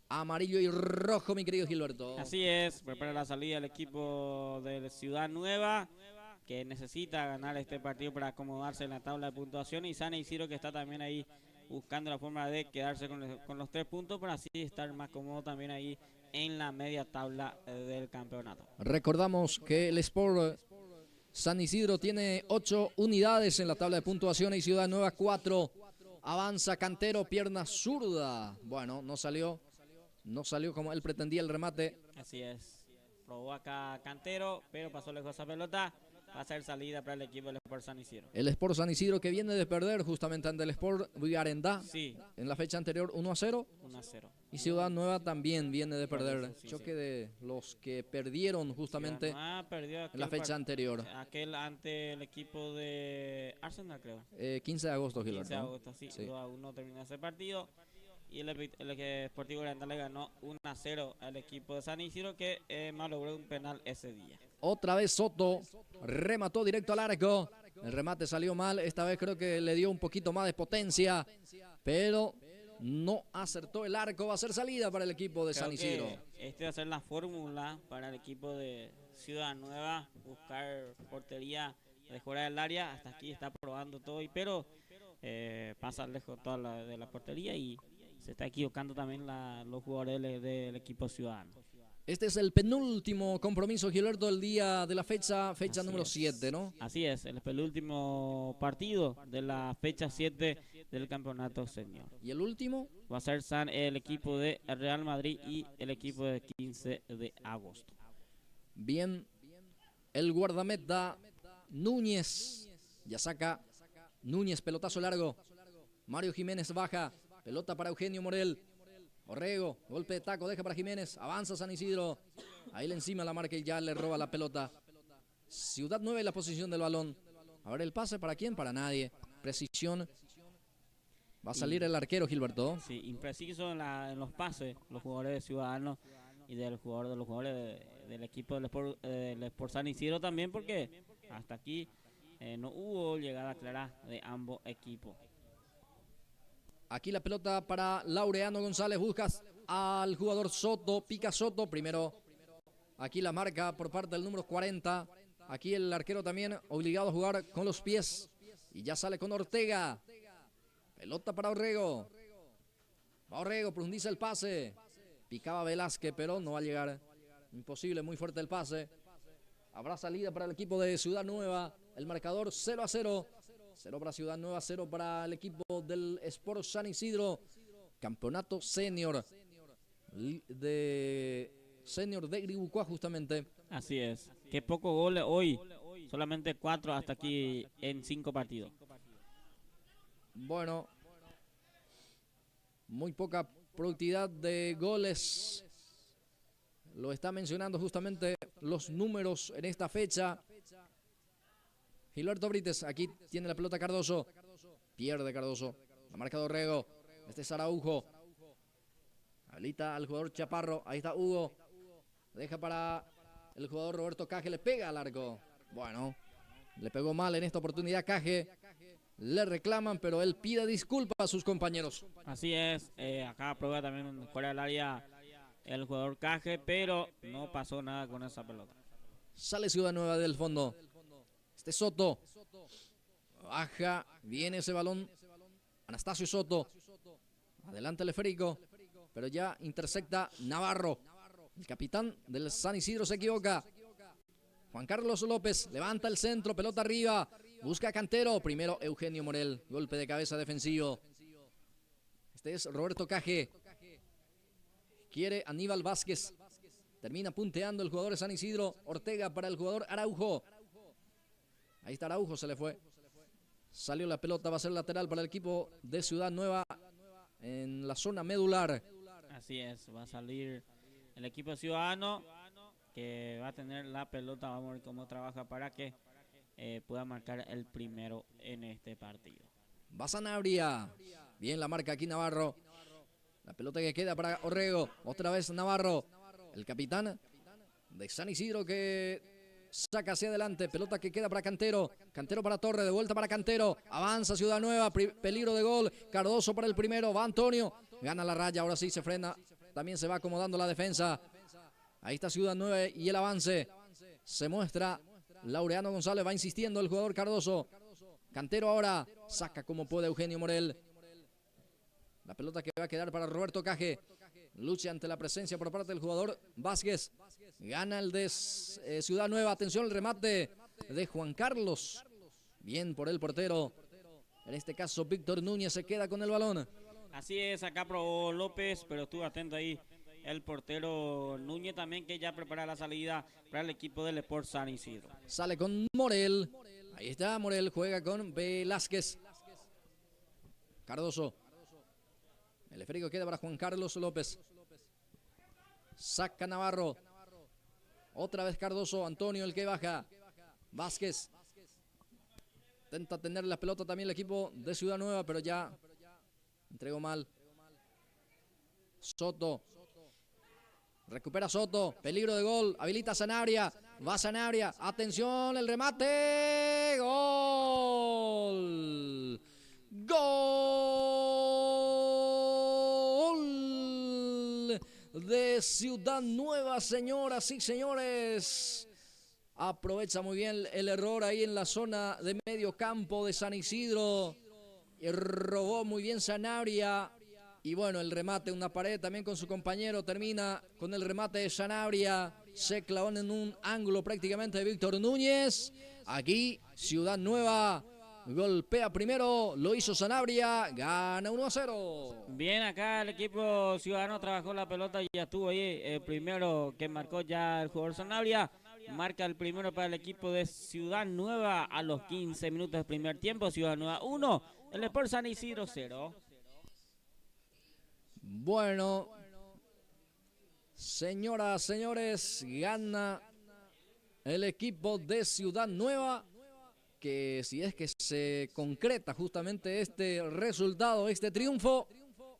amarillo y rojo, mi querido Gilberto. Así es, prepara la salida el equipo de Ciudad Nueva, que necesita ganar este partido para acomodarse en la tabla de puntuación. Y San Isidro que está también ahí buscando la forma de quedarse con los 3 puntos para así estar más cómodo también ahí en la media tabla del campeonato. Recordamos que el Sport San Isidro tiene 8 unidades en la tabla de puntuaciones y Ciudad Nueva 4. Avanza Cantero, pierna zurda. Bueno, no salió como él pretendía el remate. Así es. Probó acá Cantero, pero pasó lejos esa pelota. Va a ser salida para el equipo del Sport San Isidro. El Sport San Isidro que viene de perder justamente ante el Sport Villarendá. Sí. En la fecha anterior 1-0. 1-0. Y Ciudad Nueva también viene de perder. Choque de los que perdieron justamente perdió en la fecha anterior. Aquel ante el equipo de Arsenal, creo. 15 de agosto, Gilberto. 15 de agosto, sí. 2-1 terminó ese partido. Y el Sportivo Villarendá le ganó 1-0 al equipo de San Isidro que malogró un penal ese día. Otra vez Soto remató directo al arco. El remate salió mal. Esta vez creo que le dio un poquito más de potencia. Pero no acertó el arco. Va a ser salida para el equipo de San Isidro. Este va a ser la fórmula para el equipo de Ciudad Nueva. Buscar portería de fuera del área. Hasta aquí está probando todo. Pero pasa lejos toda de la portería y se está equivocando también los jugadores del equipo ciudadano. Este es el penúltimo compromiso, Gilberto, del día de la fecha número 7, ¿no? Así es, el penúltimo partido de la fecha 7 del campeonato senior. ¿Y el último? Va a ser el equipo de Real Madrid y el equipo de 15 de agosto. Bien, el guardameta Núñez, ya saca Núñez, pelotazo largo. Mario Jiménez baja, pelota para Eugenio Morel. Orrego, golpe de taco, deja para Jiménez, avanza San Isidro, ahí le encima la marca y ya le roba la pelota. Ciudad Nueva en la posición del balón. A ver el pase, ¿para quién? Para nadie. Precisión. Va a salir el arquero, Gilberto. Sí, impreciso en los pases, los jugadores de Ciudadanos y de los jugadores del equipo del Sport San Isidro también, porque hasta aquí no hubo llegada clara de ambos equipos. Aquí la pelota para Laureano González, buscas al jugador Soto, pica Soto, primero aquí la marca por parte del número 40, aquí el arquero también obligado a jugar con los pies y ya sale con Ortega, pelota para Orrego, va Orrego, profundiza el pase, picaba Velázquez pero no va a llegar, imposible, muy fuerte el pase, habrá salida para el equipo de Ciudad Nueva, el marcador 0-0. 0 para Ciudad Nueva, 0 para el equipo del Sport San Isidro. Campeonato senior de Gribucuá justamente. Así es. Qué pocos goles hoy. Solamente 4 hasta aquí en 5 partidos. Bueno, muy poca productividad de goles. Lo está mencionando justamente los números en esta fecha. Gilberto Brites, aquí tiene la pelota Cardoso, pierde Cardoso, la marca de Orrego, este es Araujo, habilita al jugador Chaparro, ahí está Hugo, deja para el jugador Roberto Caje, le pega al arco, bueno, le pegó mal en esta oportunidad Caje, le reclaman, pero él pide disculpas a sus compañeros. Así es, acá prueba también fuera del área el jugador Caje, pero no pasó nada con esa pelota. Sale Ciudad Nueva del fondo. Soto, baja, viene ese balón, Anastasio Soto, adelante el esférico, pero ya intersecta Navarro, el capitán del San Isidro se equivoca, Juan Carlos López levanta el centro, pelota arriba, busca a Cantero, primero Eugenio Morel, golpe de cabeza defensivo, este es Roberto Caje, quiere Aníbal Vázquez, termina punteando el jugador de San Isidro, Ortega para el jugador Araujo. Ahí está Araujo, se le fue. Salió la pelota, va a ser lateral para el equipo de Ciudad Nueva en la zona medular. Así es, va a salir el equipo ciudadano que va a tener la pelota. Vamos a ver cómo trabaja para que pueda marcar el primero en este partido. Va Sanabria. Bien la marca aquí Navarro. La pelota que queda para Orrego. Otra vez Navarro. El capitán de San Isidro que saca hacia adelante, pelota que queda para Cantero, Cantero para Torre, de vuelta para Cantero, avanza Ciudad Nueva, peligro de gol, Cardoso para el primero, va Antonio, gana la raya, ahora sí se frena, también se va acomodando la defensa, ahí está Ciudad Nueva y el avance, se muestra Laureano González, va insistiendo el jugador Cardoso, Cantero ahora, saca como puede Eugenio Morel, La pelota que va a quedar para Roberto Caje. Lucha ante la presencia por parte del jugador Vázquez. Gana el de Ciudad Nueva. Atención, el remate de Juan Carlos. Bien por el portero. En este caso, Víctor Núñez se queda con el balón. Así es, acá probó López, pero estuvo atento ahí el portero Núñez también, que ya prepara la salida para el equipo del Sport San Isidro. Sale con Morel. Ahí está, Morel juega con Velázquez. Cardoso. El esférico queda para Juan Carlos López. Saca Navarro. Otra vez Cardoso. Antonio el que baja. Vázquez. Intenta tener la pelota también el equipo de Ciudad Nueva, pero ya entregó mal. Soto. Recupera Soto. Peligro de gol. Habilita Sanabria. Va Sanabria. Atención, el remate. Gol. Gol de Ciudad Nueva, señoras y señores. Aprovecha muy bien el error ahí en la zona de medio campo de San Isidro. Y robó muy bien Sanabria. Y bueno, el remate, una pared también con su compañero. Termina con el remate de Sanabria. Se clavó en un ángulo prácticamente de Víctor Núñez. Aquí Ciudad Nueva golpea primero, lo hizo Sanabria, gana 1-0. Bien, acá el equipo ciudadano trabajó la pelota y ya estuvo ahí. El primero que marcó ya el jugador Sanabria. Marca el primero para el equipo de Ciudad Nueva a los 15 minutos del primer tiempo. Ciudad Nueva 1, el Sport San Isidro 0. Bueno, señoras, señores, gana el equipo de Ciudad Nueva, que si es que se concreta justamente este resultado, este triunfo,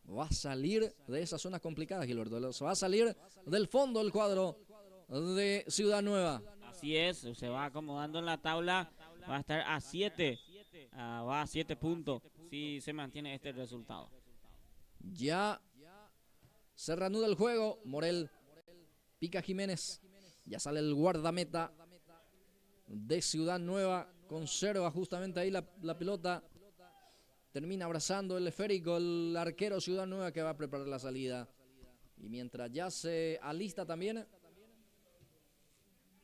va a salir de esa zona complicada, Gilberto. Va a salir del fondo del cuadro de Ciudad Nueva. Así es, se va acomodando en la tabla, va a estar a 7, va a 7 puntos si se mantiene este resultado. Ya se reanuda el juego, Morel pica Jiménez, ya sale el guardameta de Ciudad Nueva, conserva justamente ahí la pelota, termina abrazando el esférico el arquero Ciudad Nueva, que va a preparar la salida. Y mientras ya se alista también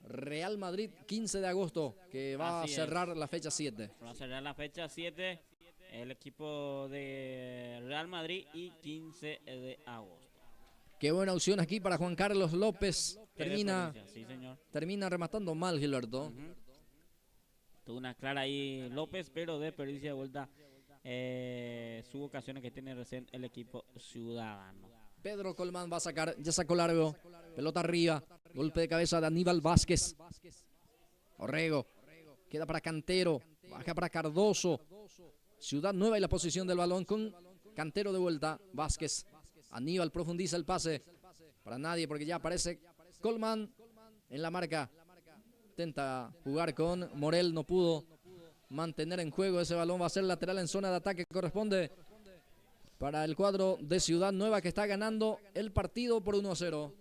Real Madrid, 15 de agosto, que va Así a cerrar es. la fecha 7. Va a cerrar la fecha 7 el equipo de Real Madrid y 15 de agosto. Qué buena opción aquí para Juan Carlos López. Termina, sí, señor. termina rematando mal, Gilberto. Tuvo una clara ahí López, pero de pericia de vuelta sus ocasiones que tiene recién el equipo ciudadano. Pedro Colmán va a sacar, ya sacó largo, pelota arriba, golpe de cabeza de Aníbal Vázquez. Orrego, queda para Cantero, baja para Cardoso. Ciudad Nueva y la posición del balón con Cantero de vuelta, Vázquez. Aníbal profundiza el pase, para nadie porque ya aparece Colmán en la marca. Intenta jugar con Morel, no pudo mantener en juego ese balón, va a ser lateral en zona de ataque, corresponde para el cuadro de Ciudad Nueva, que está ganando el partido por 1-0.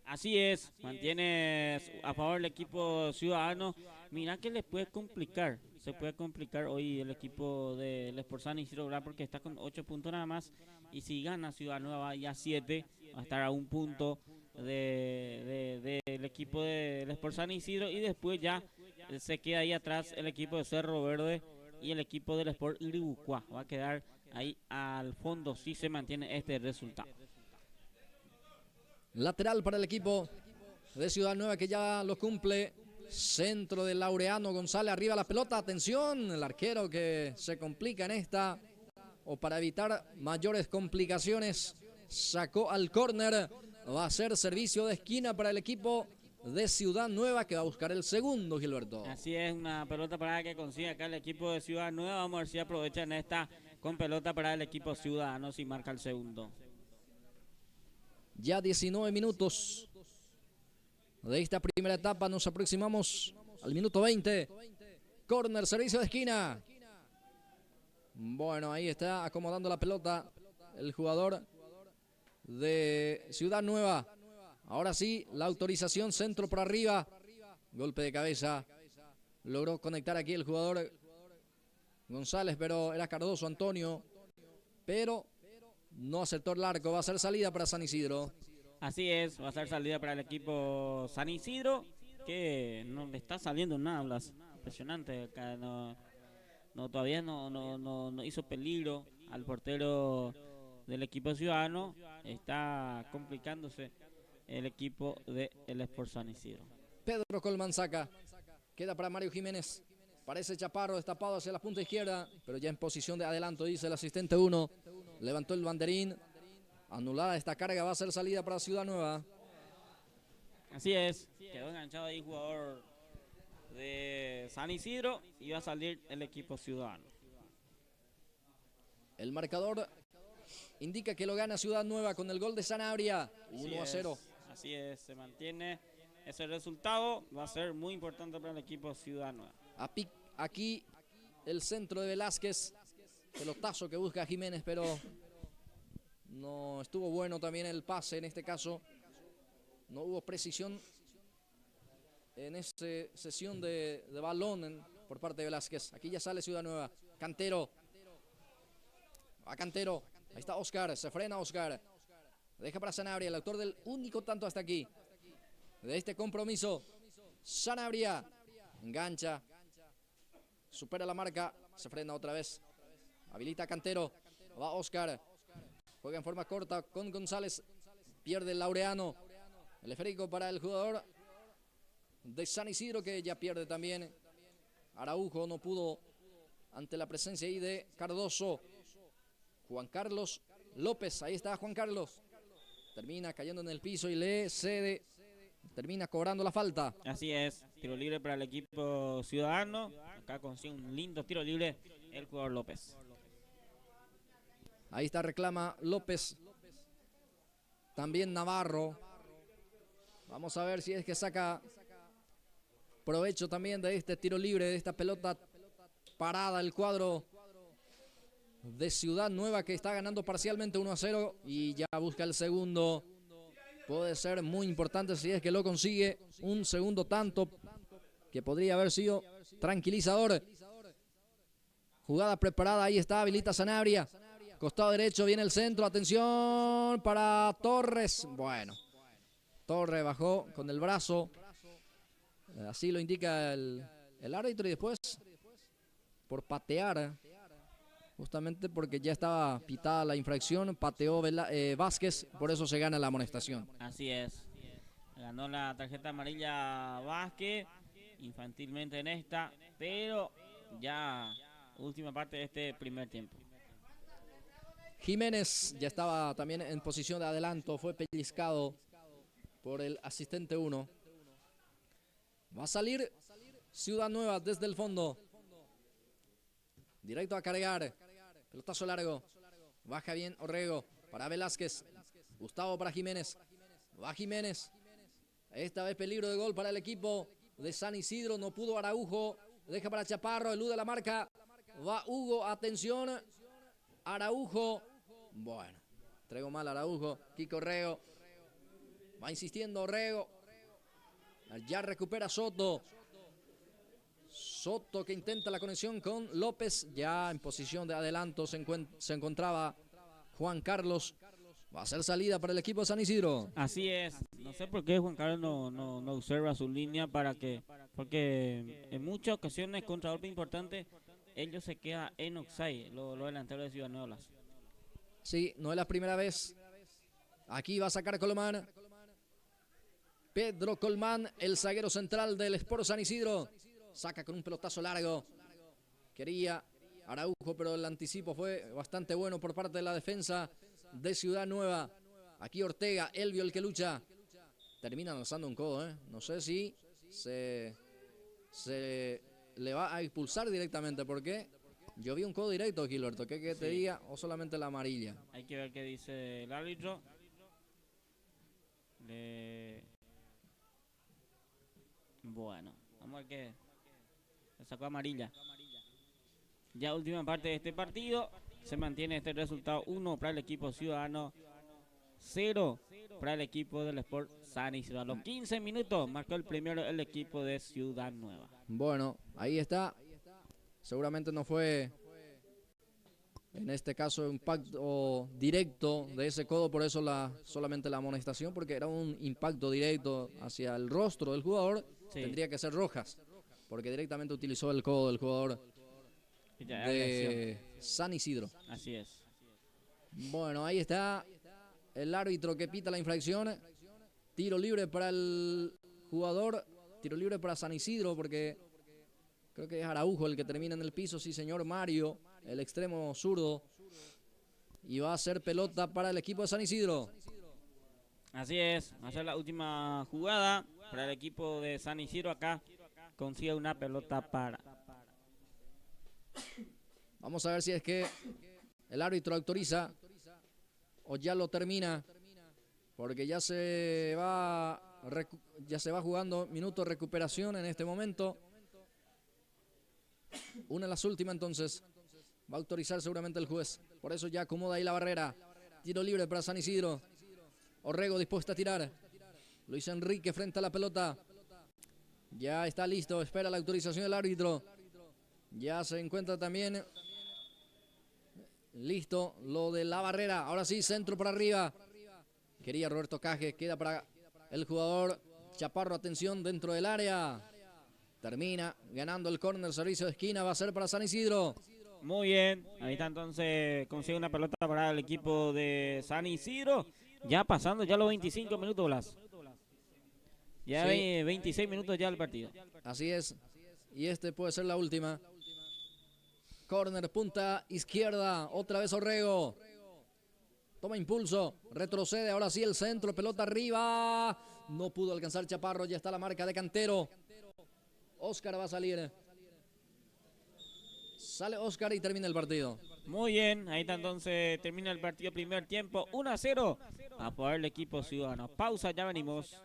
Así es, mantiene a favor el equipo ciudadano. Mira que les puede complicar, se puede complicar hoy el equipo del Sport San Isidro, porque está con 8 puntos nada más. Y si gana Ciudad Nueva ya 7, va a estar a un punto del equipo del Sport San Isidro. Y después ya se queda ahí atrás el equipo de Cerro Verde y el equipo del Sport Iribucuá. Va a quedar ahí al fondo si se mantiene este resultado. Lateral para el equipo de Ciudad Nueva, que ya lo cumple. Centro de Laureano González, arriba la pelota, atención, el arquero que se complica en esta, o para evitar mayores complicaciones, sacó al córner. Va a ser servicio de esquina para el equipo de Ciudad Nueva, que va a buscar el segundo, Gilberto. Así es, una pelota parada que consigue acá el equipo de Ciudad Nueva. Vamos a ver si aprovechan esta con pelota para el equipo ciudadano si marca el segundo. Ya 19 minutos de esta primera etapa, nos aproximamos al minuto 20. Córner, servicio de esquina. Bueno, ahí está acomodando la pelota el jugador de Ciudad Nueva. Ahora sí, la autorización, centro por arriba. Golpe de cabeza. Logró conectar aquí el jugador González, pero era Cardoso, Antonio. pero no acertó el arco. Va a ser salida para San Isidro. Así es, va a ser salida para el equipo San Isidro, que no le está saliendo nada, Blas. Impresionante, acá todavía no hizo peligro al portero del equipo ciudadano. Está complicándose el equipo del Sport San Isidro. Pedro Colman saca. Queda para Mario Jiménez. Parece Chaparro destapado hacia la punta izquierda, pero ya en posición de adelanto, dice el asistente 1. Levantó el banderín. Anulada esta carga, va a ser salida para Ciudad Nueva. Así es, quedó enganchado ahí jugador de San Isidro y va a salir el equipo ciudadano. El marcador indica que lo gana Ciudad Nueva con el gol de Sanabria. 1-0. Así es, se mantiene ese resultado. Va a ser muy importante para el equipo Ciudad Nueva. Aquí el centro de Velázquez. Pelotazo que busca Jiménez, pero no estuvo bueno también el pase en este caso. No hubo precisión en esa sesión de balón por parte de Velázquez. Aquí ya sale Ciudad Nueva. Cantero. Va Cantero. Ahí está Oscar. Se frena Oscar. Deja para Sanabria, el autor del único tanto hasta aquí de este compromiso. Sanabria. Engancha. Supera la marca. Se frena otra vez. Habilita a Cantero. Va Oscar. Juega en forma corta con González. Pierde el Laureano. El esférico para el jugador de San Isidro, que ya pierde también. Araujo no pudo ante la presencia ahí de Cardoso. Juan Carlos López. Ahí está Juan Carlos. Termina cayendo en el piso y le cede. Termina cobrando la falta. Así es. Tiro libre para el equipo ciudadano. Acá consigue un lindo tiro libre el jugador López. Ahí está, reclama López. También Navarro. Vamos a ver si es que saca provecho también de este tiro libre, de esta pelota parada, el cuadro de Ciudad Nueva, que está ganando parcialmente 1-0 y ya busca el segundo. Puede ser muy importante si es que lo consigue. Un segundo tanto que podría haber sido tranquilizador. Jugada preparada, ahí está, habilita Sanabria. Costado derecho, viene el centro, atención para Torres. Bueno, Torres bajó con el brazo. Así lo indica el árbitro y después por patear, justamente porque ya estaba pitada la infracción, pateó Vázquez, por eso se gana la amonestación. Así es. Ganó la tarjeta amarilla Vázquez, infantilmente en esta, pero ya última parte de este primer tiempo. Jiménez ya estaba también en posición de adelanto, fue pellizcado por el asistente 1. Va a salir Ciudad Nueva desde el fondo. Directo a cargar. Pelotazo largo. Baja bien Orrego para Velázquez. Gustavo para Jiménez. Va Jiménez. Esta vez peligro de gol para el equipo de San Isidro. No pudo Araujo. Deja para Chaparro. Elude la marca. Va Hugo. Atención. Araujo. Bueno. Traigo mal Araujo. Kiko Orrego. Va insistiendo Orrego. Ya recupera Soto. Soto que intenta la conexión con López. Ya en posición de adelanto se encontraba Juan Carlos. Va a ser salida para el equipo de San Isidro. Así es. No sé por qué Juan Carlos no observa su línea porque en muchas ocasiones contra golpe importante ellos se queda en offside, los delanteros de Ciudad Nueva. Sí, no es la primera vez. Aquí va a sacar Colomán. Pedro Colmán, el zaguero central del Sport San Isidro. Saca con un pelotazo largo. Quería Araujo, pero el anticipo fue bastante bueno por parte de la defensa de Ciudad Nueva. Aquí Ortega, Elvio el que lucha. Termina lanzando un codo, No sé si se le va a expulsar directamente, porque yo vi un codo directo, Gilberto. ¿Qué te diga? O solamente la amarilla. Hay que ver qué dice el árbitro. Bueno, vamos a ver qué. Le sacó amarilla. Ya última parte de este partido. Se mantiene este resultado: 1 para el equipo ciudadano, 0 para el equipo del Sport San Isidro. A los 15 minutos marcó el primero el equipo de Ciudad Nueva. Bueno, ahí está. Seguramente no fue En este caso, impacto directo de ese codo, por eso solamente la amonestación, porque era un impacto directo hacia el rostro del jugador. Sí. Tendría que ser rojas, porque directamente utilizó el codo del jugador de San Isidro. Así es. Bueno, ahí está el árbitro que pita la infracción. Tiro libre para el jugador, tiro libre para San Isidro, porque creo que es Araujo el que termina en el piso. Sí, señor, Mario, el extremo zurdo. Y va a ser pelota para el equipo de San Isidro. Así es, va a ser la última jugada para el equipo de San Isidro. Acá consigue una pelota para. Vamos a ver si es que el árbitro autoriza o ya lo termina, porque ya se va jugando minuto de recuperación en este momento. Una de las últimas, entonces va a autorizar seguramente el juez. Por eso ya acomoda ahí la barrera. Tiro libre para San Isidro. Orrego dispuesto a tirar. Luis Enrique frente a la pelota. Ya está listo, espera la autorización del árbitro. Ya se encuentra también listo lo de la barrera. Ahora sí, centro para arriba. Quería Roberto Caje, queda para el jugador Chaparro. Atención dentro del área. Termina ganando el córner, servicio de esquina, va a ser para San Isidro. Muy bien, ahí está, entonces consigue una pelota para el equipo de San Isidro. Ya pasando ya los 25 minutos, Blas. Ya sí. 26 minutos ya el partido. Así es, y este puede ser la última. Córner, punta izquierda, otra vez Orrego. Toma impulso, retrocede, ahora sí el centro, pelota arriba. No pudo alcanzar Chaparro, ya está la marca de Cantero. Oscar va a salir. Sale Oscar y termina el partido. Muy bien, ahí está, entonces termina el partido, primer tiempo, 1-0 a favor del equipo ciudadano. Pausa, ya venimos.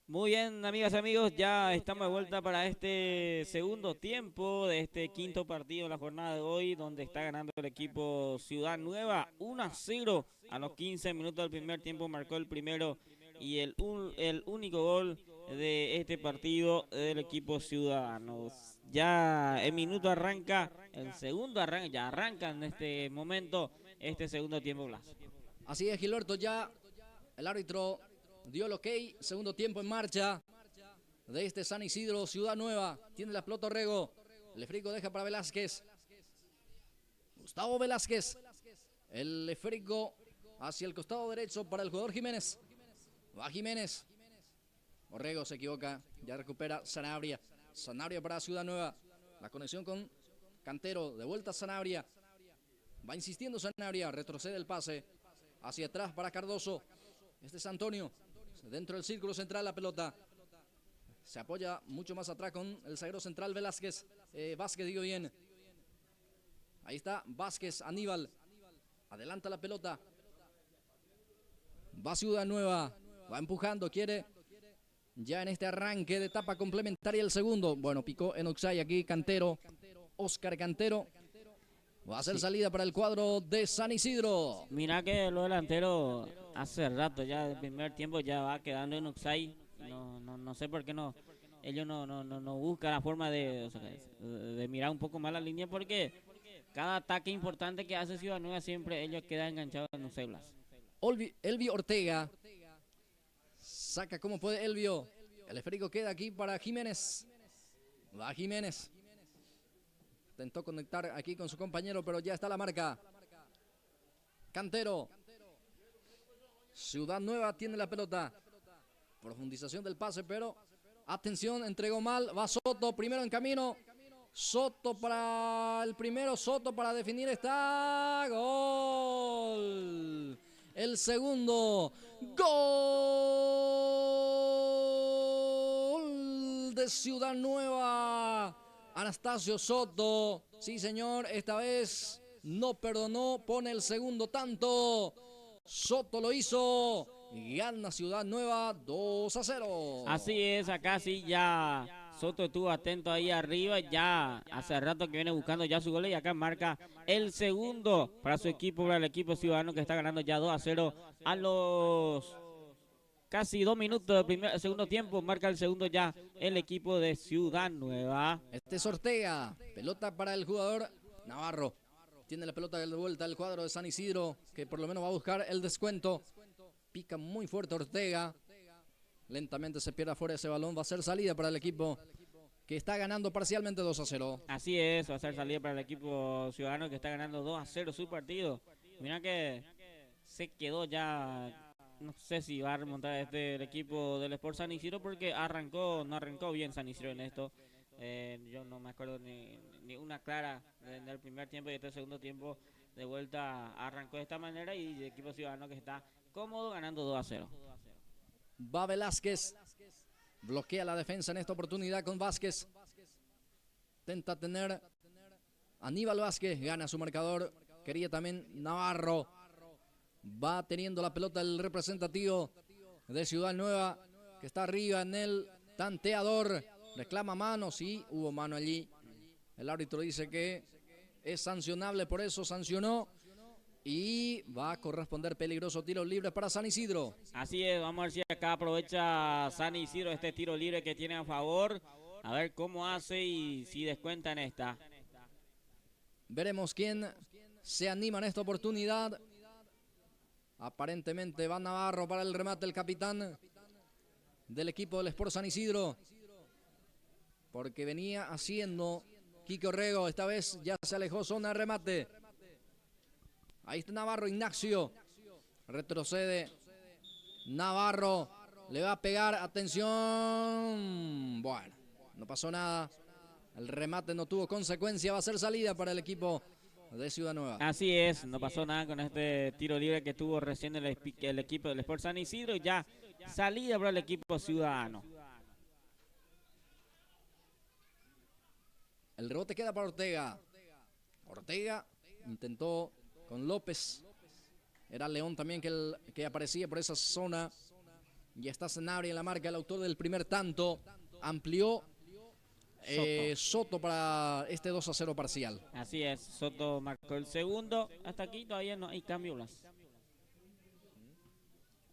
Muy bien, amigas y amigos, ya estamos de vuelta para este segundo tiempo de este quinto partido de la jornada de hoy, donde está ganando el equipo Ciudad Nueva 1-0 a los 15 minutos del primer tiempo, marcó el primero y el único gol de este partido del equipo Ciudadanos. Ya el minuto arranca, el segundo arranca, ya arranca en este momento este segundo tiempo, Blas. Así es, Gilberto, ya el árbitro dio el ok, segundo tiempo en marcha de este San Isidro, Ciudad Nueva. Tiene la pelota Orrego, el esférico deja para Velázquez. Gustavo Velázquez, el esférico hacia el costado derecho para el jugador Jiménez. Va Jiménez. Orrego se equivoca, ya recupera Sanabria. Sanabria para Ciudad Nueva. La conexión con Cantero, de vuelta a Sanabria. Va insistiendo Sanabria, retrocede el pase. Hacia atrás para Cardoso. Este es Antonio. Dentro del círculo central la pelota. Se apoya mucho más atrás con el zaguero central Velázquez. Vázquez, digo bien. Ahí está Vázquez, Aníbal. Adelanta la pelota. Va Ciudad Nueva. Va empujando, quiere. Ya en este arranque de etapa complementaria el segundo. Bueno, picó en Oxay aquí Cantero. Oscar Cantero. Va a hacer salida para el cuadro de San Isidro. Mira que lo delantero hace rato ya, el primer tiempo ya va quedando en Oxay. No sé por qué ellos no buscan la forma de mirar un poco más la línea, porque cada ataque importante que hace Ciudad Nueva siempre ellos quedan enganchados en Oxay, Blas. Elvio Ortega. Saca como puede Elvio. El esférico queda aquí para Jiménez. Va Jiménez. Intentó conectar aquí con su compañero, pero ya está la marca. Cantero. Ciudad Nueva tiene la pelota. Profundización del pase, pero atención, entregó mal. Va Soto, primero en camino. Soto para el primero. Soto para definir. Está. Gol. El segundo. Gol de Ciudad Nueva. Anastasio Soto, sí señor, esta vez no perdonó, pone el segundo tanto. Soto lo hizo, gana Ciudad Nueva 2-0. Así es, acá sí ya Soto estuvo atento ahí arriba, ya hace rato que viene buscando ya su gol y acá marca el segundo para su equipo, para el equipo ciudadano que está ganando ya 2-0 a los casi 2 minutos del segundo tiempo, marca el segundo ya el equipo de Ciudad Nueva. Este es Ortega, pelota para el jugador Navarro. Tiene la pelota de vuelta al cuadro de San Isidro, que por lo menos va a buscar el descuento. Pica muy fuerte Ortega. Lentamente se pierde afuera ese balón. Va a ser salida para el equipo que está ganando parcialmente 2-0. Así es, va a ser salida para el equipo ciudadano que está ganando 2-0 su partido. Mira que se quedó ya. No sé si va a remontar el equipo del Sport San Isidro, porque no arrancó bien San Isidro en esto. Yo no me acuerdo ni una clara del primer tiempo y este segundo tiempo de vuelta arrancó de esta manera, y el equipo ciudadano que está cómodo ganando 2-0. Va Velázquez, bloquea la defensa en esta oportunidad con Vázquez. Intenta tener Aníbal Vázquez, gana su marcador. Quería también Navarro. Va teniendo la pelota el representativo de Ciudad Nueva, que está arriba en el tanteador. Reclama mano, sí, hubo mano allí. El árbitro dice que es sancionable, por eso sancionó. Y va a corresponder peligroso tiro libre para San Isidro. Así es, vamos a ver si acá aprovecha San Isidro este tiro libre que tiene a favor. A ver cómo hace y si descuenta en esta. Veremos quién se anima en esta oportunidad. Aparentemente va Navarro para el remate, el capitán del equipo del Sport San Isidro. Porque venía haciendo Quique Orrego. Esta vez ya se alejó zona de remate. Ahí está Navarro, Ignacio. Retrocede. Navarro le va a pegar. Atención. Bueno, no pasó nada. El remate no tuvo consecuencia. Va a ser salida para el equipo de Ciudad Nueva. Así es, no pasó nada con este tiro libre que tuvo recién el equipo del Sport San Isidro. Ya salida para el equipo ciudadano. El rebote queda para Ortega. Ortega intentó con López. Era León también que aparecía por esa zona Ya está Sanabria en la marca, el autor del primer tanto. Amplió Soto para este 2-0 parcial. Así es, Soto marcó el segundo. Hasta aquí todavía no hay cambio, Blas.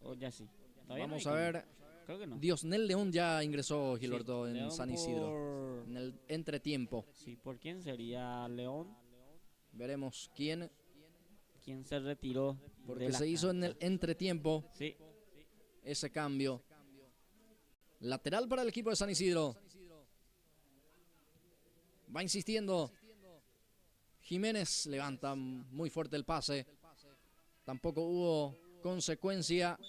O ya sí. Vamos a ver. Creo que no. Diosnel León ya ingresó, Gilberto, Sí, en León San Isidro. En el entretiempo. Sí, ¿por quién sería León? Veremos quién. ¿Quién se retiró? Porque se hizo en el entretiempo. Sí. Ese cambio. Lateral para el equipo de San Isidro. Va insistiendo. Jiménez levanta muy fuerte el pase. Tampoco hubo consecuencia.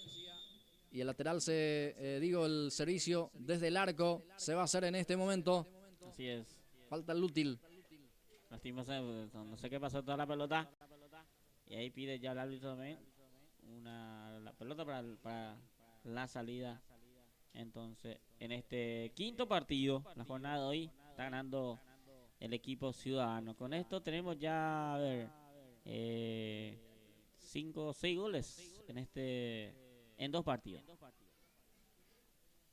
Y el lateral el servicio desde el arco se va a hacer en este momento. Así es. Falta el útil. Lastimosamente, no sé qué pasó toda la pelota. Y ahí pide ya el árbitro también la pelota para la salida. Entonces, en este quinto partido, la jornada de hoy, está ganando el equipo Ciudadano. Con esto tenemos ya, a ver, 5 o 6 goles en 2 partidos.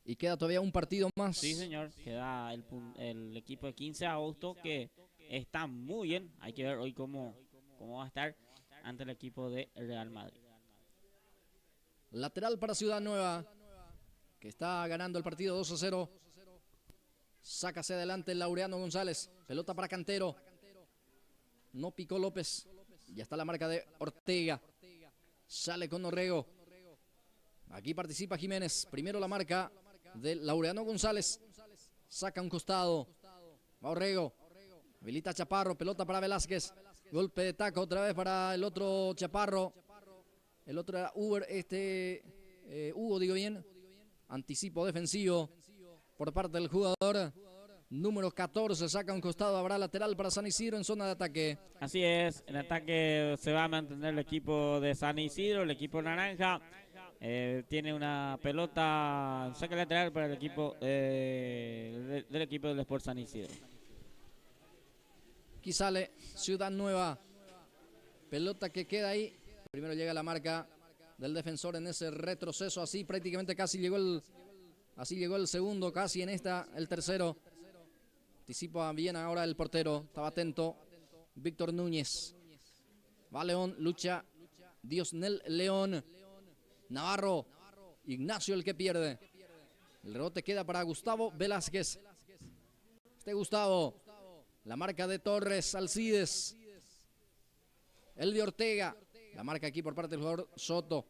Y queda todavía un partido más. Sí, señor. Queda el equipo de 15 de agosto, que está muy bien. Hay que ver hoy cómo va a estar ante el equipo de Real Madrid. Lateral para Ciudad Nueva, que está ganando el partido 2-0. Sácase adelante el Laureano González. Pelota para Cantero. No picó López. Ya está la marca de Ortega. Sale con Orrego. Aquí participa Jiménez. Primero la marca de Laureano González. Saca un costado. Va Orrego. Habilita Chaparro. Pelota para Velázquez. Golpe de taco otra vez para el otro Chaparro. El otro era Hugo, digo bien. Anticipo defensivo por parte del jugador. Número 14, saca un costado, habrá lateral para San Isidro en zona de ataque. Así es, en ataque se va a mantener el equipo de San Isidro, el equipo naranja. Tiene una pelota, saca lateral para el equipo del equipo del Sport San Isidro. Aquí sale Ciudad Nueva. Pelota que queda ahí. Primero llega la marca del defensor en ese retroceso. Así prácticamente casi llegó el segundo, casi en el tercero. Anticipa bien ahora el portero. Estaba atento. Víctor Núñez. Va León, lucha. Diosnel León. Navarro. Ignacio el que pierde. El rebote queda para Gustavo Velázquez. Gustavo. La marca de Torres, Alcides. El de Ortega. La marca aquí por parte del jugador Soto.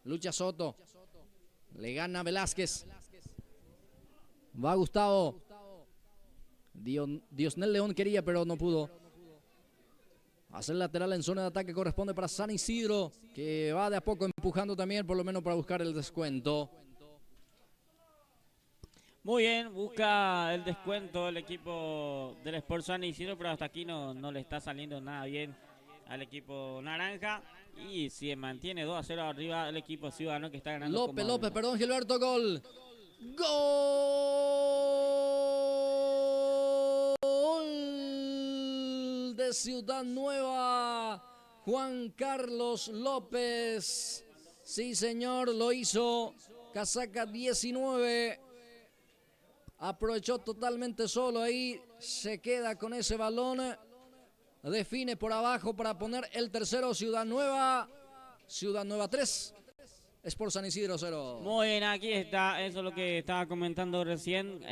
Lucha Soto. Le gana Velázquez. Va Gustavo. Diosnel León quería, pero no pudo. Hacer lateral en zona de ataque corresponde para San Isidro, que va de a poco empujando también, por lo menos para buscar el descuento. Muy bien, busca el descuento el equipo del Sport San Isidro, pero hasta aquí no le está saliendo nada bien al equipo naranja. Y si mantiene 2-0 arriba el equipo Ciudadano, que está ganando. López, perdón, Gilberto, gol. ¡Gol de Ciudad Nueva! Juan Carlos López. Sí, señor, lo hizo. Casaca 19. Aprovechó totalmente solo ahí. Se queda con ese balón. Define por abajo para poner el tercero. Ciudad Nueva 3. Sport San Isidro 0. Muy bien, aquí está. Eso es lo que estaba comentando recién.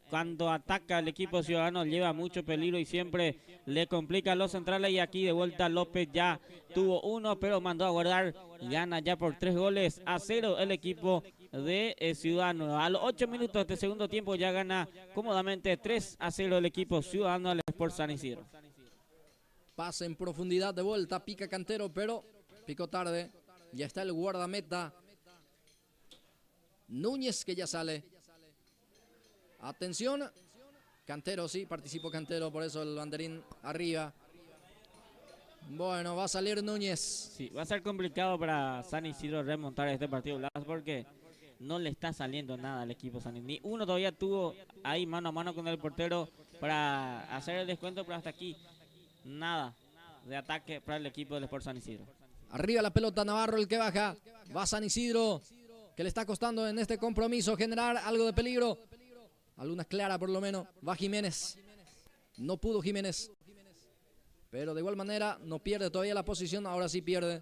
Cuando ataca el equipo Ciudadano lleva mucho peligro y siempre le complica a los centrales. Y aquí de vuelta López ya tuvo uno, pero mandó a guardar. Gana ya por 3-0 el equipo de Ciudadano. A los 8 minutos de este segundo tiempo ya gana cómodamente 3-0 el equipo Ciudadano al Sport San Isidro. Pase en profundidad de vuelta, pica Cantero, pero picó tarde. Ya está el guardameta Núñez, que ya sale. Atención. Cantero, sí, participó Cantero, por eso el banderín arriba. Bueno, va a salir Núñez. Sí, va a ser complicado para San Isidro remontar este partido, Blas, porque no le está saliendo nada al equipo San Isidro. Ni uno todavía tuvo ahí mano a mano con el portero para hacer el descuento, pero hasta aquí nada de ataque para el equipo del Sport San Isidro. Arriba la pelota, Navarro el que baja. Va San Isidro. que le está costando en este compromiso generar algo de peligro. Alguna clara por lo menos. Va Jiménez. No pudo Jiménez. Pero de igual manera no pierde todavía la posición. Ahora sí pierde.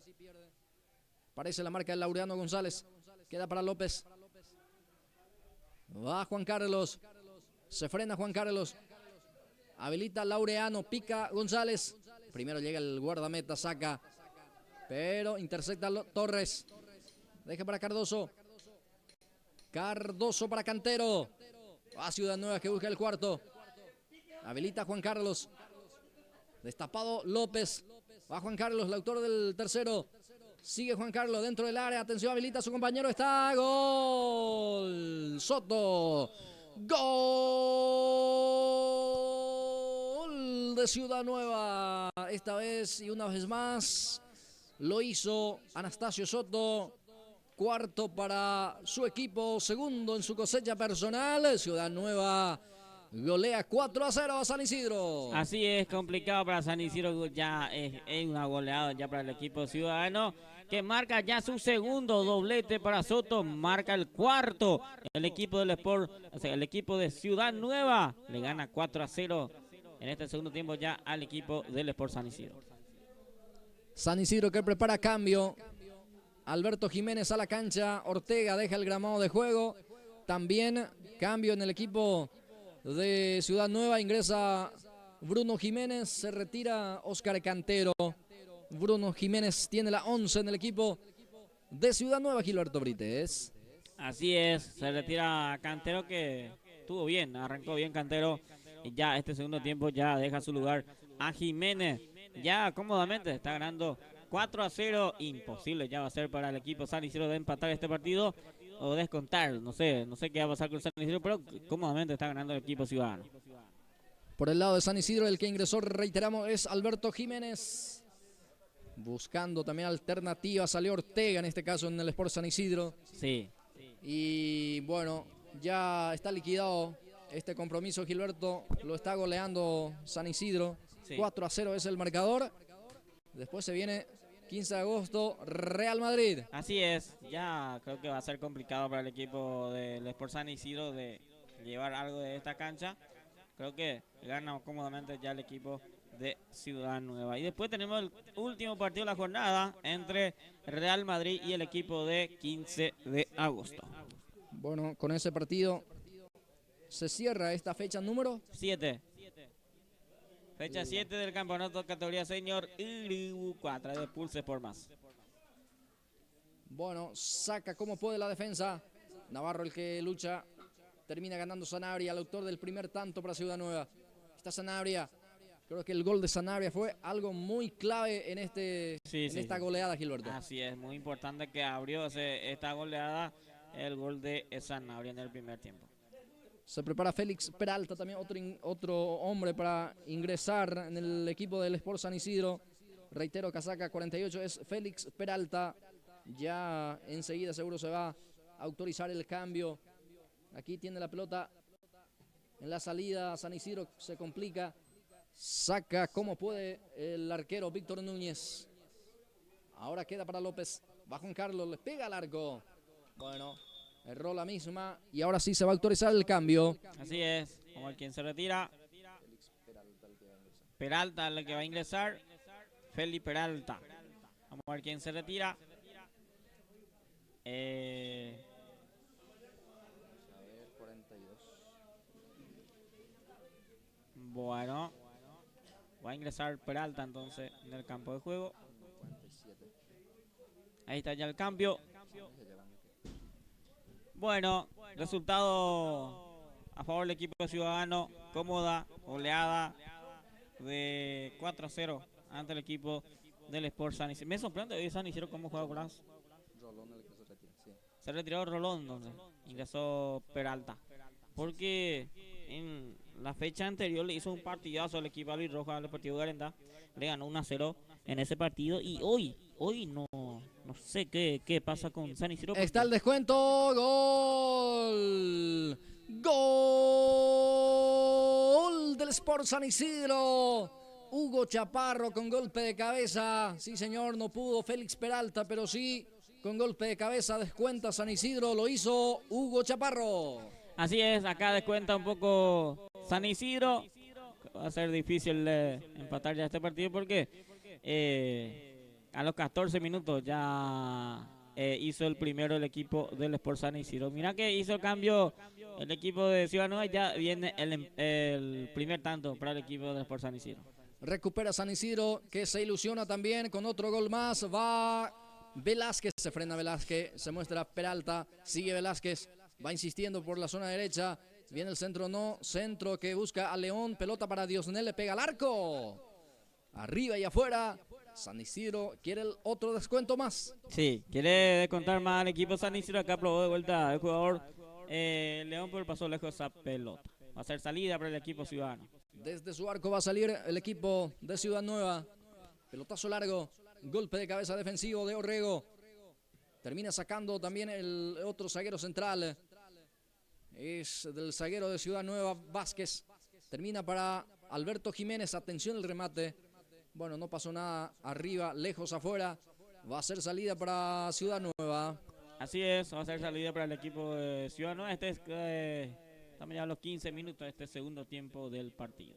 Parece la marca de Laureano González. Queda para López. Va Juan Carlos. Se frena Juan Carlos. Habilita Laureano. Pica González. Primero llega el guardameta. Saca. Pero intercepta Torres. Deja para Cardoso. Cardoso para Cantero. Va Ciudad Nueva que busca el cuarto. Habilita Juan Carlos. Destapado López. Va Juan Carlos, el autor del tercero. Sigue Juan Carlos dentro del área. Atención, habilita a su compañero. Está gol. Soto. Gol de Ciudad Nueva. Esta vez y una vez más lo hizo Anastasio Soto. Cuarto para su equipo. Segundo en su cosecha personal. Ciudad Nueva golea 4-0 a San Isidro. Así es, complicado para San Isidro. Ya es una goleada ya para el equipo ciudadano, que marca ya su segundo doblete para Soto. Marca el cuarto. El equipo del Sport, o sea, el equipo de Ciudad Nueva le gana 4-0 en este segundo tiempo ya al equipo del Sport San Isidro. San Isidro que prepara cambio. Alberto Jiménez a la cancha. Ortega deja el gramado de juego. También cambio en el equipo de Ciudad Nueva. Ingresa Bruno Jiménez. Se retira Oscar Cantero. Bruno Jiménez tiene la 11 en el equipo de Ciudad Nueva. Gilberto Brites. Así es. Se retira Cantero, que estuvo bien. Arrancó bien Cantero. Y ya este segundo tiempo ya deja su lugar a Jiménez. Ya cómodamente está ganando 4-0, imposible ya va a ser para el equipo San Isidro de empatar este partido o descontar, no sé qué va a pasar con San Isidro, pero cómodamente está ganando el equipo ciudadano. Por el lado de San Isidro, el que ingresó, reiteramos, es Alberto Jiménez. Buscando también alternativas, salió Ortega en este caso en el Sport San Isidro. Sí. Y bueno, ya está liquidado este compromiso, Gilberto, lo está goleando San Isidro. Sí. 4-0 es el marcador. Después se viene 15 de agosto, Real Madrid. Así es, ya creo que va a ser complicado para el equipo del Sport San Isidro de llevar algo de esta cancha. Creo que gana cómodamente ya el equipo de Ciudad Nueva. Y después tenemos el último partido de la jornada entre Real Madrid y el equipo de 15 de agosto. Bueno, con ese partido se cierra esta fecha número 7. Fecha 7 del campeonato categoría senior Iribu 4 de Pulse por más. Bueno, saca como puede la defensa. Navarro el que lucha. Termina ganando Sanabria, el autor del primer tanto para Ciudad Nueva. Está Sanabria. Creo que el gol de Sanabria fue algo muy clave en esta goleada, Gilberto. Así es, muy importante que abrió esta goleada el gol de Sanabria en el primer tiempo. Se prepara Félix Peralta, también otro hombre para ingresar en el equipo del Sport San Isidro. Reitero, casaca 48 es Félix Peralta. Ya enseguida seguro se va a autorizar el cambio. Aquí tiene la pelota en la salida. San Isidro se complica. Saca como puede el arquero Víctor Núñez. Ahora queda para López. Va Juan Carlos, le pega al arco. Bueno, erró la misma y ahora sí se va a autorizar el cambio. Así es, como el quien se retira. Peralta el que va a ingresar. Félix Peralta. Vamos a ver quién se retira. Bueno, va a ingresar Peralta entonces en el campo de juego. Ahí está ya el cambio. Bueno, resultado a favor del equipo ciudadano. Cómoda goleada de 4-0 ante el equipo del Sport San Isidro. Me sorprende hoy San Isidro cómo juega Colás. Se retiró Rolón, donde ingresó Peralta. Porque en la fecha anterior le hizo un partidazo al equipo albirroja al Deportivo Garendá. Le ganó 1-0 en ese partido. Y hoy no sé qué pasa con San Isidro. Está el descuento. Gol. Gol del Sport San Isidro. Hugo Chaparro con golpe de cabeza. Sí, señor, no pudo Félix Peralta, pero sí con golpe de cabeza descuenta San Isidro, lo hizo Hugo Chaparro. Así es, acá descuenta un poco San Isidro. Va a ser difícil empatar ya este partido porque a los 14 minutos ya hizo el primero el equipo del Sport San Isidro. Mira que hizo el cambio el equipo de Ciudad Nueva, ya viene el primer tanto para el equipo del Sport San Isidro. Recupera San Isidro, que se ilusiona también con otro gol más. Va Velázquez, se frena Velázquez, se muestra Peralta, sigue Velázquez, va insistiendo por la zona derecha. Viene el centro, no, centro que busca a León, pelota para Diosnel, le pega al arco. Arriba y afuera, San Isidro quiere el otro descuento más. Sí, quiere descontar más al equipo San Isidro, acá probó de vuelta el jugador León, pero pasó lejos esa pelota. Va a ser salida para el equipo ciudadano. Desde su arco va a salir el equipo de Ciudad Nueva. Pelotazo largo, golpe de cabeza defensivo de Orrego. Termina sacando también el otro zaguero central. Es del zaguero de Ciudad Nueva, Vázquez. Termina para Alberto Jiménez. Atención el remate. Bueno, no pasó nada. Arriba, lejos afuera. Va a ser salida para Ciudad Nueva. Así es, va a ser salida para el equipo de Ciudad Nueva. Estamos ya a los 15 minutos de este segundo tiempo del partido.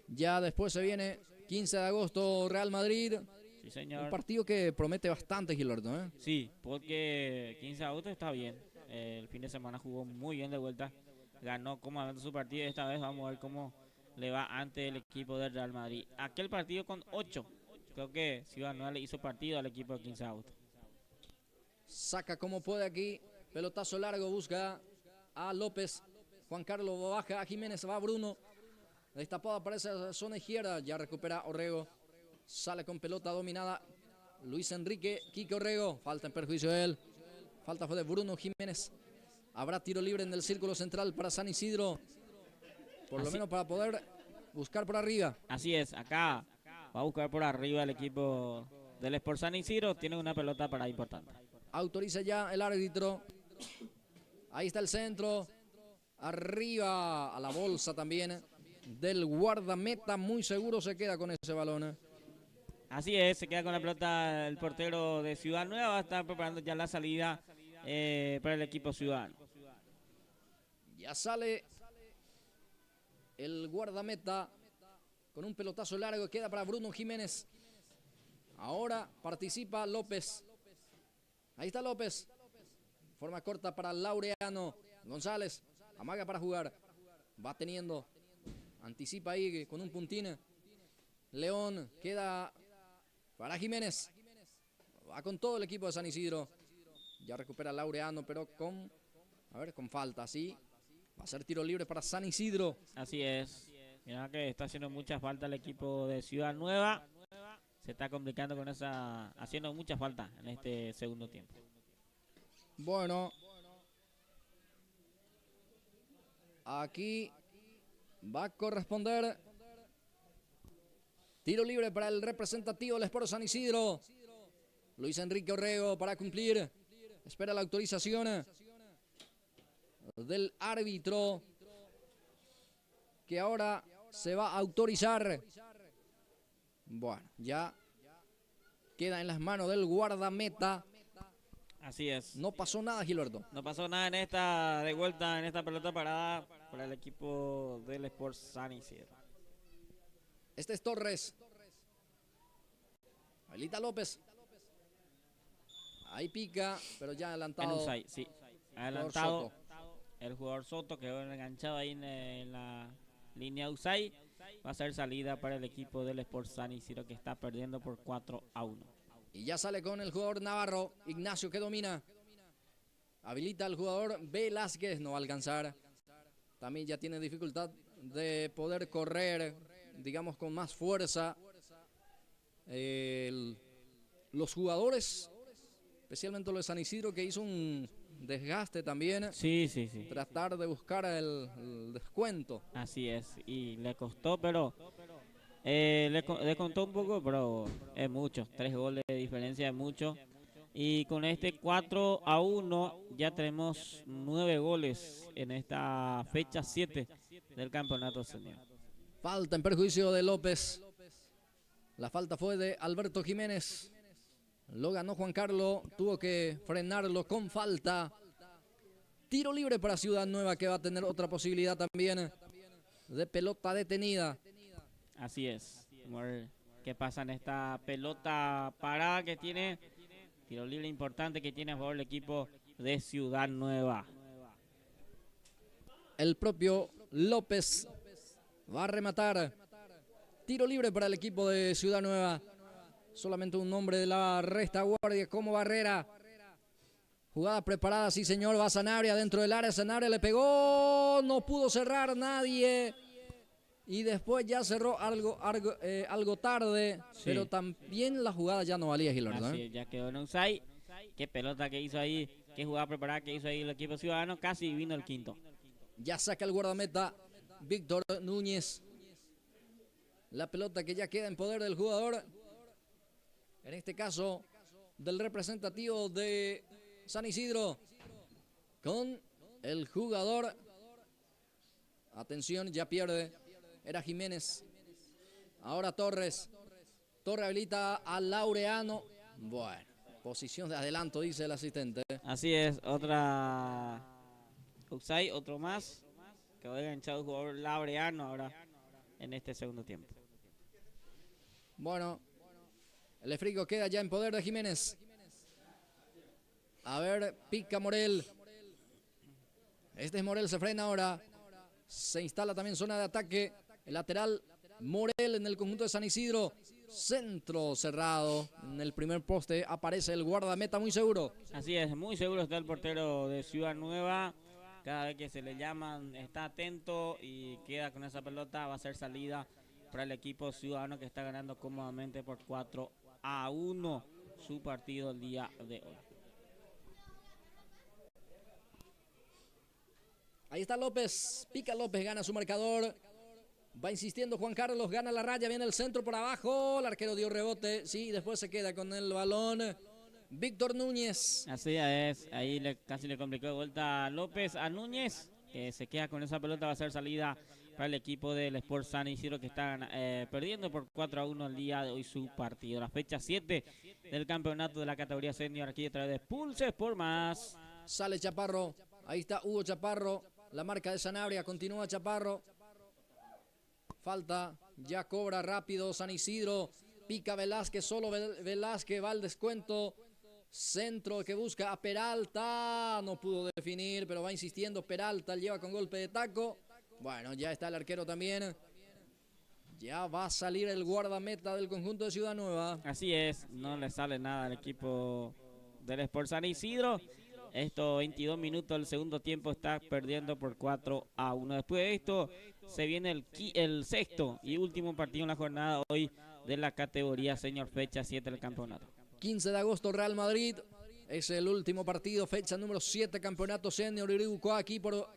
Ya después se viene 15 de agosto, Real Madrid. Sí, señor. Un partido que promete bastante, Gilardo, ¿eh? Sí, porque 15 de agosto está bien. El fin de semana jugó muy bien de vuelta. Ganó cómodamente su partido. Esta vez vamos a ver cómo le va ante el equipo del Real Madrid. Aquel partido con 8. Creo que Ciudad Nueva le hizo partido al equipo de 15 de agosto. Saca como puede aquí. Pelotazo largo, busca a López. Juan Carlos baja a Jiménez, va a Bruno. Destapado aparece a zona izquierda. Ya recupera Orrego. Sale con pelota dominada. Luis Enrique, Quique Orrego. Falta en perjuicio de él. Falta fue de Bruno Jiménez. Habrá tiro libre en el círculo central para San Isidro. Por lo menos para poder buscar por arriba. Así es, acá va a buscar por arriba el equipo del Sport San Isidro. Tiene una pelota para importante. Autoriza ya el árbitro. Ahí está el centro. Arriba a la bolsa también del guardameta. Muy seguro se queda con ese balón. Así es, se queda con la pelota el portero de Ciudad Nueva. Va a estar preparando ya la salida para el equipo ciudadano. Ya sale el guardameta con un pelotazo largo. Queda para Bruno Jiménez. Ahora participa López. Ahí está López. Forma corta para Laureano. González amaga para jugar. Va teniendo. Anticipa ahí con un puntín. León queda para Jiménez. Va con todo el equipo de San Isidro. Ya recupera Laureano, pero con falta, sí. Va a ser tiro libre para San Isidro. Así es. Mira que está haciendo mucha falta el equipo de Ciudad Nueva. Se está complicando con haciendo mucha falta en este segundo tiempo. Bueno. Aquí va a corresponder tiro libre para el representativo del Sport San Isidro. Luis Enrique Orrego para cumplir. Espera la autorización del árbitro, que ahora se va a autorizar. Bueno, ya queda en las manos del guardameta. Así es. No pasó nada, Gilberto. No pasó nada en de vuelta en esta pelota parada para el equipo del Sport San Isidro. Este es Torres. Ailita López. Ahí pica, pero ya adelantado. En Usay, sí. Adelantado. El jugador Soto quedó enganchado ahí en la línea Usay. Va a ser salida para el equipo del Sport San Isidro, que está perdiendo por 4-1. Y ya sale con el jugador Navarro. Ignacio, que domina. Habilita al jugador Velázquez. No va a alcanzar. También ya tiene dificultad de poder correr, digamos, con más fuerza. Los jugadores, especialmente los de San Isidro, que hizo un desgaste también. Sí. Tratar de buscar el descuento. Así es. Y le costó, pero le contó un poco, pero es mucho. 3 goles de diferencia es mucho. Y con este 4-1 ya tenemos 9 goles en esta fecha 7 del campeonato senior. Falta en perjuicio de López. La falta fue de Alberto Jiménez. Lo ganó Juan Carlos, tuvo que frenarlo con falta. Tiro libre para Ciudad Nueva, que va a tener otra posibilidad también de pelota detenida. Así es. Vamos a ver qué pasa en esta pelota parada que tiene. Tiro libre importante que tiene a favor el equipo de Ciudad Nueva. El propio López va a rematar. Tiro libre para el equipo de Ciudad Nueva. Solamente un hombre de la retaguardia como Barrera. Jugada preparada, sí señor, va Sanabria dentro del área. Sanabria le pegó, no pudo cerrar nadie. Y después ya cerró algo tarde, sí. Pero también la jugada ya no valía, Gilberto. Así, ya quedó en offside. Qué pelota que hizo ahí, qué jugada preparada que hizo ahí el equipo ciudadano. Casi vino el quinto. Ya saca el guardameta Víctor Núñez. La pelota que ya queda en poder del jugador. En este caso, del representativo de San Isidro. Con el jugador. Atención, ya pierde. Era Jiménez. Ahora Torres. Torres habilita a Laureano. Bueno, posición de adelanto, dice el asistente. Así es, otra offside, otro más. Que va enganchado el jugador Laureano ahora en este segundo tiempo. Bueno, el esfrigo queda ya en poder de Jiménez. A ver, pica Morel. Este es Morel, se frena ahora. Se instala también zona de ataque. El lateral Morel en el conjunto de San Isidro. Centro cerrado. En el primer poste aparece el guardameta muy seguro. Así es, muy seguro está el portero de Ciudad Nueva. Cada vez que se le llaman está atento y queda con esa pelota. Va a ser salida para el equipo ciudadano que está ganando cómodamente por 4-1 su partido el día de hoy. Ahí está López, pica López, gana su marcador. Va insistiendo Juan Carlos, gana la raya, viene el centro por abajo. El arquero dio rebote, sí, después se queda con el balón Víctor Núñez. Así es, ahí casi le complicó de vuelta a López a Núñez, que se queda con esa pelota, va a ser salida para el equipo del Sport San Isidro que está perdiendo por 4-1 el día de hoy su partido. La fecha 7 del campeonato de la categoría senior aquí a través de Pulse por Más. Sale Chaparro, ahí está Hugo Chaparro, la marca de Sanabria, continúa Chaparro. Falta, ya cobra rápido San Isidro, pica Velázquez, solo Velázquez va al descuento. Centro que busca a Peralta, no pudo definir, pero va insistiendo Peralta, lleva con golpe de taco. Bueno, ya está el arquero también. Ya va a salir el guardameta del conjunto de Ciudad Nueva. Así es, no le sale nada al equipo del Sport San Isidro. Esto 22 minutos del segundo tiempo está perdiendo por 4-1. Después de esto se viene el sexto y último partido en la jornada hoy de la categoría senior, fecha 7 del campeonato. 15 de agosto Real Madrid, es el último partido, fecha número 7, campeonato senior Iribuco, aquí por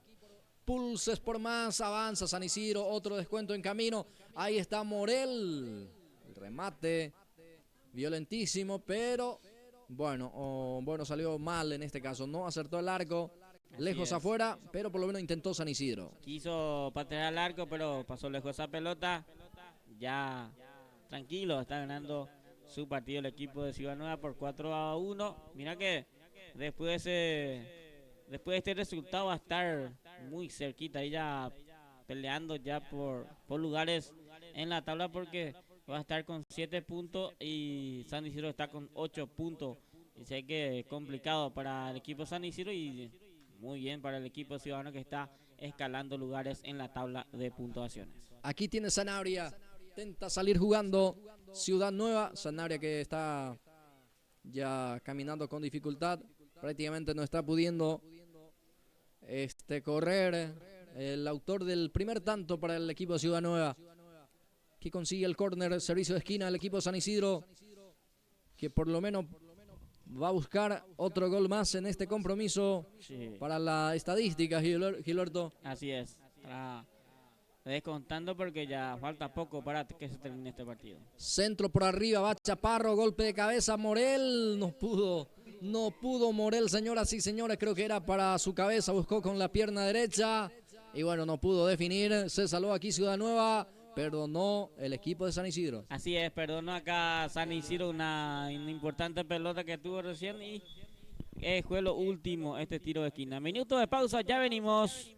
Pulses por Más, avanza San Isidro, otro descuento en camino, ahí está Morel, el remate violentísimo, pero bueno, salió mal en este caso, no acertó el arco, lejos afuera, pero por lo menos intentó San Isidro. Quiso patear al arco, pero pasó lejos esa pelota, ya tranquilo, está ganando su partido el equipo de Ciudad Nueva por 4-1. Mira que después de este resultado va a estar muy cerquita ahí ya peleando ya por lugares en la tabla, porque va a estar con 7 puntos y San Isidro está con 8 puntos. Y sé que es complicado para el equipo San Isidro y muy bien para el equipo ciudadano que está escalando lugares en la tabla de puntuaciones. Aquí tiene Sanabria, intenta salir jugando Ciudad Nueva, Sanabria que está ya caminando con dificultad, prácticamente no está pudiendo correr. El autor del primer tanto para el equipo de Ciudad Nueva, que consigue el córner, servicio de esquina del equipo de San Isidro, que por lo menos va a buscar otro gol más en este compromiso, sí, para la estadística, Gilberto. Así es, descontando porque ya falta poco para que se termine este partido. Centro por arriba, va Chaparro, golpe de cabeza, Morel, no pudo Morel, señoras y señores, creo que era para su cabeza, buscó con la pierna derecha y bueno, no pudo definir, se salvó aquí Ciudad Nueva perdonó el equipo de San Isidro. Así es, perdonó acá San Isidro una importante pelota que tuvo recién y fue lo último este tiro de esquina. Minuto de pausa, ya venimos.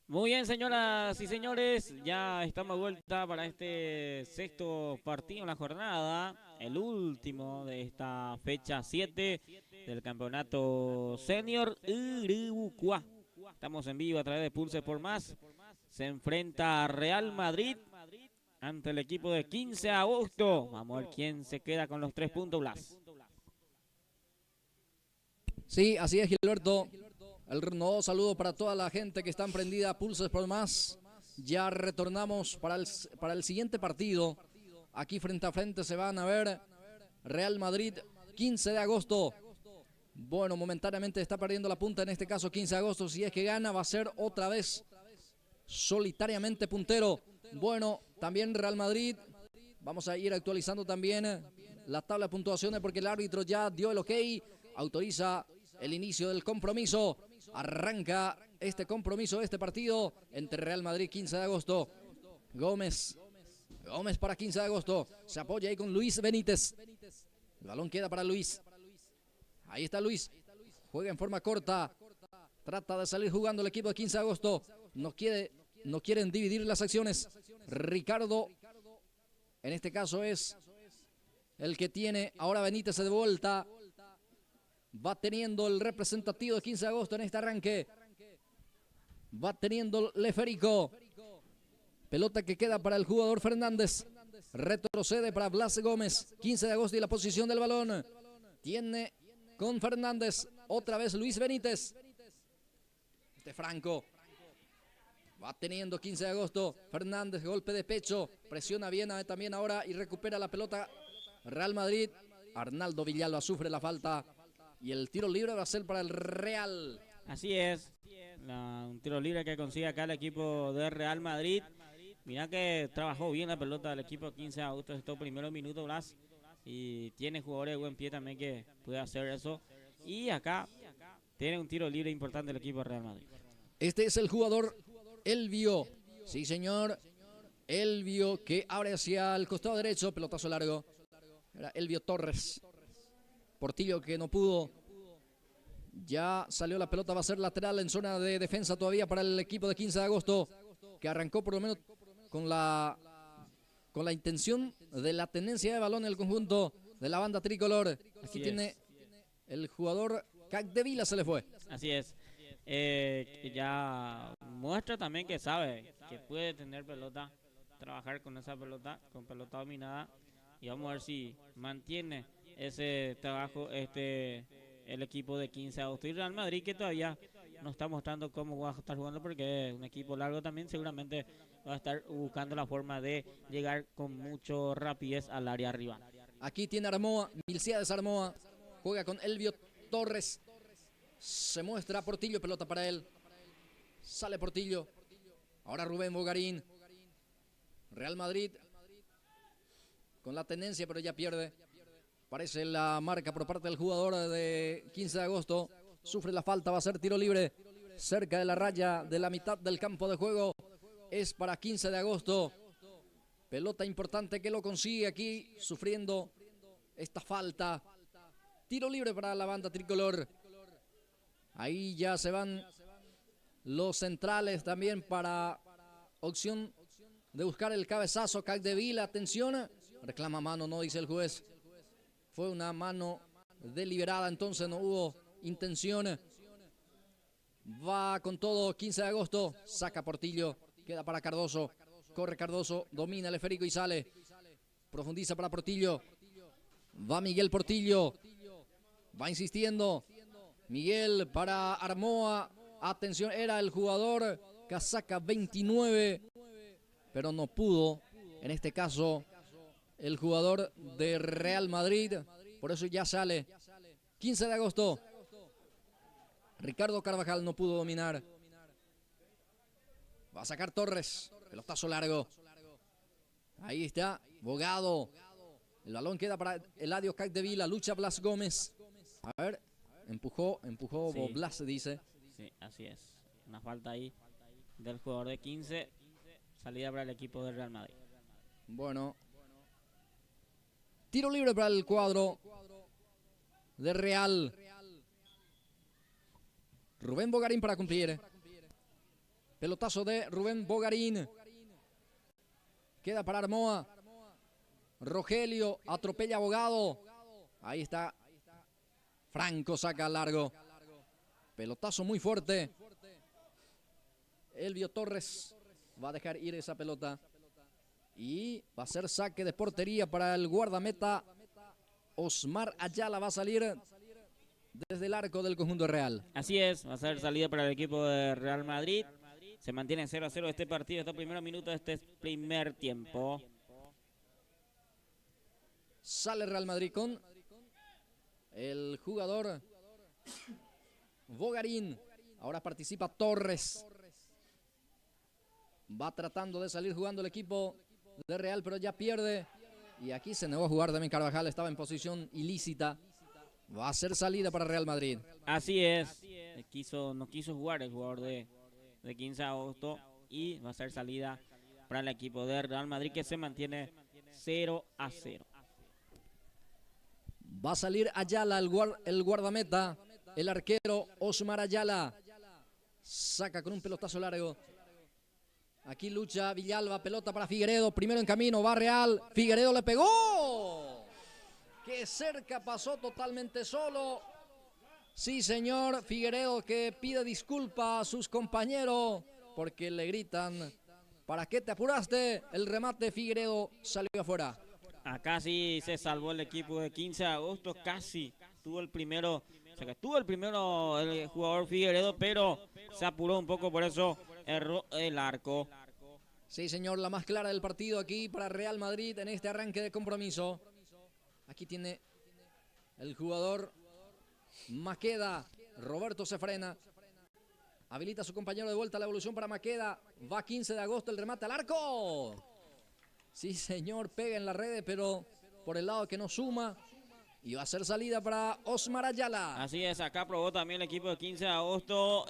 Muy bien, señoras y señores, ya estamos de vuelta para este sexto partido en la jornada, el último de esta fecha 7 del campeonato senior Uribucuá. Estamos en vivo a través de Pulse por Más. Se enfrenta a Real Madrid ante el equipo de 15 de agosto. Vamos a ver quién se queda con los 3 puntos, Blas. Sí, así es, Gilberto. El nuevo saludo para toda la gente que está emprendida a Pulses por Más. Ya retornamos para el siguiente partido. Aquí frente a frente se van a ver Real Madrid, 15 de agosto. Bueno, momentáneamente está perdiendo la punta, en este caso 15 de agosto. Si es que gana, va a ser otra vez solitariamente puntero. Bueno, también Real Madrid. Vamos a ir actualizando también la tabla de puntuaciones porque el árbitro ya dio el ok. Autoriza el inicio del compromiso. Arranca este compromiso, este partido entre Real Madrid, 15 de agosto. Gómez para 15 de agosto. Se apoya ahí con Luis Benítez. El balón queda para Luis. Ahí está Luis. Juega en forma corta. Trata de salir jugando el equipo de 15 de agosto. No quieren dividir las acciones. Ricardo, en este caso, es el que tiene. Ahora Benítez de vuelta. Va teniendo el representativo de 15 de agosto en este arranque. Va teniendo Leférico. Pelota que queda para el jugador Fernández. Retrocede para Blas Gómez. 15 de agosto y la posición del balón. Tiene con Fernández. Otra vez Luis Benítez. Franco. Va teniendo 15 de agosto. Fernández, golpe de pecho. Presiona bien también ahora y recupera la pelota Real Madrid. Arnaldo Villalba sufre la falta. Y el tiro libre va a ser para el Real. Así es. Un tiro libre que consigue acá el equipo de Real Madrid. Mira que trabajó bien la pelota del equipo 15 de agosto estos primeros minutos, Blas. Y tiene jugadores de buen pie también que puede hacer eso. Y acá tiene un tiro libre importante el equipo de Real Madrid. Este es el jugador Elvio. Sí, señor. Elvio que abre hacia el costado derecho. Pelotazo largo. Era Elvio Torres. Portillo que no pudo. Ya salió la pelota, va a ser lateral en zona de defensa todavía para el equipo de 15 de agosto. Que arrancó por lo menos con la intención de la tenencia de balón en el conjunto de la banda tricolor. Aquí tiene el jugador Capdevila, se le fue. Así es. Ya muestra también que sabe que puede tener pelota, trabajar con esa pelota, con pelota dominada. Y vamos a ver si mantiene ese trabajo el equipo de 15 de agosto. Y Real Madrid que todavía no está mostrando cómo va a estar jugando porque es un equipo largo también. Seguramente va a estar buscando la forma de llegar con mucho rapidez al área arriba. Aquí tiene Armoa, Milciades Armoa. Juega con Elvio Torres. Se muestra Portillo, pelota para él. Sale Portillo. Ahora Rubén Bogarín. Real Madrid con la tendencia, pero ya pierde. Parece la marca por parte del jugador de 15 de agosto. Sufre la falta, va a ser tiro libre. Cerca de la raya de la mitad del campo de juego. Es para 15 de agosto. Pelota importante que lo consigue aquí, sufriendo esta falta. Tiro libre para la banda tricolor. Ahí ya se van los centrales también para opción de buscar el cabezazo. Capdevila, atención. Reclama mano, no dice el juez. Fue una mano deliberada, entonces no hubo intención. Va con todo 15 de agosto. Saca Portillo. Queda para Cardoso. Corre Cardoso. Domina el esférico y sale. Profundiza para Portillo. Va Miguel Portillo. Va insistiendo. Miguel para Armoa. Atención, era el jugador casaca 29. Pero no pudo. En este caso, el jugador de Real Madrid. Por eso ya sale. 15 de agosto. Ricardo Carvajal no pudo dominar. Va a sacar Torres. Pelotazo largo. Ahí está. Bogado. El balón queda para Eladio Capdevila. Lucha Blas Gómez. A ver. Empujó Sí. Blas, dice. Sí, así es. Una falta ahí del jugador de 15. Salida para el equipo del Real Madrid. Bueno. Tiro libre para el cuadro de Real. Rubén Bogarín para cumplir. Pelotazo de Rubén Bogarín. Queda para Armoa. Rogelio atropella a Bogado. Ahí está. Franco saca largo. Pelotazo muy fuerte. Elvio Torres va a dejar ir esa pelota. Y va a ser saque de portería para el guardameta. Osmar Ayala va a salir desde el arco del conjunto real. Así es, va a ser salida para el equipo de Real Madrid. Se mantiene 0-0 este partido, estos primeros minutos de este primer tiempo. Sale Real Madrid con el jugador Bogarín. Ahora participa Torres. Va tratando de salir jugando el equipo de Real, pero ya pierde. Y aquí se negó a jugar también Carvajal, estaba en posición ilícita. Va a ser salida para Real Madrid. Así es. No quiso jugar el jugador de 15 de agosto. Y va a ser salida para el equipo de Real Madrid, que se mantiene 0-0. Va a salir Ayala, el guardameta. El arquero Osmar Ayala. Saca con un pelotazo largo. Aquí lucha Villalba, pelota para Figueredo, primero en camino, va Real, Figueredo le pegó. Que cerca pasó totalmente solo. Sí, señor, Figueredo que pide disculpa a sus compañeros porque le gritan, ¿para qué te apuraste? El remate de Figueredo salió afuera. Acá sí se salvó el equipo de 15 de agosto, casi tuvo el primero, el jugador Figueredo, pero se apuró un poco, por eso erró el arco. Sí, señor, la más clara del partido aquí para Real Madrid en este arranque de compromiso. Aquí tiene el jugador Maqueda. Roberto se frena. Habilita a su compañero de vuelta, la evolución para Maqueda. Va 15 de agosto, el remate al arco. Sí, señor, pega en la red, pero por el lado que no suma. Y va a ser salida para Osmar Ayala. Así es, acá probó también el equipo de 15 de agosto.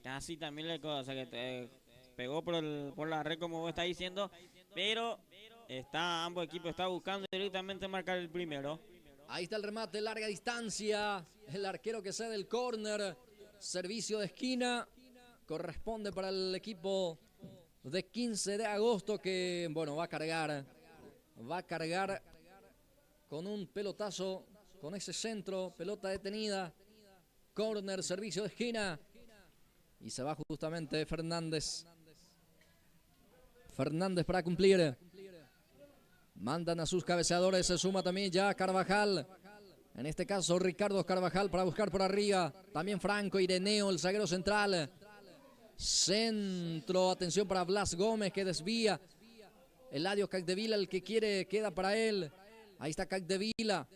Casi también pegó por la red, como vos estás diciendo. Pero ambos equipos están buscando directamente marcar el primero. Ahí está el remate, larga distancia. El arquero que cede el córner. Servicio de esquina. Corresponde para el equipo de 15 de agosto que, bueno, va a cargar. Va a cargar con un pelotazo, con ese centro, pelota detenida. Córner, servicio de esquina. Y se va justamente Fernández. Fernández para cumplir. Mandan a sus cabeceadores, se suma también ya Carvajal. En este caso Ricardo Carvajal para buscar por arriba. También Franco Ireneo, el zaguero central. Centro, atención para Blas Gómez que desvía. Eladio Capdevila, el que quiere, queda para él. Ahí está Capdevila.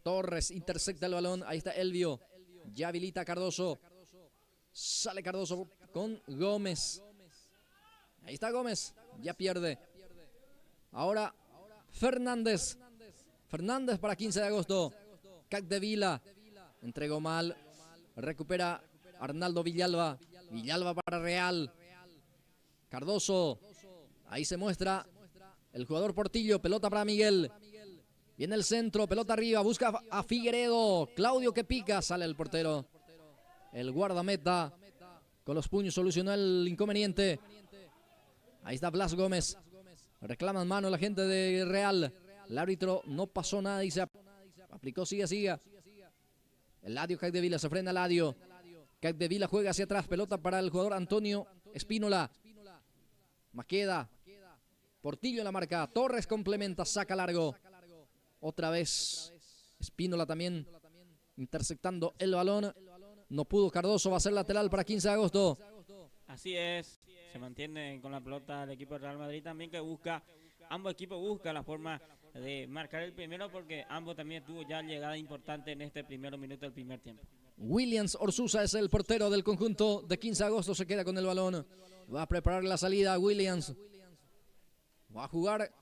Torres intercepta el balón. Ahí está Elvio. Ya habilita a Cardoso. Sale Cardoso con Gómez. Ahí está Gómez. Ya pierde. Ahora Fernández. Fernández para 15 de agosto. Capdevila. Entregó mal. Recupera Arnaldo Villalba. Villalba para Real. Cardoso. Ahí se muestra el jugador Portillo. Pelota para Miguel. Viene el centro. Pelota arriba. Busca a Figueredo. Claudio que pica. Sale el portero. El guardameta con los puños solucionó el inconveniente. Ahí está Blas Gómez. Reclaman mano la gente de Real. El árbitro no pasó nada y se aplicó, siga. Eladio Capdevila, se frena Eladio. Capdevila juega hacia atrás, pelota para el jugador Antonio Espínola. Maqueda. Portillo en la marca. Torres complementa, saca largo. Otra vez Espínola también interceptando el balón. No pudo Cardoso, va a ser lateral para 15 de agosto. Así es, se mantiene con la pelota el equipo de Real Madrid también que ambos equipos buscan la forma de marcar el primero porque ambos también tuvo ya llegada importante en este primer minuto del primer tiempo. Williams Orsusa es el portero del conjunto de 15 de agosto, se queda con el balón. Va a preparar la salida Williams. Va a jugar,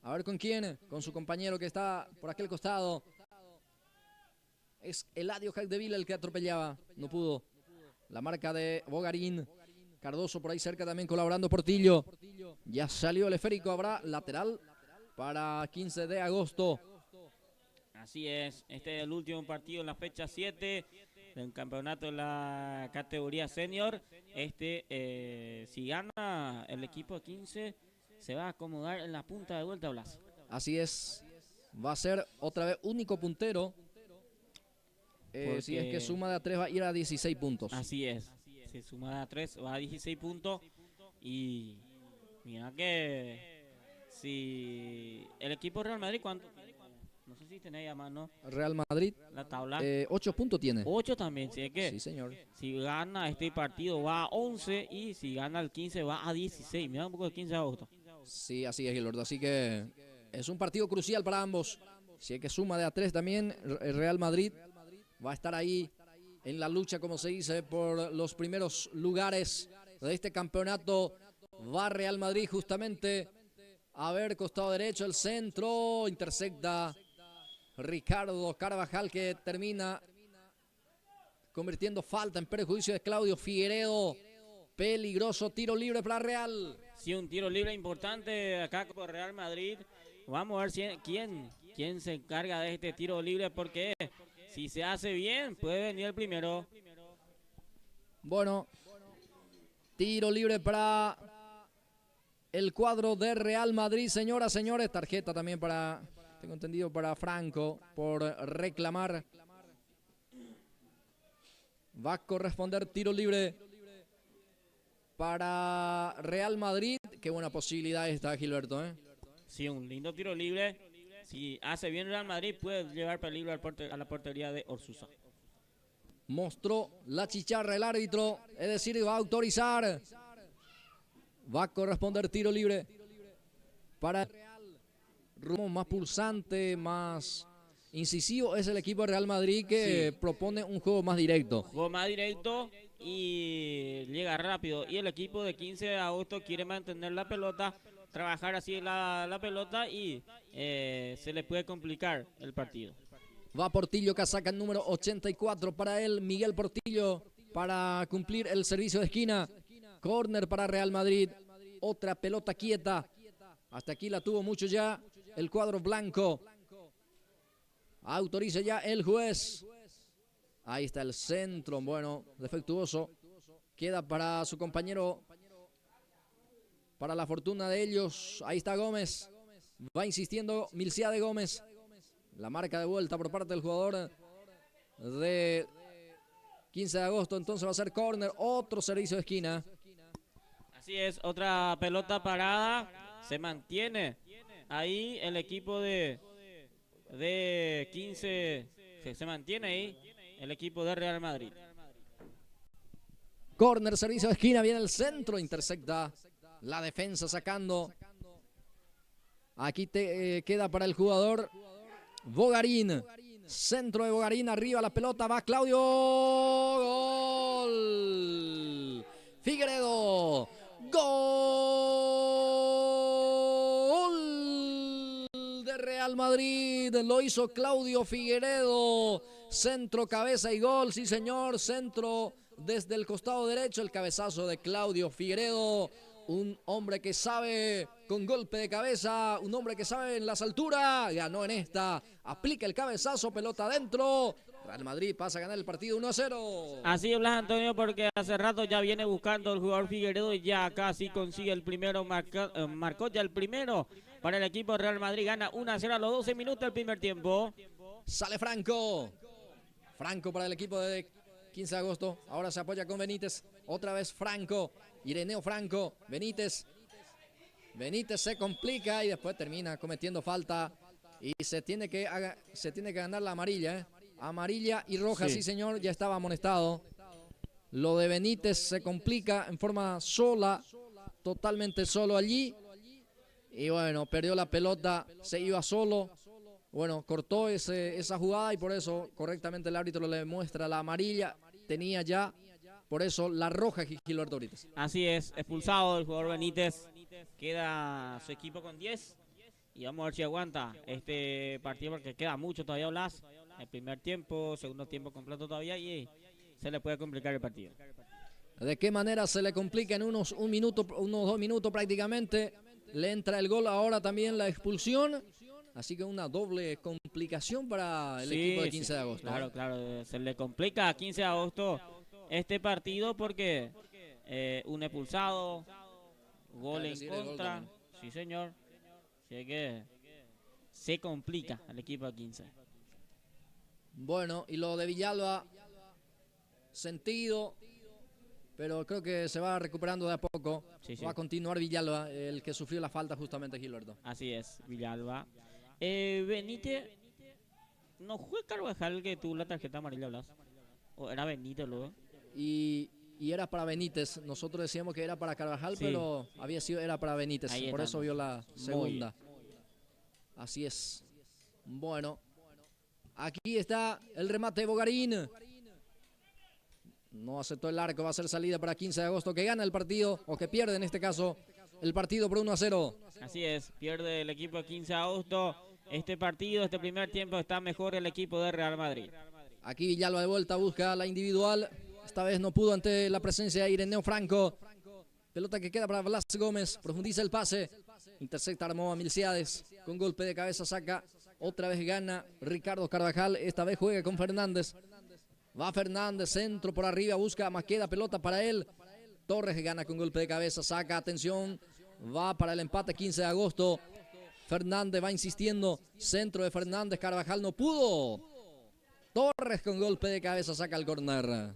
a ver con quién, con su compañero que está por aquel costado. Es Eladio Capdevila el que atropellaba, no pudo. La marca de Bogarín. Cardoso por ahí cerca también colaborando Portillo. Ya salió el esférico, habrá lateral para 15 de agosto. Así es, este es el último partido en la fecha 7 del campeonato de la categoría senior. Si gana el equipo de 15, se va a acomodar en la punta de vuelta, Blas. Así es, va a ser otra vez único puntero. Si es que suma de a 3 va a ir a 16 puntos. Así es. se suma de a 3, va a 16 puntos. Y mira que si el equipo Real Madrid, ¿cuánto? No sé si tenéis a mano Real Madrid, la tabla. 8 puntos tiene. 8 también, si es que Sí, señor. si gana este partido va a 11 y si gana el 15 va a 16. Mira un poco el 15 de agosto. Sí, así es, Gilberto. Así que es un partido crucial para ambos. Si es que suma de a 3 también, el Real Madrid va a estar ahí en la lucha, como se dice, por los primeros lugares de este campeonato. Va Real Madrid justamente a ver, costado derecho, el centro, intercepta Ricardo Carvajal, que termina convirtiendo falta en perjuicio de Claudio Figueiredo. Peligroso tiro libre para Real. Sí, un tiro libre importante acá por Real Madrid. Vamos a ver quién se encarga de este tiro libre, porque si se hace bien puede venir el primero. Bueno, tiro libre para el cuadro de Real Madrid, señoras, señores. Tarjeta también para, tengo entendido, para Franco por reclamar. Va a corresponder tiro libre para Real Madrid. Qué buena posibilidad esta, Gilberto, ¿eh? Sí, un lindo tiro libre. Si hace bien Real Madrid puede llevar peligro a la portería de Orsusa. Mostró la chicharra el árbitro, es decir, va a autorizar. Va a corresponder tiro libre para Real. Más pulsante, más incisivo es el equipo de Real Madrid, que propone un juego más directo. Juego más directo y llega rápido. Y el equipo de 15 de agosto quiere mantener la pelota, trabajar así la pelota y se le puede complicar el partido. Va Portillo, casaca número 84 para él, Miguel Portillo, para cumplir el servicio de esquina. Córner para Real Madrid, otra pelota quieta. Hasta aquí la tuvo mucho ya el cuadro blanco. Autoriza ya el juez. Ahí está el centro, bueno, defectuoso. Queda para su compañero, para la fortuna de ellos. Ahí está Gómez. Va insistiendo Milciade Gómez. La marca de vuelta por parte del jugador de 15 de agosto. Entonces va a ser córner, otro servicio de esquina. Así es, otra pelota parada. Se mantiene ahí el equipo de 15. Se mantiene ahí el equipo de Real Madrid. Córner, servicio de esquina, viene el centro, intercepta la defensa sacando. Aquí queda para el jugador Bogarín. Centro de Bogarín, arriba la pelota, va Claudio. Gol. Figueiredo. Gol de Real Madrid. Lo hizo Claudio Figueiredo. Centro, cabeza y gol. Sí, señor. Centro desde el costado derecho. El cabezazo de Claudio Figueiredo. Un hombre que sabe con golpe de cabeza, un hombre que sabe en las alturas, ganó en esta, aplica el cabezazo, pelota adentro, Real Madrid pasa a ganar el partido 1-0. Así es, Blas Antonio, porque hace rato ya viene buscando el jugador Figueiredo y ya casi consigue el primero, marcó ya el primero para el equipo de Real Madrid, gana 1-0 a los 12 minutos del primer tiempo. Sale Franco, Franco para el equipo de 15 de agosto, ahora se apoya con Benítez, otra vez Franco. Ireneo Franco, Benítez se complica y después termina cometiendo falta y se tiene que ganar la amarilla, amarilla y roja, sí señor, ya estaba amonestado. Lo de Benítez se complica en forma sola, totalmente solo allí y bueno, perdió la pelota, se iba solo, bueno, cortó esa jugada y por eso correctamente el árbitro le muestra la amarilla, tenía ya. Por eso la roja, Gilberto Brites. Así es, expulsado el jugador Benítez. Queda su equipo con 10. Y vamos a ver si aguanta este partido porque queda mucho todavía, Blas. El primer tiempo, segundo tiempo completo todavía y se le puede complicar el partido. ¿De qué manera se le complica en unos 2 minutos prácticamente? Le entra el gol, ahora también la expulsión. Así que una doble complicación para el equipo de 15 de agosto. Claro, claro, se le complica a 15 de agosto este partido porque un expulsado, gol en contra, sí señor, así que se complica al equipo de 15. Bueno, y lo de Villalba, sentido, pero creo que se va recuperando de a poco. Sí. Va a continuar Villalba, el que sufrió la falta justamente, Gilberto. Así es, Villalba. Benítez, ¿no fue Carvajal que tuvo la tarjeta amarilla, Blas? ¿O era Benítez luego? Y era para Benítez. Nosotros decíamos que era para Carvajal, Sí. pero era para Benítez. Ahí Por está. eso vio la Muy segunda. Así es. Bueno, aquí está el remate de Bogarín. No aceptó el arco, va a ser salida para 15 de agosto, que gana el partido, o que pierde en este caso, el partido por 1-0. Así es, pierde el equipo 15 de agosto. Este partido, este primer tiempo, está mejor el equipo de Real Madrid. Aquí Villalba de vuelta busca la individual. Esta vez no pudo ante la presencia de Ireneo Franco. Pelota que queda para Blas Gómez. Profundiza el pase. Intercepta Armoa Milciades. Con golpe de cabeza saca. Otra vez gana Ricardo Carvajal. Esta vez juega con Fernández. Va Fernández, centro por arriba. Busca Maqueda, pelota para él. Torres gana con golpe de cabeza. Saca, atención. Va para el empate 15 de agosto. Fernández va insistiendo. Centro de Fernández. Carvajal no pudo. Torres con golpe de cabeza saca el córner.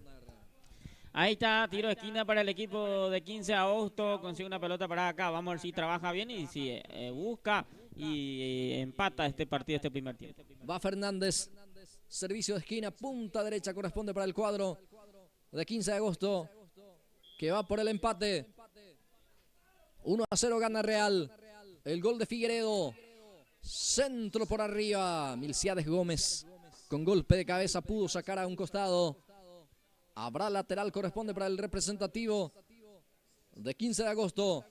Ahí está, tiro de esquina para el equipo de 15 de agosto. Consigue una pelota para acá. Vamos a ver si trabaja bien y si busca y empata este partido, este primer tiempo. Va Fernández. Servicio de esquina, punta derecha corresponde para el cuadro de 15 de agosto. Que va por el empate. 1-0 gana Real. El gol de Figueredo. Centro por arriba. Milciades Gómez. Con golpe de cabeza pudo sacar a un costado. Habrá lateral, corresponde para el representativo de 15 de agosto.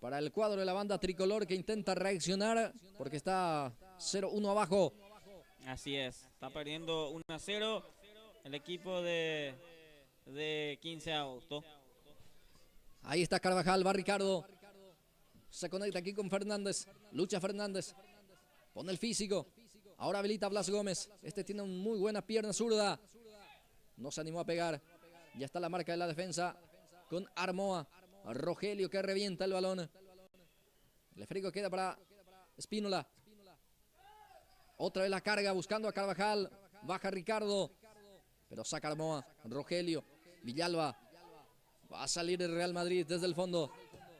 Para el cuadro de la banda tricolor que intenta reaccionar porque está 0-1 abajo. Así es, está perdiendo 1-0 el equipo de 15 de agosto. Ahí está Carvajal, va Ricardo. Se conecta aquí con Fernández. Lucha Fernández. Pone el físico. Ahora habilita a Blas Gómez. Este tiene una muy buena pierna zurda. No se animó a pegar. Ya está la marca de la defensa con Armoa. Rogelio que revienta el balón. El esférico queda para Espínola. Otra vez la carga buscando a Carvajal. Baja Ricardo. Pero saca Armoa. Rogelio. Villalba. Va a salir el Real Madrid desde el fondo.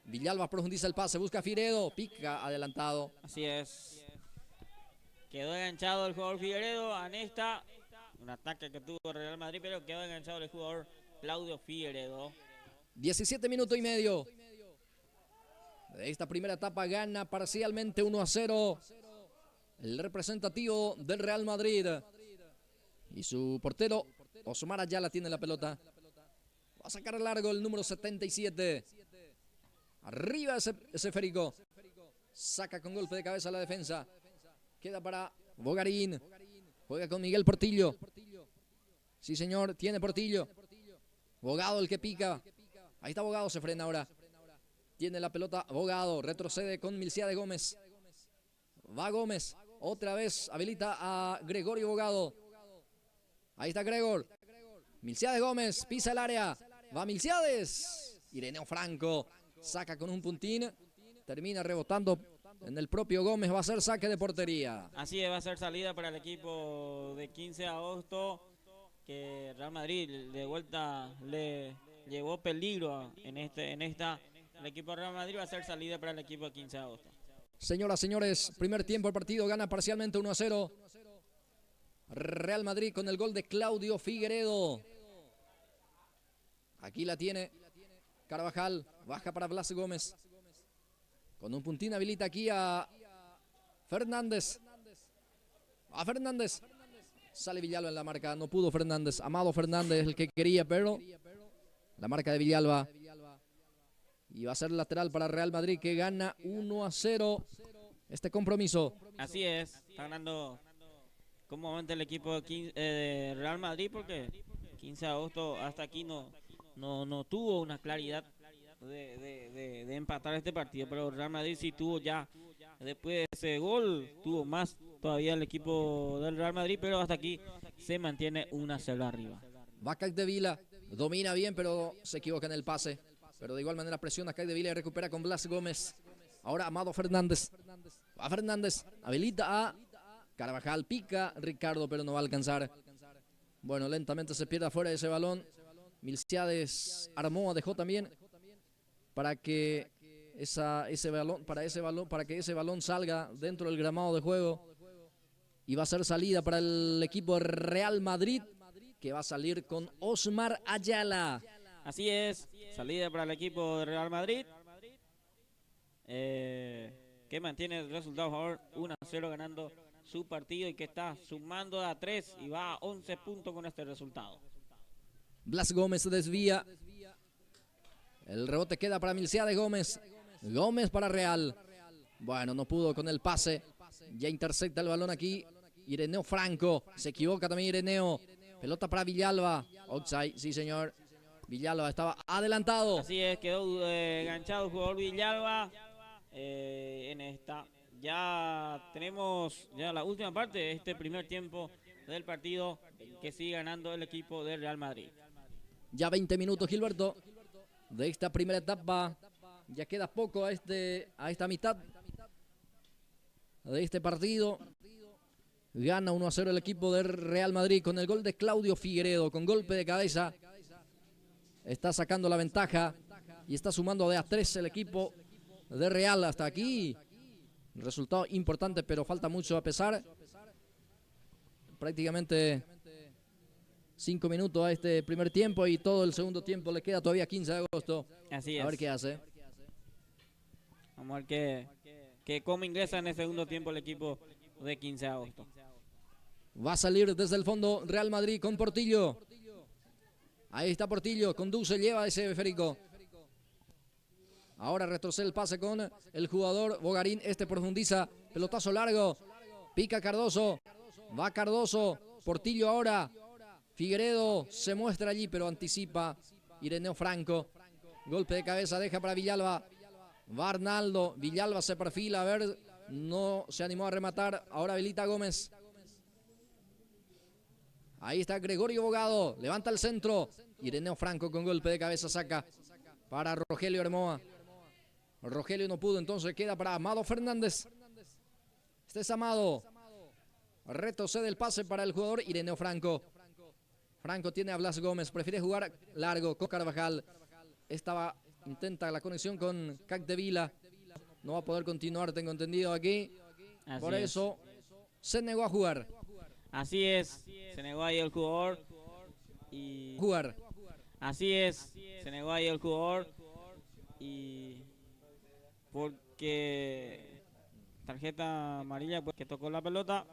Villalba profundiza el pase. Busca a Figueredo. Pica adelantado. Así es. Quedó enganchado el jugador Figueredo. Anesta. Un ataque que tuvo el Real Madrid, pero quedó enganchado el jugador Claudio Figueredo. 17 minutos y medio. De esta primera etapa gana parcialmente 1-0 el representativo del Real Madrid. Y su portero, Osmar Ayala, tiene la pelota. Va a sacar largo el número 77. Arriba ese esférico. Saca con golpe de cabeza la defensa. Queda para Bogarín. Juega con Miguel Portillo. Sí, señor, tiene Portillo. Bogado el que pica. Ahí está Bogado, se frena ahora. Tiene la pelota Bogado. Retrocede con Milciades Gómez. Va Gómez. Otra vez habilita a Gregorio Bogado. Ahí está Gregor. Milciades Gómez pisa el área. Va Milciades. Ireneo Franco saca con un puntín. Termina rebotando en el propio Gómez. Va a ser saque de portería. Así es, va a ser salida para el equipo de 15 de agosto. Que Real Madrid de vuelta le llevó peligro en esta. El equipo de Real Madrid va a ser salida para el equipo de 15 de agosto. Señoras, señores, primer tiempo el partido gana parcialmente 1-0. Real Madrid con el gol de Claudio Figueredo. Aquí la tiene Carvajal. Baja para Blas Gómez. Con un puntín habilita aquí a Fernández. A Fernández. Sale Villalba en la marca. No pudo Fernández. Amado Fernández es el que quería, pero la marca de Villalba. Y va a ser lateral para Real Madrid que gana 1-0 este compromiso. Así es. Está ganando cómodamente el equipo de Real Madrid porque 15 de agosto hasta aquí no tuvo una claridad de empatar este partido, pero Real Madrid sí tuvo ya, después de ese gol, tuvo más todavía el equipo del Real Madrid, pero hasta aquí se mantiene 1-0 arriba. Va Capdevila, domina bien, pero se equivoca en el pase. Pero de igual manera presiona Capdevila y recupera con Blas Gómez. Ahora Amado Fernández. Va Fernández, habilita a Carvajal, pica Ricardo, pero no va a alcanzar. Bueno, lentamente se pierde afuera ese balón. Milciades Armoa dejó también para que ese balón salga dentro del gramado de juego. Y va a ser salida para el equipo Real Madrid, que va a salir con Osmar Ayala. Así es, salida para el equipo de Real Madrid. Que mantiene el resultado a favor, 1-0 ganando su partido y que está sumando a 3 y va a 11 puntos con este resultado. Blas Gómez se desvía. El rebote queda para Milciades Gómez. Gómez para Real. Bueno, no pudo con el pase. Ya intercepta el balón aquí Ireneo Franco. Se equivoca también Ireneo. Pelota para Villalba. Outside, sí señor. Villalba estaba adelantado. Así es, quedó enganchado el jugador Villalba. En esta ya tenemos ya la última parte de este primer tiempo del partido, que sigue ganando el equipo del Real Madrid. Ya 20 minutos, Gilberto, de esta primera etapa. Ya queda poco a esta mitad de este partido. Gana 1-0 el equipo del Real Madrid con el gol de Claudio Figueredo, con golpe de cabeza. Está sacando la ventaja y está sumando de a 3 el equipo de Real. Hasta aquí resultado importante, pero falta mucho a pesar. Prácticamente 5 minutos a este primer tiempo y todo el segundo tiempo. Le queda todavía 15 de agosto. Así es. A ver qué hace. Vamos a ver cómo ingresa en el segundo tiempo el equipo de 15 de agosto. Va a salir desde el fondo Real Madrid con Portillo. Ahí está Portillo, conduce, lleva ese Férico. Ahora retrocede el pase con el jugador Bogarín. Profundiza, pelotazo largo. Pica Cardoso. Va Cardoso. Portillo ahora. Figueredo se muestra allí, pero anticipa Ireneo Franco. Golpe de cabeza, deja para Villalba. Va Arnaldo. Villalba se perfila, a ver, no se animó a rematar. Ahora habilita Gómez. Ahí está Gregorio Bogado. Levanta el centro. Ireneo Franco con golpe de cabeza saca para Rogelio Armoa. Rogelio no pudo, entonces queda para Amado Fernández. Este es Amado. Retrocede el pase para el jugador Ireneo Franco. Franco tiene a Blas Gómez. Prefiere jugar largo con Carvajal. Intenta la conexión con Capdevila. No va a poder continuar, tengo entendido aquí. Por eso se negó a jugar. Así es, se negó ahí el jugador. Y jugar. Así es, se negó ahí el jugador. Y porque tarjeta amarilla, pues, que tocó la pelota.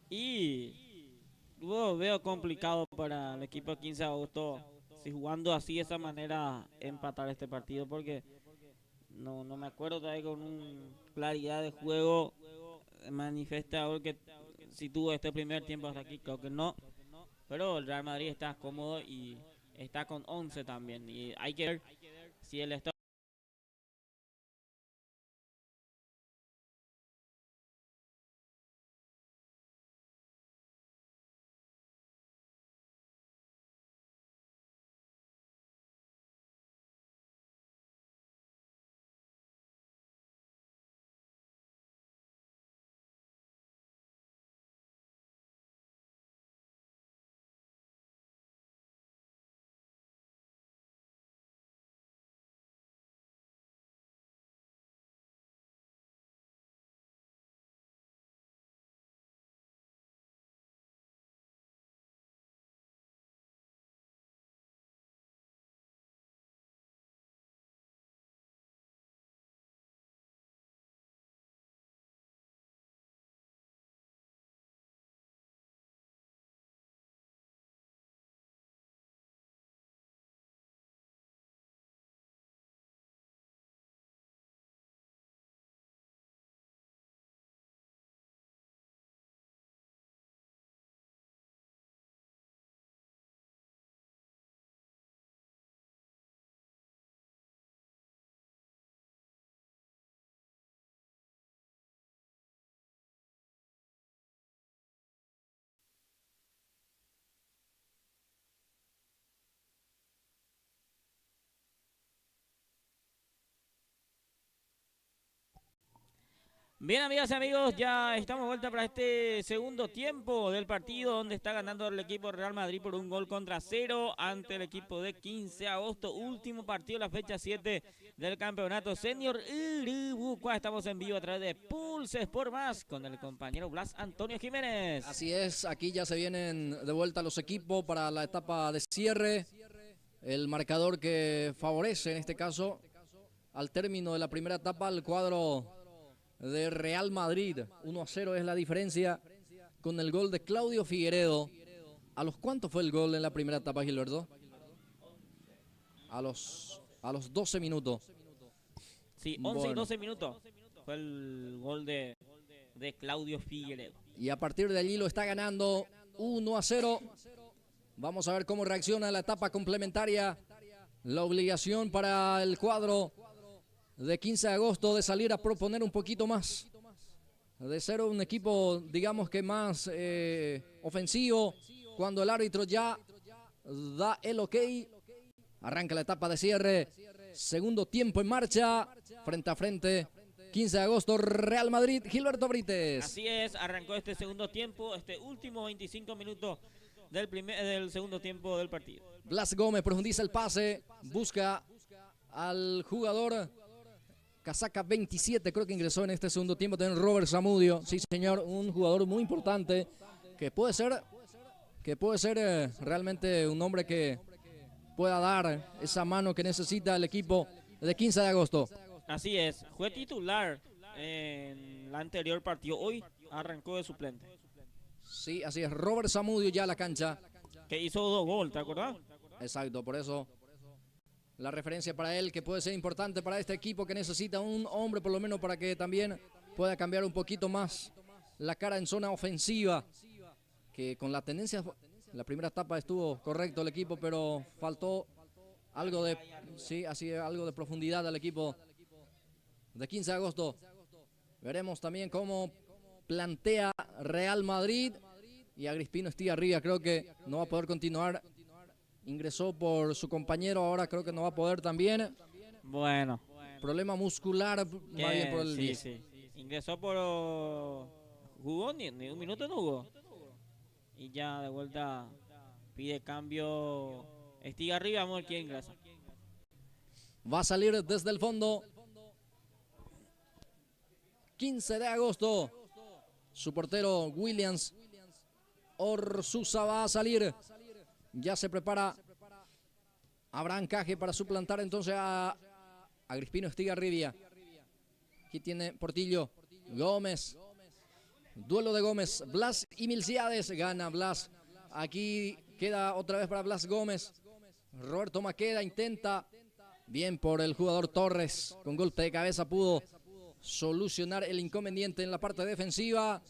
Y luego veo complicado para el equipo 15 de agosto, si jugando así de esa manera, empatar este partido, porque no me acuerdo todavía con claridad de juego manifestador que si tuvo este primer tiempo hasta aquí, creo que no. Pero el Real Madrid está cómodo y está con 11 también. Y hay que ver si él está Bien, amigas y amigos, ya estamos de vuelta para este segundo tiempo del partido donde está ganando el equipo Real Madrid por 1-0 ante el equipo de 15 de agosto, último partido de la fecha 7 del campeonato senior Uribucua. Estamos en vivo a través de Pulse Sport Más con el compañero Blas Antonio Jiménez. Así es, aquí ya se vienen de vuelta los equipos para la etapa de cierre. El marcador que favorece en este caso al término de la primera etapa al cuadro de Real Madrid. 1-0 es la diferencia con el gol de Claudio Figueredo. ¿A los cuánto fue el gol en la primera etapa, Gilberto? A los 12 minutos. Sí, 11 y 12 minutos fue el gol de Claudio Figueredo. Y a partir de allí lo está ganando 1-0. Vamos a ver cómo reacciona la etapa complementaria. La obligación para el cuadro de 15 de agosto de salir a proponer un poquito más, de ser un equipo, digamos que más ofensivo, cuando el árbitro ya da el ok. Arranca la etapa de cierre, segundo tiempo en marcha, frente a frente, 15 de agosto, Real Madrid, Gilberto Brites. Así es, arrancó este segundo tiempo, este último 25 minutos del segundo tiempo del partido. Blas Gómez profundiza el pase, busca al jugador casaca 27, creo que ingresó en este segundo tiempo también Robert Zamudio. Sí, señor, un jugador muy importante que puede ser realmente un hombre que pueda dar esa mano que necesita el equipo de 15 de agosto. Así es, fue titular en el anterior partido, hoy arrancó de suplente. Sí, así es, Robert Zamudio ya a la cancha. Que hizo 2 goles, ¿te acordás? Exacto, por eso la referencia para él, que puede ser importante para este equipo que necesita un hombre por lo menos para que también pueda cambiar un poquito más la cara en zona ofensiva, que con la tendencia, la primera etapa estuvo correcto el equipo, pero faltó algo de, sí, así algo de profundidad al equipo de 15 de agosto. Veremos también cómo plantea Real Madrid y Agrispino Estigarribia, creo que no va a poder continuar. Ingresó por su compañero, ahora creo que no va a poder también. Bueno. Problema muscular, va bien por el 10. Sí. Ingresó por... jugó, ni un minuto no jugó. Y ya de vuelta pide cambio Estigarribia, vamos a ver quién ingresa. Va a salir desde el fondo. 15 de agosto. Su portero Williams Orsusa va a salir. Ya se prepara Abraham Caje para suplantar entonces a Agrispino Estigarribia. Aquí tiene Portillo, Gómez. Duelo de Gómez, Blas y Milciades. Gana Blas. Aquí queda otra vez para Blas Gómez. Roberto Maqueda intenta. Bien por el jugador Torres. Con golpe de cabeza pudo solucionar el inconveniente en la parte defensiva.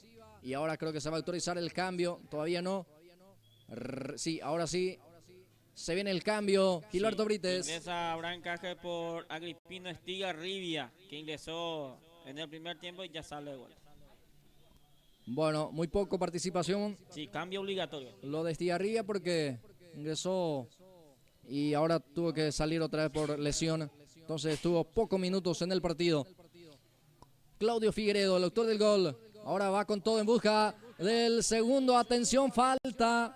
Y ahora creo que se va a autorizar el cambio. Todavía no. Sí, ahora sí. Se viene el cambio. Gilberto Brites. Ingresa Abraham Caje por Agrispino Estigarribia, que ingresó en el primer tiempo y ya sale de vuelta. Bueno, muy poco participación. Sí, cambio obligatorio. Lo de Estigarribia porque ingresó y ahora tuvo que salir otra vez por lesión. Entonces estuvo pocos minutos en el partido. Claudio Figueredo, el autor del gol. Ahora va con todo en busca del segundo. Atención, falta.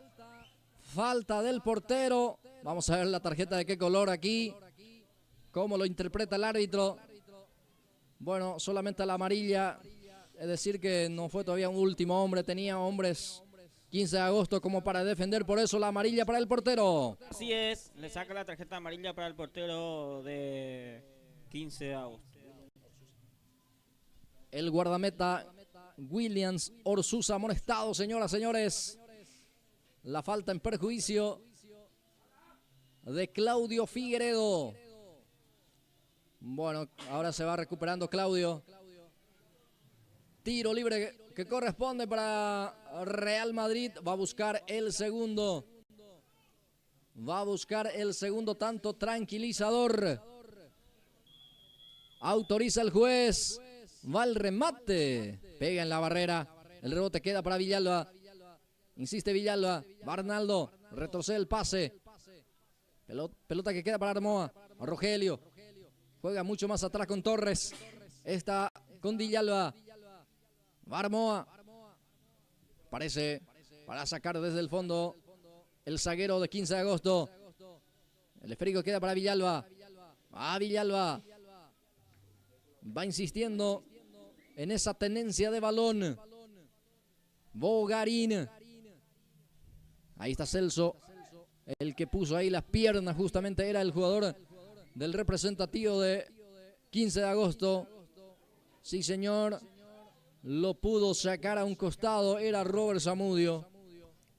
Falta del portero. Vamos a ver la tarjeta de qué color aquí. Cómo lo interpreta el árbitro. Bueno, solamente la amarilla. Es decir que no fue todavía un último hombre. Tenía hombres 15 de agosto como para defender. Por eso la amarilla para el portero. Así es. Le saca la tarjeta amarilla para el portero de 15 de agosto. El guardameta Williams Orsusa amonestado, señoras, señores. La falta en perjuicio de Claudio Figueredo. Bueno, ahora se va recuperando Claudio. Tiro libre que corresponde para Real Madrid. Va a buscar el segundo. Va a buscar el segundo tanto tranquilizador. Autoriza el juez. Va el remate. Pega en la barrera. El rebote queda para Villalba. Insiste Villalba. Barnaldo. Retrocede el pase. Pelota que queda para Armoa. Rogelio. Juega mucho más atrás con Torres. Está con Villalba. Armoa. Parece para sacar desde el fondo el zaguero de 15 de agosto. El esférico queda para Villalba. Villalba. Va insistiendo en esa tenencia de balón. Bogarín. Ahí está Celso. El que puso ahí las piernas justamente era el jugador del representativo de 15 de agosto. Sí, señor. Lo pudo sacar a un costado. Era Robert Zamudio.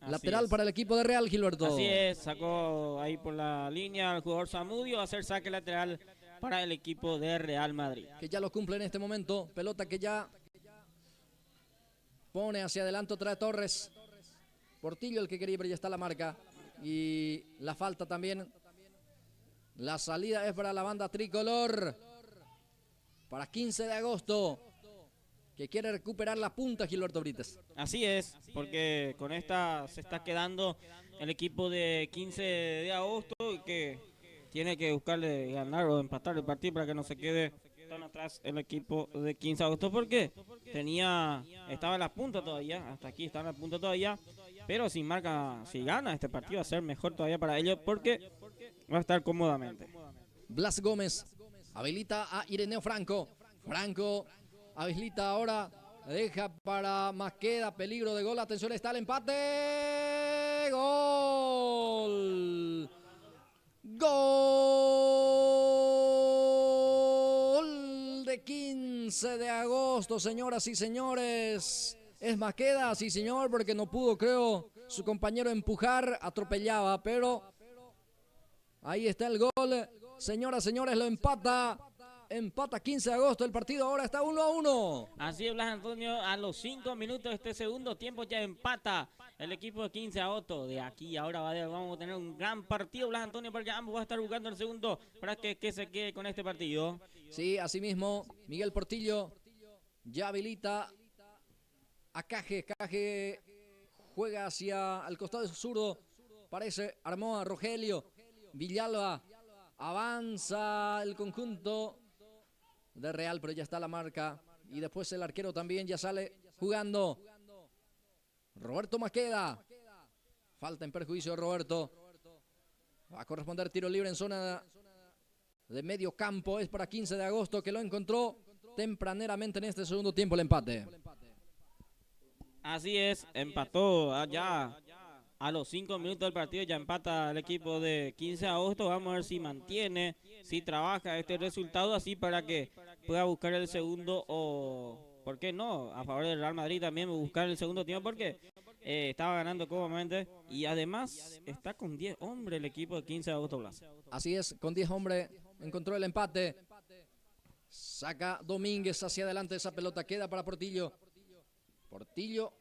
Lateral para el equipo de Real, Gilberto. Así es, sacó ahí por la línea el jugador Zamudio a hacer saque lateral para el equipo de Real Madrid. Que ya lo cumple en este momento. Pelota que ya pone hacia adelante otra de Torres. Portillo el que quería, pero ya está la marca. Y la falta también. La salida es para la banda tricolor. Para 15 de agosto. Que quiere recuperar la punta, Gilberto Brites. Así es, porque con esta se está quedando el equipo de 15 de agosto y que tiene que buscarle ganar o empatar el partido para que no se quede tan atrás el equipo de 15 de agosto, porque estaba en la punta todavía, hasta aquí está en la punta todavía, pero si gana este partido va a ser mejor todavía para ellos porque va a estar cómodamente. Blas Gómez habilita a Ireneo Franco. Franco habilita ahora, deja para Masqueda, peligro de gol, atención, está el empate, gol, gol de 15 de agosto, señoras y señores, es Masqueda, sí señor, porque no pudo, creo, su compañero empujar, atropellaba, pero ahí está el gol, señoras y señores, lo empata 15 de agosto el partido, ahora está 1-1. Así es, Blas Antonio, a los 5 minutos de este segundo tiempo ya empata el equipo de 15 de agosto. De aquí ahora vamos a tener un gran partido, Blas Antonio, porque ambos van a estar jugando el segundo para que se quede con este partido. Sí, así mismo, Miguel Portillo ya habilita a Caje. Caje juega hacia el costado de su zurdo, parece Armoa, Rogelio, Villalba, avanza el conjunto de Real, pero ya está la marca. Y después el arquero también ya sale jugando. Roberto Masqueda. Falta en perjuicio de Roberto. Va a corresponder tiro libre en zona de medio campo. Es para 15 de agosto que lo encontró tempraneramente en este segundo tiempo el empate. Así es, empató allá. A los 5 minutos del partido ya empata el equipo de 15 de agosto. Vamos a ver si mantiene, si trabaja este resultado así para que pueda buscar el segundo o, ¿por qué no? A favor del Real Madrid también buscar el segundo tiempo porque estaba ganando cómodamente y además está con 10 hombres el equipo de 15 de agosto, Blas. Así es, con 10 hombres encontró el empate. Saca Domínguez hacia adelante esa pelota, queda para Portillo. Portillo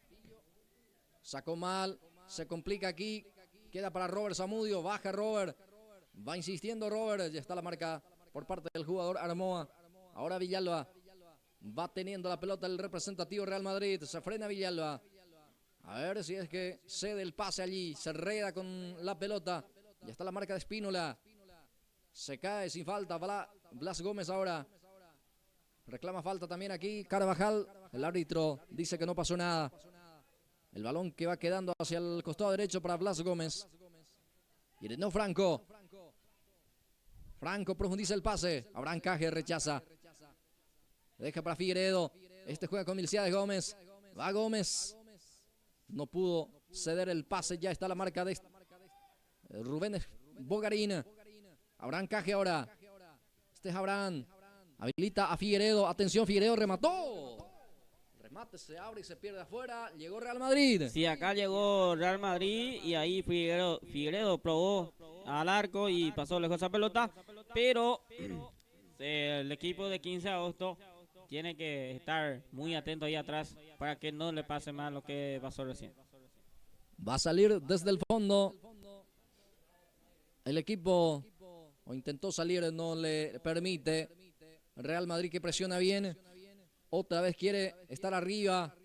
sacó mal. Se complica aquí, queda para Robert Zamudio, baja Robert, va insistiendo Robert, ya está la marca por parte del jugador Armoa. Ahora Villalba, va teniendo la pelota el representativo Real Madrid, se frena Villalba. A ver si es que cede el pase allí, se reda con la pelota, ya está la marca de Espínola. Se cae sin falta, Blas Gómez ahora. Reclama falta también aquí, Carvajal, el árbitro dice que no pasó nada. El balón que va quedando hacia el costado derecho para Blas Gómez. Ireneo Franco. Franco profundiza el pase. Abraham Caje rechaza. Deja para Figueiredo. Este juega con Milciades Gómez. Va Gómez. No pudo ceder el pase. Ya está la marca de Rubén Bogarín. Abraham Caje ahora. Este es Abraham. Habilita a Figueiredo. Atención, Figueiredo remató. Remate, se abre y se pierde afuera. Llegó Real Madrid. Sí, acá llegó Real Madrid y ahí Figueiredo probó al arco y pasó lejos esa pelota. Pero el equipo de 15 de agosto tiene que estar muy atento ahí atrás para que no le pase más lo que pasó recién. Va a salir desde el fondo. El equipo, o intentó salir, no le permite. Real Madrid que presiona bien. Otra vez quiere estar arriba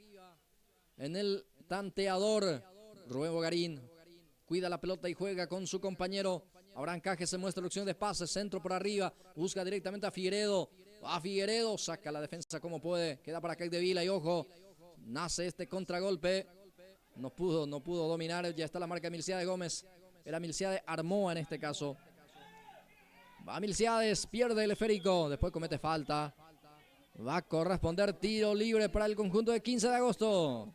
en el tanteador. Rubén Bogarín cuida la pelota y juega con su compañero. Abraham Caje se muestra la opción de pase. Centro por arriba. Busca directamente a Figueiredo. Va Figueiredo. Saca la defensa como puede. Queda para Capdevila y ojo. Nace este contragolpe. No pudo dominar. Ya está la marca de Milciades Gómez. Era Milciades Armoa en este caso. Va Milciades, pierde el esférico. Después comete falta. Va a corresponder tiro libre para el conjunto de 15 de agosto.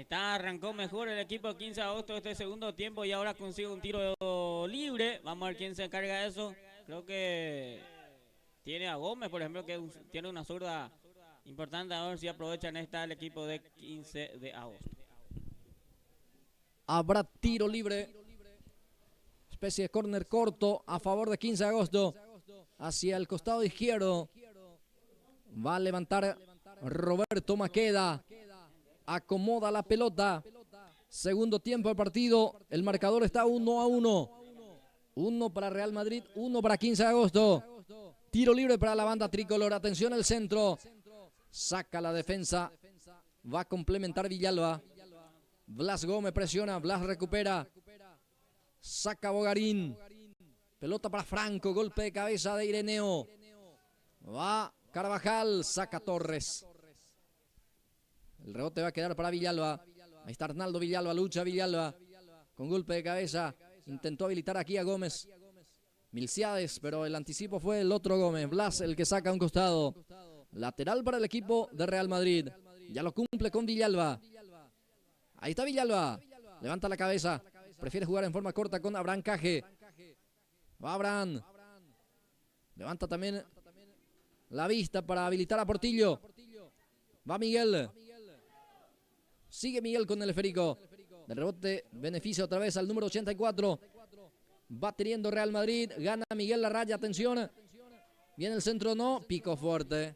Arrancó mejor el equipo 15 de agosto este segundo tiempo y ahora consigue un tiro libre. Vamos a ver quién se encarga de eso. Creo que tiene a Gómez, por ejemplo, que tiene una zurda importante. A ver si aprovechan esta el equipo de 15 de agosto. Habrá tiro libre. Especie de córner corto a favor de 15 de agosto. Hacia el costado izquierdo. Va a levantar Roberto Maqueda. Acomoda la pelota. Segundo tiempo del partido. El marcador está 1-1. 1 para Real Madrid, 1 para 15 de agosto. Tiro libre para la banda tricolor. Atención al centro. Saca la defensa. Va a complementar Villalba. Blas Gómez presiona. Blas recupera. Saca Bogarín. Pelota para Franco. Golpe de cabeza de Ireneo. Va Carvajal. Saca Torres. El rebote va a quedar para Villalba. Ahí está Arnaldo Villalba. Lucha Villalba. Con golpe de cabeza. Intentó habilitar aquí a Gómez. Milciades, pero el anticipo fue el otro Gómez. Blas el que saca a un costado. Lateral para el equipo de Real Madrid. Ya lo cumple con Villalba. Ahí está Villalba. Levanta la cabeza. Prefiere jugar en forma corta con Abraham Caje. Va Abraham. Levanta también la vista para habilitar a Portillo. Va Miguel. Sigue Miguel con el esférico. De rebote, beneficia otra vez al número 84. Va teniendo Real Madrid. Gana Miguel la raya. Atención. Viene el centro, no. Pico fuerte.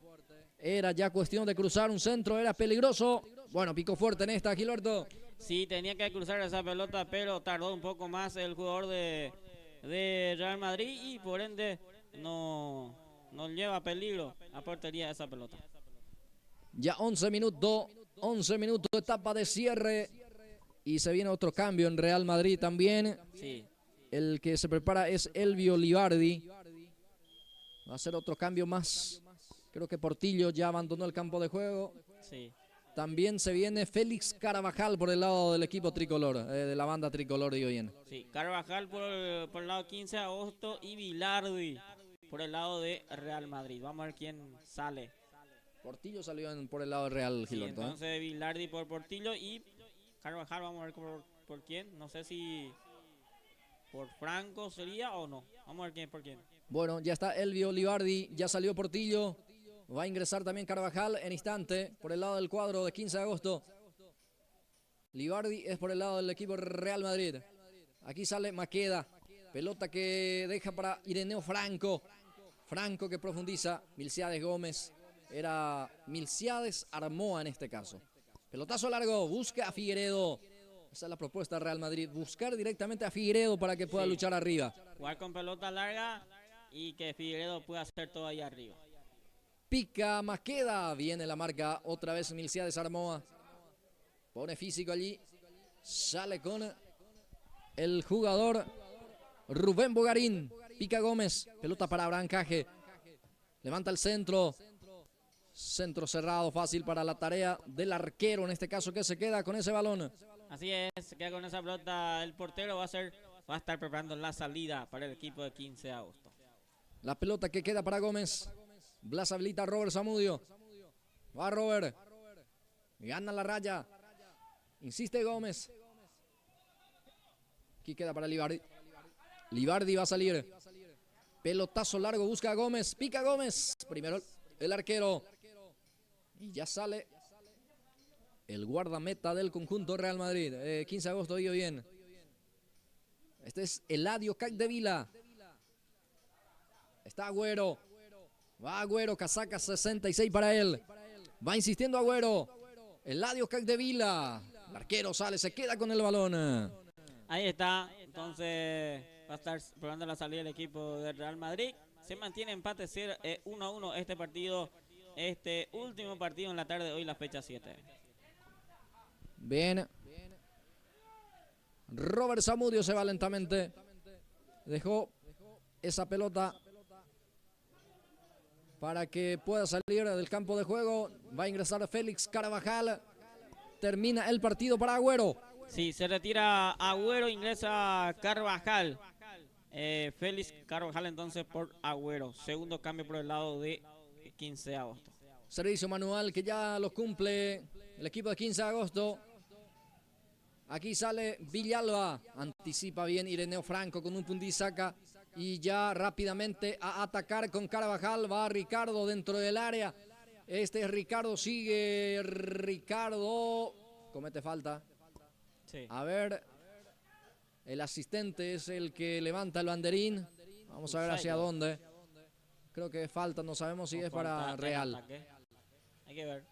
Era ya cuestión de cruzar un centro. Era peligroso. Bueno, pico fuerte en esta, Gilberto. Sí, tenía que cruzar esa pelota, pero tardó un poco más el jugador de Real Madrid y por ende no lleva peligro a portería esa pelota. Ya 11 minutos. 11 minutos, etapa de cierre. Y se viene otro cambio en Real Madrid también. Sí. El que se prepara es Elvio Libardi. Va a ser otro cambio más. Creo que Portillo ya abandonó el campo de juego. Sí. También se viene Félix Carvajal por el lado del equipo tricolor, de la banda tricolor, digo bien. Sí, Carvajal por el lado 15 de agosto y Vilardi por el lado de Real Madrid. Vamos a ver quién sale. Portillo salió por el lado del Real, Sí, Gilberto. entonces Vilardi por Portillo y Carvajal, vamos a ver por quién. No sé si por Franco sería o no. Vamos a ver quién por quién. Bueno, ya está Elvio Libardi, ya salió Portillo. Va a ingresar también Carvajal en instante por el lado del cuadro de 15 de agosto. Libardi es por el lado del equipo Real Madrid. Aquí sale Maqueda. Pelota que deja para Ireneo Franco. Franco que profundiza. Milciades Gómez. Era Milciades Armoa en este caso. Pelotazo largo. Busca a Figueiredo. Esa es la propuesta de Real Madrid. Buscar directamente a Figueiredo para que pueda luchar arriba. Jugar con pelota larga y que Figueiredo pueda hacer todo ahí arriba. Pica Maqueda. Viene la marca. Otra vez Milciades Armoa. Pone físico allí. Sale con el jugador Rubén Bogarín. Pica Gómez. Pelota para Abraham Caje. Levanta el centro. Centro cerrado, fácil para la tarea del arquero, en este caso, que se queda con ese balón. Así es, se queda con esa pelota. El portero va a estar preparando la salida para el equipo de 15 de agosto. La pelota que queda para Gómez. Blas habilita a Robert Zamudio. Va Robert. Gana la raya. Insiste Gómez. Aquí queda para Libardi. Libardi va a salir. Pelotazo largo, busca a Gómez. Pica Gómez. Primero el arquero. Y ya sale el guardameta del conjunto Real Madrid. 15 de agosto, digo bien. Este es Eladio Capdevila. Está Agüero. Va Agüero, casaca 66 para él. Va insistiendo Agüero. Eladio Capdevila. El arquero sale, se queda con el balón. Ahí está. Entonces va a estar probando la salida del equipo del Real Madrid. Se mantiene empate 1-1 este partido. Este último partido en la tarde de hoy, la fecha 7. Bien. Robert Zamudio se va lentamente. Dejó esa pelota para que pueda salir del campo de juego. Va a ingresar Félix Carvajal. termina el partido para Agüero. Sí, se retira Agüero, ingresa Carvajal. Félix Carvajal entonces por Agüero. Segundo cambio por el lado de 15 de agosto. Servicio manual que ya lo cumple el equipo de 15 de agosto. Aquí sale Villalba. Anticipa bien Ireneo Franco con un punti saca. Y ya rápidamente a atacar con Carvajal. Va Ricardo dentro del área. Este es Ricardo, sigue Ricardo. Comete falta. Sí. A ver. El asistente es el que levanta el banderín. Vamos a ver hacia dónde. Creo que falta, no sabemos si es para Real. Hay que ver.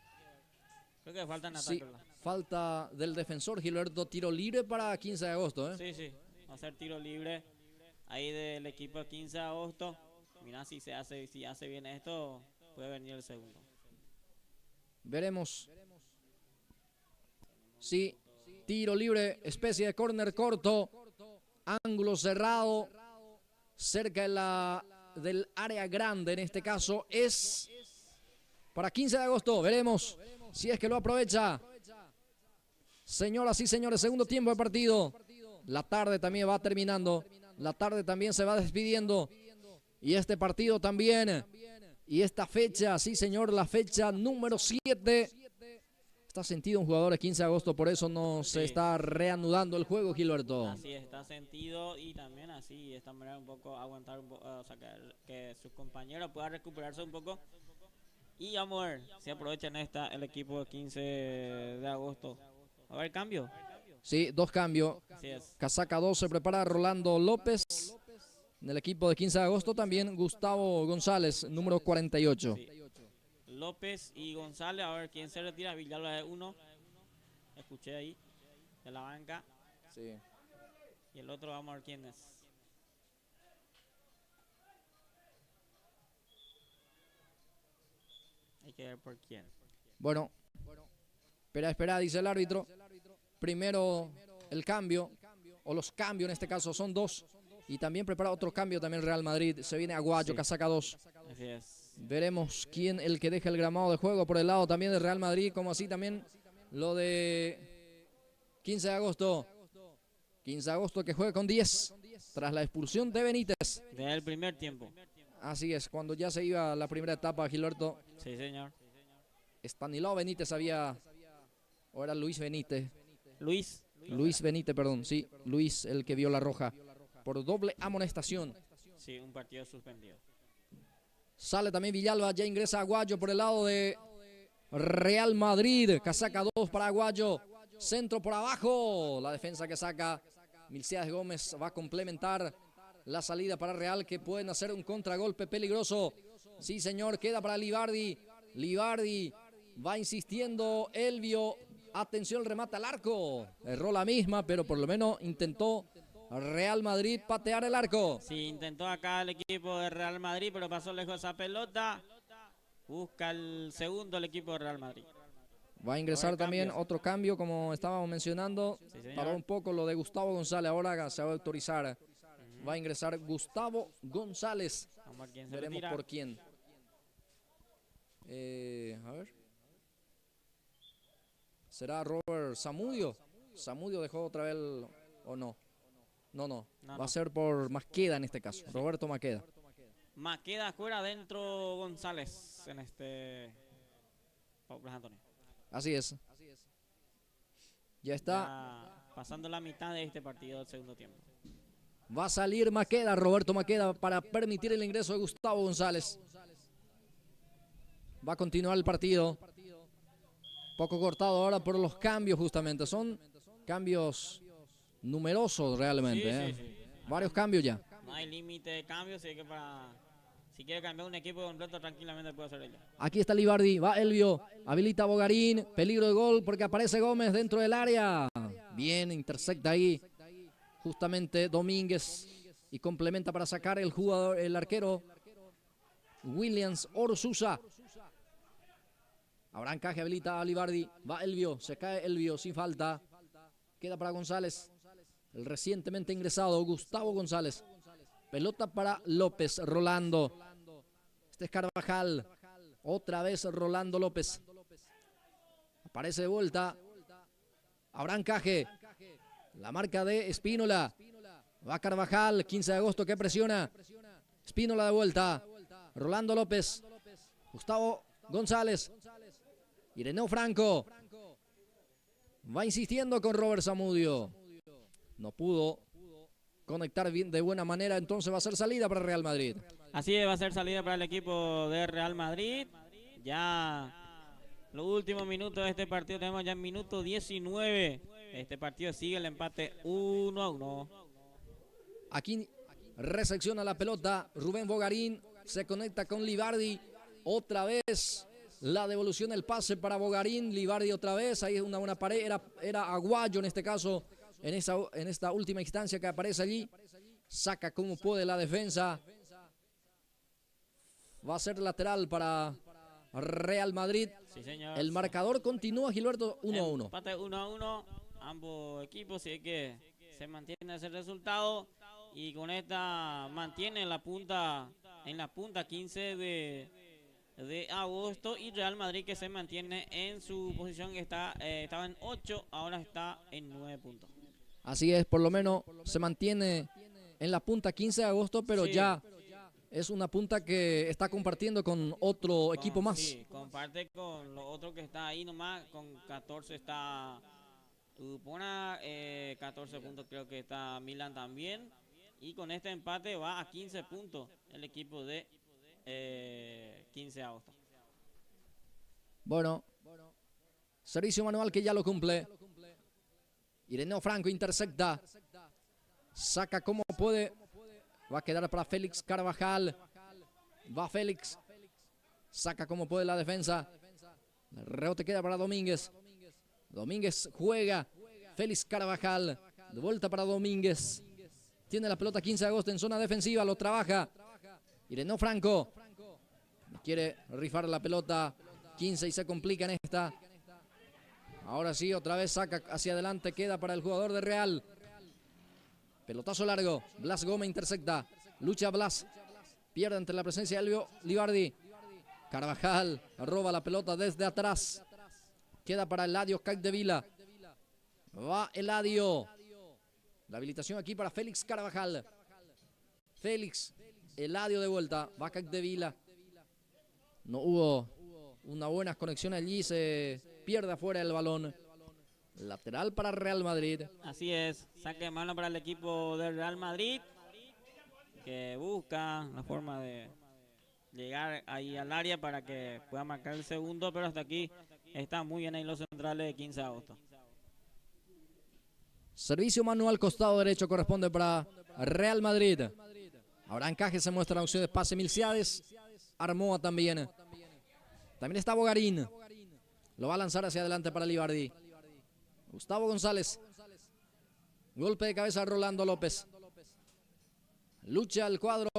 Creo que falta en ataque. Sí, falta del defensor Gilberto, tiro libre para 15 de agosto. Sí, sí. Va a ser tiro libre ahí del equipo 15 de agosto. Mira si hace bien esto, puede venir el segundo. Veremos. Sí, tiro libre, especie de córner corto. Ángulo cerrado. Cerca del área grande, en este caso es para 15 de agosto. Veremos si es que lo aprovecha. Señoras y señores, segundo tiempo de partido. La tarde también va terminando. La tarde también se va despidiendo. Y este partido también. Y esta fecha, sí señor, la fecha número 7. Está sentido un jugador de 15 de agosto, por eso no se está reanudando el juego, Gilberto. Así está sentido y también así, de esta manera un poco aguantar, o sea, que sus compañeros puedan recuperarse un poco. Y vamos a ver si aprovechan el equipo de 15 de agosto. ¿Va a haber cambio? Sí, dos cambios. Así es. Casaca 2 se prepara Rolando López. En el equipo de 15 de agosto también Gustavo González, número 48. Sí. López y González, a ver quién se retira. Villalba de 1. Escuché ahí, de la banca. Sí. Y el otro, vamos a ver quién es. Hay que ver por quién. Bueno, espera, dice el árbitro. Primero el cambio, o los cambios en este caso son dos. Y también prepara otro cambio también Real Madrid. Se viene Aguayo, sí. Casaca 2. Así es. Veremos quién el que deja el gramado de juego por el lado también de Real Madrid, como así también lo de 15 de agosto. 15 de agosto que juega con 10 tras la expulsión de Benítez. Desde el primer tiempo. Así es, cuando ya se iba la primera etapa, Gilberto. Sí, señor. Estanislao Benítez o era Luis Benítez. Luis Benítez, perdón, sí. Luis el que vio la roja por doble amonestación. Sí, un partido suspendido. Sale también Villalba, ya ingresa Aguayo por el lado de Real Madrid. Casaca 2 para Aguayo. Centro por abajo. La defensa que saca Milciades Gómez va a complementar la salida para Real, que pueden hacer un contragolpe peligroso. Sí, señor, queda para Libardi. Libardi va insistiendo. Elvio, atención, remata al arco. Erró la misma, pero por lo menos intentó Real Madrid patear el arco. Sí, intentó acá el equipo de Real Madrid, pero pasó lejos esa pelota. Busca el segundo el equipo de Real Madrid. Va a ingresar también otro cambio, como estábamos mencionando. Sí, paró un poco lo de Gustavo González. Ahora se va a autorizar. Va a ingresar Gustavo González. Vamos a ver quién se Veremos retira. por quién. A ver. ¿Será Robert Zamudio? ¿Zamudio dejó otra vez o no? No. Va a ser por Maqueda en este caso. Sí. Roberto Maqueda. Maqueda fuera, dentro González en este... Pablo Antonio. Así es. Ya está. Ya pasando la mitad de este partido del segundo tiempo. Va a salir Maqueda, Roberto Maqueda, para permitir el ingreso de Gustavo González. Va a continuar el partido. Poco cortado ahora por los cambios justamente. Son cambios numerosos realmente. Sí. Varios cambios ya. No hay límite de cambios, así que si quiere cambiar un equipo completo tranquilamente puede hacer ella. Aquí está Libardi, va Elvio, habilita a Bogarín, peligro de gol porque aparece Gómez dentro del área. Bien, intersecta ahí justamente Domínguez y complementa para sacar el arquero Williams Orsusa. Habrá encaje, habilita a Libardi, va Elvio, se cae Elvio sin falta. Queda para González, el recientemente ingresado Gustavo González. Pelota para López, Rolando. Este es Carvajal. Otra vez Rolando López. Aparece de vuelta. Abraham Caje. La marca de Espínola. Va Carvajal, 15 de agosto que presiona. Espínola de vuelta. Rolando López. Gustavo González. Ireneo Franco. Va insistiendo con Robert Zamudio. No pudo conectar bien de buena manera, entonces va a ser salida para Real Madrid. Así es, va a ser salida para el equipo de Real Madrid. Ya los últimos minutos de este partido, tenemos ya en minuto 19. Este partido sigue el empate 1-1. Aquí recepciona la pelota Rubén Bogarín, se conecta con Libardi. Otra vez la devolución, el pase para Bogarín. Libardi otra vez, ahí es una buena pared. Era Aguayo en este caso, en esta última instancia que aparece allí. Saca como puede la defensa. Va a ser lateral para Real Madrid. Sí, señor. El marcador continúa, Gilberto, 1-1. Empate 1-1. Ambos equipos, sí que se mantiene ese resultado. Y con esta mantiene en la punta 15 de agosto. Y Real Madrid que se mantiene en su posición, que estaba en 8, ahora está en 9 puntos. Así es, por lo menos se mantiene en la punta 15 de agosto, pero sí, ya es una punta que está compartiendo con otro equipo más. Sí, comparte con lo otro que está ahí nomás, con 14 está Upona, 14 puntos creo que está Milan también. Y con este empate va a 15 puntos el equipo de 15 de agosto. Bueno, servicio manual que ya lo cumple. Ireneo Franco intercepta. Saca como puede. Va a quedar para Félix Carvajal. Va Félix. Saca como puede la defensa. El rebote queda para Domínguez. Domínguez juega. Félix Carvajal. De vuelta para Domínguez. Tiene la pelota 15 de agosto en zona defensiva. Lo trabaja. Ireneo Franco. Quiere rifar la pelota. 15 y se complica en esta. Ahora sí, otra vez saca hacia adelante. Queda para el jugador de Real. Pelotazo largo. Blas Gómez intercepta. Lucha Blas. Pierde ante la presencia de Elvio Libardi. Carvajal roba la pelota desde atrás. Queda para Eladio Capdevila. Va Eladio. La habilitación aquí para Félix Carvajal. Félix. Eladio de vuelta. Va Capdevila. No hubo una buena conexión allí. Se pierde afuera el balón. Lateral para Real Madrid. Así es, saque de mano para el equipo del Real Madrid, que busca la forma de llegar ahí al área para que pueda marcar el segundo, pero hasta aquí está muy bien ahí los centrales de 15 de agosto. Servicio manual costado derecho corresponde para Real Madrid. Ahora encaje, se muestra la opción de pase Milciades. Armoa también. También está Bogarín. Lo va a lanzar hacia adelante para Libardi. Gustavo González. Golpe de cabeza Rolando López. Lucha el cuadro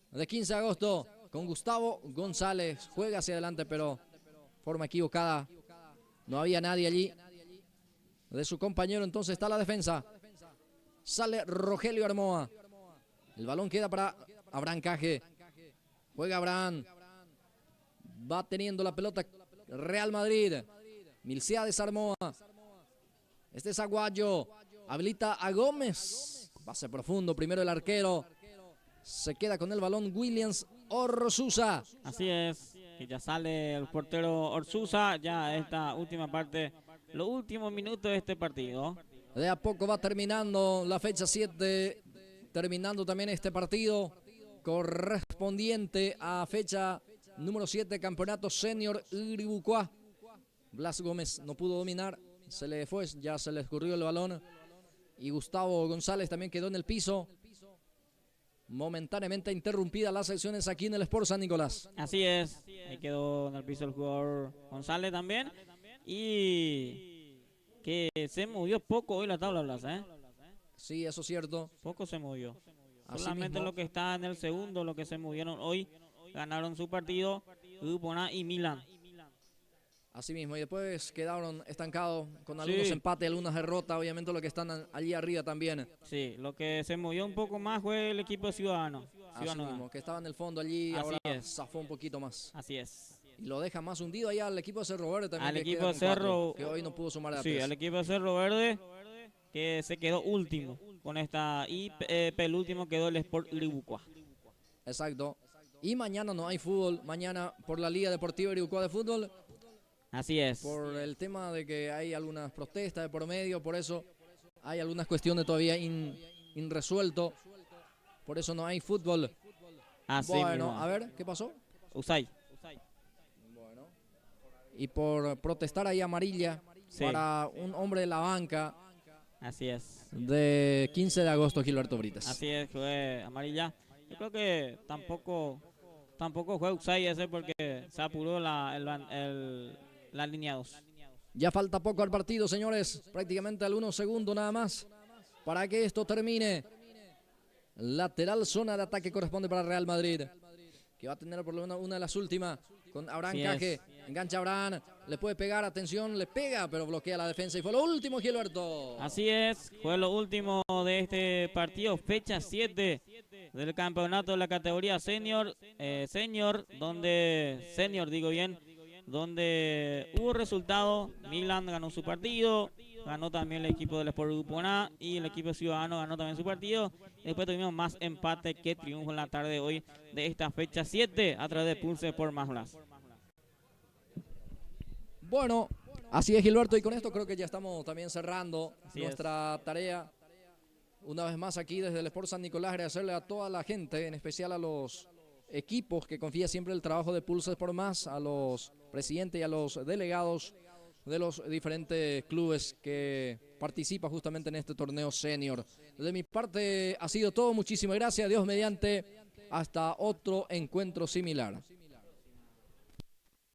de 15 de agosto con Gustavo González. Juega hacia adelante, pero forma equivocada. No había nadie allí de su compañero, entonces está la defensa. Sale Rogelio Armoa. El balón queda para Abraham Caje. Juega Abraham. Va teniendo la pelota Real Madrid. Milciades Armoa. Este es Aguayo. Habilita a Gómez. Pase profundo. Primero el arquero. Se queda con el balón Williams Orsusa. Así es. Que ya sale el portero Orsusa. Ya esta última parte. Los últimos minutos de este partido. De a poco va terminando la fecha 7. Terminando también este partido. Correspondiente a fecha número 7. Campeonato Senior Iribucuá. Blas Gómez no pudo dominar. Se le fue, ya se le escurrió el balón. Y Gustavo González también quedó en el piso. Momentáneamente interrumpida las acciones aquí en el Sport San Nicolás. Así es. Ahí quedó en el piso el jugador González también. Y que se movió poco hoy la tabla, Blas, ¿eh? Sí, eso es cierto. Poco se movió. Así solamente mismo. lo que está en el segundo, lo que se movieron hoy. Ganaron su partido Upona y Milan. Así mismo, y después quedaron estancados con algunos empates, algunas derrotas, obviamente los que están allí arriba también. Sí, lo que se movió un poco más fue el equipo Ciudadano. Así mismo, que estaba en el fondo allí, Así ahora es. zafó un poquito más. Así es. Y lo deja más hundido allá al equipo de Cerro Verde también. Al que equipo queda de con cuatro, Cerro. que hoy no pudo sumar a Sí, tres. al equipo de Cerro Verde, que se quedó último con esta. Y penúltimo quedó el Sport Libucua. Exacto. Y mañana no hay fútbol. Mañana por la Liga Deportiva Iribucua de Fútbol. Así es. Por el tema de que hay algunas protestas de por medio. Por eso hay algunas cuestiones todavía irresuelto. Por eso no hay fútbol. Así Bueno, mismo. a ver, ¿qué pasó? Usay. Bueno. Y por protestar ahí amarilla Sí. para un hombre de la banca Así es. de 15 de agosto, Gilberto Brites. Así es, fue amarilla. Yo creo que tampoco fue Usay ese porque se apuró la línea 2. Ya falta poco al partido, señores. Prácticamente algunos segundos nada más para que esto termine. Lateral zona de ataque corresponde para Real Madrid, que va a tener por lo menos una de las últimas con Abraham Caje. Engancha a Abraham, le puede pegar, atención, le pega, pero bloquea la defensa y fue lo último, Gilberto. Así es, fue lo último de este partido, fecha 7 del campeonato de la categoría senior, donde hubo resultado. Milan ganó su partido, ganó también el equipo del Sport Grupo A y el equipo Ciudadano ganó también su partido. Después tuvimos más empate que triunfo en la tarde de hoy de esta fecha 7 a través de Pulse por Más Blas. Bueno, así es, Gilberto, y con esto creo que ya estamos también cerrando nuestra tarea. Una vez más aquí desde el Sport San Nicolás, agradecerle a toda la gente, en especial a los equipos que confía siempre en el trabajo de Pulse por Más, a los presidentes y a los delegados de los diferentes clubes que participan justamente en este torneo senior. De mi parte ha sido todo, muchísimas gracias, Dios mediante, hasta otro encuentro similar.